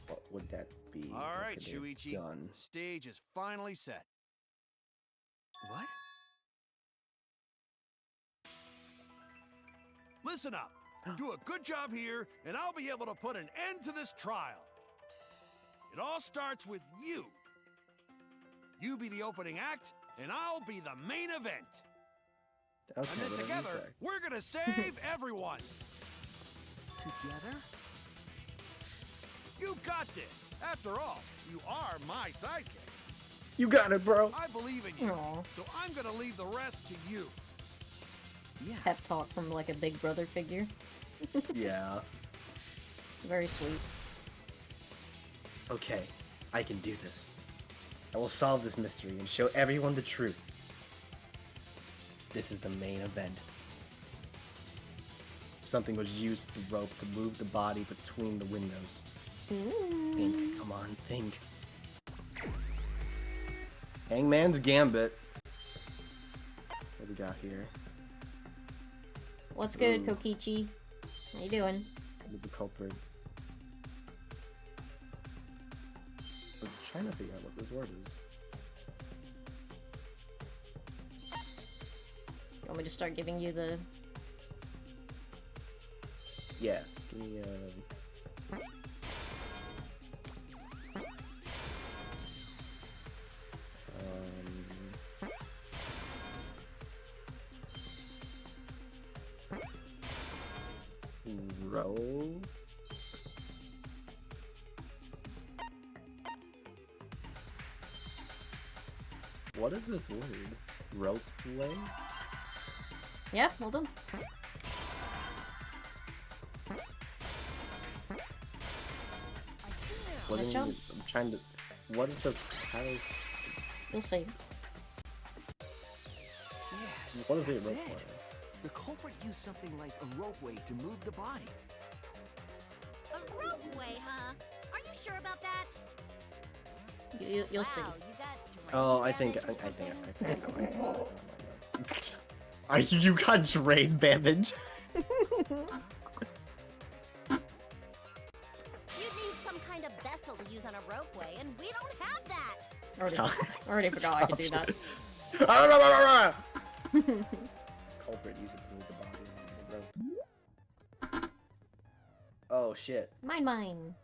What would that be? All What right, could they have Shuichi. done? The stage is finally set. What? Listen up. Do a good job here, and I'll be able to put an end to this trial. It all starts with you. You be the opening act, and I'll be the main event. Okay, And then whatever you together, say. we're gonna save everyone. Together? You got this. After all, you are my sidekick. You got it, bro. I believe in you, Aw. so I'm gonna leave the rest to you. Yeah. Pep talk from like a big brother figure. Yeah. Very sweet. Okay, I can do this. I will solve this mystery and show everyone the truth. This is the main event. Something was used with the rope to move the body between the windows. Think, come on, think. Hangman's Gambit. What we got here? What's good, Ooh. Kokichi? How you doing? Who's the culprit? I'm trying to figure out what this word is. You want me to start giving you the... Yeah, give me Roll. What is this word? Ropeway? Yeah, well done. What Nice is job. it? I'm trying to. What is this? How is? You'll see. Yes, What is a that's ropeway? it. The culprit used something like a ropeway to move the body. A ropeway, huh? Are you sure about that? You'll see. Wow, you got Oh, I think I Are you got drain damage? You need some kind of vessel to use on a ropeway, and we don't have that. Already forgot I could do that. Culprit use it to move the body along the rope. Oh shit. Mine.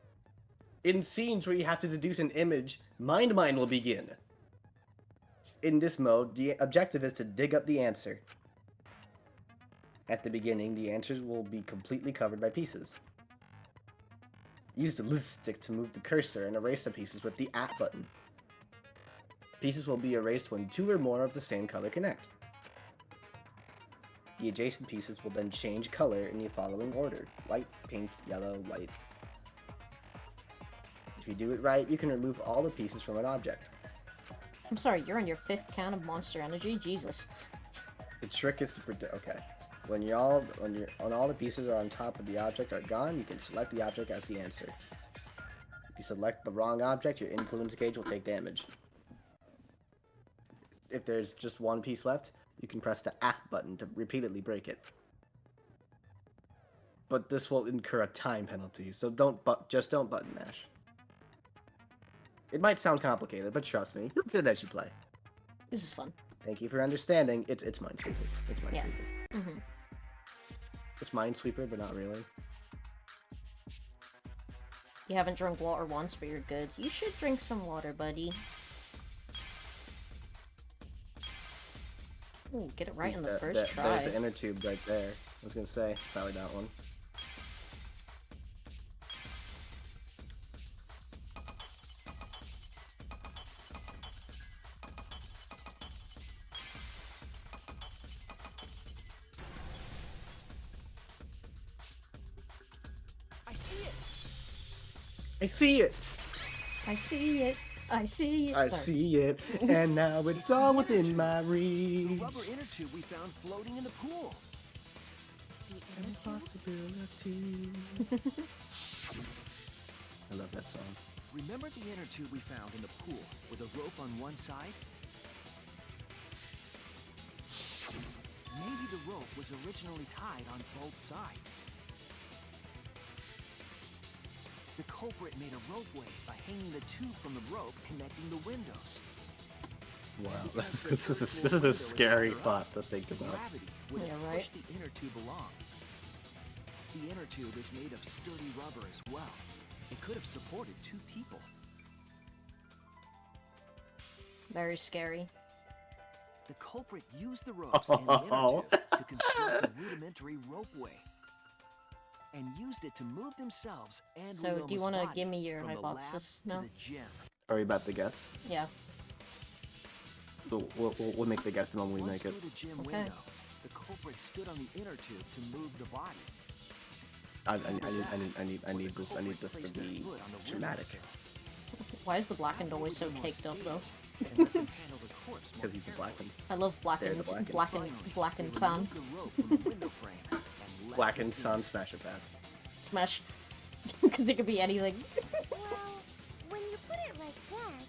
In scenes where you have to deduce an image, Mind Mine will begin. In this mode, the objective is to dig up the answer. At the beginning, the answers will be completely covered by pieces. Use the list stick to move the cursor and erase the pieces with the at button. Pieces will be erased when 2 or more of the same color connect. The adjacent pieces will then change color in the following order: white, pink, yellow, light. If you do it right, you can remove all the pieces from an object. I'm sorry, you're on your 5th count of Monster Energy? Jesus. The trick is to predict. Okay. When all the pieces are on top of the object are gone, you can select the object as the answer. If you select the wrong object, your influence gauge will take damage. If there's just one piece left, you can press the A button to repeatedly break it. But this will incur a time penalty, so just don't button mash. It might sound complicated, but trust me, you'll get it as you play. This is fun. Thank you for understanding. It's Minesweeper. It's Minesweeper. Yeah. Mm-hmm. It's Minesweeper, but not really. You haven't drunk water once, but you're good. You should drink some water, buddy. Ooh, get it right in the first try. There's the inner tube right there. I was gonna say, probably that one. I see it. I see it! I see it! I see it! I Sorry. see it, and now it's all within my The reach. rubber inner tube we found floating in the pool. Impossibility. I love that song. Remember the inner tube we found in the pool with a rope on one side? Maybe the rope was originally tied on both sides. The culprit made a ropeway by hanging the tube from the rope connecting the windows. Wow, this is a scary thought to think about. Gravity would Yeah, have right? pushed the inner tube along. The inner tube is made of sturdy rubber as well. It could have supported 2 people. Very scary. The culprit used the ropes and the inner tube to construct a rudimentary ropeway, and used it to move themselves and So, do you want to give me your hypothesis now? To the gym. Are we about to guess? Yeah. We'll make the guess the moment we Once make it. through the gym Okay. window, the culprit stood on the inner tube to move the body. I need this to be dramatic. Why is the blackened always so caked up, though? Because he's the blackened. I love They're the blackened sound. Blackened Sun Smasher Pass. Smash. Because it could be anything. Well, when you put it like that,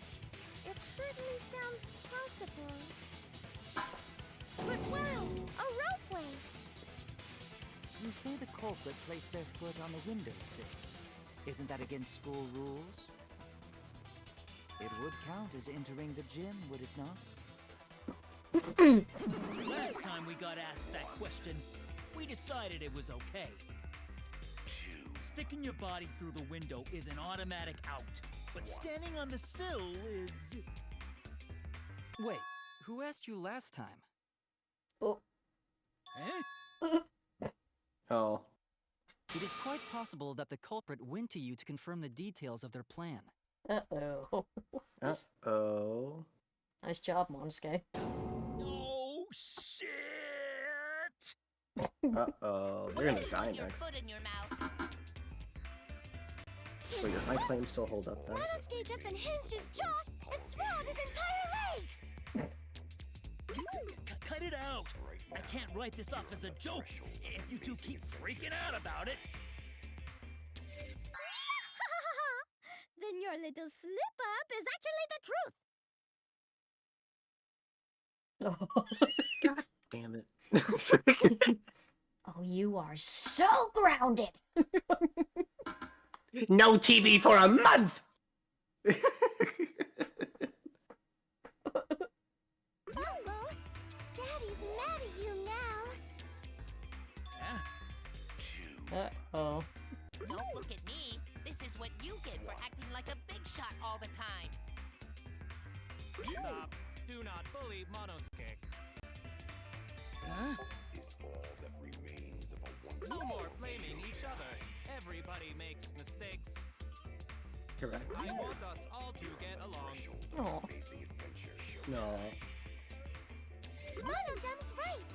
it certainly sounds possible. But wow, a ropeway! You say the culprit placed their foot on the windowsill. Isn't that against school rules? It would count as entering the gym, would it not? Last time we got asked that question, we decided it was okay. Sticking your body through the window is an automatic out, but standing on the sill is... Wait, who asked you last time? Oh. Eh? Oh. It is quite possible that the culprit went to you to confirm the details of their plan. Uh-oh. Uh-oh. Nice job, Monosuke. Oh, shit! Uh-oh. They're gonna die next. Wait, does my claim still hold up then? Monosuke just unhinged his jaw and swallowed his entire leg! Cut it out! I can't write this off as a joke if you two keep freaking out about it. Then your little slip-up is actually the truth! God damn it. Oh, you are so grounded! No TV for a month! Bumbo, Daddy's mad at you now. Uh-oh. Don't look at me. This is what you get for acting like a big shot all the time. Stop. Do not bully Monosuke. Huh? No more blaming each other. Everybody makes mistakes. Correct. I want us all to get along. Oh. No. Monodam's right!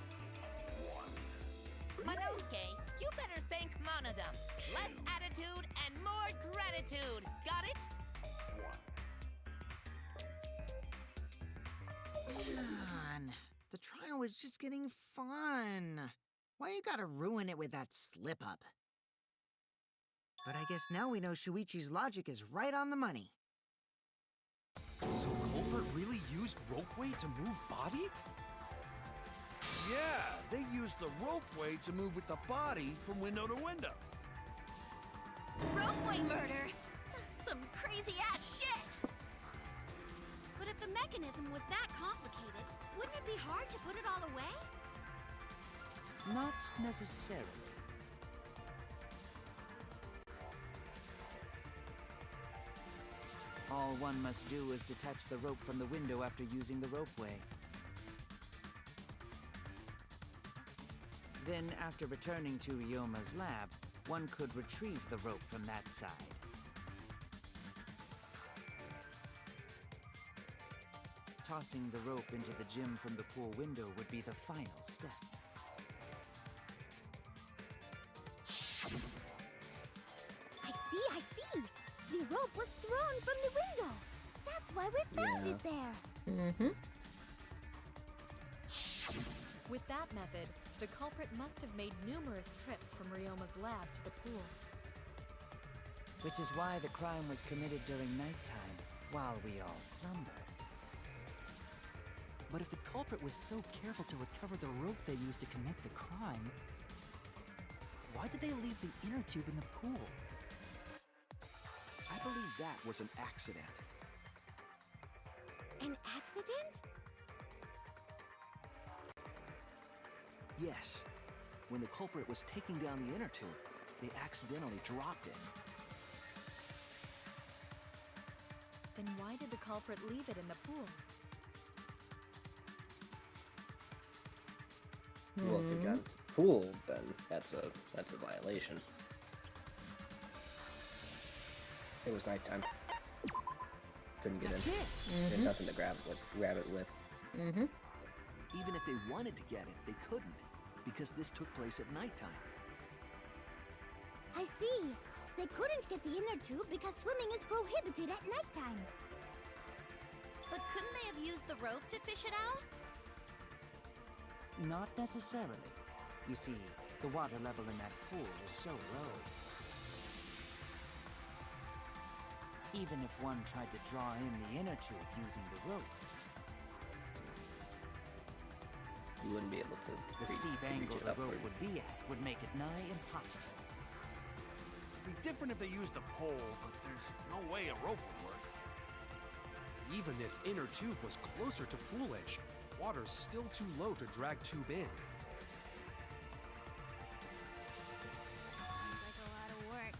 Monosuke, you better thank Monodam. Less attitude and more gratitude. Got it? Man, the trial was just getting fun. Why you gotta ruin it with that slip-up? But I guess now we know Shuichi's logic is right on the money. So culprit really used ropeway to move body? Yeah, they used the ropeway to move with the body from window to window. Ropeway murder! Some crazy-ass shit! But if the mechanism was that complicated, wouldn't it be hard to put it all away? Not necessarily. All one must do is detach the rope from the window after using the ropeway. Then, after returning to Ryoma's lab, one could retrieve the rope from that side. Tossing the rope into the gym from the pool window would be the final step. I see! The rope was thrown from the window! That's why we found it there! Mm-hmm. With that method, the culprit must have made numerous trips from Ryoma's lab to the pool. Which is why the crime was committed during nighttime, while we all slumbered. But if the culprit was so careful to recover the rope they used to commit the crime, why did they leave the inner tube in the pool? I believe that was an accident. An accident? Yes. When the culprit was taking down the inner tube, they accidentally dropped it. Then why did the culprit leave it in the pool? Well, if they got into the pool, then that's a violation. It was nighttime. Couldn't get in. There's nothing to grab it with. Mm-hmm. Even if they wanted to get it, they couldn't, because this took place at nighttime. I see. They couldn't get the inner tube because swimming is prohibited at nighttime. But couldn't they have used the rope to fish it out? Not necessarily. You see, the water level in that pool is so low. Even if one tried to draw in the inner tube using the rope, You wouldn't be able to. the steep angle the rope would be at would make it nigh impossible. It'd be different if they used a pole, but there's no way a rope would work. Even if inner tube was closer to pool edge, water's still too low to drag tube in. Sounds like a lot of work.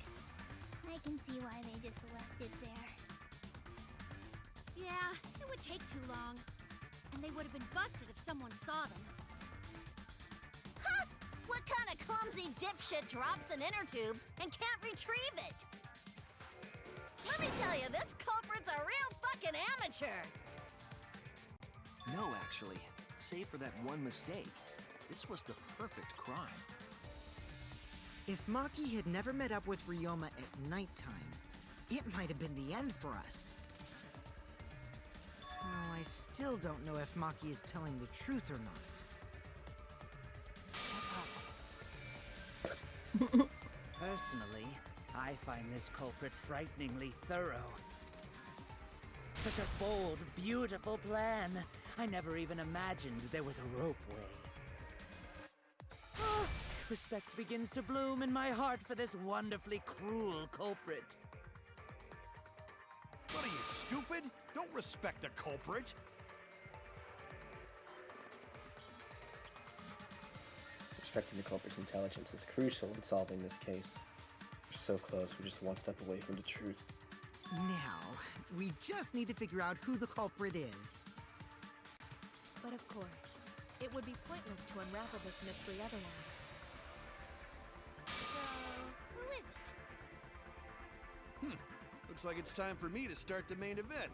I can see why they just left it there. Yeah, it would take too long. And they would have been busted if someone saw them. Ha! What What kind of clumsy dipshit drops an inner tube and can't retrieve it? Let me tell you, this culprit's a real fucking amateur. No, actually. Save for that one mistake, this was the perfect crime. If Maki had never met up with Ryoma at nighttime, it might have been the end for us. Oh, I still don't know if Maki is telling the truth or not. Personally, I find this culprit frighteningly thorough. Such a bold, beautiful plan. I never even imagined there was a ropeway. Ah, respect begins to bloom in my heart for this wonderfully cruel culprit. What are you, stupid? Don't respect the culprit. Respecting the culprit's intelligence is crucial in solving this case. We're so close, we're just one step away from the truth. Now, we just need to figure out who the culprit is. But of course, it would be pointless to unravel this mystery otherwise. So, who is it? Looks like it's time for me to start the main event.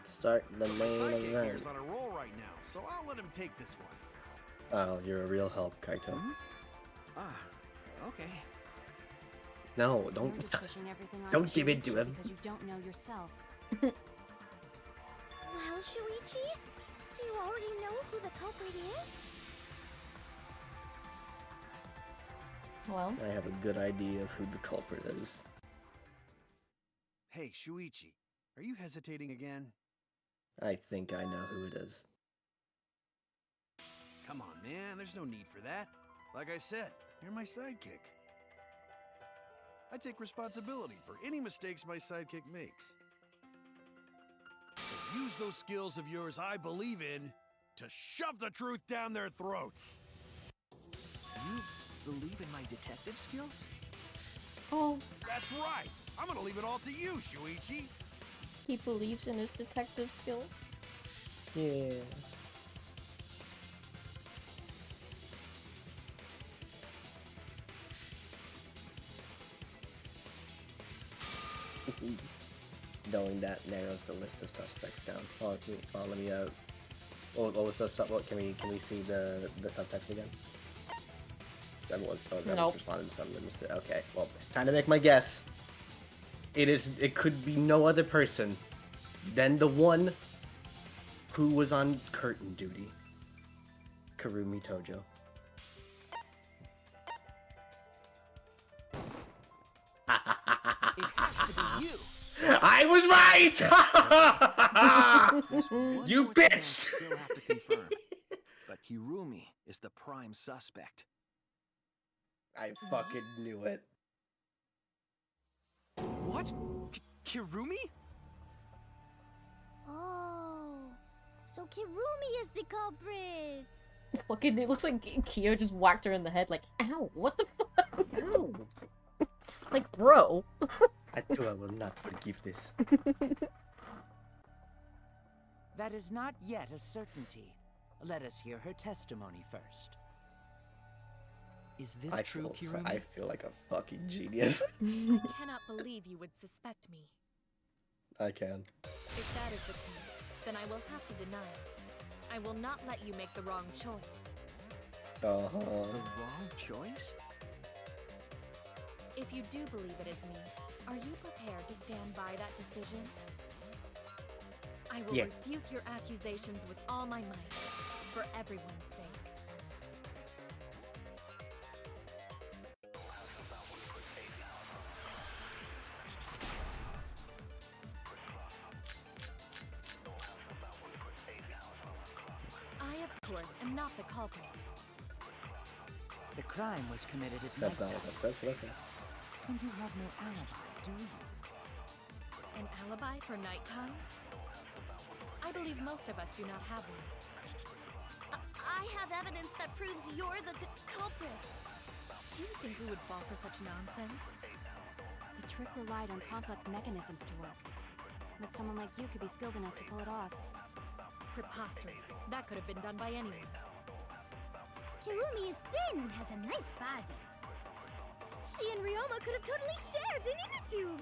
Start the My main sidekick here event. is on a roll right now, so I'll let him take this one. Oh, you're a real help, Kaito. Ah, okay. No, don't You're just stop. pushing everything on Don't give in Shuichi to him. because you don't know yourself. Well, Shuichi, do you already know who the culprit is? Well, I have a good idea of who the culprit is. Hey, Shuichi, are you hesitating again? I think I know who it is. Come on, man, there's no need for that. Like I said, you're my sidekick. I take responsibility for any mistakes my sidekick makes. So use those skills of yours I believe in to shove the truth down their throats. You believe in my detective skills? oh, That's right. I'm gonna leave it all to you, Shuichi. he believes in his detective skills. Yeah. Knowing that narrows the list of suspects down. Oh, let me what was the what can we see the subtext again? That was Nope. responding to something. Okay, well, time to make my guess. It could be no other person than the one who was on curtain duty. Kurumi Tojo. It has to be you. I was right! There's one You more thing I bitch! still have to confirm. But Kirumi is the prime suspect. I fucking knew it. What? Kirumi? Oh, so Kirumi is the culprit. Fucking, it looks like Kyo just whacked her in the head like, ow, what the fuck? Ow. Like, bro. I will not forgive this. That is not yet a certainty. Let us hear her testimony first. Is this I true, feel, Kirumi? I feel like a fucking genius. I cannot believe you would suspect me. I can. If that is the case, then I will have to deny it. I will not let you make the wrong choice. Uh-huh. The wrong choice? If you do believe it is me, are you prepared to stand by that decision? I will Yeah. refute your accusations with all my might, for everyone's sake. I, of course, am not the culprit. The crime was committed at That's not nighttime. what that says, but okay. And you have no alibi, do you? An alibi for nighttime? I believe most of us do not have one. I have evidence that proves you're the culprit. Do you think we would fall for such nonsense? The trick relied on complex mechanisms to work. But someone like you could be skilled enough to pull it off. Preposterous. That could have been done by anyone. Kirumi is thin and has a nice body. She and Ryoma could have totally shared an inner tube.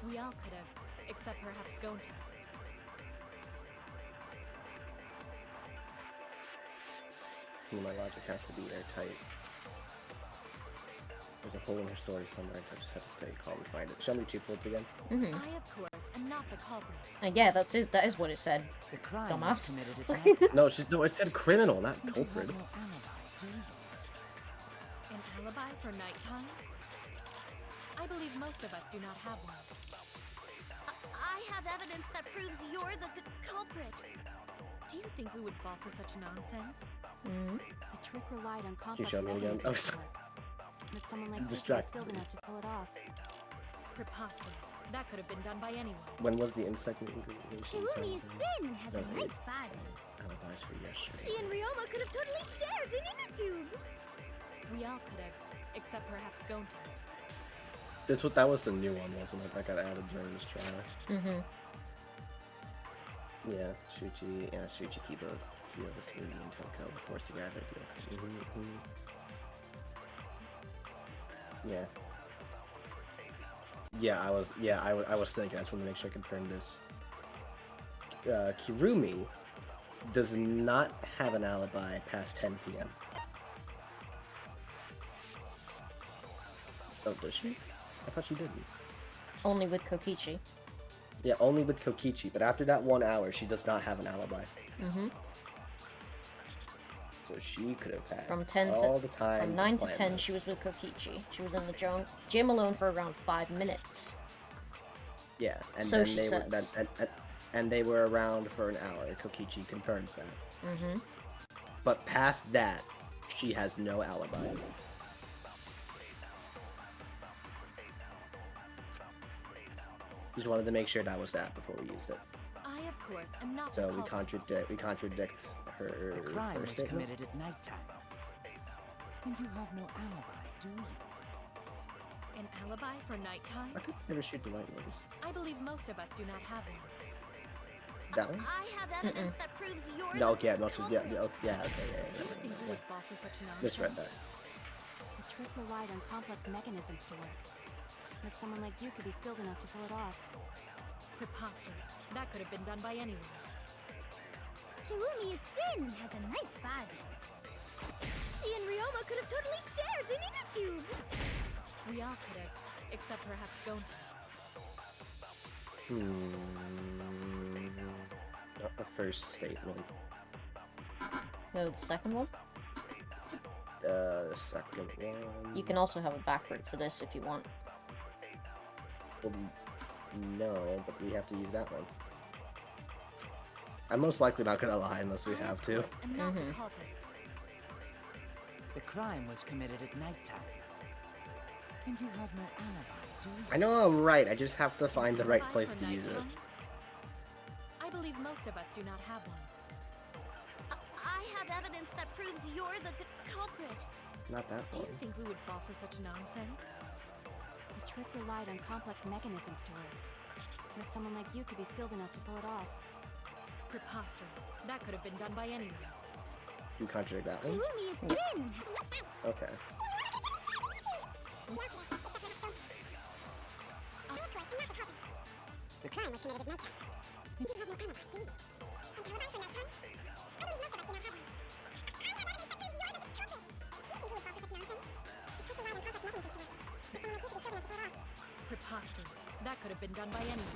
We all could have, except perhaps Gonta. My logic has to be airtight. There's a hole in her story somewhere. I just have to stay calm and find it. Show me 2 pulled again. Mm-hmm. I, of course, am not the culprit. Yeah, that is what it said. The crime Dumbass. was committed at night. No, it said criminal, not culprit. No alibi, do you? An alibi for nighttime? I believe most of us do not have one. I have evidence that proves you're the culprit. Do you think we would fall for such nonsense? Mm-hmm. The trick relied on Can you complex show me again? mechanisms Oh, to sorry. work. But someone like you is Distracted. skilled enough to pull it off. Preposterous. That could have been done by anyone. When was the insect incubation Kirumi is time? thin and has No, a wait. nice body. Alibis for yesterday. She and Ryoma could have totally shared an inner tube. We all could have, except perhaps Gonta. That was the new one, wasn't it? That got added during this trial. Mm-hmm. Yeah, Shuchi, Kiba, Kyo, Smoothie, and Toko were forced together. Yeah. Yeah, I was thinking. I just want to make sure I confirm this. Kirumi does not have an alibi past 10 p.m. Oh, does she? I thought she didn't. Only with Kokichi. Yeah, only with Kokichi, but after that 1 hour, she does not have an alibi. Mm-hmm. So she could have had From 10 all to the time. from 9 to plan 10, this. she was with Kokichi. She was in the gym alone for around 5 minutes. Yeah, and So then she they says. were and they were around for an hour. Kokichi confirms that. Mm-hmm. But past that, she has no alibi. Just wanted to make sure that was that before we used it. I, of course, am not So the we culprit. contradict her The crime first was statement. committed at nighttime. And you have no alibi, do you? An alibi for nighttime? I could never shoot the light waves. I believe most of us do not have one. That one? I have evidence that proves you're No, the yeah, no, culprit. okay, yeah. Do you think we Yeah. would fall for such nonsense? Misread that. The trick relied on complex mechanisms to work. But someone like you could be skilled enough to pull it off. Preposterous. That could have been done by anyone. Kirumi is thin and has a nice body. She and Ryoma could have totally shared an inner tube. We all could have, except perhaps Gonta. Not the first statement. No, the second one? The second one. You can also have a backward for this if you want. Well, no, but we have to use that one. I'm most likely not gonna lie unless we have to. I'm not the culprit. The crime was committed at nighttime. And you have no alibi, do you? I know I'm right, I just have to find the right place to use it. I believe most of us do not have one. I have evidence that proves you're the culprit. Not that Do one. you think we would fall for such nonsense? The trick relied on complex mechanisms to work. But someone like you could be skilled enough to pull it off. Preposterous. That could have been done by anyone. You contradict that one? Kirumi is thin. Okay. The crime was committed at nighttime. You have no alibi, do you? An alibi for nighttime? I believe most of us do not have one. I have evidence that proves you're the culprit. Do you think we would fall for such nonsense? The trick relied on complex mechanisms to work. But someone like you could be skilled enough to pull it off. Preposterous. That could have been done by anyone.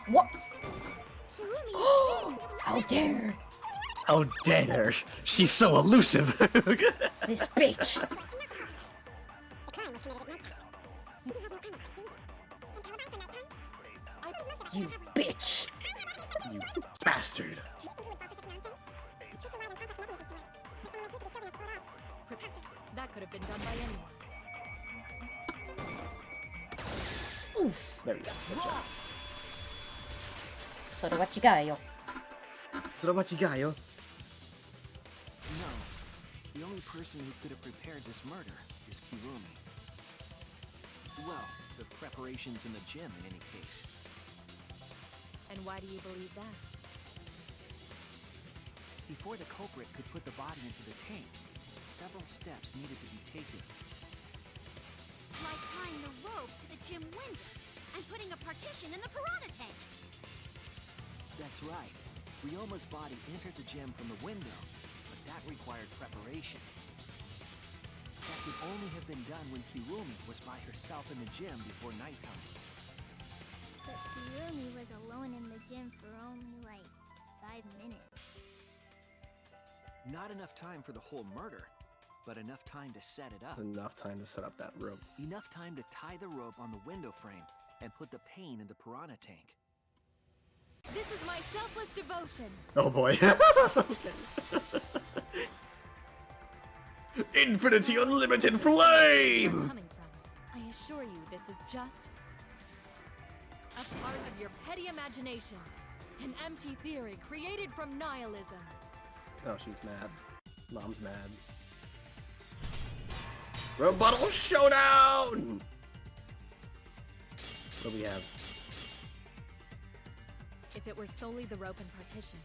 What? Kirumi is thin. How dare! How dare! She's so elusive! This bitch! The crime was committed at nighttime. You have no alibi, do you? An alibi for nighttime? I believe most of us do You not have one. bitch! You bastard! Do you think we would fall for such nonsense? The trick relied on complex mechanisms to work. But someone like you could be skilled enough to pull it off. Preposterous. That could have been done by anyone. Oof. There we go. Good job. それは違うよ。それは違うよ. No. The only person who could have prepared this murder is Kirumi. Well, the preparations in the gym in any case. And why do you believe that? Before the culprit could put the body into the tank, several steps needed to be taken. Like tying the rope to the gym window and putting a partition in the piranha tank. That's right. Ryoma's body entered the gym from the window, but that required preparation. That could only have been done when Kirumi was by herself in the gym before nighttime. But Kirumi was alone in the gym for only like 5 minutes. Not enough time for the whole murder, but enough time to set it up. Enough time to set up that rope. Enough time to tie the rope on the window frame and put the pain in the piranha tank. This is my selfless devotion. Oh boy. Infinity Unlimited Flame! Coming from. I assure you, this is just a part of your petty imagination, an empty theory created from nihilism. Oh, she's mad. Mom's mad. Rebuttal Showdown! What do we have? If it were solely the rope and partition,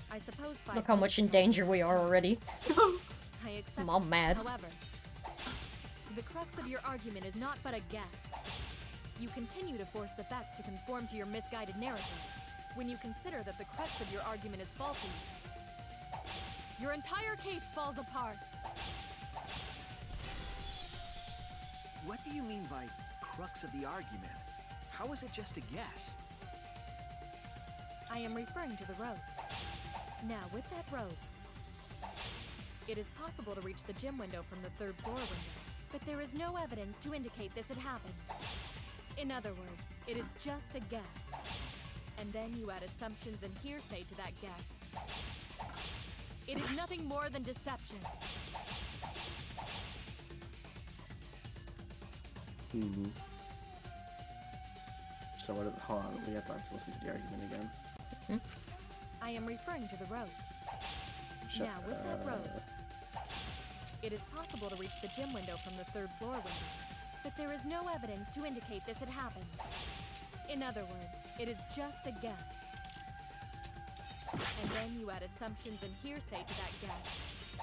I suppose 5 Look how much in danger we are already. I accept. Mom mad. However, the crux of your argument is not but a guess. You continue to force the facts to conform to your misguided narrative. When you consider that the crux of your argument is faulty, your entire case falls apart. What do you mean by crux of the argument? How is it just a guess? I am referring to the rope. Now, with that rope, it is possible to reach the gym window from the 3rd floor window, but there is no evidence to indicate this had happened. In other words, it is just a guess. And then you add assumptions and hearsay to that guess. It is nothing more than deception. Mm-hmm. So what? Hold on, we have to listen to the argument again. I am referring to the rope. Shut Now, with that rope, it is possible to reach the gym window from the 3rd floor window, but there is no evidence to indicate this had happened. In other words, it is just a guess. And then you add assumptions and hearsay to that guess.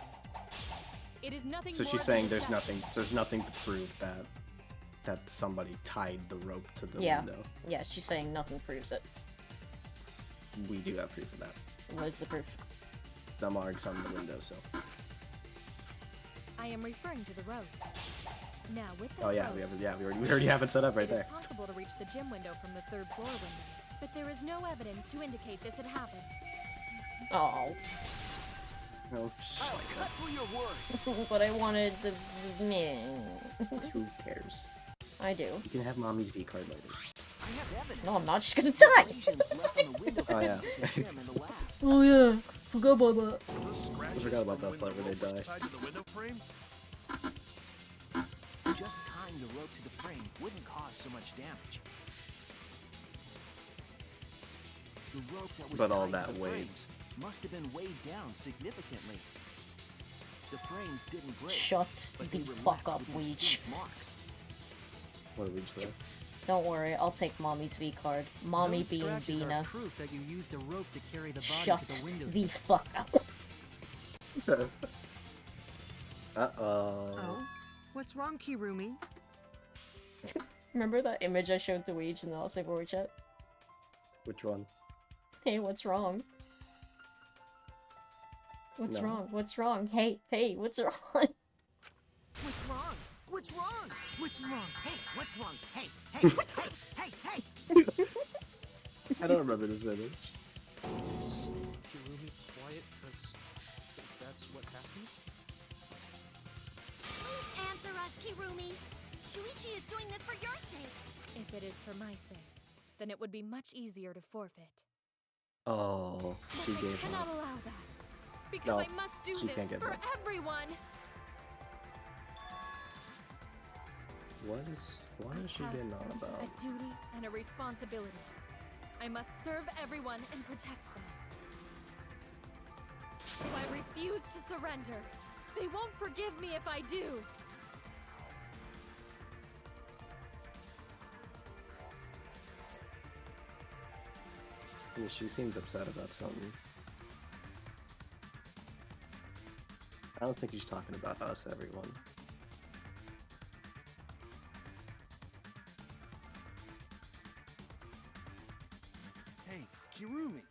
It is nothing So more she's than saying there's deception. nothing to prove that somebody tied the rope to the Yeah. window. Yeah, she's saying nothing proves it. We do have proof of that. What is the proof? The marks on the window, so. I am referring to the rope. Now, with that Oh yeah, rope, we already have it set up right it there. is possible to reach the gym window from the 3rd floor window, but there is no evidence to indicate this had happened. Oh. No. I'll cut through your words. But I wanted the... meh. Who cares? I do. You can have mommy's V card later. I have evidence. No, I'm not just gonna die! Lesions left on the window Oh yeah. frames in the gym and the lab. Oh yeah, forgot about that. Those I scratches forgot about from that when part the where they rope was die. tied to the window frame? Just tying the rope to the frame wouldn't cause so much damage. The rope that was But all tied that to the weight. frames must have been weighed down significantly. The frames didn't break. Shut but the they were fuck left up, with Weech. distinct marks. What did we say? Don't worry, I'll take Mommy's V card. Mommy Those being scratches are Vina. proof that you used a rope to carry the body Shut to the window. the fuck up. Uh-oh. Oh? What's wrong, Kirumi? Remember that image I showed to Weege in the I'll Save War chat? Which one? Hey, what's wrong? What's No. wrong? What's wrong? Hey, what's wrong? What's wrong? What's wrong? What's wrong? Hey, what's wrong? Hey, hey, hey, hey, hey! I don't remember this image. Is Kirumi quiet because that's what happened? Please answer us, Kirumi. Shuichi is doing this for your sake. If it is for my sake, then it would be much easier to forfeit. Oh, she But I gave cannot up. allow that. Because No, I must do she this can't get for that. everyone. What is she I getting on have about? a duty and a responsibility. I must serve everyone and protect them. So I refuse to surrender. They won't forgive me if I do. Yeah, she seems upset about something. I don't think he's talking about us, everyone. Hey, Kirumi,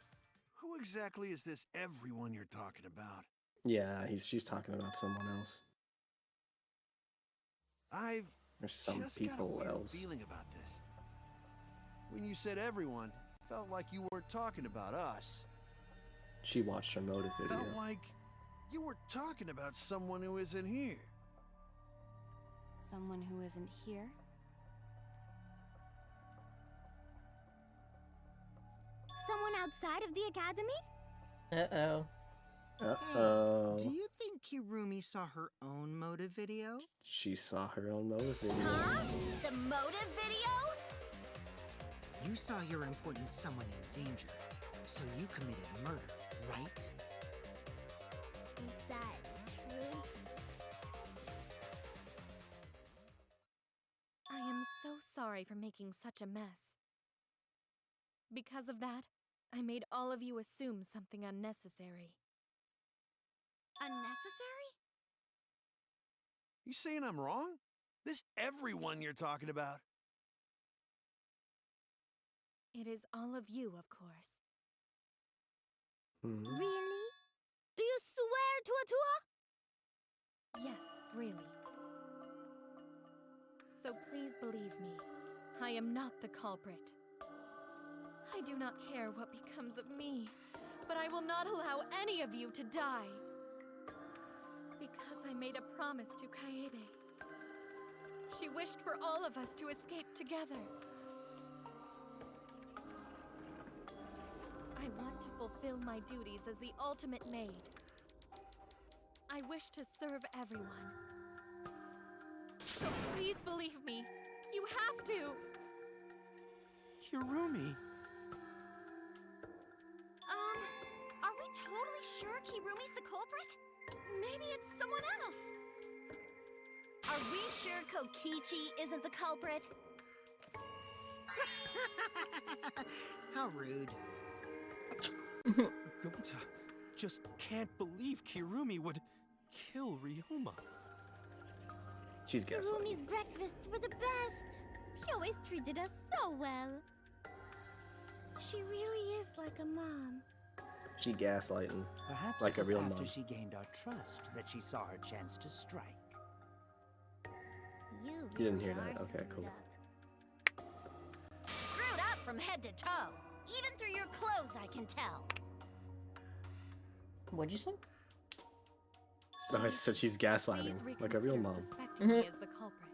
who exactly is this everyone you're talking about? Yeah, she's talking about someone else. I've There's some just got a people weird else. feeling about this. When you said everyone, felt like you weren't talking about us. She watched her motive video. Felt like you were talking about someone who isn't here. Someone who isn't here? Someone outside of the academy? Uh-oh. Uh-oh. Do you think Kirumi saw her own motive video? She saw her own motive video. Huh? The motive video? You saw your important someone in danger, so you committed murder, right? Is that true? I am so sorry for making such a mess. Because of that, I made all of you assume something unnecessary. Unnecessary? You saying I'm wrong? This everyone you're talking about? It is all of you, of course. Really? Do you swear to Yes, really. So please believe me, I am not the culprit. I do not care what becomes of me, but I will not allow any of you to die. Because I made a promise to Kaede. She wished for all of us to escape together. I want to fulfill my duties as the ultimate maid. I wish to serve everyone. So please believe me. You have to. Kirumi. Are we totally sure Kirumi's the culprit? Maybe it's someone else. Are we sure Kokichi isn't the culprit? How rude. Gonta just can't believe Kirumi would kill Ryoma. She's gaslighting. Kirumi's breakfasts were the best. She always treated us so well. She really is like a mom. She gaslighting. Perhaps like it a was real after mom. she gained our trust that she saw her chance to strike. You didn't hear really that? are Okay, screwed cool. up. Screwed up from head to toe. Even through your clothes, I can tell. What'd you say? No, I said she's gaslighting Please like a real mom. suspecting me as the culprit.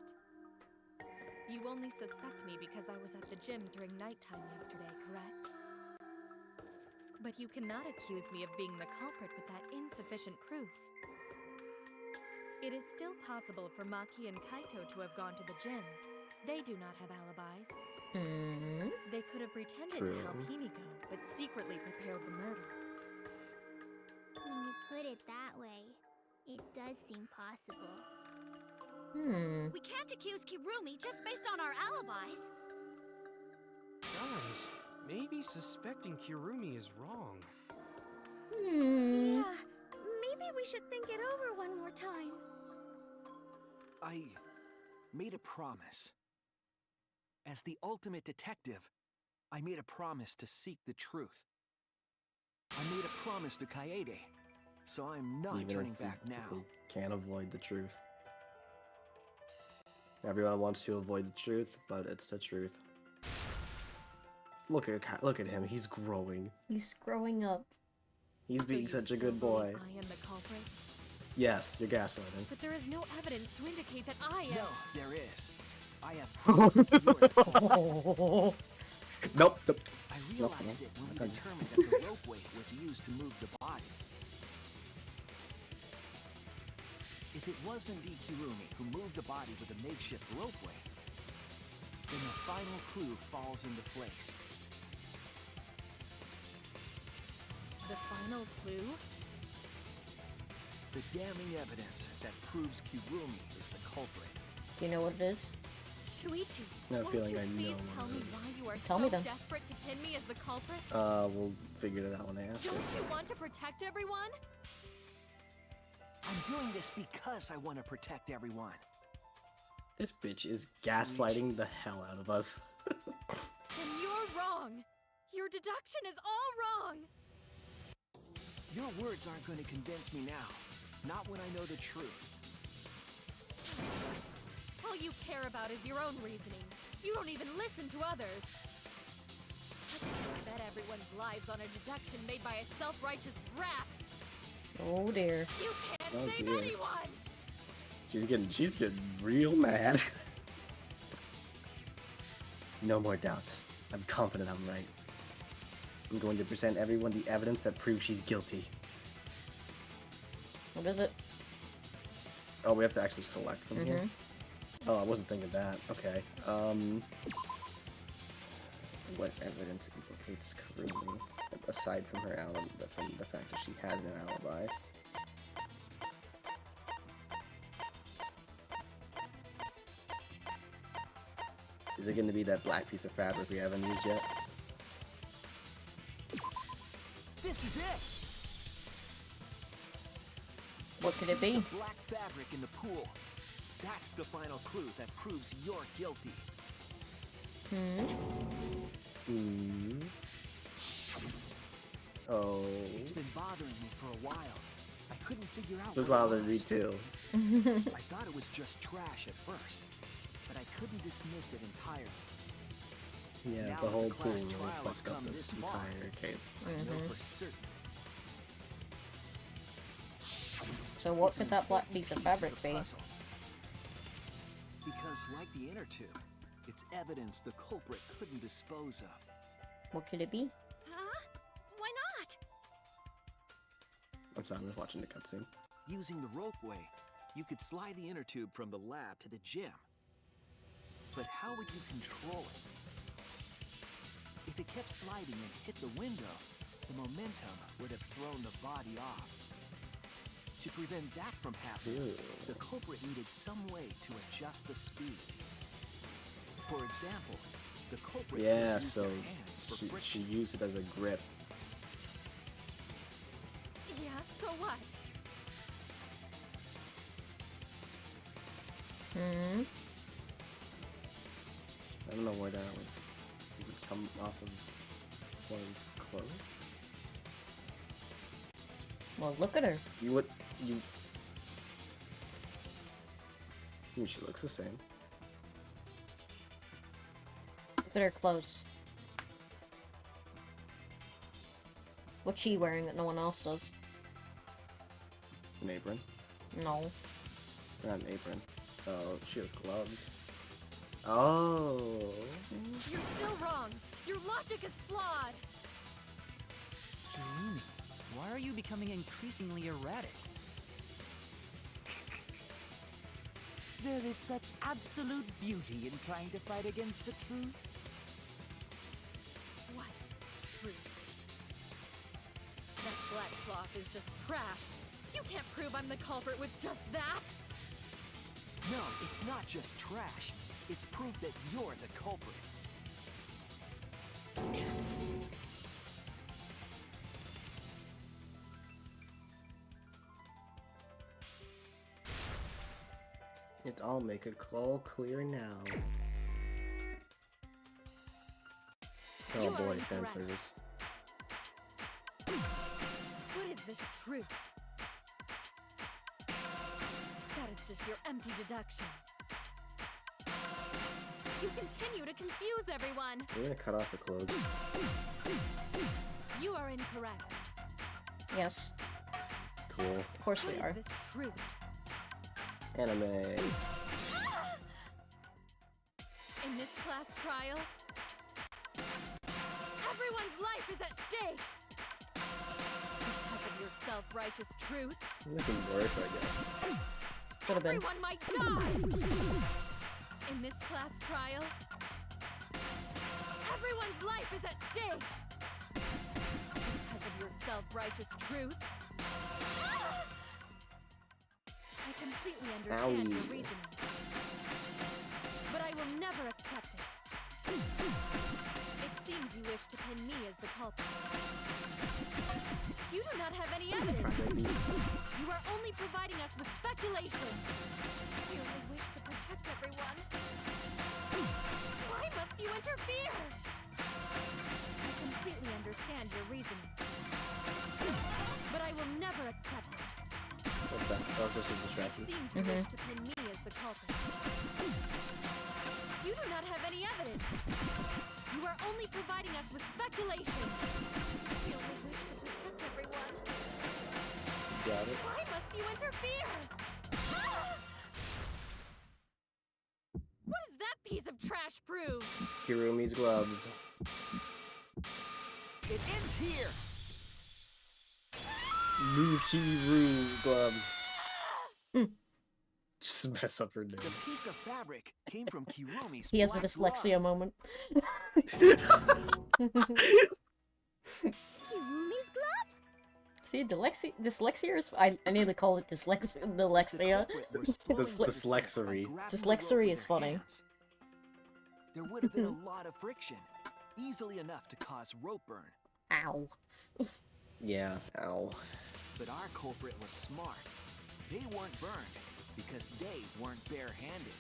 You only suspect me because I was at the gym during nighttime yesterday, correct? But you cannot accuse me of being the culprit with that insufficient proof. It is still possible for Maki and Kaito to have gone to the gym. They do not have alibis. They could have pretended to help True. Himiko, but secretly prepared the murder. When you put it that way, it does seem possible. We can't accuse Kirumi just based on our alibis. Guys, maybe suspecting Kirumi is wrong. Yeah, maybe we should think it over one more time. I made a promise. As the ultimate detective, I made a promise to seek the truth. I made a promise to Kaede, so I'm not Even turning if back now. you can't avoid the truth. Everyone wants to avoid the truth, but it's the truth. Look at him. He's growing. He's growing up. He's So being you such a still good boy. believe I am the culprit? Yes, you're gaslighting. But there is no evidence to indicate that I am. No, there is. I have proof that you're the culprit. Nope. Nope. I Nope, realized no, it when we okay. determined that the rope weight was used to move the body. If it was indeed Kirumi who moved the body with a makeshift ropeway, then the final clue falls into place. The final clue? The damning evidence that proves Kirumi is the culprit. Do you know what it is? Shuichi, I have a won't feeling you I know please what tell it me is. why you are Tell so me then. desperate to pin me as the culprit? We'll figure it out when I ask Don't her. you want to protect everyone? I'm doing this because I want to protect everyone. This bitch is gaslighting the hell out of us. Then you're wrong. Your deduction is all wrong. Your words aren't going to convince me now. Not when I know the truth. All you care about is your own reasoning. You don't even listen to others. I bet everyone's lives on a deduction made by a self-righteous brat. Oh dear. You can't Oh, save dear. anyone. She's getting real mad. No more doubts. I'm confident I'm right. I'm going to present everyone the evidence that proves she's guilty. What is it? Oh, we have to actually select from here? Oh, I wasn't thinking that. Okay. What evidence implicates Karumi, aside from her alibi, from the fact that she has an alibi? Is it going to be that black piece of fabric we haven't used yet? This is it! What could it be? Piece of black fabric in the pool. That's the final clue that proves you're guilty. Oh. It's been bothering me for a while. I couldn't figure out It what bothered it me was. too. I thought it was just trash at first, but I couldn't dismiss it entirely. Yeah, Now the that whole the class pool really trial has fucked up come this this far, entire case. I know for certain. So what could that black piece of fabric be? Because, like the inner tube, it's evidence the culprit couldn't dispose of. What could it be? Huh? Why not? I'm sorry, I'm just watching the cutscene. Using the ropeway, you could slide the inner tube from the lab to the gym. But how would you control it? If it kept sliding and hit the window, the momentum would have thrown the body off. To prevent that from happening, the culprit needed some way to adjust the speed. For example, the culprit Yeah, could use so their hands for she friction. used it as a grip. Yeah, so what? I don't know where that would come off of one of his clothes. Well, look at her. You. She looks the same. Look at her clothes. What's she wearing that no one else does? An apron. No. Not an apron. Oh, she has gloves. Oh. You're still wrong. Your logic is flawed. Kirumi, why are you becoming increasingly erratic? There is such absolute beauty in trying to fight against the truth. What? Truth. That black cloth is just trash. You can't prove I'm the culprit with just that. No, it's not just trash. It's proof that you're the culprit. It's all make it all clear now. Oh You are boy, fan incorrect. service. What is this truth? That is just your empty deduction. You continue to confuse everyone. We're gonna cut off her clothes. You are incorrect. Yes. Cool. Of course What we is are. this truth? Anime. In this class trial, everyone's life is at stake. Because of your self-righteous truth, Looking worse, I guess. Could have been. everyone might die. In this class trial, everyone's life is at stake. Because of your self-righteous truth, I completely understand your Owie. reasoning. But I will never accept it. It seems you wish to pin me as the culprit. You do not have any evidence. You are only providing a interfere! I completely understand your reasoning. But I will never accept it. What's that? That was just a distraction. It seems you wish to pin me as the culprit. You do not have any evidence. You are only providing us with speculation. We only wish to protect everyone. Got it. Why must you interfere? Ah! What does that piece of trash prove? Kirumi's gloves. It ends here! New Kiru gloves. Just mess up her name. The piece of fabric came from Kirumi's He has a black dyslexia glove. moment. Kirumi's glove? See, dyslexia is... I nearly called it dyslexia. Dyslexery. Dyslexery is funny. There would have been a lot of friction, easily enough to cause rope burn. Ow. Yeah, ow. But our culprit was smart. They weren't burned because they weren't bare-handed.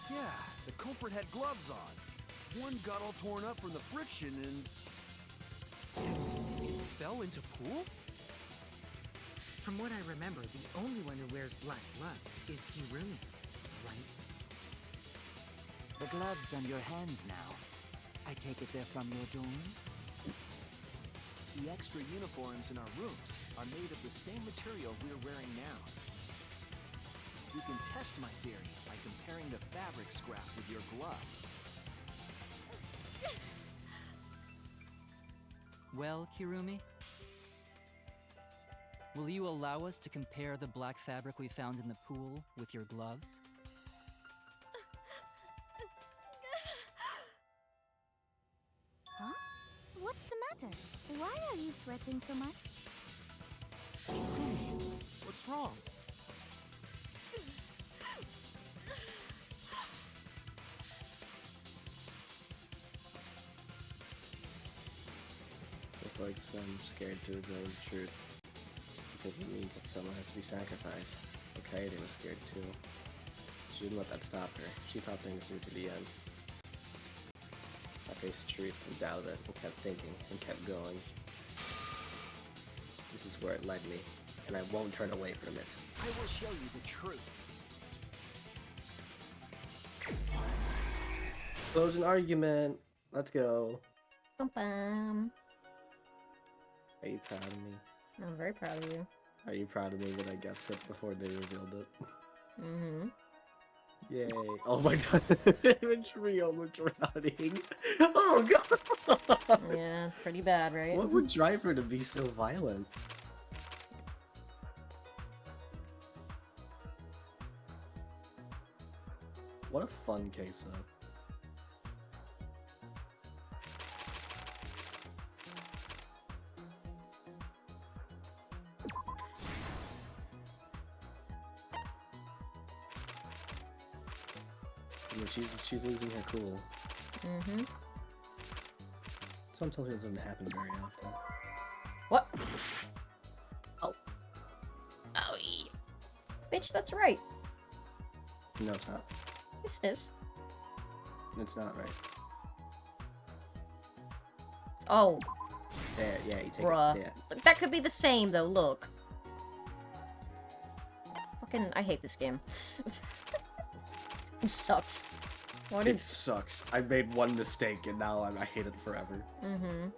Yeah, the culprit had gloves on. One got all torn up from the friction and... It fell into pool? From what I remember, the only one who wears black gloves is Kirumi, right? The gloves on your hands now. I take it they're from your dorm? The extra uniforms in our rooms are made of the same material we're wearing now. You can test my theory by comparing the fabric scrap with your glove. Well, Kirumi? Will you allow us to compare the black fabric we found in the pool with your gloves? Huh? What's the matter? Why are you sweating so much? What's wrong? Just like some scared to reveal the truth. Because it means that someone has to be sacrificed. Okay, they were scared too. She didn't let that stop her. She thought things through to the end. I faced the truth and doubted it and kept thinking and kept going. This is where it led me, and I won't turn away from it. I will show you the truth. Close an argument. Let's go. Bum-bum. Are you proud of me? I'm very proud of you. Are you proud of me that I guessed it before they revealed it? Mm-hmm. Yay. Oh my god. Image Ryoma drowning. Oh god. Yeah, pretty bad, right? What would drive her to be so violent? What a fun case though. I mean, she's losing her cool. Mm-hmm. Sometimes it doesn't happen very often. What? Oh. Owie. Bitch, that's right. No, it's not. This is. It's not right. Oh. There, yeah, you take Bruh. it. Yeah. Look, that could be the same, though, look. Fucking, I hate this game. This game sucks. Why did... It sucks. I made one mistake and now I hate it forever. Mm-hmm.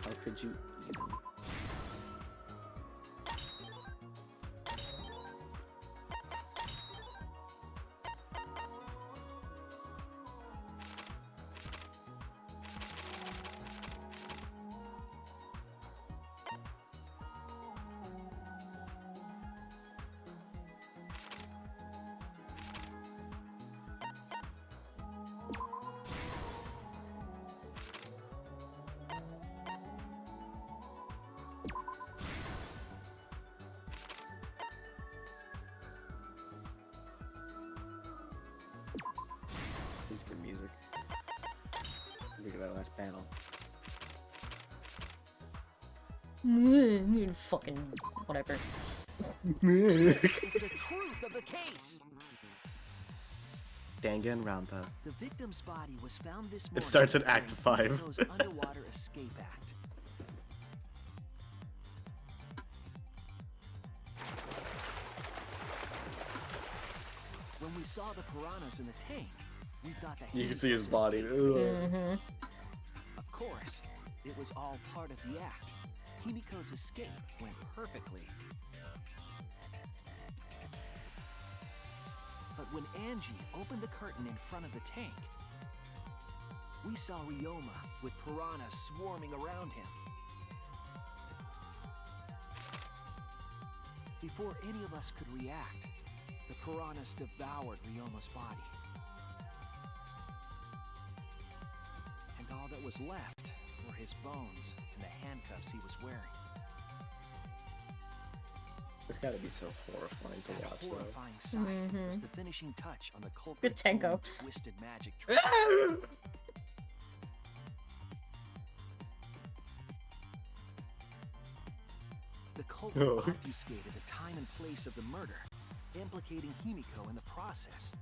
How could you even? This is good music. Look at that last battle. Fucking whatever. This is the truth of the case. Danganronpa. The victim's body was found this morning. It starts at during Act 5. Himiko's Underwater Escape Act. When we saw the piranhas in the tank, we thought that You can see his Himiko's body. escape- Ugh. Of course, it was all part of the act. Himiko's escape went perfectly. But when Angie opened the curtain in front of the tank, we saw Ryoma with piranhas swarming around him. Before any of us could react, the piranhas devoured Ryoma's body. And all that was left were his bones and the handcuffs he was wearing. It's gotta be so horrifying to watch, though. Horrifying sight was the finishing touch on the Good culprit's tango. own twisted magic trick. The culprit Oh. obfuscated the time and place of the murder, implicating Himiko in the process.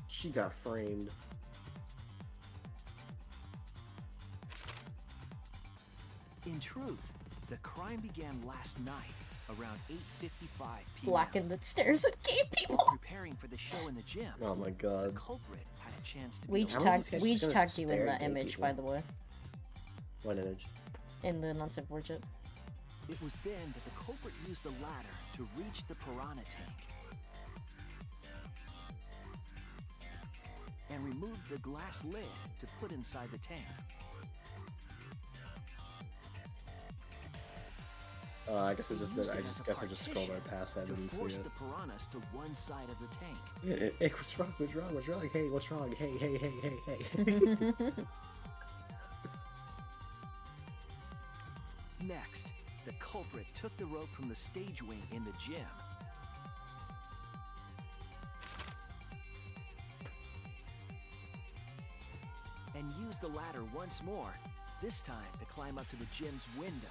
She got framed. In truth, the crime began last night around 8:55 p.m. Blackened the stairs and gay people. Preparing for the show in the gym, Oh my god. the culprit had a chance to We be each alone. tagged, sketches we each gonna tagged you in stare the at gay image, people? by the way. What image? In the non-safe word chat. It was then that the culprit used the ladder to reach the piranha tank and removed the glass lid to put inside the tank. I guess I just did. Used I it as just a guess I just scrolled right partition past that. I to didn't see force it. the piranhas to one side of the tank. Hey, what's wrong? What's wrong? What's wrong? Hey, what's wrong? Hey, hey, hey, hey, hey. Next, the culprit took the rope from the stage wing in the gym and used the ladder once more, this time to climb up to the gym's window.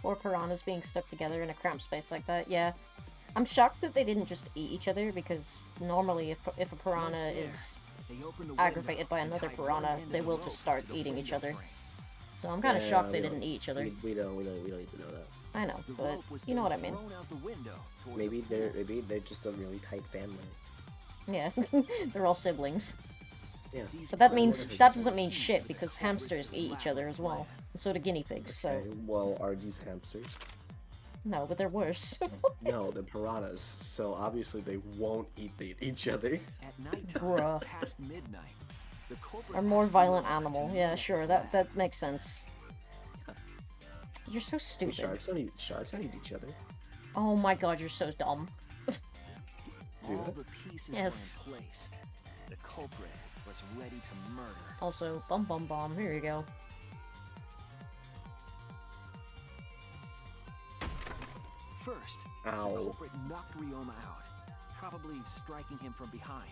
Or piranhas being stuck together in a cramped space like that, yeah. I'm shocked that they didn't just eat each other, because normally if a piranha Once there, is they opened the aggravated window by and another tied one piranha, end of they the will rope just start to the eating each window other. frame. So I'm kind of Yeah, shocked they we didn't don't- eat each other. We don't need to know that. I know, The but rope was you know then what I mean. thrown out the window toward Maybe the pool. they're just a really tight family. Yeah, they're all siblings. Yeah. These But that predators means were that doesn't mean key shit to the because culprit's hamsters eat each other as well. elaborate And so do guinea pigs, so Okay, well, are these hamsters? no, but they're worse. No, they're piranhas. So obviously they won't eat each other. plan. At nighttime, Bruh. past midnight, the culprit A more asked violent Ryoma animal. to Yeah, meet sure, his that lab. that makes sense. You're so Hey, stupid. sharks don't eat each other. Oh my god, you're so dumb. Do All it? the pieces Yes. were in place. The culprit was ready to murder. Also, bum bum bum, here you go. First, the Ow. culprit knocked Ryoma out, probably striking him from behind.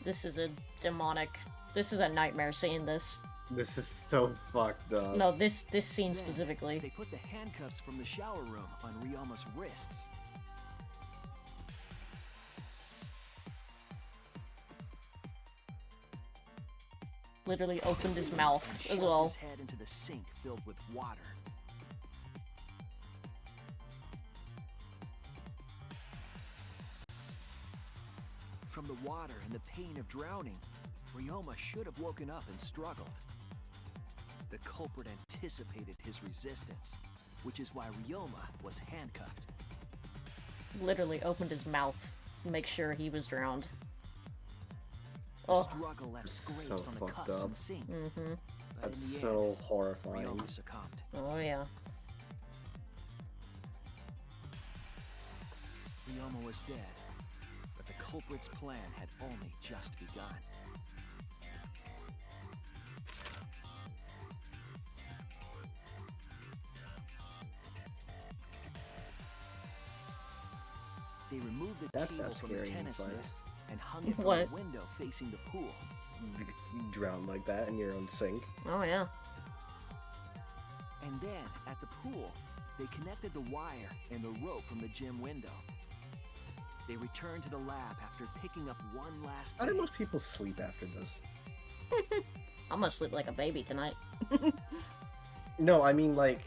This is a demonic... This is a nightmare seeing this. This is so fucked up. No, this scene Then, specifically. They put the handcuffs from the shower room on Ryoma's wrists. Literally opened his mouth and as shoved well. his head into the sink filled with water. From the water and the pain of drowning, Ryoma should have woken up and struggled. The culprit anticipated his resistance, which is why Ryoma was handcuffed. Literally opened his mouth to make sure he was drowned. The Oh. struggle left scrapes So on the fucked cuffs up. and sink. Mm-hmm. But in That's the so end, horrifying. Ryoma succumbed. Oh yeah. Ryoma was dead, but the culprit's plan had only just begun. They removed the That's cable not from the scary in tennis the net slightest. and hung it from What? the window facing the pool. You drown like that in your own sink. Oh yeah. And then, at the pool, they connected the wire and the rope from the gym window. They returned to the lab after picking up one last How do thing. most people sleep after this? I'm gonna sleep like a baby tonight. No, I mean, like,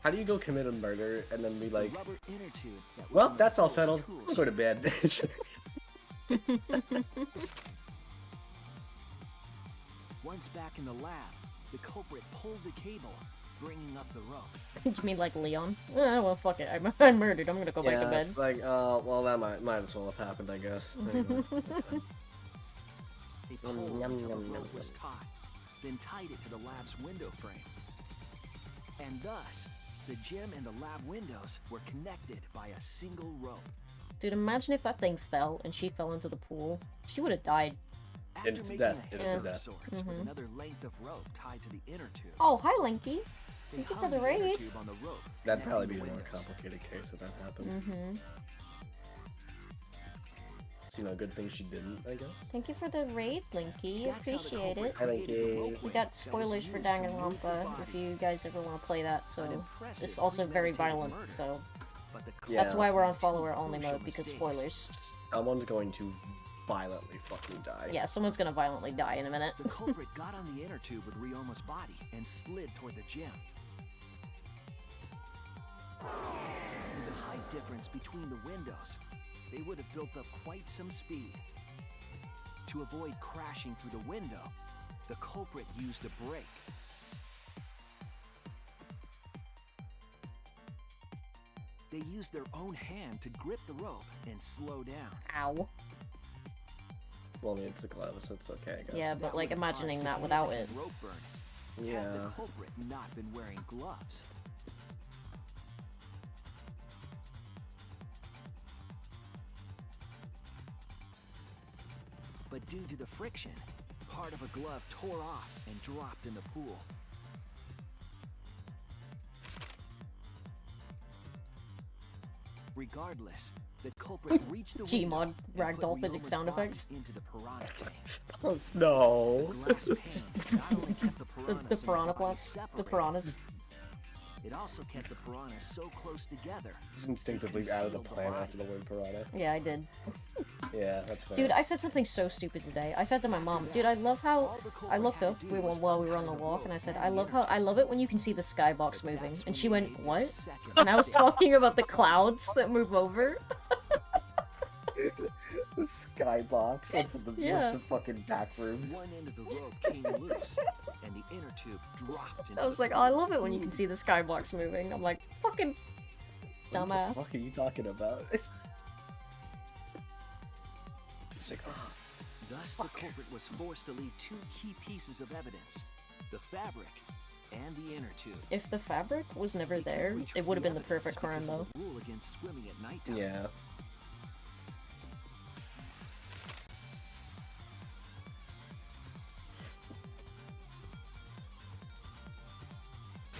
how do you go commit a murder and then be like, The rubber inner tube that was well, in the that's all Paul's settled. tool I'll go to bed. Once back in the lab, the culprit pulled the cable, bringing up the rope. You mean like Leon? Well, fuck it. I'm murdered. I'm gonna go back Yeah, to bed. it's like, well, that might as well have happened, I guess. Anyway. They pulled until the rope was taut, then tied it to the lab's window frame. And thus, the gym and the lab windows were connected by a single rope. Dude, imagine if that thing fell and she fell into the pool. She would have died. After Instant making death, a instant hammer of death. sorts with another length of rope tied to the inner tube, Oh, hi, Linky. they Thank you for hung the inner raid. tube on the rope, That'd probably be connecting a the more windows. complicated case if that happened. Mm-hmm. So, good thing she didn't, I guess. Thank you for the raid, Linky. That's how the Appreciate it. Hi, Linky. We got spoilers for Danganronpa if you guys ever want to play that, so it's also very violent, so Yeah. that's why we're on follower only mode, because spoilers. Someone's going to violently fucking die. Yeah, someone's gonna violently die in a minute. The culprit got on the inner tube with Ryoma's body and slid toward the gym. With the height difference between the windows, they would have built up quite some speed. To avoid crashing through the window, the culprit used a brake. They used their own hand to grip the rope and slow down. Ow. Well, I mean, it's a glove, so it's okay, I guess. Yeah, but That like would have caused imagining that without it. significant rope burn. Had the Yeah. culprit not been wearing gloves. But due to the friction, part of a glove tore off and dropped in the pool. Regardless, the culprit reached the Gmod window and put ragdoll physics Ryoma's sound body effects. into the piranha tank. No. The glass pane not only kept the piranhas The and piranha body plots. The separated, piranhas. it also kept the piranhas so close together. Just instinctively out of the plan after the word piranha. Yeah, I did. Yeah, that's fair. Dude, I said something so stupid today. I said to my mom, dude, I love how I looked up while we were on the walk, and I said, I love it when you can see the skybox moving. And she went, what? And I was talking about the clouds that move over. The skybox. What's Yeah. what's the fucking back rooms? One end of the rope came loose, and the inner tube dropped into I was like, oh, I love it when you can see the skybox moving. I'm like, fucking What the dumbass. fuck are you talking about? It's like, oh, Thus, the culprit was forced to leave two key pieces of evidence: the fabric and the inner tube. If the fabric was never there, it would have been the perfect crime, Because though. of the rule against swimming at nighttime. yeah.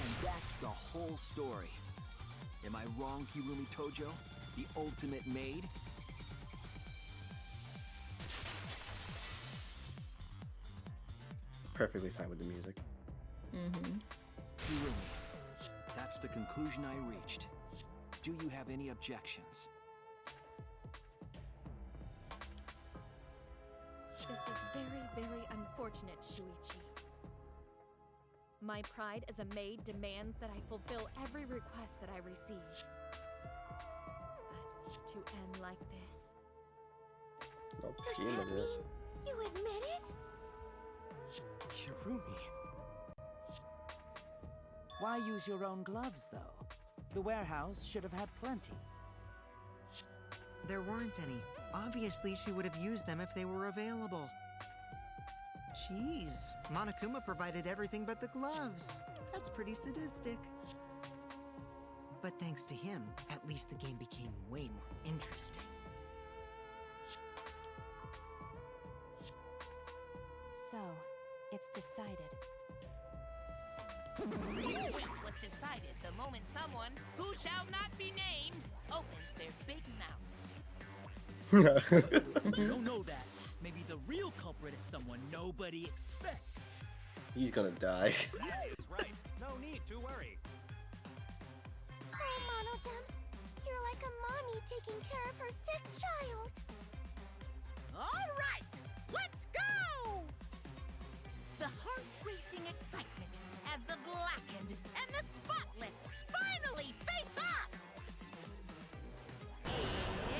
And that's the whole story. Am I wrong, Kirumi Tojo? The ultimate maid? Perfectly fine with the music. Mm-hmm. Kirumi, that's the conclusion I reached. Do you have any objections? This is very, very unfortunate, Shuichi. My pride as a maid demands that I fulfill every request that I receive. But to end like this... No, Does she that admitted it. mean you admit it? Kirumi. Why use your own gloves, though? The warehouse should have had plenty. There weren't any. Obviously, she would have used them if they were available. Jeez, Monokuma provided everything but the gloves. That's pretty sadistic. But thanks to him, at least the game became way more interesting. So, it's decided. This case was decided the moment someone, who shall not be named, opened their big mouth. You don't know that. Maybe the real culprit is someone nobody expects. He's gonna die. That is right. No need to worry. Oh, Monodem, you're like a mommy taking care of her sick child. All right, let's go! The heart-racing excitement as the blackened and the spotless finally face off!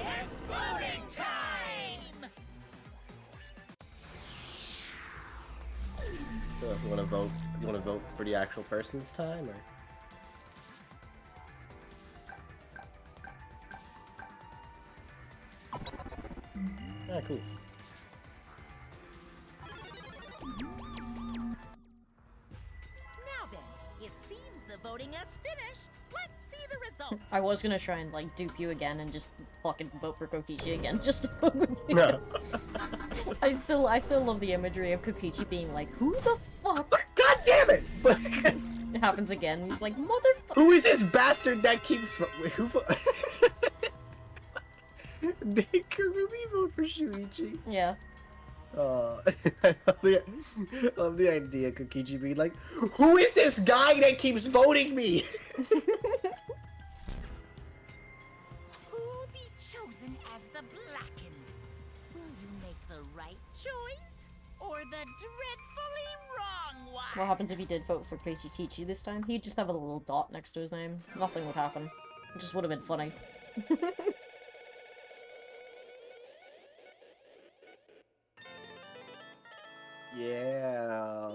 It's voting time! So you wanna vote? You wanna vote for the actual person this time, or? Ah, cool. Now then, it seems the voting has finished. Let's see the results. I was gonna try and like dupe you again and just fucking vote for Kokichi again, just to vote with you. No. I still love the imagery of Kokichi being like, who the fuck? God damn it! It happens again. He's like, motherfucker. Who is this bastard that keeps? Wait, who? Did Kurumi vote for Shuichi? Yeah. I love the idea, Kokichi being like, who is this guy that keeps voting me? Who'll be chosen as the blackened? Will you make the right choice or the dreadfully wrong one? What happens if he did vote for Kokichi this time? He'd just have a little dot next to his name. Nothing would happen. It just would have been funny. Yeah.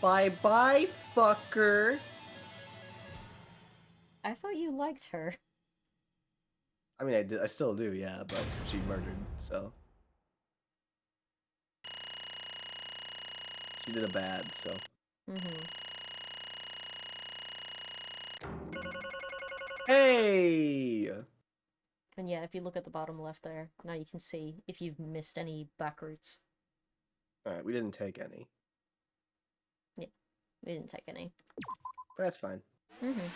Bye-bye, fucker. I thought you liked her. I mean, I still do, yeah, but she murdered, so. She did a bad, so. Mm-hmm. Hey! And yeah, if you look at the bottom left there, now you can see if you've missed any back routes. Alright, we didn't take any. Yeah, we didn't take any. But that's fine. Mm-hmm.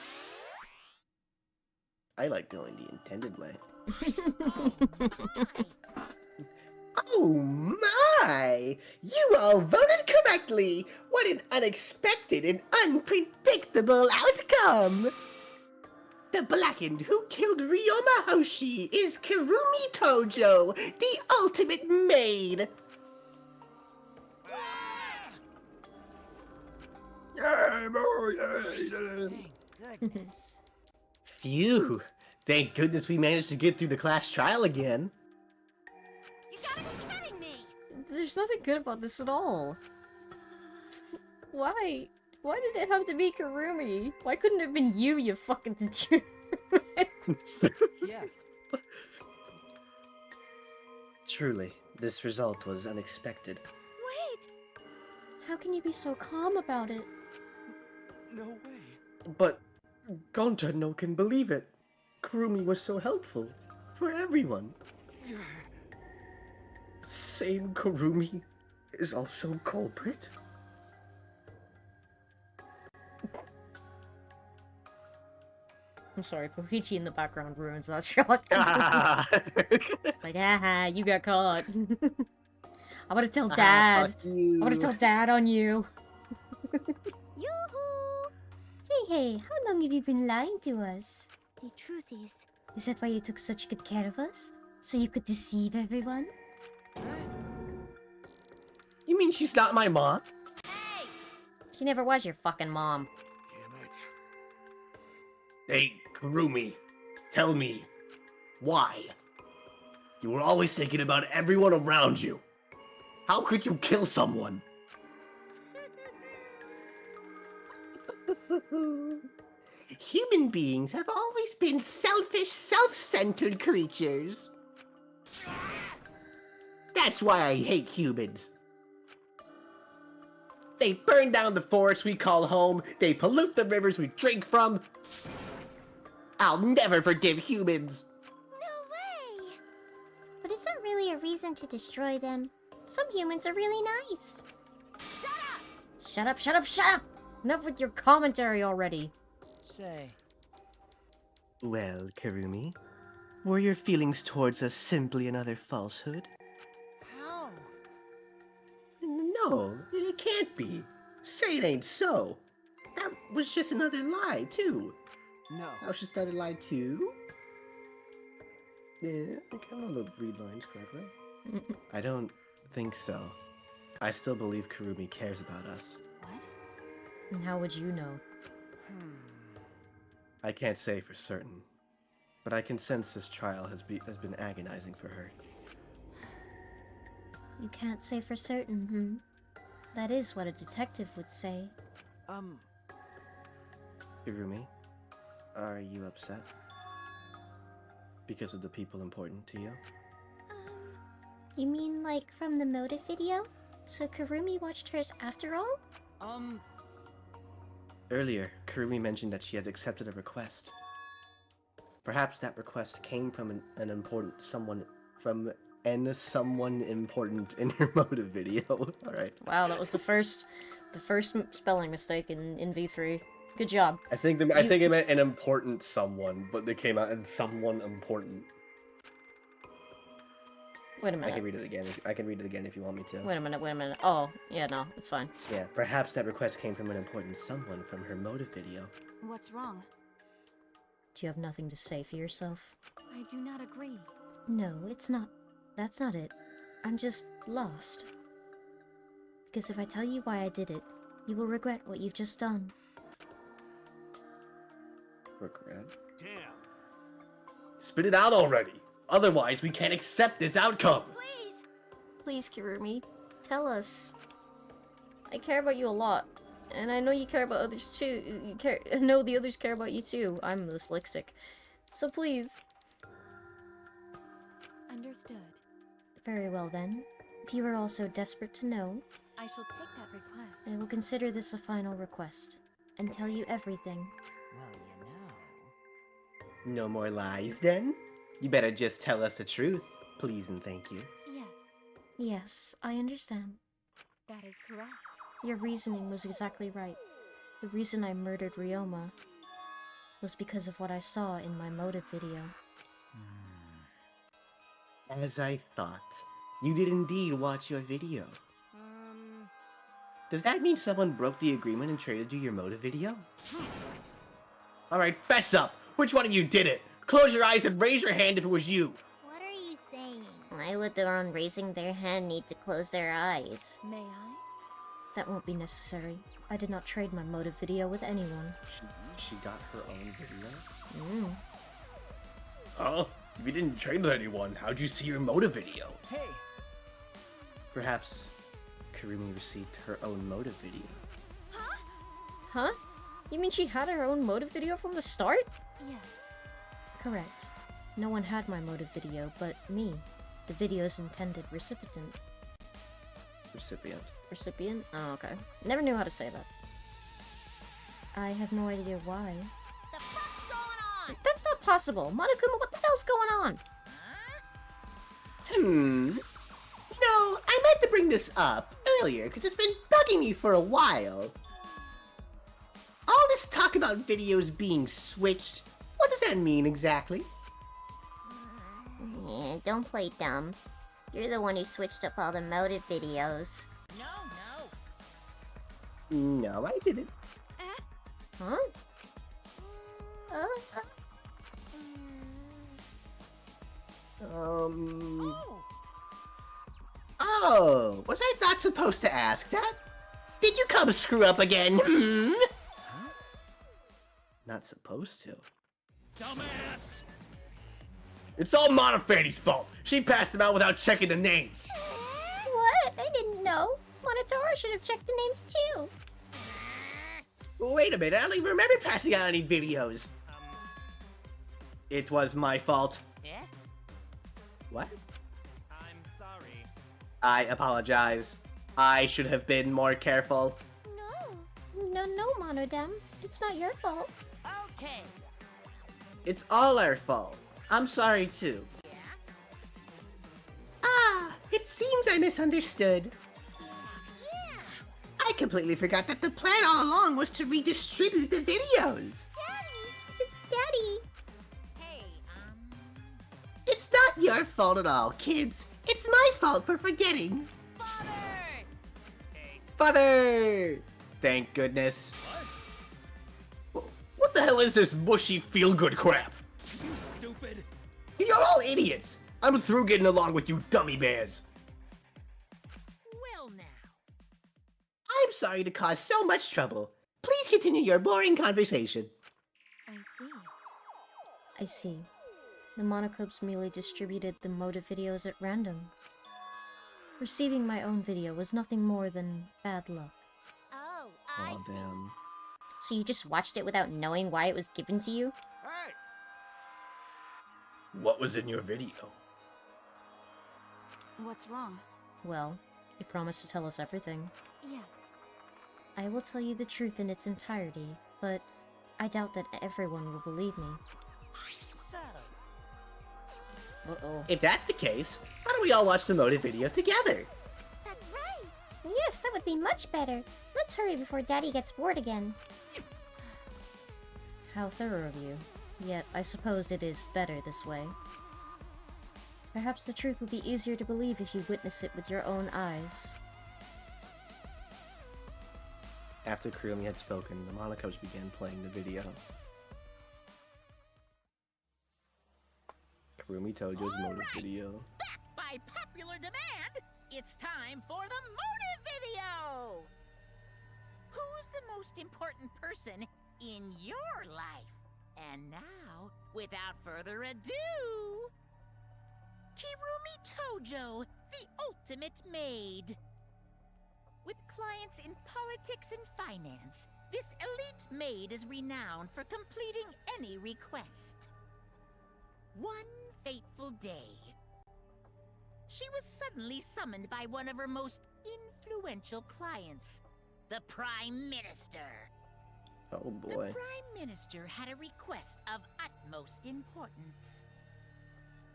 I like going the intended way. Oh my! You all voted correctly! What an unexpected and unpredictable outcome! The blackened who killed Ryoma Hoshi is Kirumi Tojo, the ultimate maid! Goodness. Phew! Thank goodness we managed to get through the class trial again. You gotta be kidding me! There's nothing good about this at all. Why? Why did it have to be Karumi? Why couldn't it have been you, you fucking degenerate? Yeah. Truly, this result was unexpected. Wait! How can you be so calm about it? No way. But Gonta no can believe it. Kurumi was so helpful for everyone. Same Kurumi is also culprit. I'm sorry, Kokichi in the background ruins that shot. It's like, haha, you got caught. I'm gonna tell Dad. I'm gonna tell Dad on you. Yoo-hoo! Hey, how long have you been lying to us? The truth Is that why you took such good care of us? So you could deceive everyone? You mean she's not my mom? Hey! She never was your fucking mom. Damn it. Hey, Kurumi, tell me, why? You were always thinking about everyone around you. How could you kill someone? Human beings have always been selfish, self-centered creatures. That's why I hate humans. They burn down the forests we call home. They pollute the rivers we drink from. I'll never forgive humans. No way! But is that really a reason to destroy them? Some humans are really nice. Shut up! Shut up, shut up, shut up! Enough with your commentary already. Say, Well, Karumi, were your feelings towards us simply another falsehood? how? No, it can't be. Say it ain't so. That was just another lie, too. No. That was just another lie, too. Yeah, I can remember read lines correctly. I don't think so. I still believe Kurumi cares about us. What? And how would you know? I can't say for certain, but I can sense this trial has been agonizing for her. You can't say for certain, That is what a detective would say. Kurumi, are you upset? Because of the people important to you? You mean like from the motive video? So Kurumi watched hers after all? Earlier, Kurumi mentioned that she had accepted a request. Perhaps that request came from an important someone someone important in her motive video. Alright. Wow, that was the first spelling mistake in V3. Good job. I think it meant an important someone, but they came out as someone important. Wait a minute. I can read it again. I can read it again if you want me to. Wait a minute. Oh, yeah, no, it's fine. Yeah, perhaps that request came from an important someone from her motive video. What's wrong? Do you have nothing to say for yourself? I do not agree. No, it's not. That's not it. I'm just lost. Because if I tell you why I did it, you will regret what you've just done. Regret? Damn. Spit it out already. Otherwise, we can't accept this outcome. Please, Kurumi, tell us. I care about you a lot, and I know you care about others too. I know the others care about you too. I'm dyslexic, so please. Understood. Very well then. If you are also desperate to know, I shall take that request. I will consider this a final request and tell you everything. Well, No more lies, then? You better just tell us the truth, please and thank you. Yes, Yes, I understand. that is correct. Your reasoning was exactly right. The reason I murdered Ryoma was because of what I saw in my motive video. As I thought. You did indeed watch your video. Does that mean someone broke the agreement and traded you your motive video? Alright, fess up. Which one of you did it? Close your eyes and raise your hand if it was you. What are you saying? Why would the one raising their hand need to close their eyes? May I? That won't be necessary. I did not trade my motive video with anyone. She got her own video? Huh? If you didn't trade with anyone, how'd you see your motive video? Hey! Perhaps Kurumi received her own motive video. Huh? You mean she had her own motive video from the start? Yes. Correct. No one had my motive video but me, the video's intended recipient. Recipient? Oh, okay. Never knew how to say that. I have no idea why. The fuck's going on? That's not possible! Monokuma, what the hell's going on? No, I meant to bring this up earlier because it's been bugging me for a while. All this talk about videos being switched, what does that mean exactly? Yeah, don't play dumb. You're the one who switched up all the motive videos. No, I didn't. Huh? Oh, was I not supposed to ask that? Did you come screw up again? Not supposed to. Dumbass! It's all Monofanny's fault. She passed them out without checking the names. What? I didn't know. Monotaro should have checked the names too. Wait a minute, I don't even remember passing out any videos. It was my fault. Yeah? What? I'm sorry. I apologize. I should have been more careful. No, Monodam. It's not your fault. Okay. It's all our fault. I'm sorry too. Ah, it seems I misunderstood. I completely forgot that the plan all along was to redistribute the videos. Daddy! It's not your fault at all, kids. It's my fault for forgetting. Father! Thank goodness. What the hell is this mushy feel-good crap? You stupid! You're all idiots! I'm through getting along with you dummy bears. Well now. I'm sorry to cause so much trouble. Please continue your boring conversation. I see. I see. The Monocopes merely distributed the motive videos at random. Receiving my own video was nothing more than bad luck. Oh, I Oh, see. damn. So you just watched it without knowing why it was given to you? Hey! What was in your video? What's wrong? Well, you promised to tell us everything. Yes. I will tell you the truth in its entirety, but I doubt that everyone will believe me. So, Uh-oh. If that's the case, why don't we all watch the motive video together? That's right. Yes, that would be much better. Let's hurry before Daddy gets bored again. How thorough of you. Yet, I suppose it is better this way. Perhaps the truth will be easier to believe if you witness it with your own eyes. After Kurumi had spoken, the Monocopes began playing the video. Kurumi Tojo's motive video. back by popular demand, it's time for the motive video! Who's the most important person in your life? And now, without further ado, Kirumi Tojo, the ultimate maid. With clients in politics and finance, this elite maid is renowned for completing any request. One fateful day, she was suddenly summoned by one of her most influential clients, the Prime Minister. Oh boy. The Prime Minister had a request of utmost importance.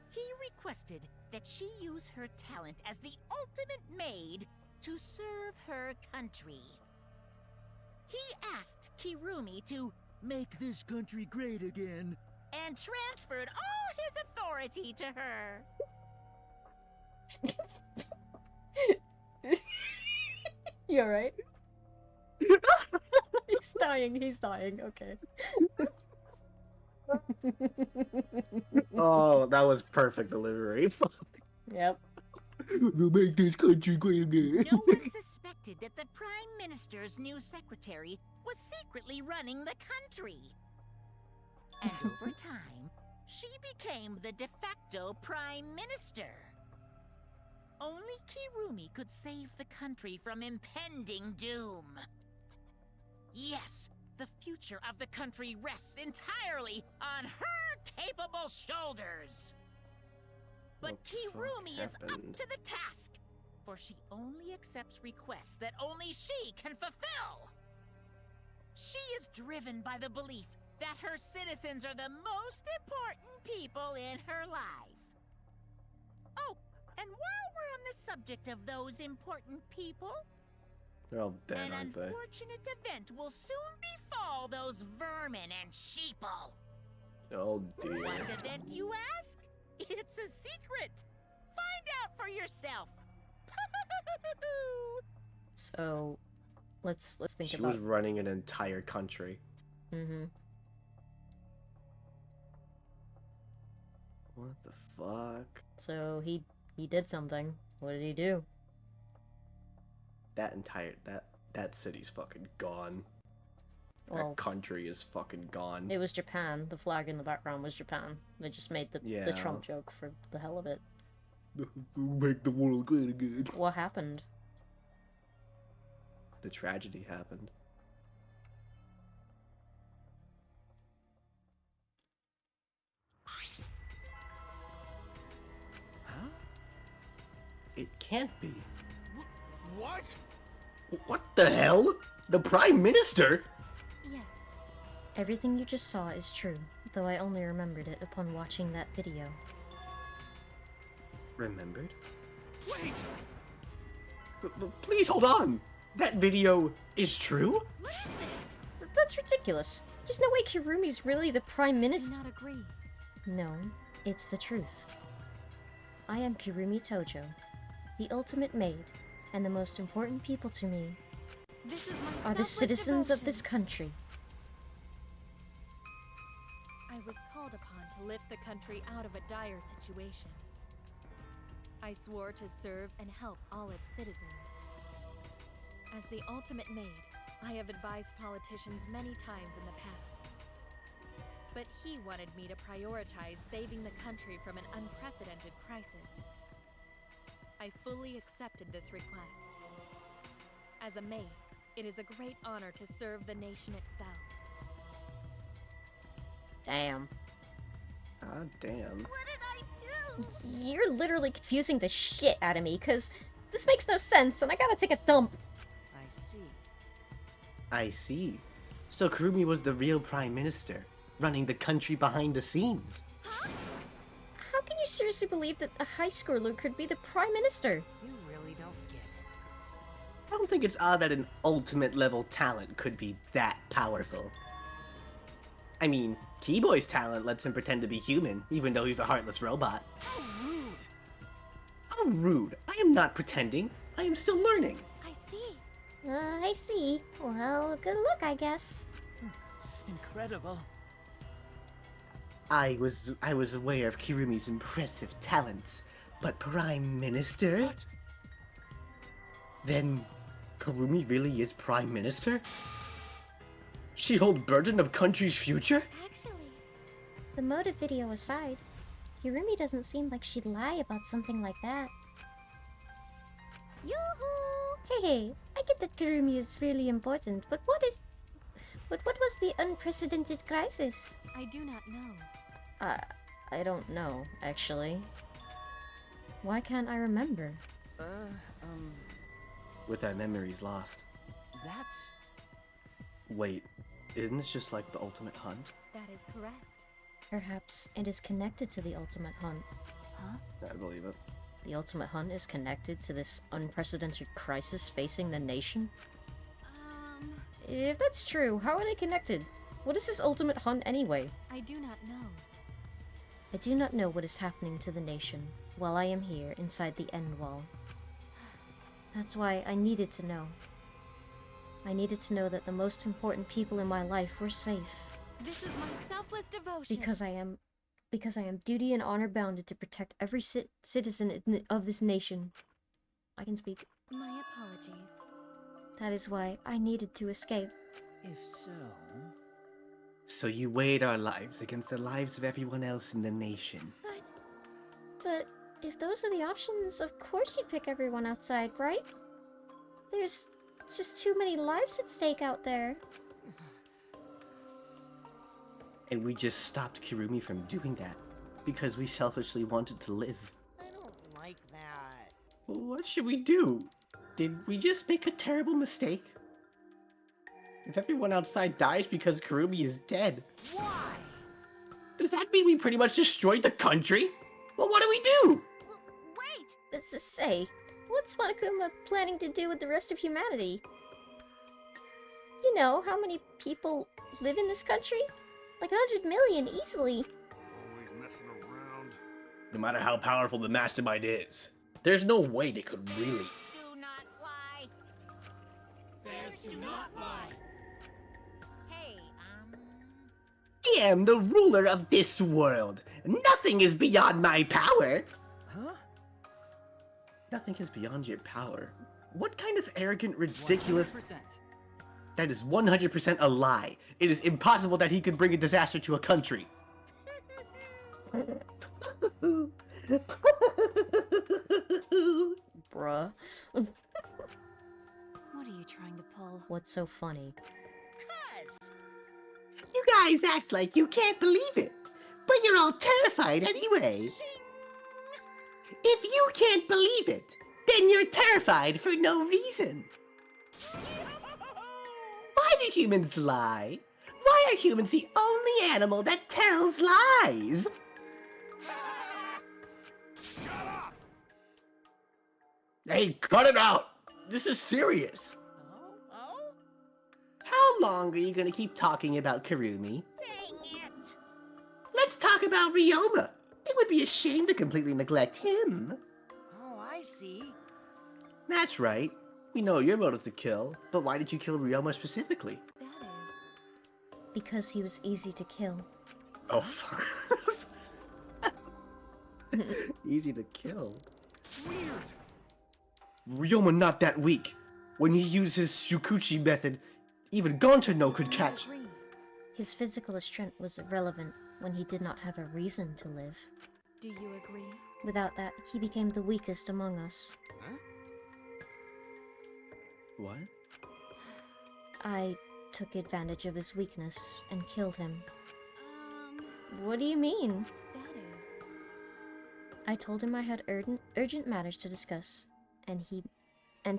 He requested that she use her talent as the ultimate maid to serve her country. He asked Kirumi to Make this country great again. and transferred all his authority to her. You alright? He's dying, okay. Oh, that was perfect delivery. Yep. We'll make this country great again. No one suspected that the Prime Minister's new secretary was secretly running the country. And over time, she became the de facto Prime Minister. Only Kirumi could save the country from impending doom. Yes, the future of the country rests entirely on her capable shoulders. But What the fuck Kirumi is up happened? to the task, for she only accepts requests that only she can fulfill. She is driven by the belief that her citizens are the most important people in her life. Oh, and while we're on the subject of those important people, They're all dead, an aren't they? unfortunate event will soon befall those vermin and sheeple. Oh dear. What event, you ask? It's a secret. Find out for yourself. So, let's think She about. was running an entire country. Mm-hmm. What the fuck? So he did something. What did he do? That city's fucking gone. Well, That country is fucking gone. it was Japan. The flag in the background was Japan. They just made the Yeah. Trump joke for the hell of it. Make the world great again. What happened? The tragedy happened. Huh? It can't be. What? What the hell? The Prime Minister? Yes. Everything you just saw is true, though I only remembered it upon watching that video. Remembered? Wait! Please hold on! That video is true? That's ridiculous. There's no way Kirumi's really the Prime Do Minister. not agree. No, it's the truth. I am Kirumi Tojo, the ultimate maid, and the most important people to me This is my are the selfless citizens of devotion. this country. I was called upon to lift the country out of a dire situation. I swore to serve and help all its citizens. As the ultimate maid, I have advised politicians many times in the past. But he wanted me to prioritize saving the country from an unprecedented crisis. I fully accepted this request. As a maid, it is a great honor to serve the nation itself. Damn. Ah, damn. What did I do? You're literally confusing the shit out of me, because this makes no sense, and I gotta take a dump. I see. I see. So Kurumi was the real prime minister, running the country behind the scenes. How can you seriously believe that a high schooler could be the prime minister? You really don't get it. I don't think it's odd that an ultimate level talent could be that powerful. I mean, Keyboy's talent lets him pretend to be human, even though he's a heartless robot. How rude! How rude! I am not pretending. I am still learning. I see. I see. Well, good luck, I guess. Incredible. I was aware of Kirumi's impressive talents, but Prime Minister? What? Then Kurumi really is Prime Minister? She hold burden of country's future? Actually, the motive video aside, Hirumi doesn't seem like she'd lie about something like that. Yoo-hoo! Hey, I get that Kirumi is really important, but what was the unprecedented crisis? I do not know. I don't know, actually. Why can't I remember? With our memories lost. That's... Wait, isn't this just like the ultimate hunt? That is correct. Perhaps it is connected to the ultimate hunt. Huh? I believe it. The ultimate hunt is connected to this unprecedented crisis facing the nation? If that's true, how are they connected? What is this ultimate hunt anyway? I do not know. I do not know what is happening to the nation while I am here inside the end wall. That's why I needed to know. I needed to know that the most important people in my life were safe. This is my selfless devotion. Because I am duty and honor bounded to protect every citizen of this nation. I can speak. My apologies. That is why I needed to escape. If so... So you weighed our lives against the lives of everyone else in the nation. But if those are the options, of course you'd pick everyone outside, right? There's just too many lives at stake out there. And we just stopped Kirumi from doing that because we selfishly wanted to live. I don't like that. Well, what should we do? Did we just make a terrible mistake? If everyone outside dies because Kirumi is dead, Why? does that mean we pretty much destroyed the country? Well, what do we do? Wait! Let's just say, what's Monokuma planning to do with the rest of humanity? You know, how many people live in this country? Like 100 million, easily. Always messing around. No matter how powerful the mastermind is, there's no way they could really. Do not lie. Bears do not lie. Hey, I am the ruler of this world. Nothing is beyond my power. Huh? Nothing is beyond your power. What kind of arrogant, ridiculous... 100%. That is 100% a lie. It is impossible that he could bring a disaster to a country. Bruh. What are you trying to pull? What's so funny? You guys act like you can't believe it, but you're all terrified anyway. If you can't believe it, then you're terrified for no reason. Why do humans lie? Why are humans the only animal that tells lies? Hey, cut it out! This is serious. How long are you gonna keep talking about Kirumi? dang it! Let's talk about Ryoma. It would be a shame to completely neglect him. Oh, I see. That's right. We know your motive to kill, but why did you kill Ryoma specifically? That is. Because he was easy to kill. Oh, fuck. Easy to kill. Weird. Ryoma not that weak. When he used his Shukuchi method, even Gonta no could catch. His physical strength was irrelevant when he did not have a reason to live. Do you agree? Without that, he became the weakest among us. Huh? What? I took advantage of his weakness and killed him. What do you mean? That is. I told him I had urgent matters to discuss, and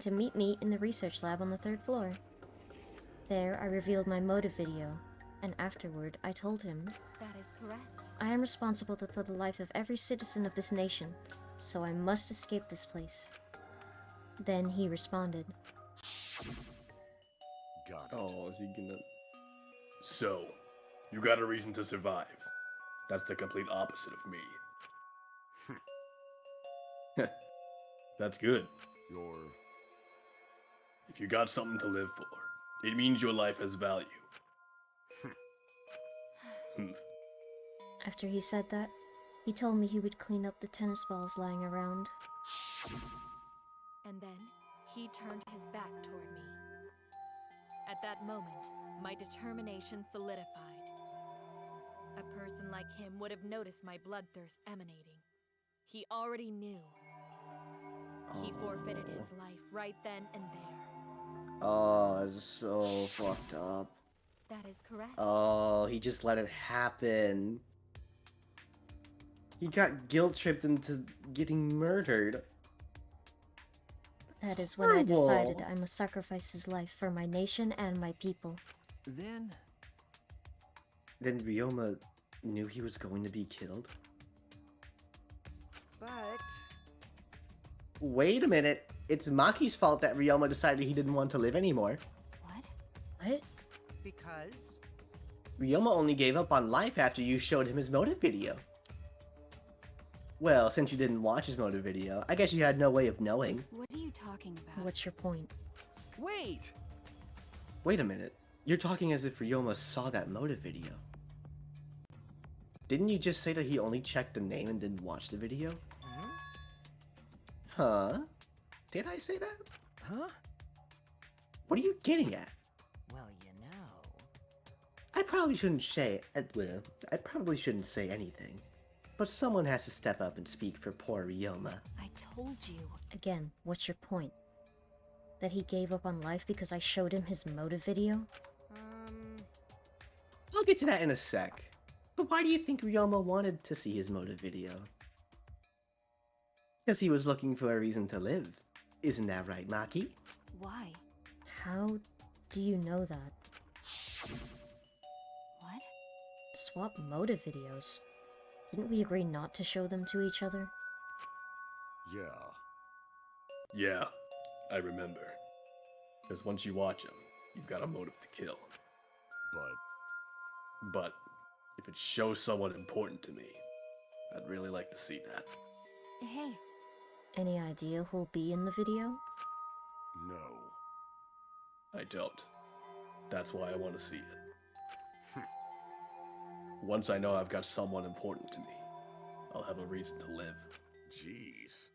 to meet me in the research lab on the 3rd floor. There, I revealed my motive video, and afterward, I told him, That is correct. I am responsible for the life of every citizen of this nation, so I must escape this place. Then he responded. Got it. Oh, is he gonna... So, you got a reason to survive. That's the complete opposite of me. That's good. If you got something to live for, it means your life has value. After he said that, he told me he would clean up the tennis balls lying around. And then, he turned his back toward me. At that moment, my determination solidified. A person like him would have noticed my bloodthirst emanating. He already knew. He forfeited his life right then and there. Oh, that's so fucked up. That is correct. Oh, he just let it happen. He got guilt-tripped into getting murdered. That is when I decided I must sacrifice his life for my nation and my people. Then Ryoma knew he was going to be killed? But... Wait a minute. It's Maki's fault that Ryoma decided he didn't want to live anymore. What? Because... Ryoma only gave up on life after you showed him his motive video. Well, since you didn't watch his motive video, I guess you had no way of knowing. What are you talking about? What's your point? Wait! Wait a minute. You're talking as if Ryoma saw that motive video. Didn't you just say that he only checked the name and didn't watch the video? Huh? Did I say that? Huh? What are you getting at? Well, you know... I probably shouldn't say anything. But someone has to step up and speak for poor Ryoma. I told you. Again, what's your point? That he gave up on life because I showed him his motive video? I'll get to that in a sec. But why do you think Ryoma wanted to see his motive video? Because he was looking for a reason to live. Isn't that right, Maki? Why? How do you know that? What? Swap motive videos. Didn't we agree not to show them to each other? Yeah, I remember. Because once you watch them, you've got a motive to kill. But if it shows someone important to me, I'd really like to see that. Hey. Any idea who'll be in the video? No. I don't. That's why I want to see it. Once I know I've got someone important to me, I'll have a reason to live. Jeez.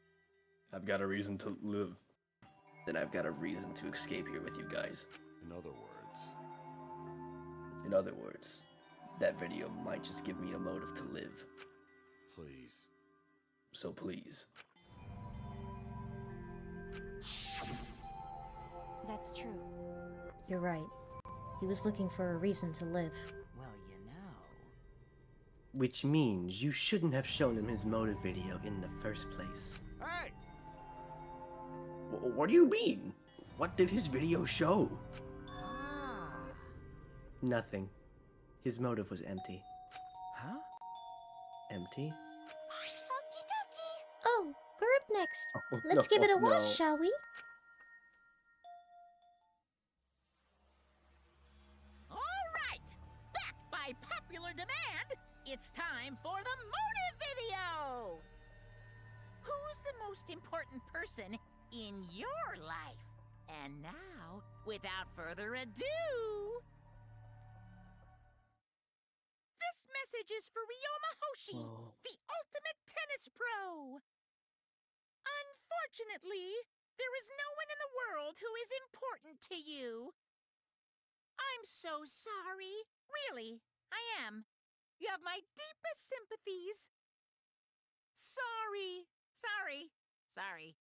I've got a reason to live. Then I've got a reason to escape here with you guys. In other words, that video might just give me a motive to live. Please. So please. That's true. You're right. He was looking for a reason to live. Well, you know... Which means you shouldn't have shown him his motive video in the first place. Hey! What do you mean? What did his video show? Nothing. His motive was empty. Huh? Empty? Oh, we're up next. Oh, Let's give it a watch, no. shall we? All right! Back by popular demand, it's time for the motive video! Who's the most important person in your life? And now, without further ado... This message is for Ryoma Hoshi, the ultimate tennis pro! Unfortunately, there is no one in the world who is important to you. I'm so sorry. Really, I am. You have my deepest sympathies. Sorry. Sorry.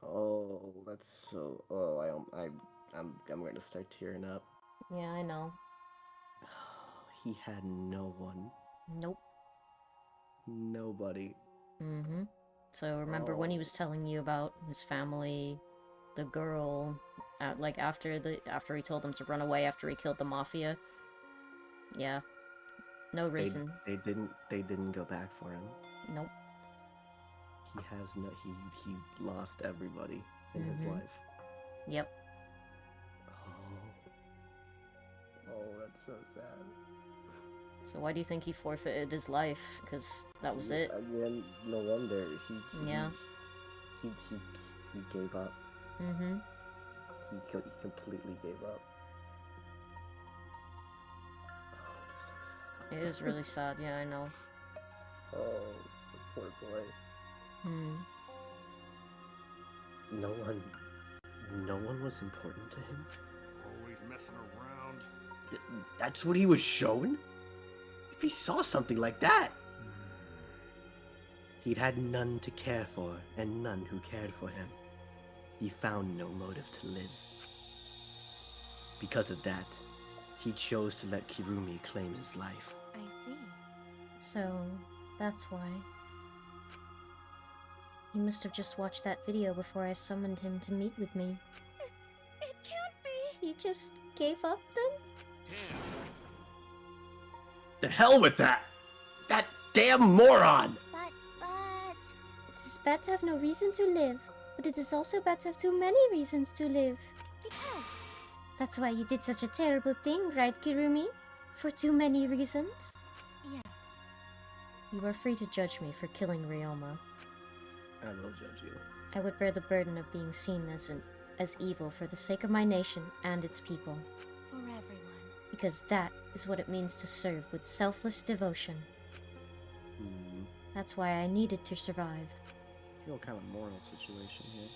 Oh, that's so. Oh, I'm going to start tearing up. Yeah, I know. He had no one. Nope. Nobody. Mm-hmm. So remember when he was telling you about his family, the girl, like after he told them to run away after he killed the mafia? Yeah. No reason. They didn't go back for him. Nope. He lost everybody in his life. Yep. Oh, that's so sad. So why do you think he forfeited his life? Because that was it. Again, no wonder he gave up. Mm-hmm. He completely gave up. Oh, it's so sad. It is really sad. Yeah, I know. Oh, the poor boy. Hmm. No one was important to him. Always messing around. That's what he was shown? If he saw something like that... He'd had none to care for, and none who cared for him. He found no motive to live. Because of that, he chose to let Kirumi claim his life. I see. So, that's why. He must have just watched that video before I summoned him to meet with me. It can't be! He just gave up then? The hell with that! That damn moron! But... It is bad to have no reason to live, but it is also bad to have too many reasons to live. Because... That's why you did such a terrible thing, right, Kirumi? For too many reasons? Yes. You are free to judge me for killing Ryoma. I will judge you. I would bear the burden of being seen as evil for the sake of my nation and its people. For everyone. Because that is what it means to serve with selfless devotion. That's why I needed to survive. I feel kind of moral situation here.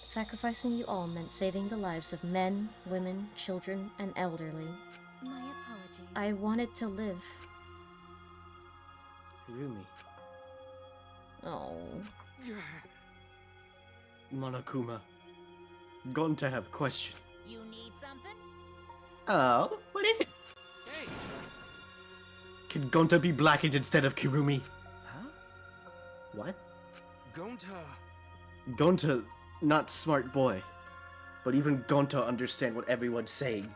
Sacrificing you all meant saving the lives of men, women, children, and elderly. My apologies. I wanted to live. Kirumi. Oh. Monokuma. Going to have question. You need something? Oh, what is it? Hey! Can Gonta be blackened instead of Kirumi? Huh? What? Gonta, not smart boy. But even Gonta understand what everyone's saying.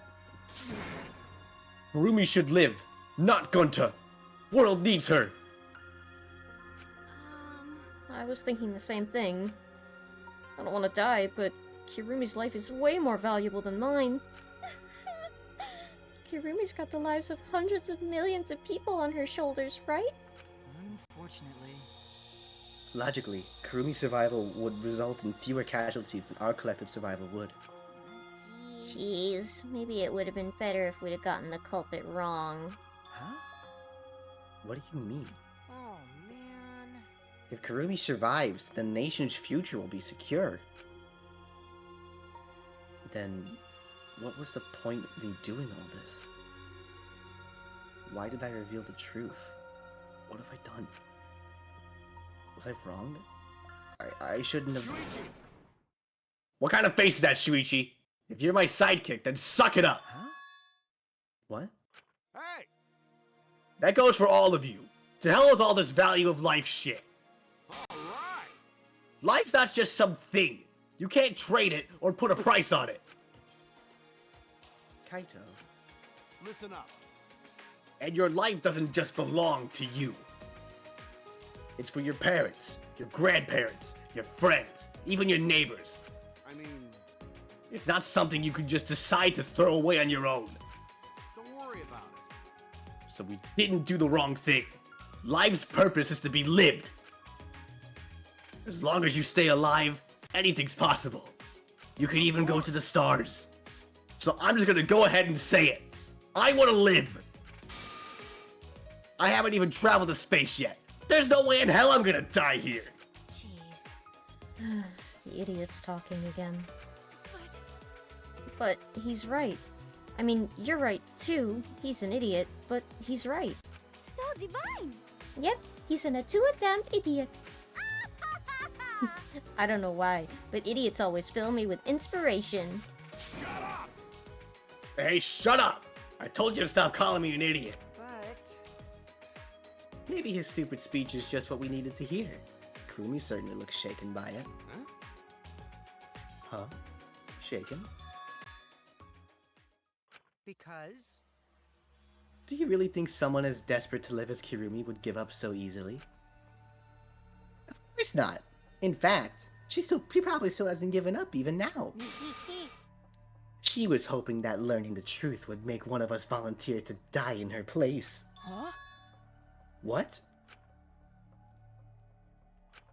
Kirumi should live, not Gonta. World needs her. I was thinking the same thing. I don't want to die, but Kirumi's life is way more valuable than mine. Kirumi's got the lives of hundreds of millions of people on her shoulders, right? Unfortunately. Logically, Kirumi's survival would result in fewer casualties than our collective survival would. Jeez, maybe it would have been better if we'd have gotten the culprit wrong. Huh? What do you mean? Oh, man. If Kirumi survives, the nation's future will be secure. Then, what was the point of me doing all this? Why did I reveal the truth? What have I done? Was I wrong? I shouldn't have... Shuichi! What kind of face is that, Shuichi? If you're my sidekick, then suck it up! Huh? What? Hey! That goes for all of you. To hell with all this value of life shit. Alright! Life's not just some thing. You can't trade it or put a price on it. Kaito. Listen up. And your life doesn't just belong to you. It's for your parents, your grandparents, your friends, even your neighbors. I mean... It's not something you could just decide to throw away on your own. Don't worry about it. So we didn't do the wrong thing. Life's purpose is to be lived. As long as you stay alive, anything's possible. You can even go to the stars. So I'm just gonna go ahead and say it. I want to live. I haven't even traveled to space yet. There's no way in hell I'm gonna die here. Jeez. The idiot's talking again. But he's right. I mean, you're right too. He's an idiot, but he's right. So divine! Yep, he's an too damned idiot. I don't know why, but idiots always fill me with inspiration. Hey, shut up! I told you to stop calling me an idiot. But Maybe his stupid speech is just what we needed to hear. Kurumi certainly looks shaken by it. Huh? Shaken? because Do you really think someone as desperate to live as Kirumi would give up so easily? Of course not. In fact, she probably still hasn't given up even now. She was hoping that learning the truth would make one of us volunteer to die in her place. Huh? What?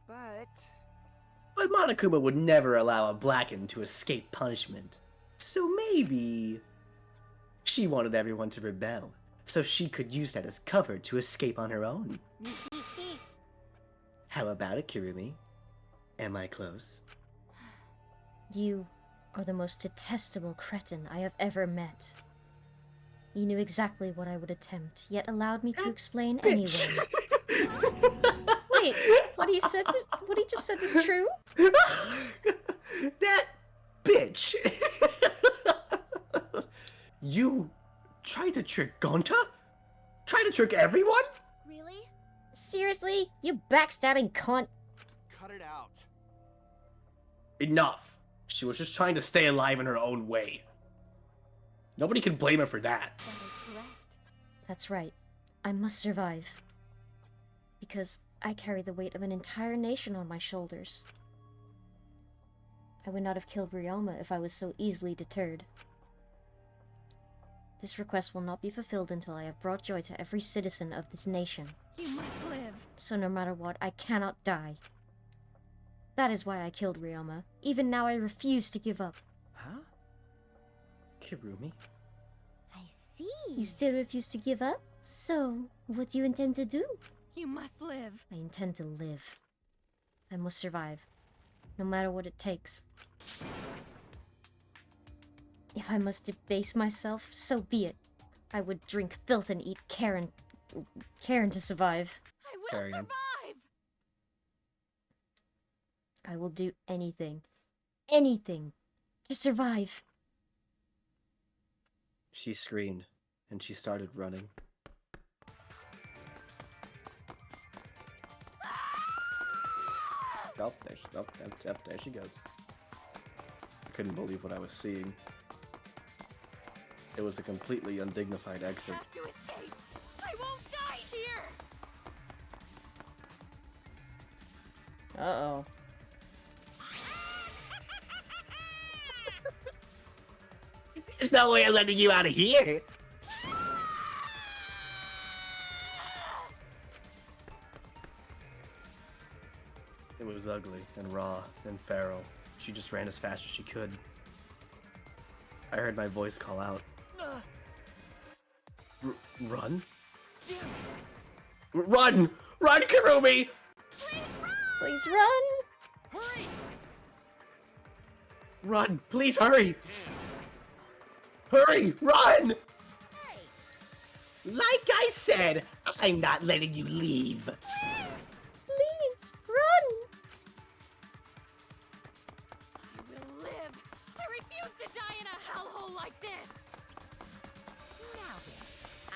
But Monokuma would never allow a Blackened to escape punishment. So maybe she wanted everyone to rebel, so she could use that as cover to escape on her own. How about it, Kirumi? Am I close? You are the most detestable cretin I have ever met. You knew exactly what I would attempt, yet allowed me to explain anyway. Wait, what he just said was true? That bitch! You tried to trick Gonta? Try to trick everyone? Really? Seriously? You backstabbing cunt. Cut it out. Enough. She was just trying to stay alive in her own way. Nobody can blame her for that. That is correct. That's right. I must survive. Because I carry the weight of an entire nation on my shoulders. I would not have killed Ryoma if I was so easily deterred. This request will not be fulfilled until I have brought joy to every citizen of this nation. You must live. So no matter what, I cannot die. That is why I killed Ryoma. Even now I refuse to give up. Huh? Kirumi? I see. You still refuse to give up? So, what do you intend to do? You must live. I intend to live. I must survive. No matter what it takes. If I must debase myself, so be it. I would drink filth and eat Karen to survive. I will Carrion. survive! I will do anything. Anything. To survive. She screamed, and she started running. Oh, there she goes. I couldn't believe what I was seeing. It was a completely undignified exit. I have to escape! I won't die here! Uh-oh. There's no way I'm letting you out of here. It was ugly and raw and feral. She just ran as fast as she could. I heard my voice call out. Run? Run! Run, Kurumi! Please run! hurry! Run! Please hurry! Hurry! Run! Like I said, I'm not letting you leave. Please, run! I will live! I refuse to die in a hellhole like this! Now then,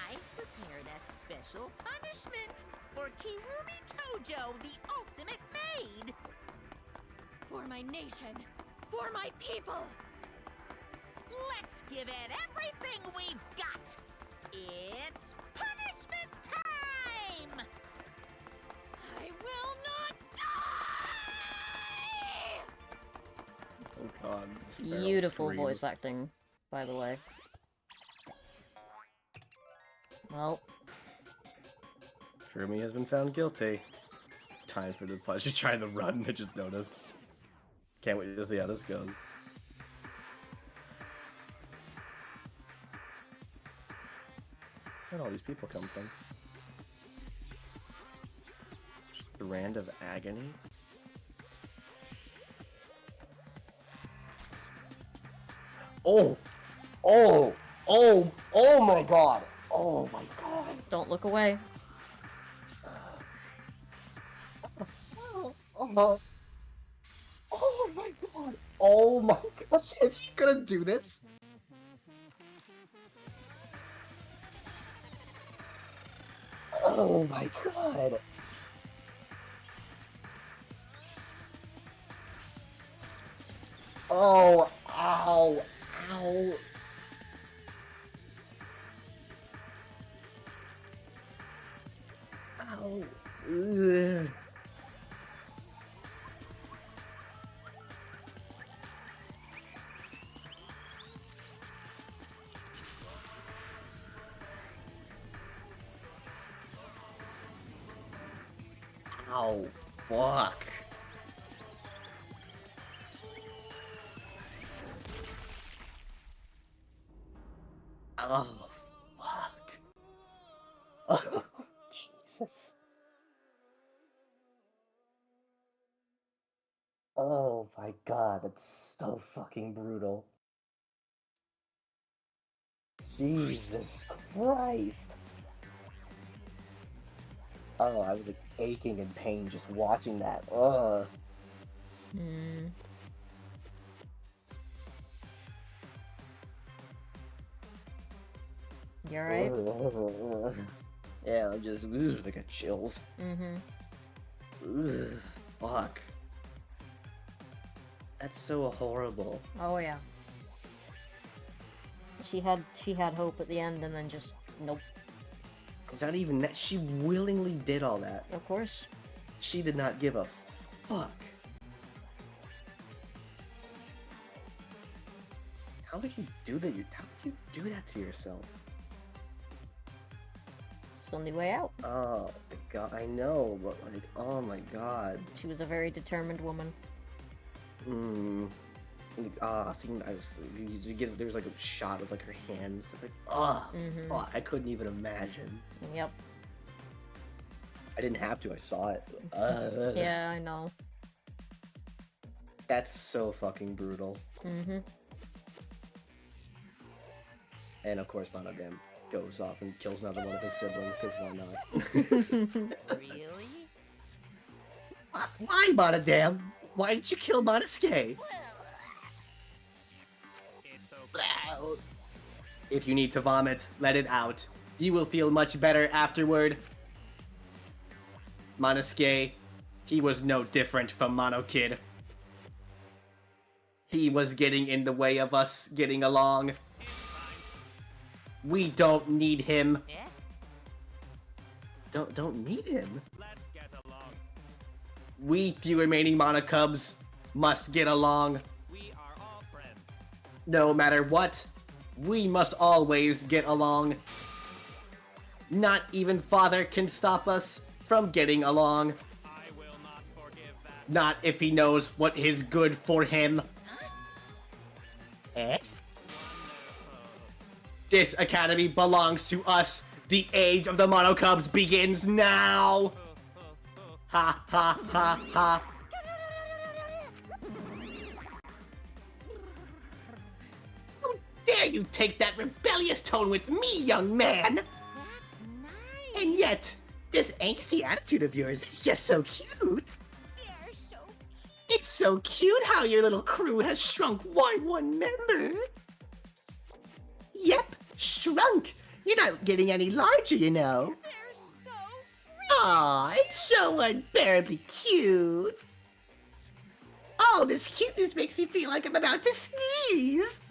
I've prepared a special punishment for Kirumi Tojo, the ultimate maid. For my nation! For my people! Let's give it everything we've got. It's punishment time! I will not die! Oh god. this feral Beautiful scream. voice acting, by the way. Well, Kurumi has been found guilty. Time for the punch. She's trying to run, I just noticed. Can't wait to see how this goes. Where'd all these people come from? Strand of agony? Oh! Oh! Oh! Oh my god! Oh my god! Don't look away. Oh, oh my god! Oh my gosh! Is he gonna do this? Oh my god! Oh! Ow! Ow! Ow! Ugh. Ow! Fuck! Oh, fuck. Oh, Jesus. Oh my god, that's so fucking brutal. Jesus Christ. Oh, I was like aching in pain just watching that. Ugh. Hmm. You alright? Ugh. Yeah, I'm just, I got chills. Mm-hmm. Ugh, fuck. That's so horrible. Oh yeah. She had hope at the end and then just nope. It's not even that. She willingly did all that. Of course. She did not give a fuck. How did you do that? How did you do that to yourself? It's the only way out. Oh my god, I know, but like, oh my god. She was a very determined woman. Seeing you get there's like a shot of like her hands, like, fuck, I couldn't even imagine. Yep. I didn't have to, I saw it. Yeah, I know. That's so fucking brutal. Mm-hmm. And of course, Monogam goes off and kills another one of his siblings, because why not? Really? Why, Monogam? Why did you kill Monosuke? If you need to vomit, let it out. You will feel much better afterward. Monosuke, he was no different from Mono Kid. He was getting in the way of us getting along. We don't need him. Yeah? Don't need him. Let's get along. We few remaining Monocubs must get along. We are all friends. No matter what, we must always get along. Not even Father can stop us from getting along. I will not forgive that. Not if he knows what is good for him. Eh? This academy belongs to us. The age of the Monocubs begins now. Ha ha ha ha. How dare you take that rebellious tone with me, young man? That's nice. And yet, this angsty attitude of yours is just so cute. They're so It's so cute how your little crew has shrunk one member. Yep, shrunk. You're not getting any larger, you know. They're so Aw, it's so unbearably cute. All this cuteness makes me feel like I'm about to sneeze.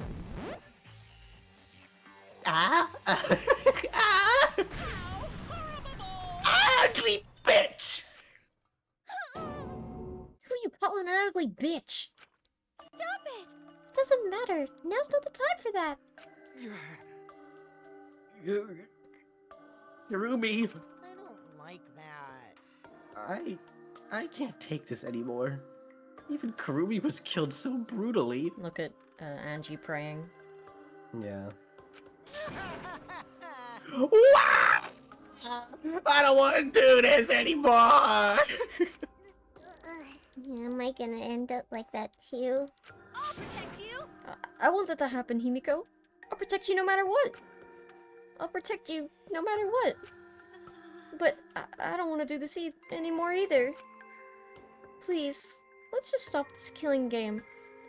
Ugly bitch! Who you calling an ugly bitch? Stop it! It doesn't matter. Now's not the time for that. Ruby, I don't like that. I can't take this anymore. Even Karumi was killed so brutally. Look at Angie praying. Yeah. What? I don't want to do this anymore! Yeah, am I gonna end up like that too? I'll protect you! I won't let that happen, Himiko. I'll protect you no matter what. I'll protect you no matter what. But I don't want to do this anymore either. Please, let's just stop this killing game.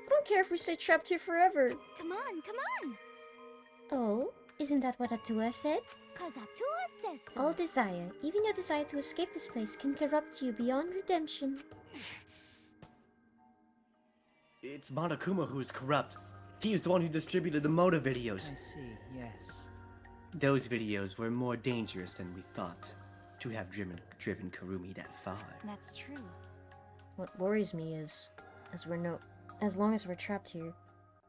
I don't care if we stay trapped here forever. Come on, come on! Oh, isn't that what Atua said? 'Cause Atua says so. All desire, even your desire to escape this place, can corrupt you beyond redemption. It's Monokuma who is corrupt. He's the one who distributed the Moda videos. I see, yes. Those videos were more dangerous than we thought. To have driven Karumi that far. That's true. What worries me is, as long as we're trapped here,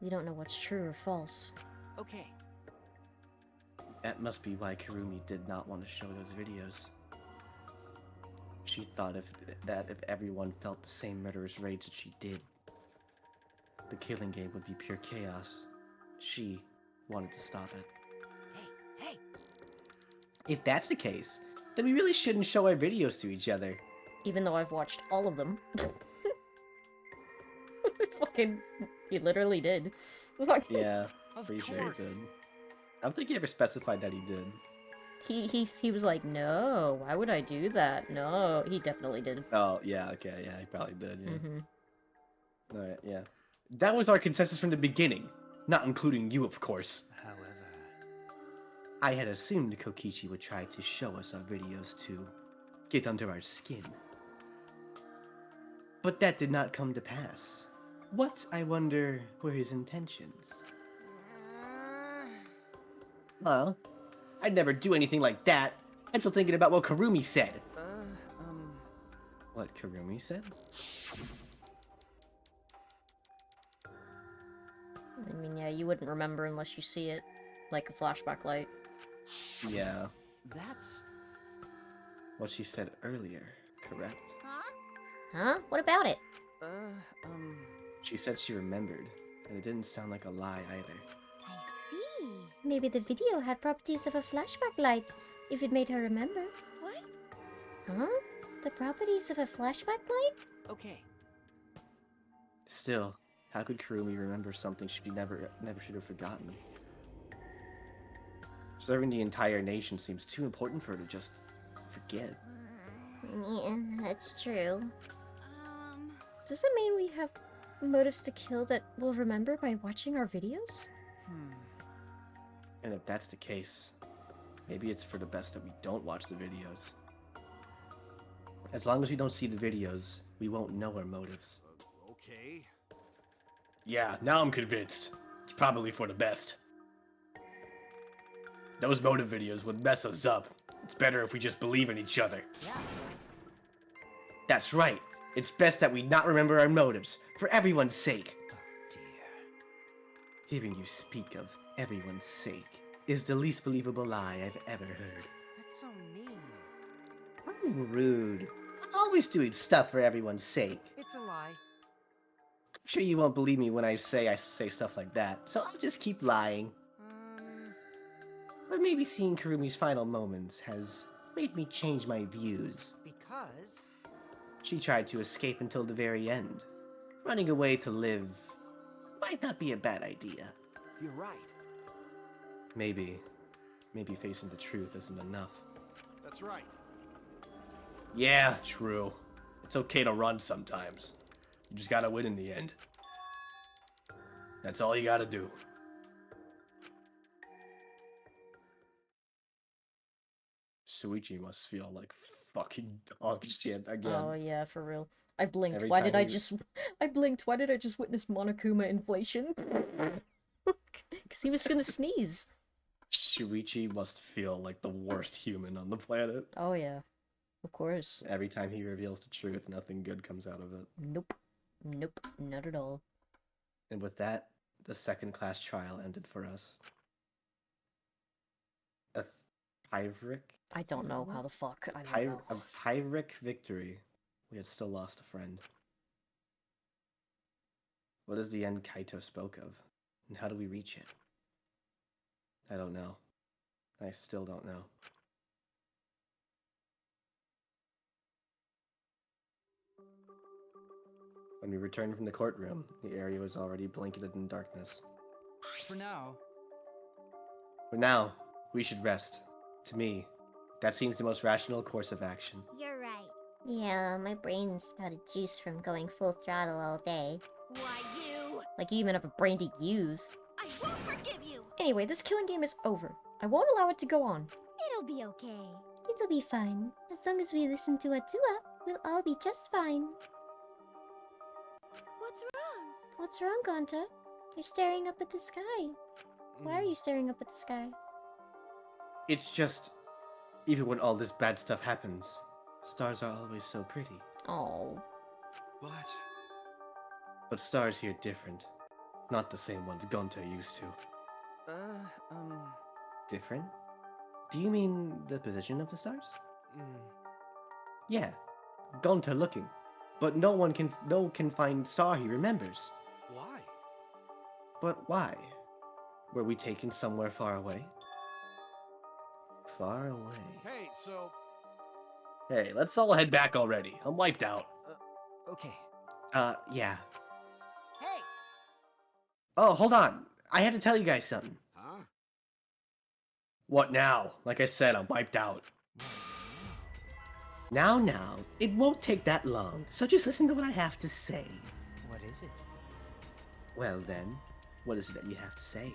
we don't know what's true or false. Okay. That must be why Karumi did not want to show those videos. She thought if everyone felt the same murderous rage that she did, the killing game would be pure chaos. She wanted to stop it. Hey! If that's the case, then we really shouldn't show our videos to each other. Even though I've watched all of them. Fucking, he literally did. Yeah, pretty sure he did. I don't think he ever specified that he did. He was like, no, why would I do that? No, he definitely did. Oh, yeah, okay, yeah, he probably did, yeah. Mm-hmm. Alright, yeah. That was our consensus from the beginning, not including you, of course. However... I had assumed Kokichi would try to show us our videos to get under our skin. But that did not come to pass. What, I wonder, were his intentions? Well, I'd never do anything like that. I'm still thinking about what Karumi said. What Karumi said? I mean, yeah, you wouldn't remember unless you see it, like a flashback light. Yeah. That's... what she said earlier, correct? Huh? What about it? She said she remembered, and it didn't sound like a lie either. I see. Maybe the video had properties of a flashback light, if it made her remember. What? Huh? The properties of a flashback light? Okay. Still, how could Karumi remember something she never should have forgotten? Serving the entire nation seems too important for her to just forget. Yeah, that's true. Does that mean we have motives to kill that we'll remember by watching our videos? And if that's the case, maybe it's for the best that we don't watch the videos. As long as we don't see the videos, we won't know our motives. Okay. Yeah, now I'm convinced. It's probably for the best. Those motive videos would mess us up. It's better if we just believe in each other. Yeah. That's right. It's best that we not remember our motives, for everyone's sake. Dear. Hearing you speak of everyone's sake is the least believable lie I've ever heard. That's so mean. I'm rude. I'm always doing stuff for everyone's sake. It's a lie. I'm sure you won't believe me when I say stuff like that, so I'll just keep lying. But maybe seeing Karumi's final moments has made me change my views. Because... she tried to escape until the very end. Running away to live might not be a bad idea. You're right. Maybe facing the truth isn't enough. That's right. Yeah, true. It's okay to run sometimes. You just gotta win in the end. That's all you gotta do. Suichi must feel like fucking dog shit again. Oh yeah, for real. I blinked. Every Why did time I he- just... I blinked. Why did I just witness Monokuma inflation? Because he was gonna sneeze. Shuichi must feel like the worst human on the planet. Oh yeah. Of course. Every time he reveals the truth, nothing good comes out of it. Nope. Nope. Not at all. And with that, the second-class trial ended for us. A Pyrrhic? I don't know how the fuck. I don't know. A Pyrrhic victory. We had still lost a friend. What is the end Kaito spoke of? And how do we reach it? I don't know. I still don't know. When we returned from the courtroom, the area was already blanketed in darkness. For now. For now, we should rest. To me, that seems the most rational course of action. You're right. Yeah, my brain's out of juice from going full throttle all day. Why, you? Like you even have a brain to use. I won't forgive you! Anyway, this killing game is over. I won't allow it to go on. It'll be okay. It'll be fine. As long as we listen to Atua, we'll all be just fine. What's wrong? What's wrong, Gonta? You're staring up at the sky. Why are you staring up at the sky? It's just, even when all this bad stuff happens, stars are always so pretty. Oh. But stars here different. Not the same ones Gonta used to. Different? Do you mean the position of the stars? Yeah, Gonta looking. But no one can find star he remembers. Why? But why? Were we taken somewhere far away? Far away. Hey, so Hey, let's all head back already. I'm wiped out. Okay. Yeah. Hey! Oh, hold on. I had to tell you guys something. huh? What now? Like I said, I'm wiped out. Now, it won't take that long, so just listen to what I have to say. What is it? Well then, what is it that you have to say?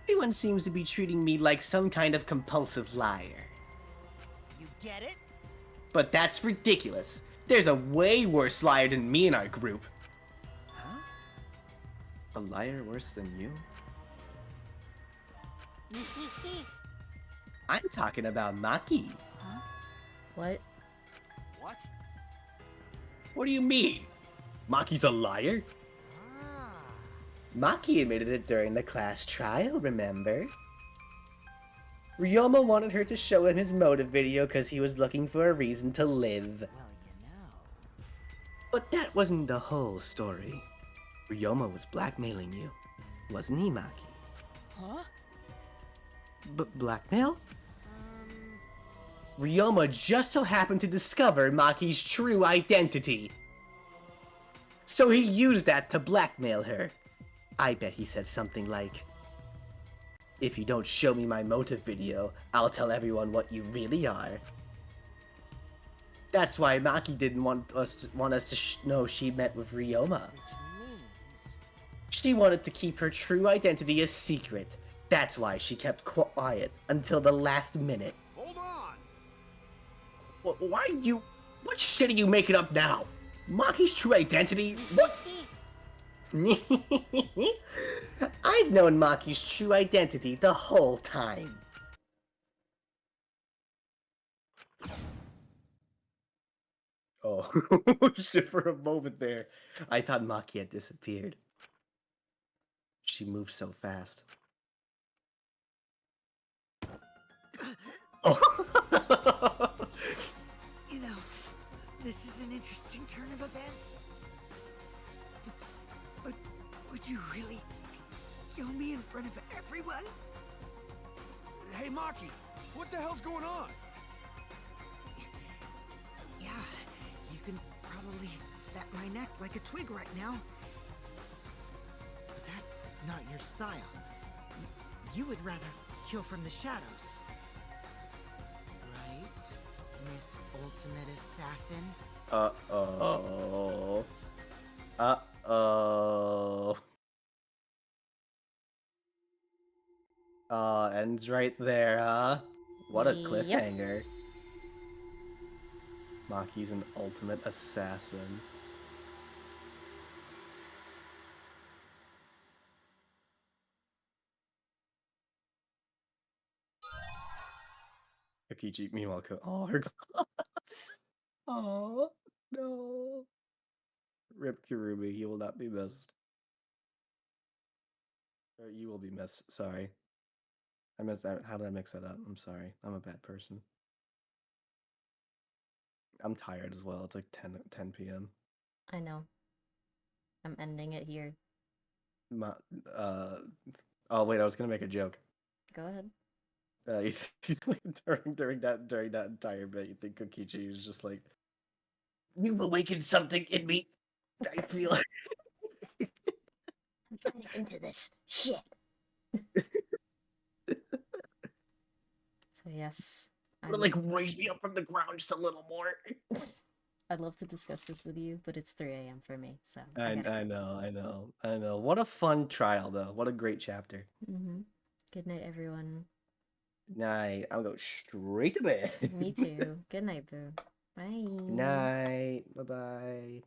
Everyone seems to be treating me like some kind of compulsive liar. You get it? But that's ridiculous. There's a way worse liar than me in our group. Huh? A liar worse than you? I'm talking about Maki. Huh? What? What? What do you mean? Maki's a liar? Maki admitted it during the class trial, remember? Ryoma wanted her to show him his motive video because he was looking for a reason to live. Well, you know. But that wasn't the whole story. Ryoma was blackmailing you, wasn't he, Maki? Huh? Blackmail? Ryoma just so happened to discover Maki's true identity. So he used that to blackmail her. I bet he said something like, "If you don't show me my motive video, I'll tell everyone what you really are." That's why Maki didn't want us to know she met with Ryoma. Which means... She wanted to keep her true identity a secret. That's why she kept quiet until the last minute. Hold on. Why are you... What shit are you making up now? Maki's true identity? What? I've known Maki's true identity the whole time. Oh, shit, for a moment there. I thought Maki had disappeared. She moved so fast. Oh. You know, this is an interesting turn of events. Would you really kill me in front of everyone? Hey, Maki, what the hell's going on? Yeah, you can probably snap my neck like a twig right now. But that's not your style. You would rather kill from the shadows. Right, Miss Ultimate Assassin? Uh-oh. Ends right there, huh? What a Yep. cliffhanger. Maki's an ultimate assassin. Akichi, meanwhile, oh, her gloves. Oh, no. Rip Kirumi, he will not be missed. Or you will be missed, sorry. I missed that. How did I mix that up? I'm sorry. I'm a bad person. I'm tired as well. It's like 10 p.m. I know. I'm ending it here. Ma- oh wait, I was gonna make a joke. Go ahead. You think during that entire bit, you think Kokichi was just like, "You've awakened something in me. I feel." I'm getting into this shit. So yes, Like raise me up from the ground just a little more. I'd love to discuss this with you, but it's 3 a.m. for me, so I gotta know. What a fun trial, though. What a great chapter. go. Good night, everyone. Night. I'll go straight to bed. Me too. Good night, boo. Bye. Night. Bye bye.